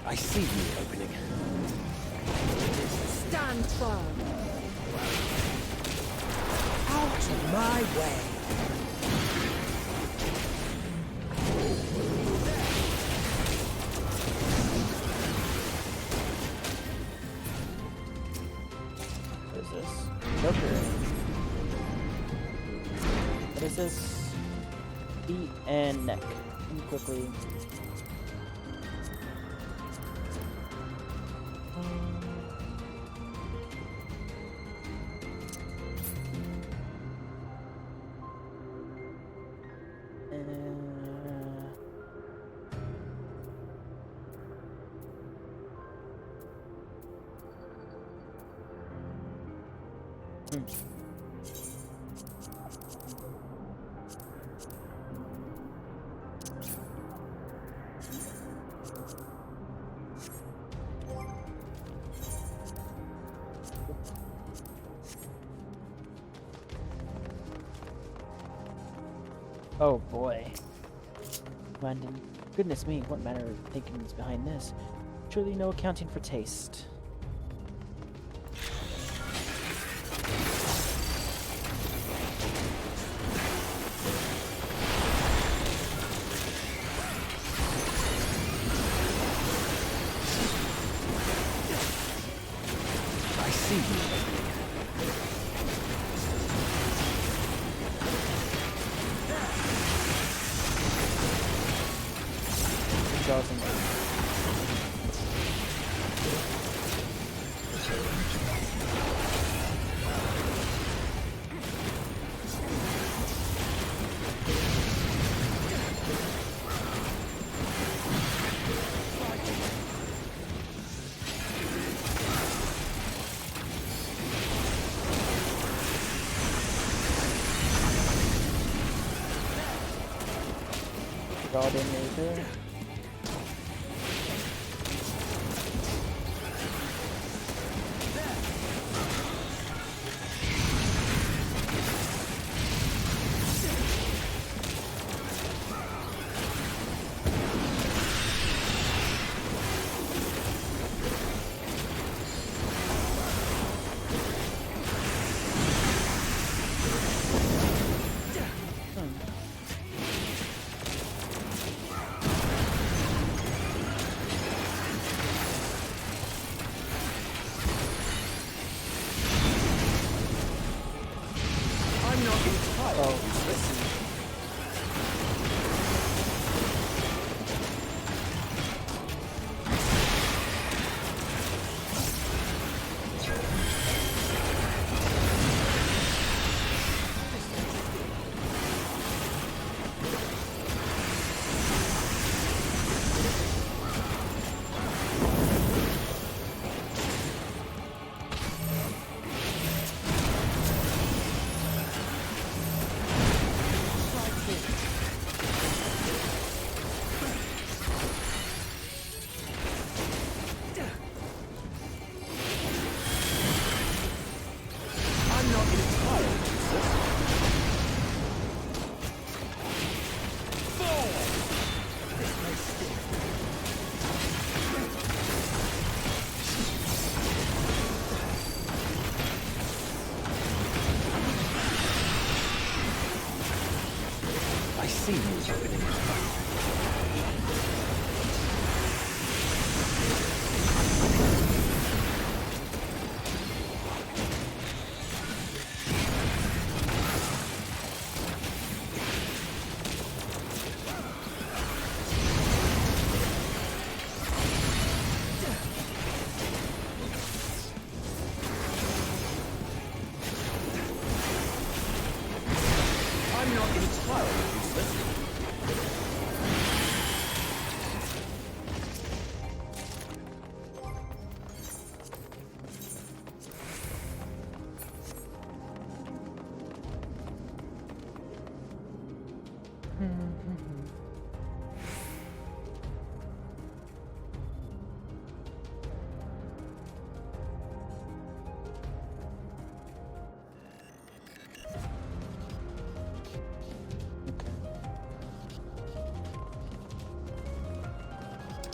I see you opening. Stand firm. Out of my way. What is this? Joker. What is this? Feet and neck. Let me quickly. Oh boy. London. Goodness me, what manner of thinking is behind this? Truly no accounting for taste. I see you. God in nature. see you opening. I'm not entirely useless.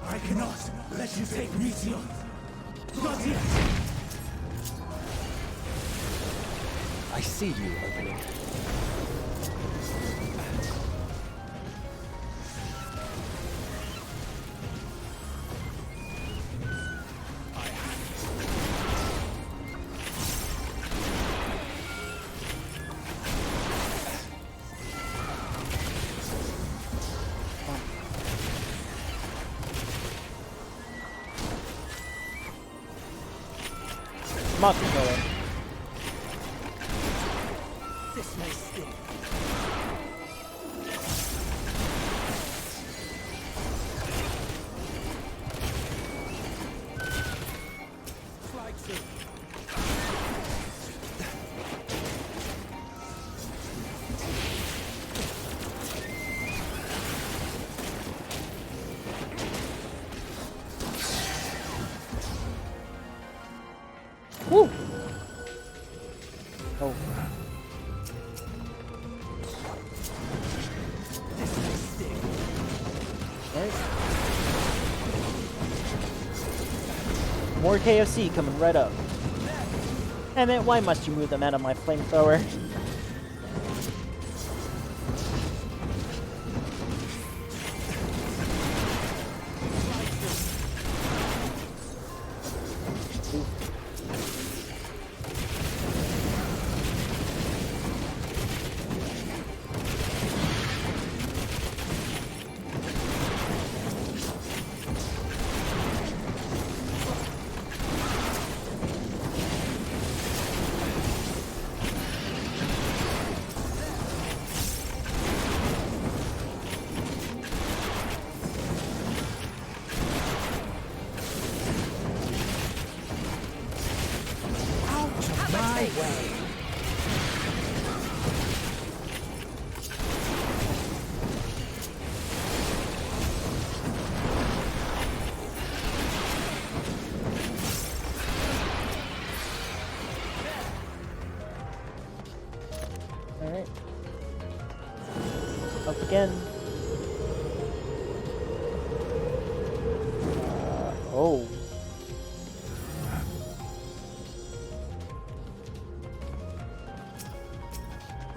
I cannot let you take Meteor. Not yet. I see you opening. Come on, controller. This may sting. Flag soon. Woo! Oh. Right. More KFC coming right up. Damn it, why must you move them out of my flamethrower? Alright. Up again. Oh.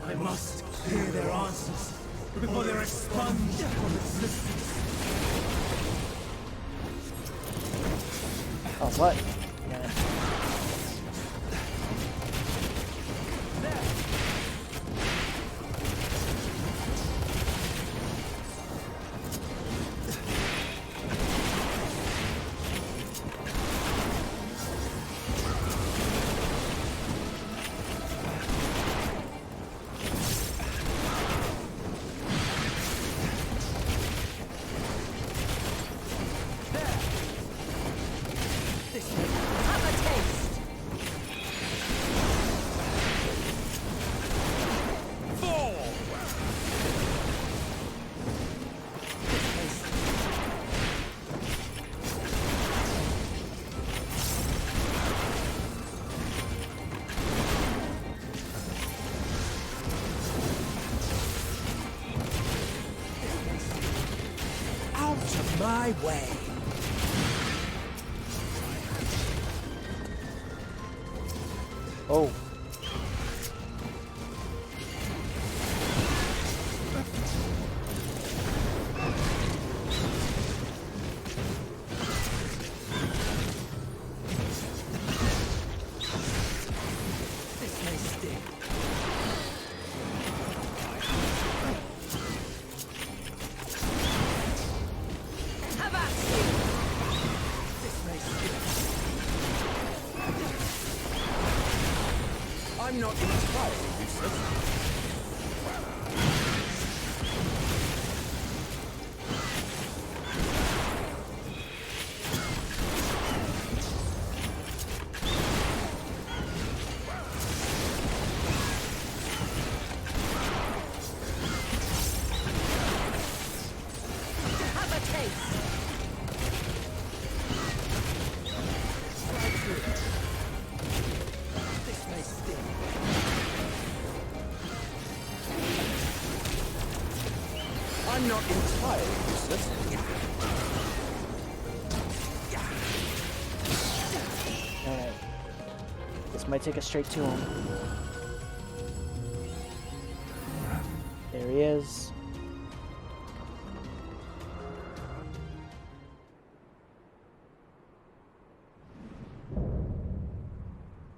I must hear their answers before they're expunged from existence. Oh, what? Yeah. My way. Oh. I'm not entirely useless. Alright. This might take us straight to him. There he is.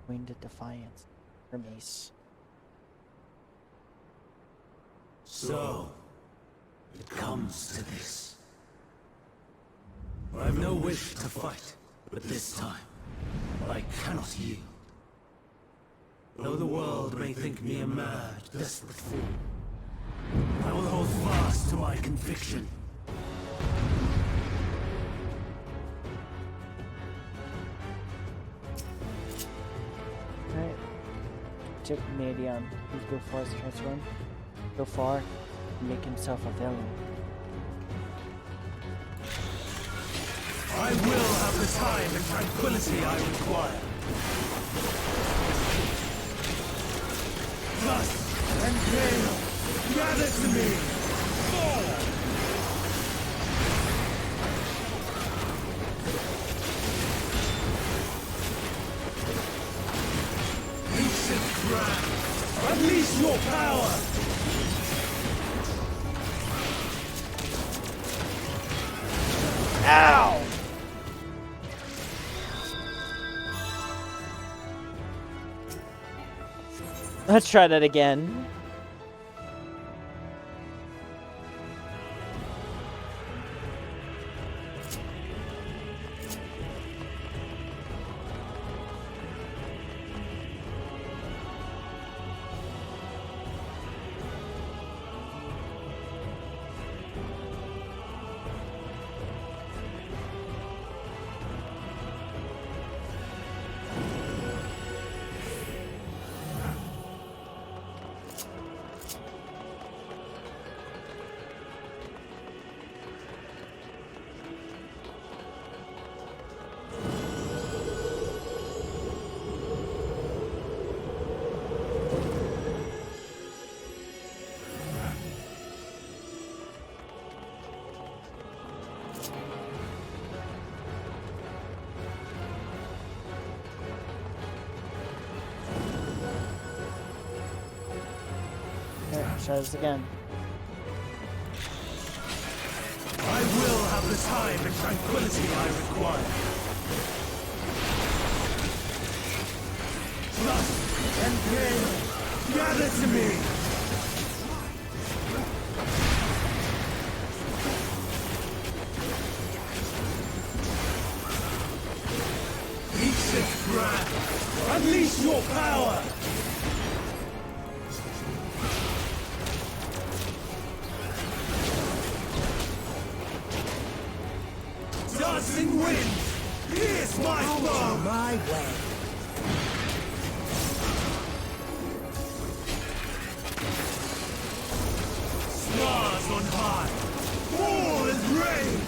Winged Defiance. Hermes. So, it comes to this. I have no wish to fight, but this time, I cannot yield. Though the world may think me a mad, desperate fool, I will hold fast to my conviction. Alright. Check Medium. Please go far as the transform. Go far and make himself a villain. I will have the time and tranquility I require. Dust and pain, gather to me! Ancient craft, unleash your power! Ow! Let's try that again. Try this again. I will have the time and tranquility I require. Lust and pain, gather to me! Ancient craft, unleash your power! Dancing wind! Here's my flow! My way. Stars on high! Fall as rain!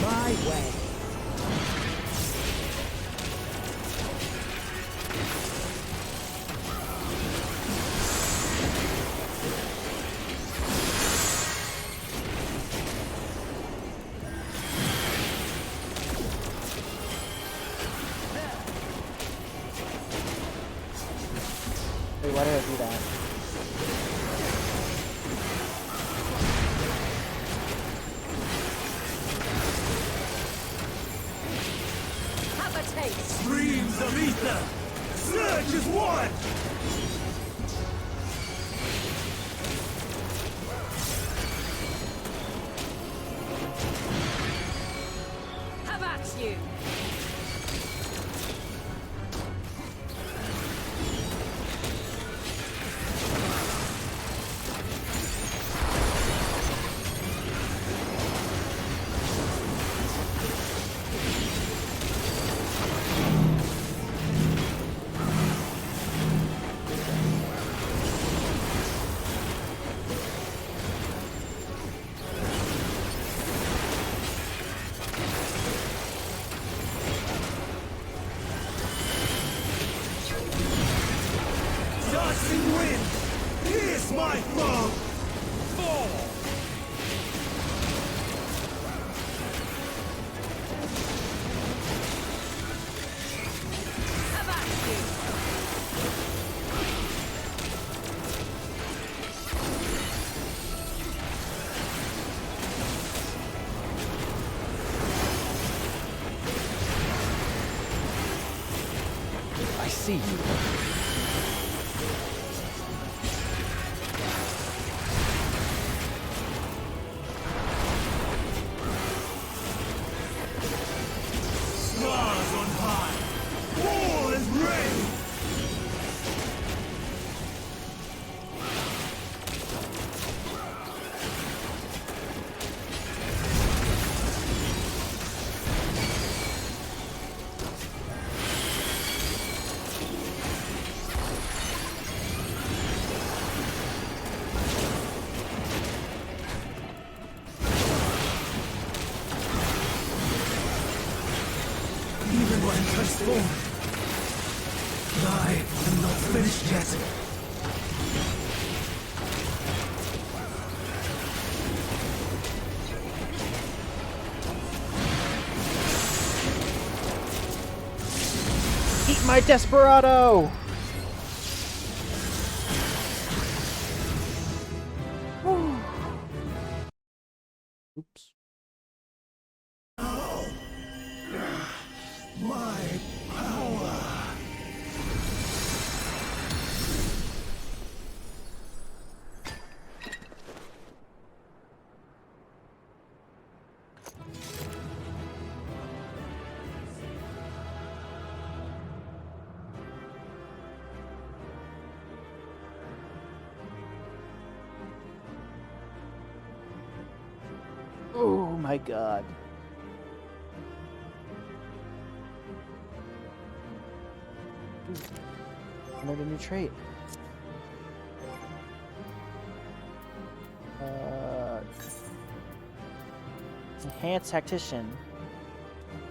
My way. Wait, why did I do that? Streams of ether! Surge as one! Have at you! blessing wind! Here's my foe! Fall! I see you. Stars on high! War is ready! Even when transformed, I am not finished yet. Eat my desperado! Oops. My power! Oh my god. Another new trait. Enhanced Tactician.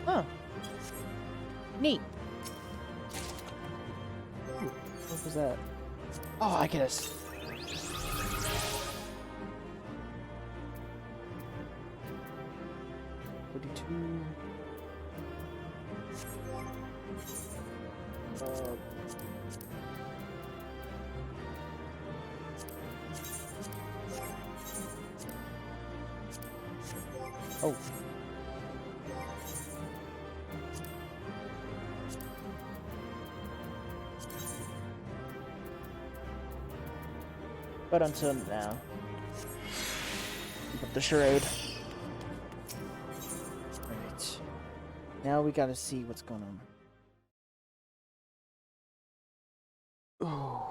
Huh. Neat. Ooh, what was that? Oh, I get us. Oh. But until now. Keep up the charade. Alright. Now we gotta see what's going on. Oh.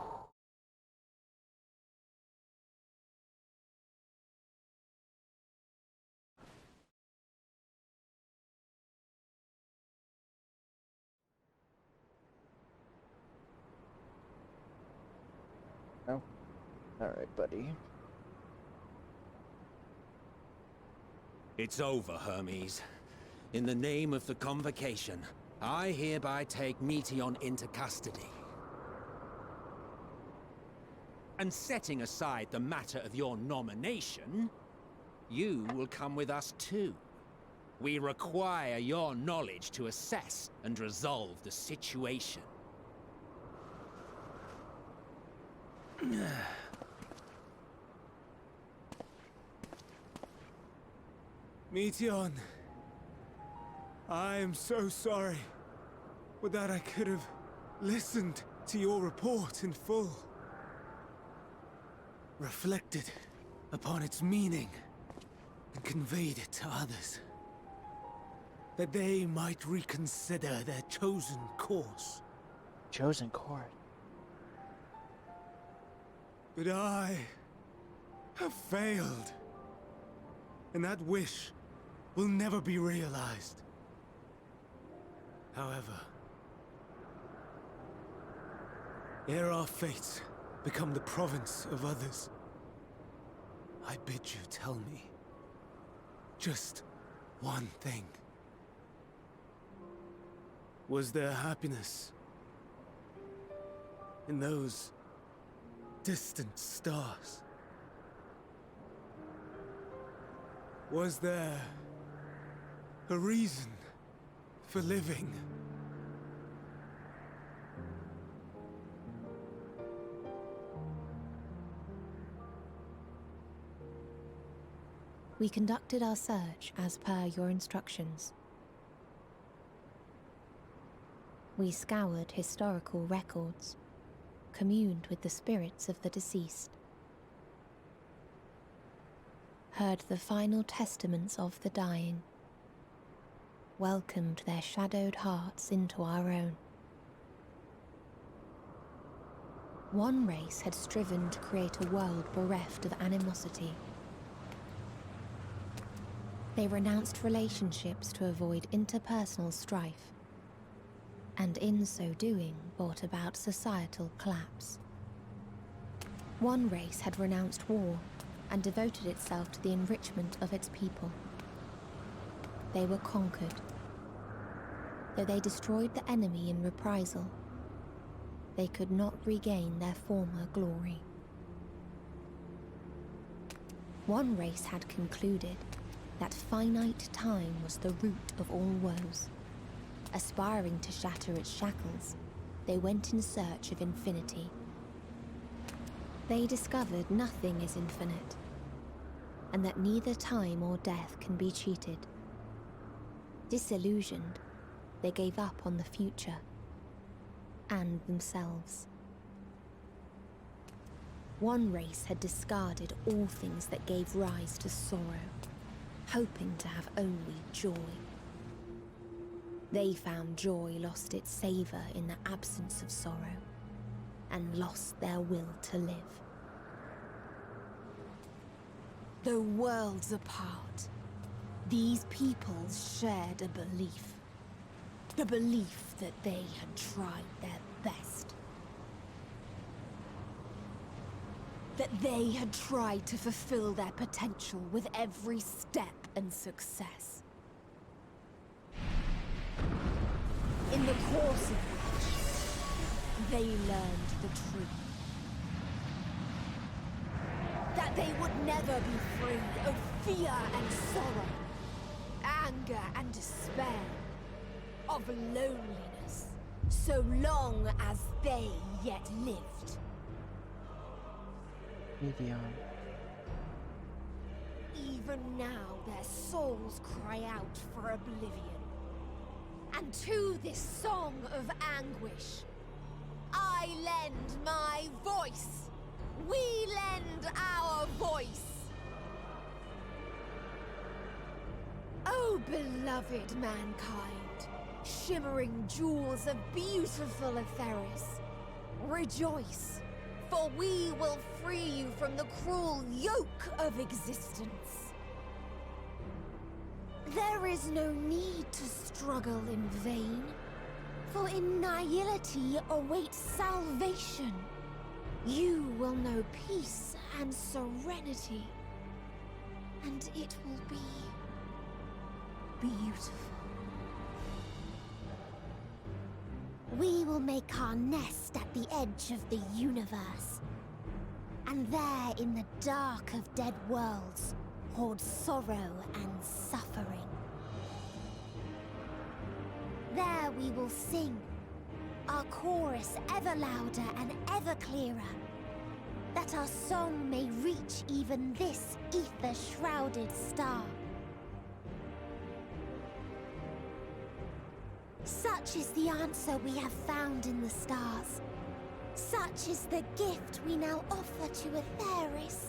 No. Alright, buddy. It's over, Hermes. In the name of the Convocation, I hereby take Meteon into custody. And setting aside the matter of your nomination, you will come with us too. We require your knowledge to assess and resolve the situation. Meteon, I am so sorry. With that, I could have listened to your report in full. Reflected upon its meaning and conveyed it to others. That they might reconsider their chosen course. Chosen course? But I have failed. And that wish will never be realized. However, ere our fates become the province of others, I bid you tell me just one thing. Was there happiness in those distant stars. Was there a reason for living? We conducted our search as per your instructions. We scoured historical records, communed with the spirits of the deceased, heard the final testaments of the dying, welcomed their shadowed hearts into our own. One race had striven to create a world bereft of animosity. They renounced relationships to avoid interpersonal strife, and in so doing brought about societal collapse. One race had renounced war and devoted itself to the enrichment of its people. They were conquered. Though they destroyed the enemy in reprisal, they could not regain their former glory. One race had concluded that finite time was the root of all woes. Aspiring to shatter its shackles, they went in search of infinity. They discovered nothing is infinite, and that neither time or death can be cheated. Disillusioned, they gave up on the future and themselves. One race had discarded all things that gave rise to sorrow, hoping to have only joy. They found joy lost its savor in the absence of sorrow, and lost their will to live. Though worlds apart, these peoples shared a belief. The belief that they had tried their best. That they had tried to fulfill their potential with every step and success. In the course of which, they learned the truth. That they would never be free of fear and sorrow, anger and despair, of loneliness, so long as they yet lived. Medion. Even now their souls cry out for oblivion. And to this song of anguish, I lend my voice. We lend our voice. Oh, beloved mankind, shimmering jewels of beautiful Epheris, rejoice, for we will free you from the cruel yoke of existence. There is no need to struggle in vain, for in nihility awaits salvation. You will know peace and serenity, and it will be beautiful. We will make our nest at the edge of the universe, and there in the dark of dead worlds hoard sorrow and suffering. There we will sing, our chorus ever louder and ever clearer, that our song may reach even this ether-shrouded star. Such is the answer we have found in the stars. Such is the gift we now offer to Epheris.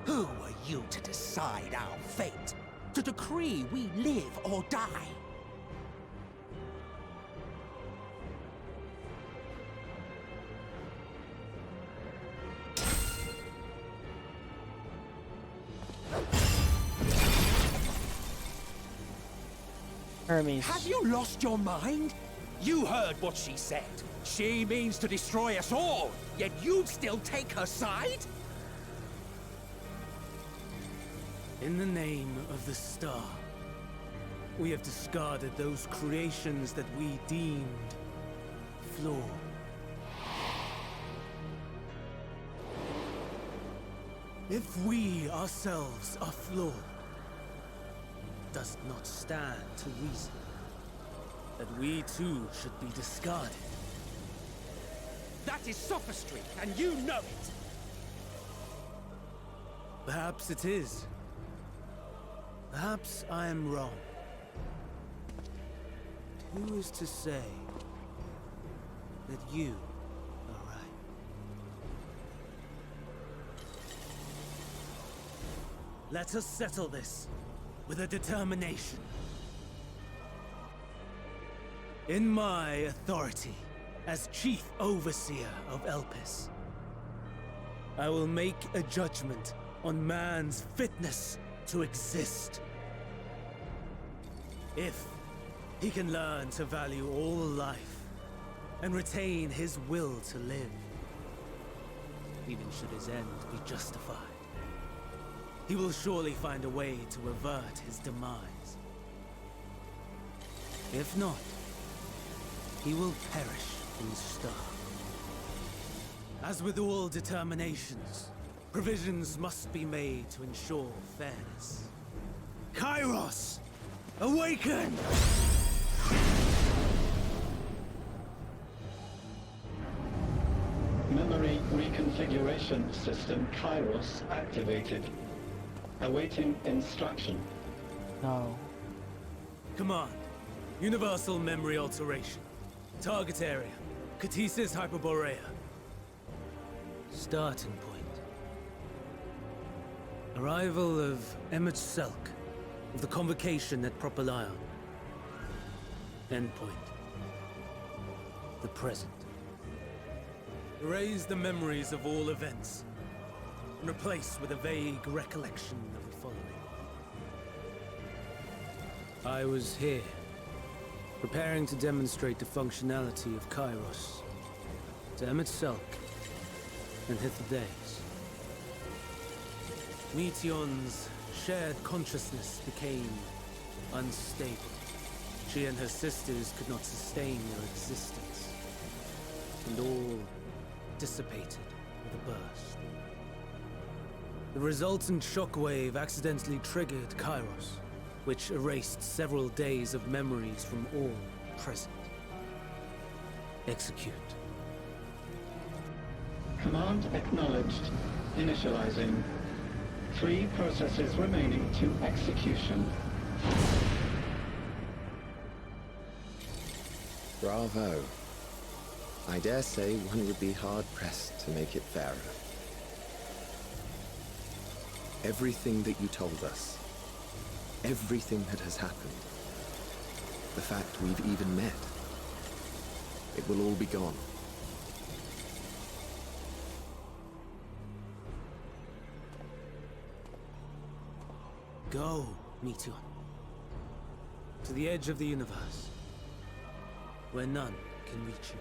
Who are you to decide our fate? To decree we live or die? Hermes. Have you lost your mind? You heard what she said. She means to destroy us all, yet you'd still take her side? In the name of the star, we have discarded those creations that we deemed flawed. If we ourselves are flawed, does it not stand to reason that we too should be discarded? That is sophistry, and you know it! Perhaps it is. Perhaps I am wrong. Who is to say that you are right? Let us settle this with a determination. In my authority as Chief Overseer of Elpis, I will make a judgment on man's fitness to exist. If he can learn to value all life and retain his will to live, even should his end be justified, he will surely find a way to avert his demise. If not, he will perish in starve. As with all determinations, provisions must be made to ensure fairness. Kairos! Awaken! Memory reconfiguration system Kairos activated. Awaiting instruction. No. Command. Universal memory alteration. Target area. Catesis Hyperborea. Starting point. Arrival of Emmett Selk of the Convocation at Propylion. Endpoint. The present. Erase the memories of all events and replace with a vague recollection of the following. I was here, preparing to demonstrate the functionality of Kairos to Emmett Selk and Hitherdays. Meteon's shared consciousness became unstable. She and her sisters could not sustain their existence, and all dissipated with a burst. The resultant shockwave accidentally triggered Kairos, which erased several days of memories from all present. Execute. Command acknowledged. Initializing. 3 processes remaining to execution. Bravo. I dare say one would be hard-pressed to make it fairer. Everything that you told us, everything that has happened, the fact we've even met, it will all be gone. Go, Meteon. To the edge of the universe, where none can reach you.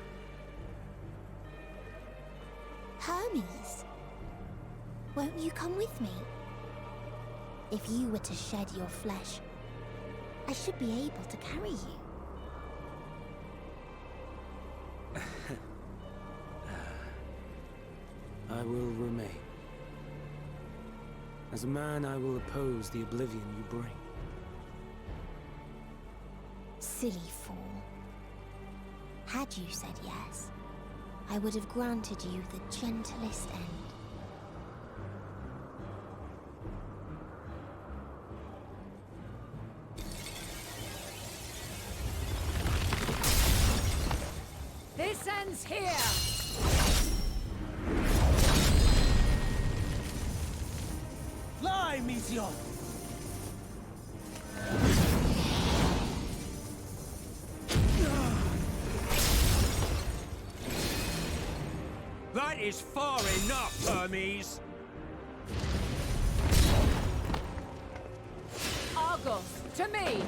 Hermes, won't you come with me? If you were to shed your flesh, I should be able to carry you. I will remain. As a man, I will oppose the oblivion you bring. Silly fool. Had you said yes, I would have granted you the gentlest end. This ends here! Fly, Meteon! That is far enough, Hermes! Argos, to me!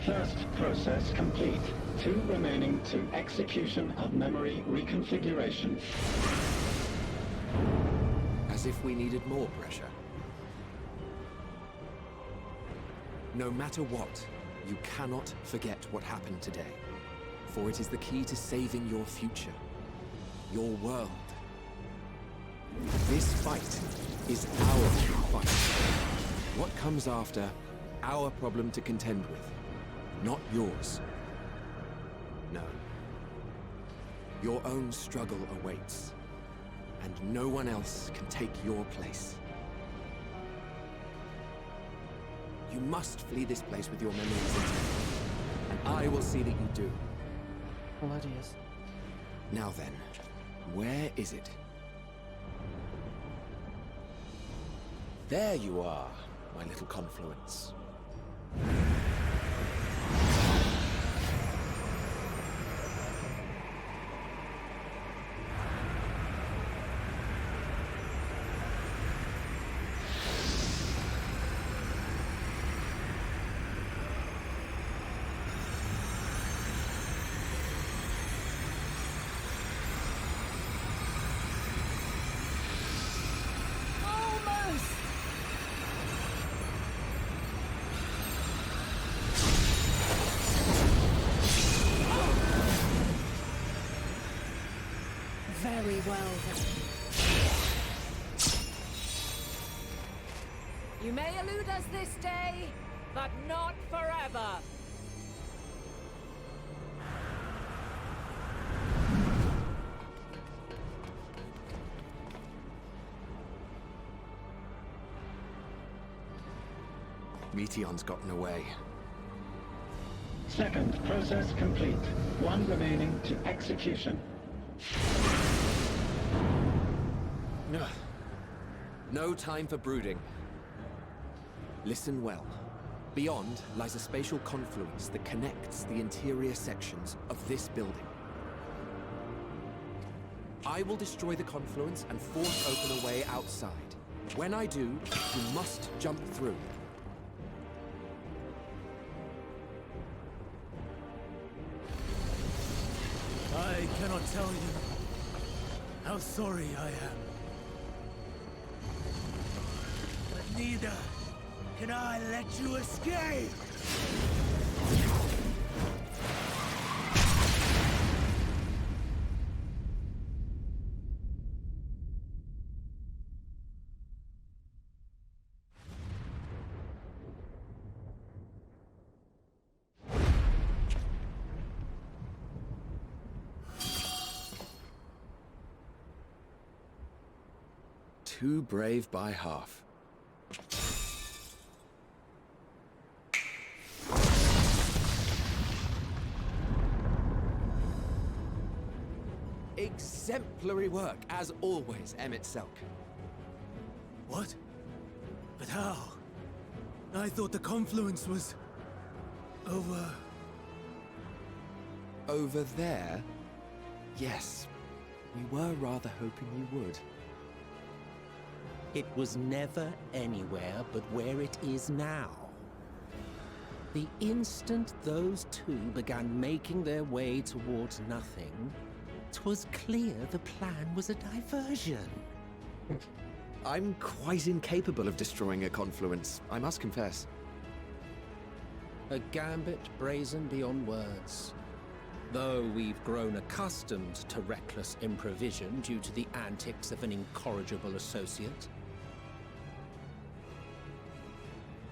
First process complete. 2 remaining to execution of memory reconfiguration. As if we needed more pressure. No matter what, you cannot forget what happened today. For it is the key to saving your future. Your world. This fight is our fight. What comes after, our problem to contend with. Not yours. No. Your own struggle awaits. And no one else can take your place. You must flee this place with your memories intact. And I will see that you do. Bloody is. Now then, where is it? There you are, my little confluence. Very well then. You may elude us this day, but not forever. Meteon's gotten away. Second process complete. 1 remaining to execution. No time for brooding. Listen well. Beyond lies a spatial confluence that connects the interior sections of this building. I will destroy the confluence and force open a way outside. When I do, you must jump through. I cannot tell you how sorry I am. But neither can I let you escape! Too brave by half. Exemplary work, as always, Emmett Selk. What? But how? I thought the confluence was... over... Over there? Yes. We were rather hoping you would. It was never anywhere but where it is now. The instant those two began making their way towards nothing, 'twas clear the plan was a diversion. I'm quite incapable of destroying a confluence, I must confess. A gambit brazen beyond words. Though we've grown accustomed to reckless improvision due to the antics of an incorrigible associate.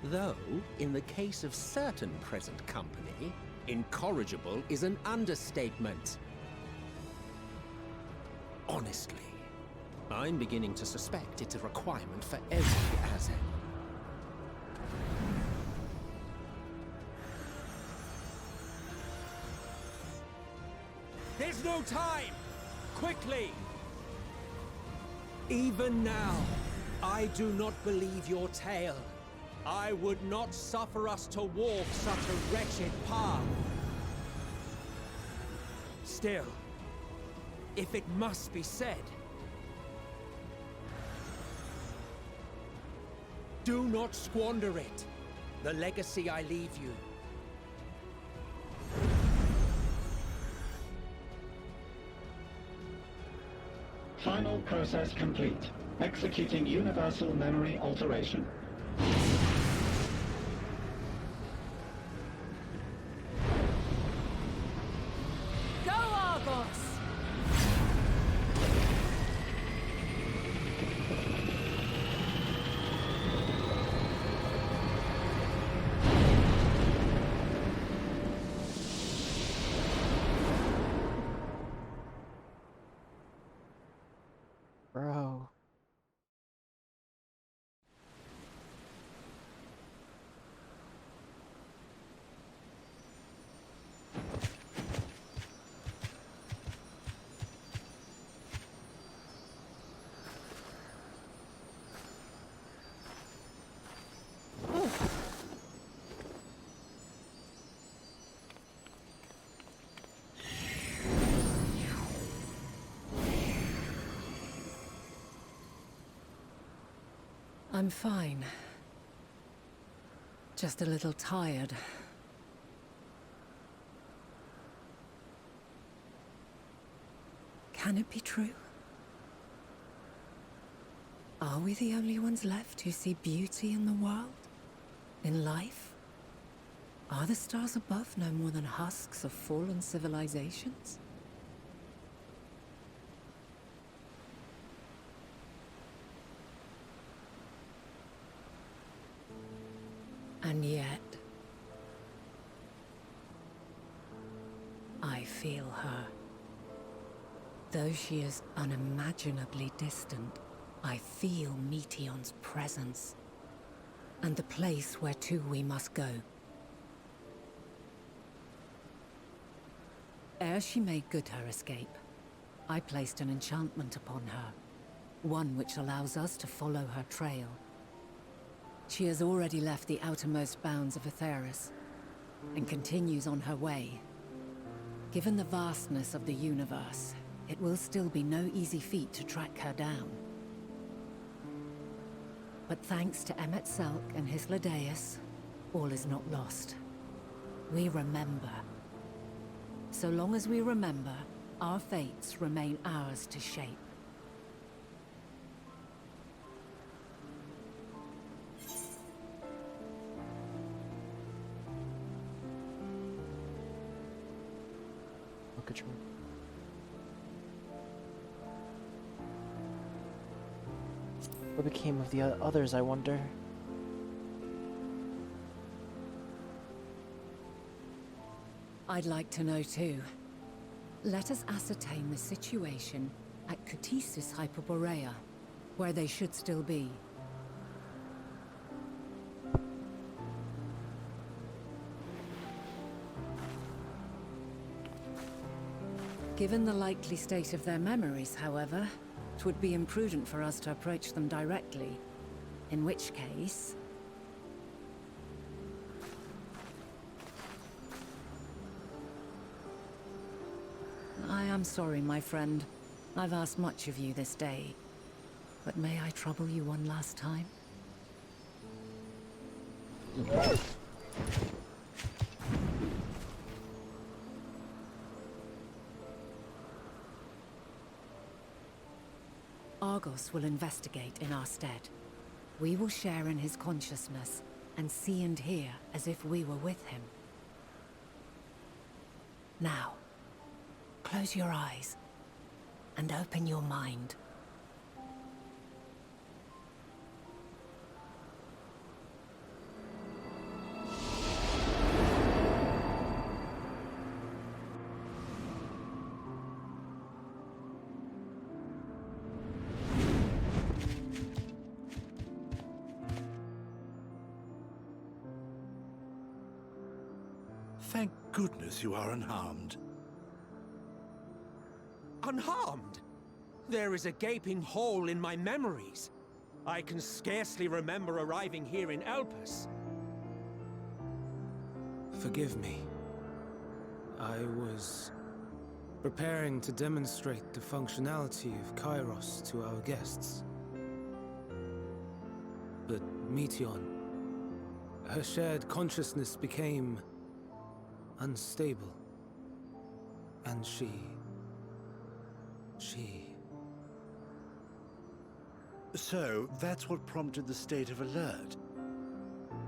Though, in the case of certain present company, incorrigible is an understatement. Honestly, I'm beginning to suspect it's a requirement for every Azen. There's no time! Quickly! Even now, I do not believe your tale. I would not suffer us to walk such a wretched path. Still, if it must be said, do not squander it, the legacy I leave you. Final process complete. Executing universal memory alteration. Go, Argos! Bro. I'm fine. Just a little tired. Can it be true? Are we the only ones left who see beauty in the world? In life? Are the stars above no more than husks of fallen civilizations? And yet, I feel her. Though she is unimaginably distant, I feel Meteion's presence, and the place where to we must go. Ere she made good her escape, I placed an enchantment upon her, one which allows us to follow her trail. She has already left the outermost bounds of Aetheris, and continues on her way. Given the vastness of the universe, it will still be no easy feat to track her down. But thanks to Emet-Selch and Hythlodaeus, all is not lost. We remember. So long as we remember, our fates remain ours to shape. Look at you. What became of the others, I wonder? I'd like to know too. Let us ascertain the situation at Cutisis Hyperborea, where they should still be. Given the likely state of their memories, however, it would be imprudent for us to approach them directly. In which case... I am sorry, my friend. I've asked much of you this day. But may I trouble you one last time? Argos will investigate in our stead. We will share in his consciousness and see and hear as if we were with him. Now, close your eyes and open your mind. Thank goodness you are unharmed. Unharmed? There is a gaping hole in my memories. I can scarcely remember arriving here in Elpis. Forgive me. I was preparing to demonstrate the functionality of Kairos to our guests. But Meteion, her shared consciousness became unstable. And she So, that's what prompted the state of alert.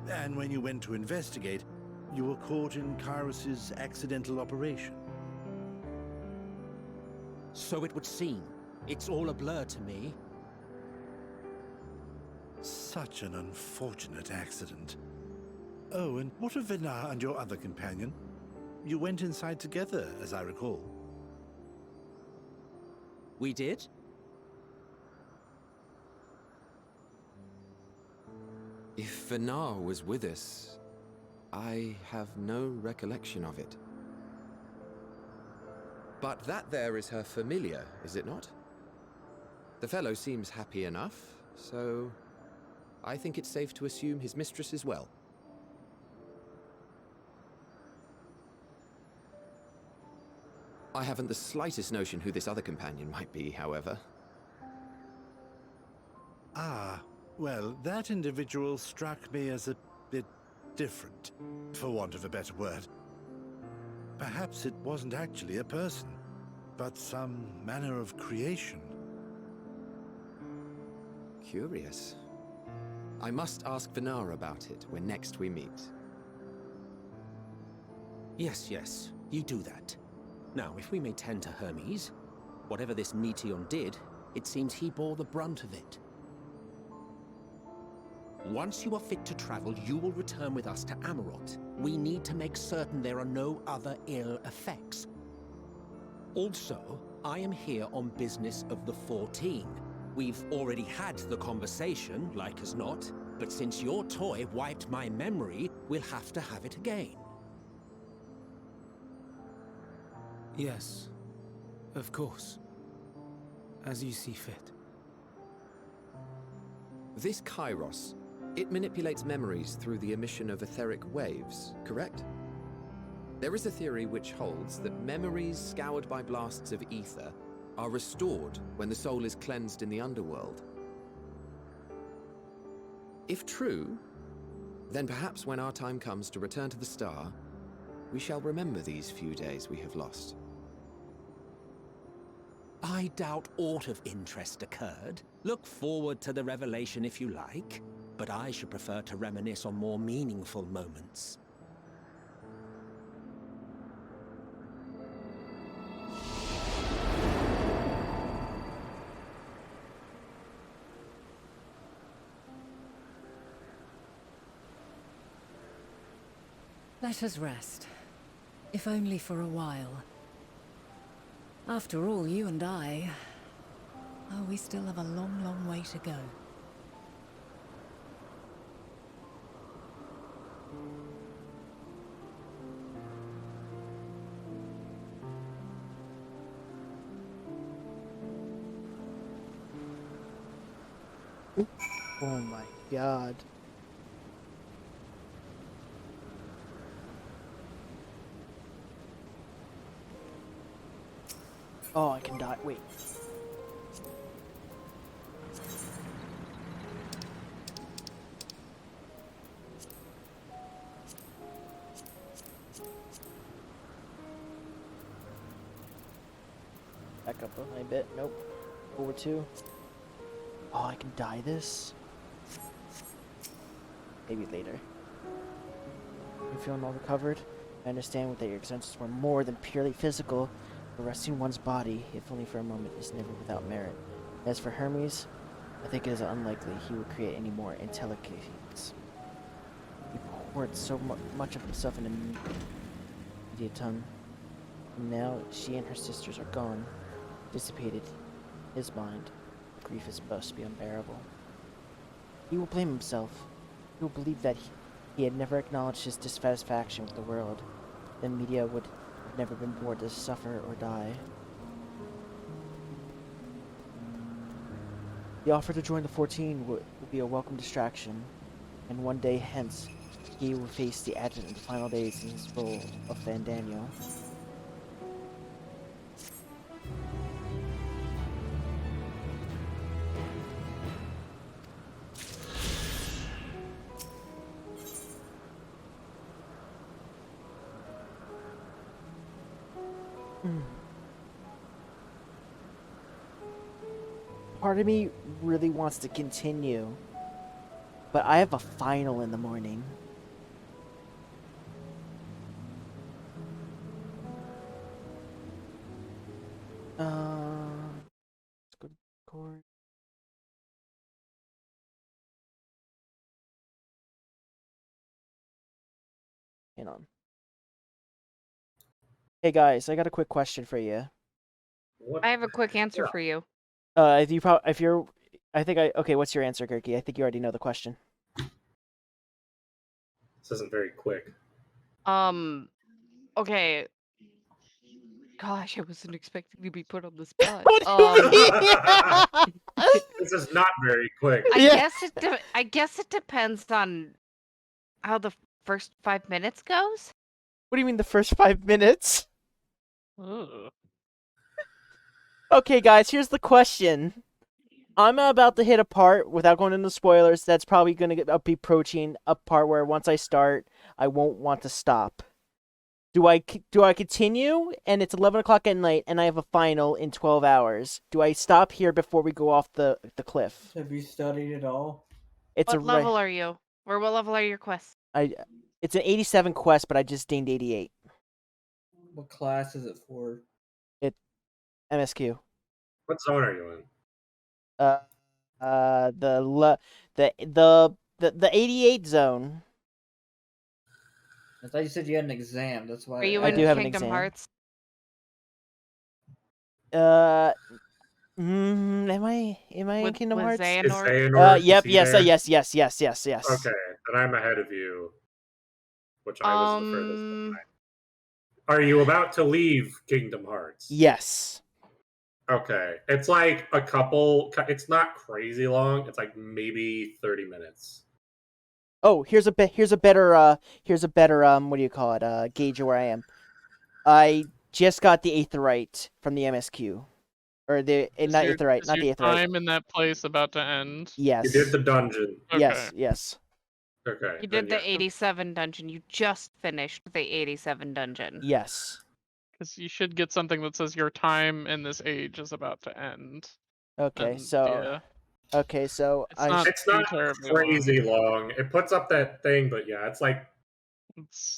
And when you went to investigate, you were caught in Kairos' accidental operation. So it would seem. It's all a blur to me. Such an unfortunate accident. Oh, and what of Vinar and your other companion? You went inside together, as I recall. We did? If Vinar was with us, I have no recollection of it. But that there is her familiar, is it not? The fellow seems happy enough, so I think it's safe to assume his mistress is well. I haven't the slightest notion who this other companion might be, however. Ah, well, that individual struck me as a bit different, for want of a better word. Perhaps it wasn't actually a person, but some manner of creation. Curious. I must ask Vinar about it when next we meet. Yes, you do that. Now, if we may tend to Hermes, whatever this Meteon did, it seems he bore the brunt of it. Once you are fit to travel, you will return with us to Amarot. We need to make certain there are no other ill effects. Also, I am here on business of the 14. We've already had the conversation, like as not, but since your toy wiped my memory, we'll have to have it again. Yes, of course. As you see fit. This Kairos, it manipulates memories through the emission of etheric waves, correct? There is a theory which holds that memories scoured by blasts of ether are restored when the soul is cleansed in the underworld. If true, then perhaps when our time comes to return to the star, we shall remember these few days we have lost. I doubt aught of interest occurred. Look forward to the revelation if you like, but I should prefer to reminisce on more meaningful moments. Let us rest, if only for a while. After all, you and I... Oh, we still have a long, long way to go. Oh my god. Oh, I can die. Wait. Back up a bit. Nope. Over 2. Oh, I can die this? Maybe later. You feeling all recovered? I understand that your extensions were more than purely physical. Arresting one's body, if only for a moment, is never without merit. As for Hermes, I think it is unlikely he would create any more intelligence. He poured so much of himself into media tongue. And now she and her sisters are gone, dissipated. His mind, grief must be unbearable. He will blame himself. He will believe that he had never acknowledged his dissatisfaction with the world. Then media would have never been born to suffer or die. The offer to join the 14 would be a welcome distraction, and one day hence, he will face the advent of the final days in his role of Fandaniel. Part of me really wants to continue, but I have a final in the morning. Let's go to court. Hang on. Hey guys, I got a quick question for you. I have a quick answer for you. Okay, what's your answer, Gerky? I think you already know the question. This isn't very quick. Okay. Gosh, I wasn't expecting to be put on the spot. This is not very quick. I guess it depends on how the first 5 minutes goes. What do you mean the first 5 minutes? Ugh. Okay, guys, here's the question. I'm about to hit a part, without going into spoilers, that's probably going to be approaching a part where once I start, I won't want to stop. Do I continue, and it's 11 o'clock at night, and I have a final in 12 hours? Do I stop here before we go off the cliff? Have you studied it all? What level are you? Or what level are your quests? It's an 87 quest, but I just gained 88. What class is it for? MSQ. What zone are you in? The 88 zone. I thought you said you had an exam. That's why. Are you I in do have an Kingdom exam. Hearts? Am I in Kingdom Hearts? Xehanort, Yep, is he there? yes. Okay, then I'm ahead of you. Which I was the furthest behind. Are you about to leave Kingdom Hearts? Yes. Okay. It's like a couple... It's not crazy long. It's like maybe 30 minutes. Oh, here's a better what do you call it? Gauge of where I am. I just got the Aetheryte from the MSQ. Or the not Aetheryte, not the Aetheryte. Time in that place about to end? Yes. You did the dungeon. Okay. Yes. Okay. You did the 87 dungeon. You just finished the 87 dungeon. Yes. Because you should get something that says your time in this age is about to end. Okay, And, so yeah. okay, so It's not crazy long. It puts up that thing, but yeah, it's like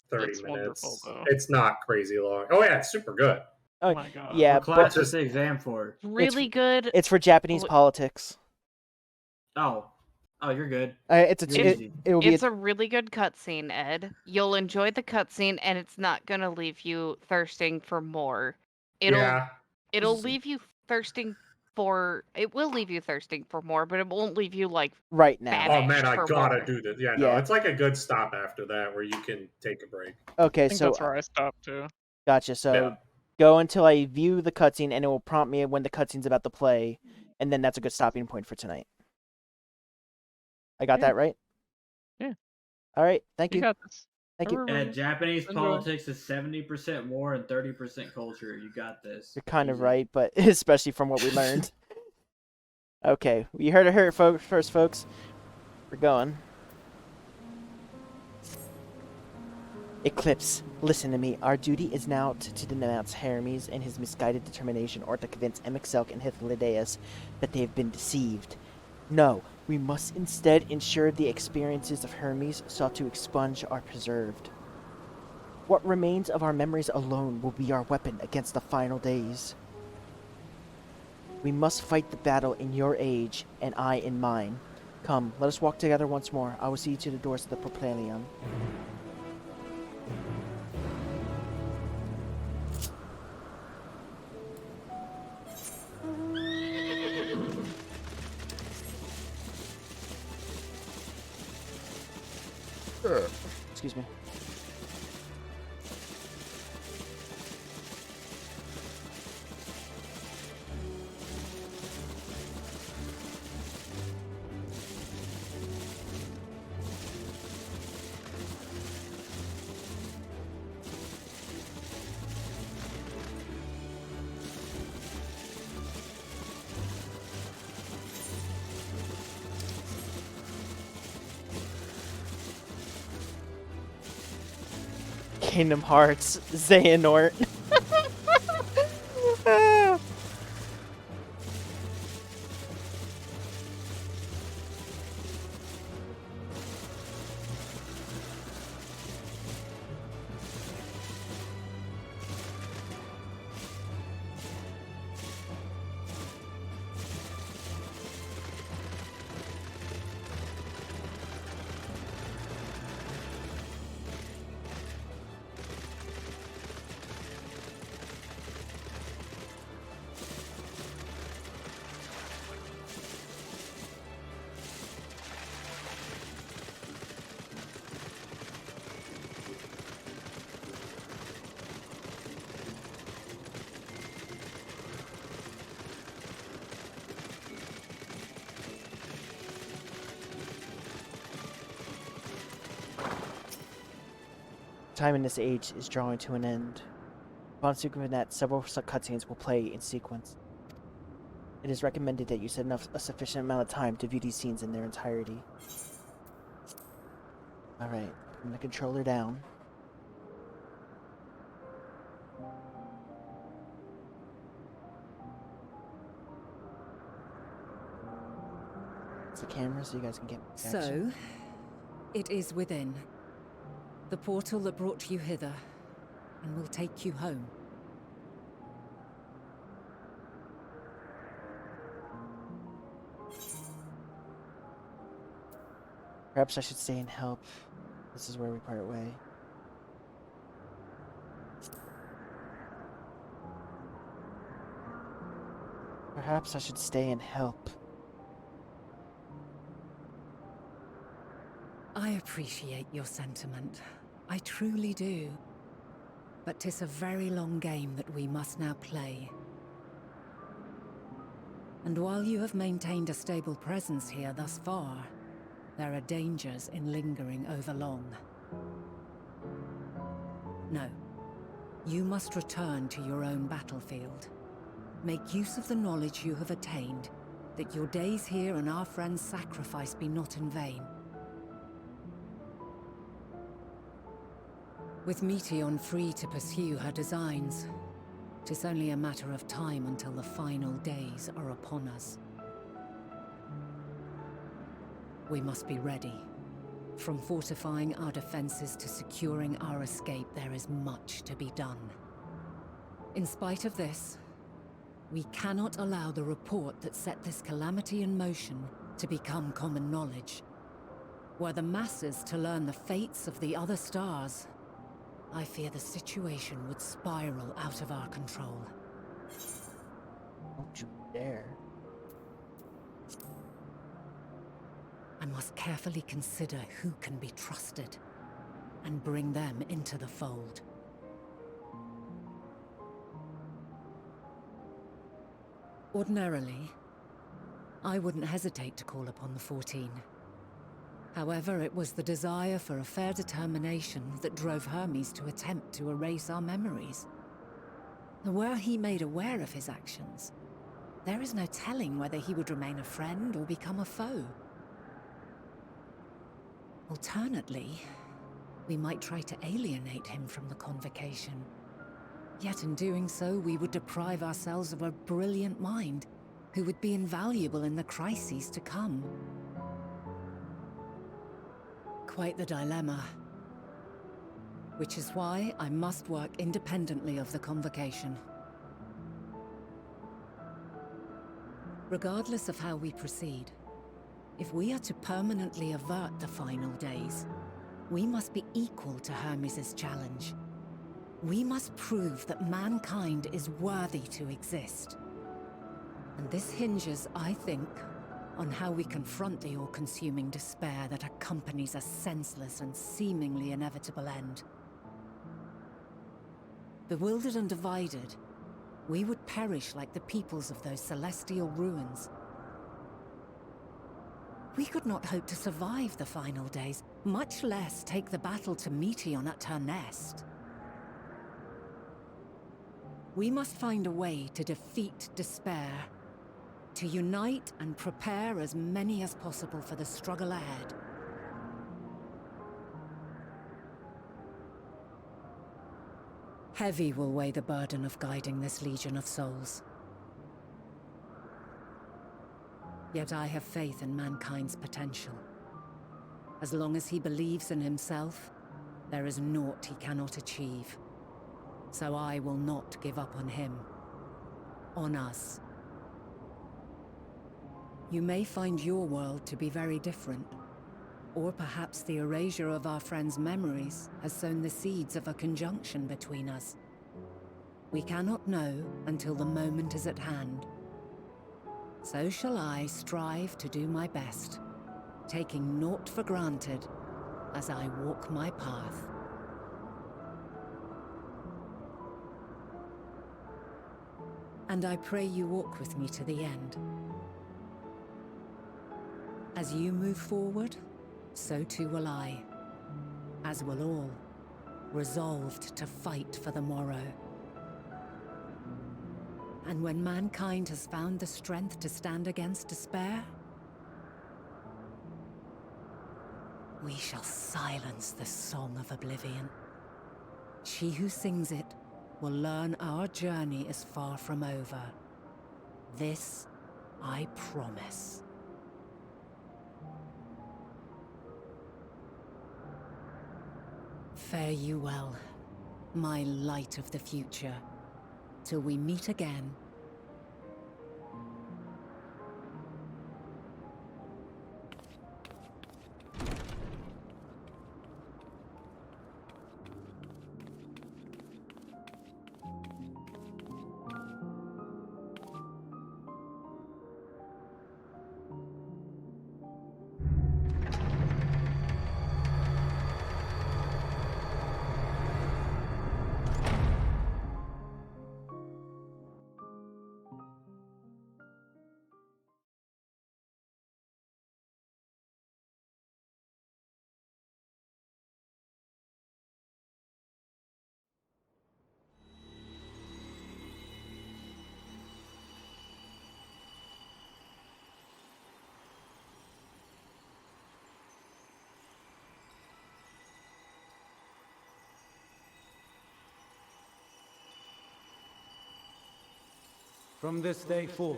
30 minutes. It's not crazy long. Oh yeah, it's super good. Oh my god. Yeah, What class is the exam for? Really good. It's for Japanese politics. Oh, you're good. It's a really good cutscene, Ed. You'll enjoy the cutscene, and it's not gonna leave you thirsting for more. It'll leave you thirsting for. It will leave you thirsting for more, but it won't leave you like right now. Oh man, I gotta more. do this. Yeah, no, it's like a good stop after that where you can take a break. Okay, I think so that's where I stopped too. Gotcha. So go until I view the cutscene, and it will prompt me when the cutscene's about to play, and then that's a good stopping point for tonight. I got that right? Yeah. All right. Thank you. You got this. Thank you. Japanese politics is 70% war and 30% culture. You got this. You're kind of right, but especially from what we learned. Okay, you heard it here first, folks. We're going. Eclipse, listen to me. Our duty is now to denounce Hermes and his misguided determination, or to convince Emixelk and Hythlodaeus that they have been deceived. No, we must instead ensure the experiences of Hermes sought to expunge are preserved. What remains of our memories alone will be our weapon against the final days. We must fight the battle in your age, and I in mine. Come, let us walk together once more. I will see you to the doors of the Propylaeon. Excuse me. Kingdom Hearts, Xehanort. time in this age is drawing to an end. Upon sequencing that, several cutscenes will play in sequence. It is recommended that you set a sufficient amount of time to view these scenes in their entirety. Alright, putting the controller down. It's the camera so you guys can get So, it is within. The portal that brought you hither, and will take you home. Perhaps I should stay and help. This is where we part way. Perhaps I should stay and help. I appreciate your sentiment. I truly do. But 'tis a very long game that we must now play. And while you have maintained a stable presence here thus far, there are dangers in lingering over long. No. You must return to your own battlefield. Make use of the knowledge you have attained, that your days here and our friends' sacrifice be not in vain. With Meteion free to pursue her designs, 'tis only a matter of time until the final days are upon us. We must be ready. From fortifying our defenses to securing our escape, there is much to be done. In spite of this, we cannot allow the report that set this calamity in motion to become common knowledge. Were the masses to learn the fates of the other stars, I fear the situation would spiral out of our control. Don't you dare. I must carefully consider who can be trusted, and bring them into the fold. Ordinarily, I wouldn't hesitate to call upon the 14. However, it was the desire for a fair determination that drove Hermes to attempt to erase our memories. Were he made aware of his actions, there is no telling whether he would remain a friend or become a foe. Alternately, we might try to alienate him from the convocation. Yet in doing so, we would deprive ourselves of a brilliant mind who would be invaluable in the crises to come. Quite the dilemma. Which is why I must work independently of the convocation. Regardless of how we proceed, if we are to permanently avert the final days, we must be equal to Hermes' challenge. We must prove that mankind is worthy to exist. And this hinges, I think, on how we confront the all-consuming despair that accompanies a senseless and seemingly inevitable end. Bewildered and divided, we would perish like the peoples of those celestial ruins. We could not hope to survive the final days, much less take the battle to Meteion at her nest. We must find a way to defeat despair, to unite and prepare as many as possible for the struggle ahead. Heavy will weigh the burden of guiding this legion of souls. Yet I have faith in mankind's potential. As long as he believes in himself, there is naught he cannot achieve. So I will not give up on him. On us. You may find your world to be very different. Or perhaps the erasure of our friends' memories has sown the seeds of a conjunction between us. We cannot know until the moment is at hand. So shall I strive to do my best, taking naught for granted as I walk my path. And I pray you walk with me to the end. As you move forward, so too will I, as will all. resolved to fight for the morrow. And when mankind has found the strength to stand against despair, we shall silence the song of oblivion. She who sings it will learn our journey is far from over. This I promise. Fare you well, my light of the future, till we meet again. From this day forth,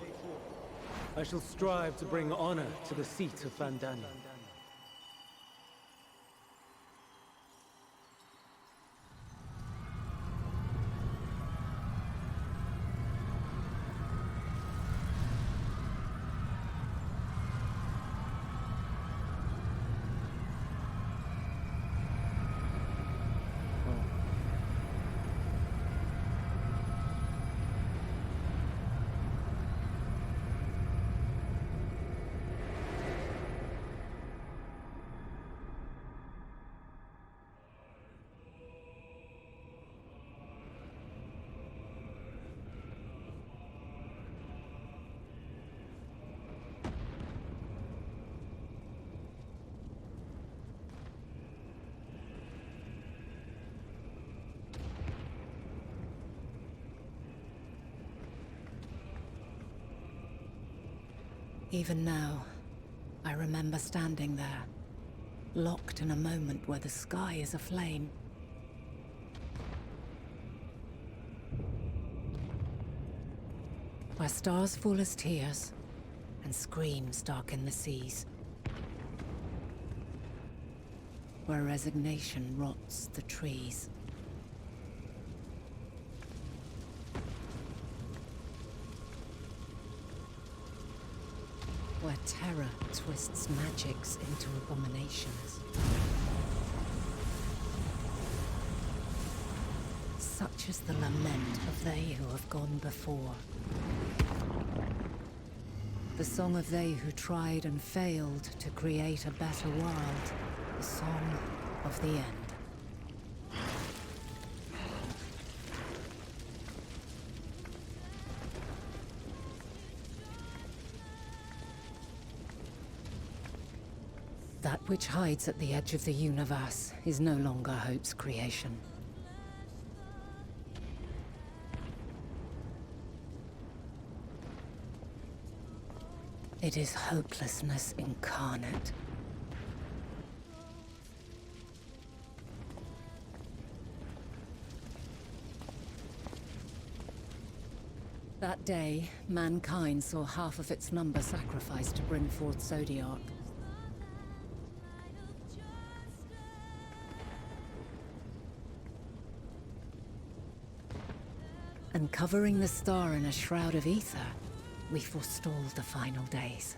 I shall strive to bring honor to the seat of Fandaniel. Even now, I remember standing there, locked in a moment where the sky is aflame. Where stars fall as tears, and screams darken the seas. Where resignation rots the trees. Where terror twists magics into abominations. Such is the lament of they who have gone before. The song of they who tried and failed to create a better world. The song of the end. That which hides at the edge of the universe is no longer Hope's creation. It is hopelessness incarnate. That day, mankind saw half of its number sacrificed to bring forth Zodiac. And covering the star in a shroud of ether, we forestalled the final days.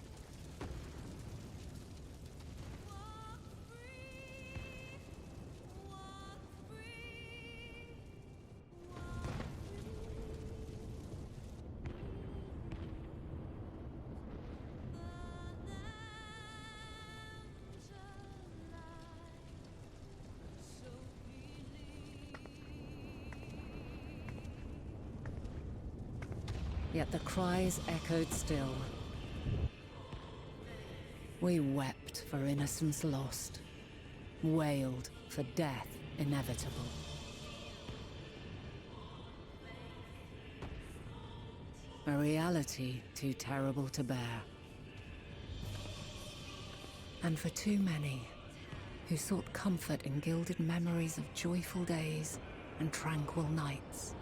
Yet the cries echoed still. We wept for innocence lost, wailed for death inevitable. A reality too terrible to bear. And for too many who sought comfort in gilded memories of joyful days and tranquil nights.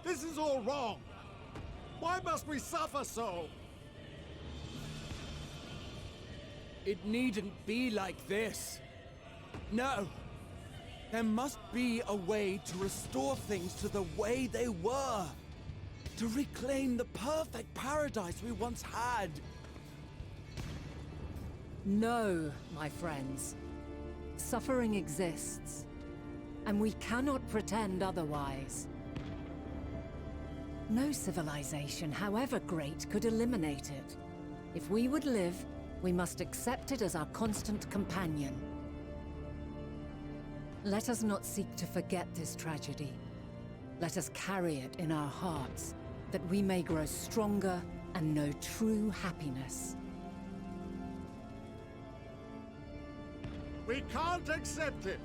This is all wrong! Why must we suffer so? It needn't be like this. No. There must be a way to restore things to the way they were. To reclaim the perfect paradise we once had. No, my friends. Suffering exists, and we cannot pretend otherwise. No civilization, however great, could eliminate it. If we would live, we must accept it as our constant companion. Let us not seek to forget this tragedy. Let us carry it in our hearts, that we may grow stronger and know true happiness. We can't accept it!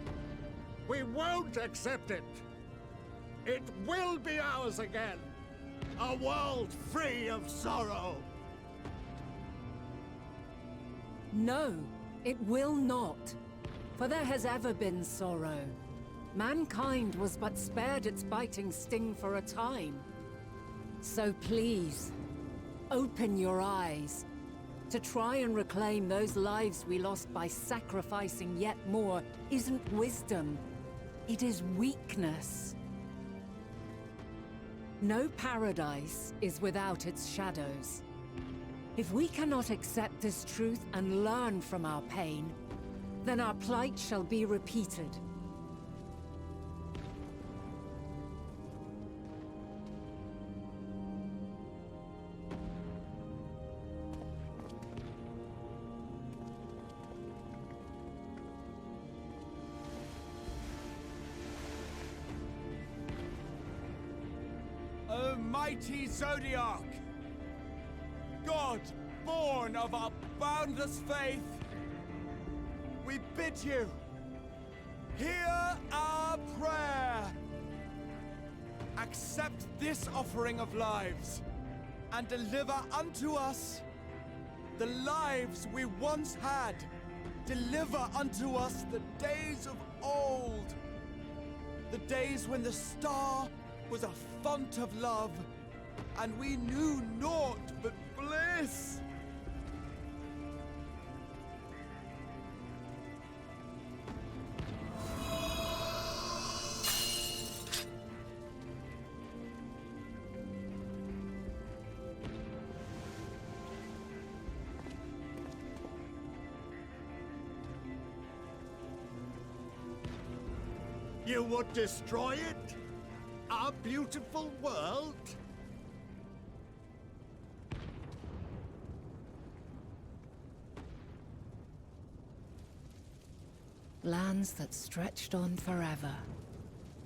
We won't accept it! It will be ours again! A world free of sorrow! No, it will not. For there has ever been sorrow. Mankind was but spared its biting sting for a time. So please, open your eyes. To try and reclaim those lives we lost by sacrificing yet more isn't wisdom. It is weakness. No paradise is without its shadows. If we cannot accept this truth and learn from our pain, then our plight shall be repeated. O mighty Zodiac! God, born of our boundless faith, we bid you, hear our prayer. Accept this offering of lives, and deliver unto us the lives we once had. Deliver unto us the days of old, the days when the star was a font of love, and we knew naught but bliss. You would destroy it? Our beautiful world? Lands that stretched on forever.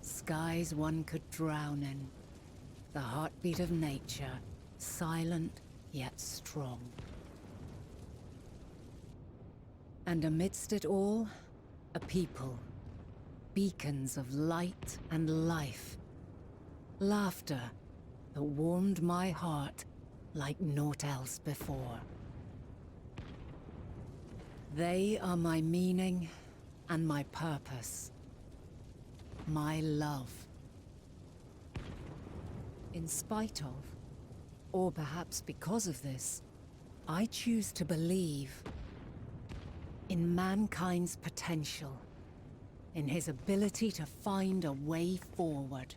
Skies one could drown in. The heartbeat of nature, silent yet strong. And amidst it all, a people. Beacons of light and life. Laughter that warmed my heart like naught else before. They are my meaning and my purpose. My love. In spite of, or perhaps because of this, I choose to believe in mankind's potential, in his ability to find a way forward.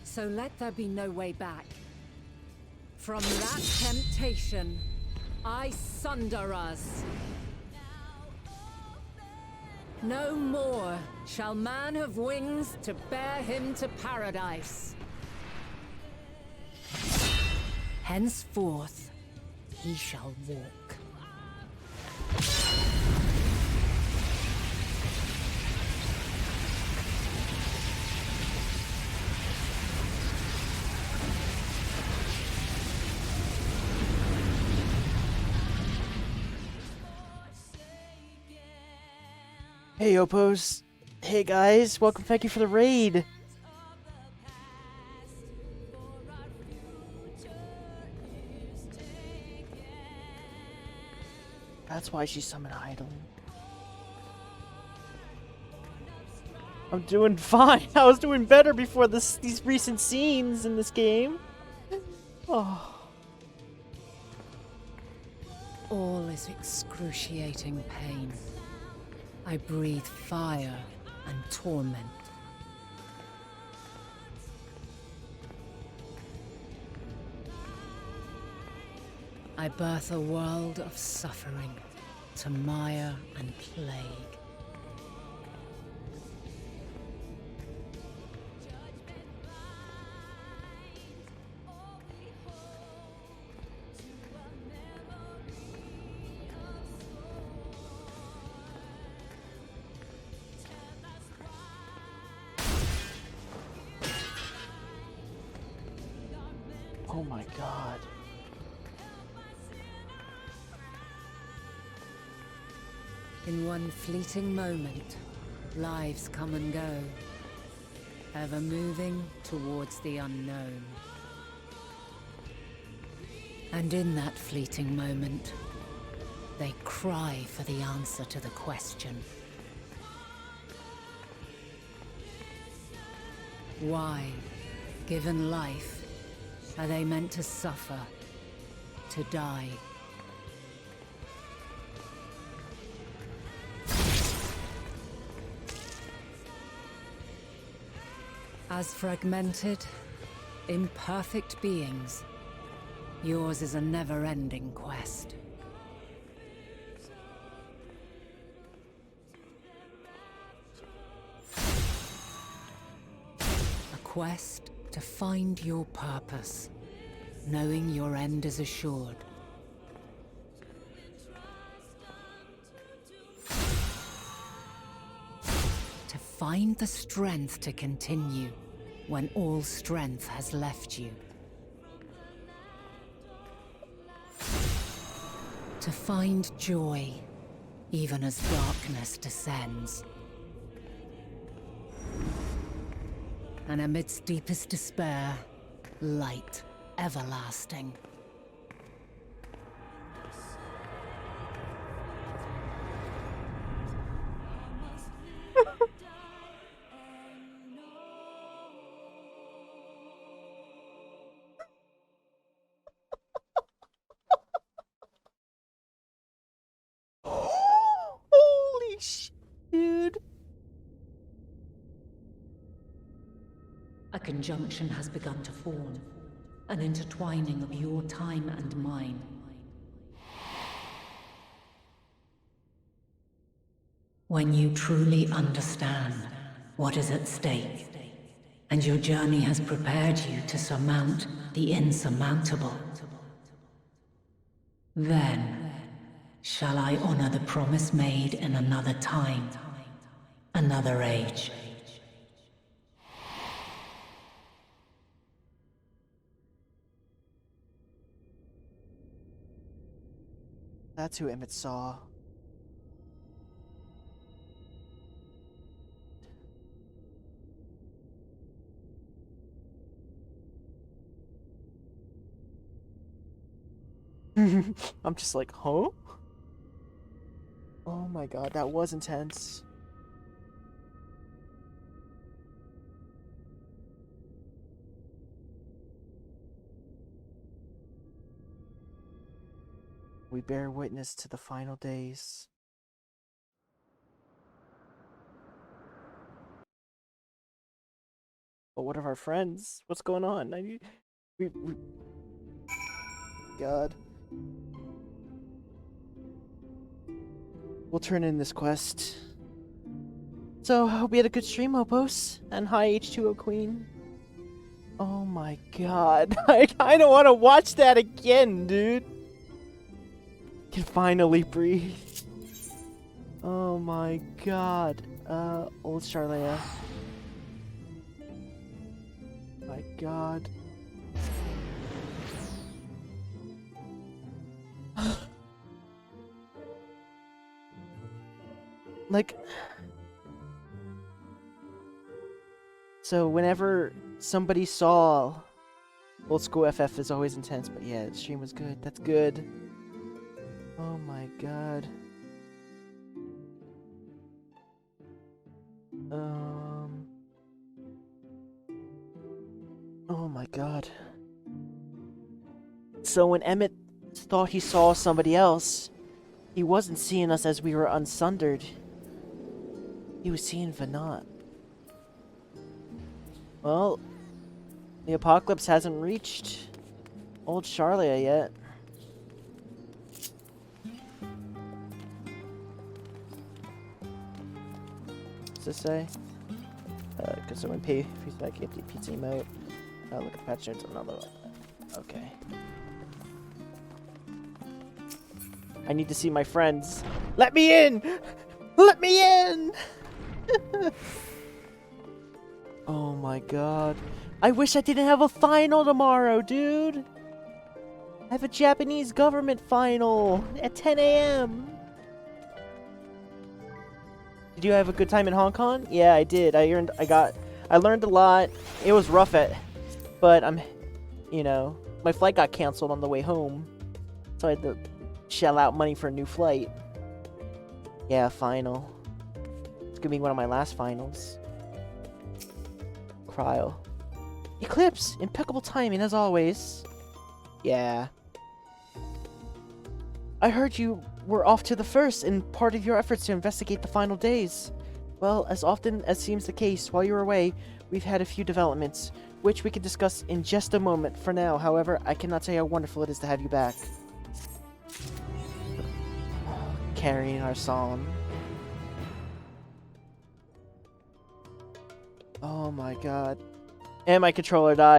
So let there be no way back. From that temptation, I sunder us. No more shall man have wings to bear him to paradise. Henceforth, he shall walk. Hey, Opos. Hey, guys. Welcome. Thank you for the raid. That's why she summoned Idol. I'm doing fine. I was doing better before these recent scenes in this game. Oh. All is excruciating pain. I breathe fire and torment. I birth a world of suffering to mire and plague. Oh my god. In one fleeting moment, lives come and go, ever moving towards the unknown. And in that fleeting moment, they cry for the answer to the question. Why, given life, are they meant to suffer, to die? As fragmented, imperfect beings, yours is a never-ending quest. A quest to find your purpose, knowing your end is assured. To find the strength to continue when all strength has left you. To find joy, even as darkness descends. And amidst deepest despair, light everlasting. Holy shit, dude. A conjunction has begun to form, an intertwining of your time and mine. When you truly understand what is at stake, and your journey has prepared you to surmount the insurmountable, then shall I honor the promise made in another time, another age. That's who Emmett saw. I'm just like, huh? Oh my god, that was intense. We bear witness to the final days. But what of our friends? What's going on? God. We'll turn in this quest. So, I hope you had a good stream, Opos. And hi, H2O Queen. Oh my god. I kinda wanna watch that again, dude. Can finally breathe. Oh my god. Old Charlea. My god. Like, So whenever somebody saw old school FF is always intense, but yeah, the stream was good. That's good. Oh my god. Oh my god. So when Emmett thought he saw somebody else, he wasn't seeing us as we were unsundered. He was seeing Venat. Well, the apocalypse hasn't reached old Charlia yet. What's this say? Could someone pay for that empty pizza emote? Look at the patch notes. Another one. Okay. I need to see my friends. Let me in! Let me in! Oh my god. I wish I didn't have a final tomorrow, dude! I have a Japanese government final at 10 a.m. Did you have a good time in Hong Kong? Yeah, I did. I learned a lot. It was rough but my flight got canceled on the way home. So I had to shell out money for a new flight. Yeah, final. It's gonna be one of my last finals. Cryo. Eclipse! Impeccable timing as always. Yeah. I heard you were off to the first in part of your efforts to investigate the final days. Well, as often as seems the case, while you were away, we've had a few developments, which we can discuss in just a moment. For now, however, I cannot say how wonderful it is to have you back. Carrying our song. Oh my god. And my controller died.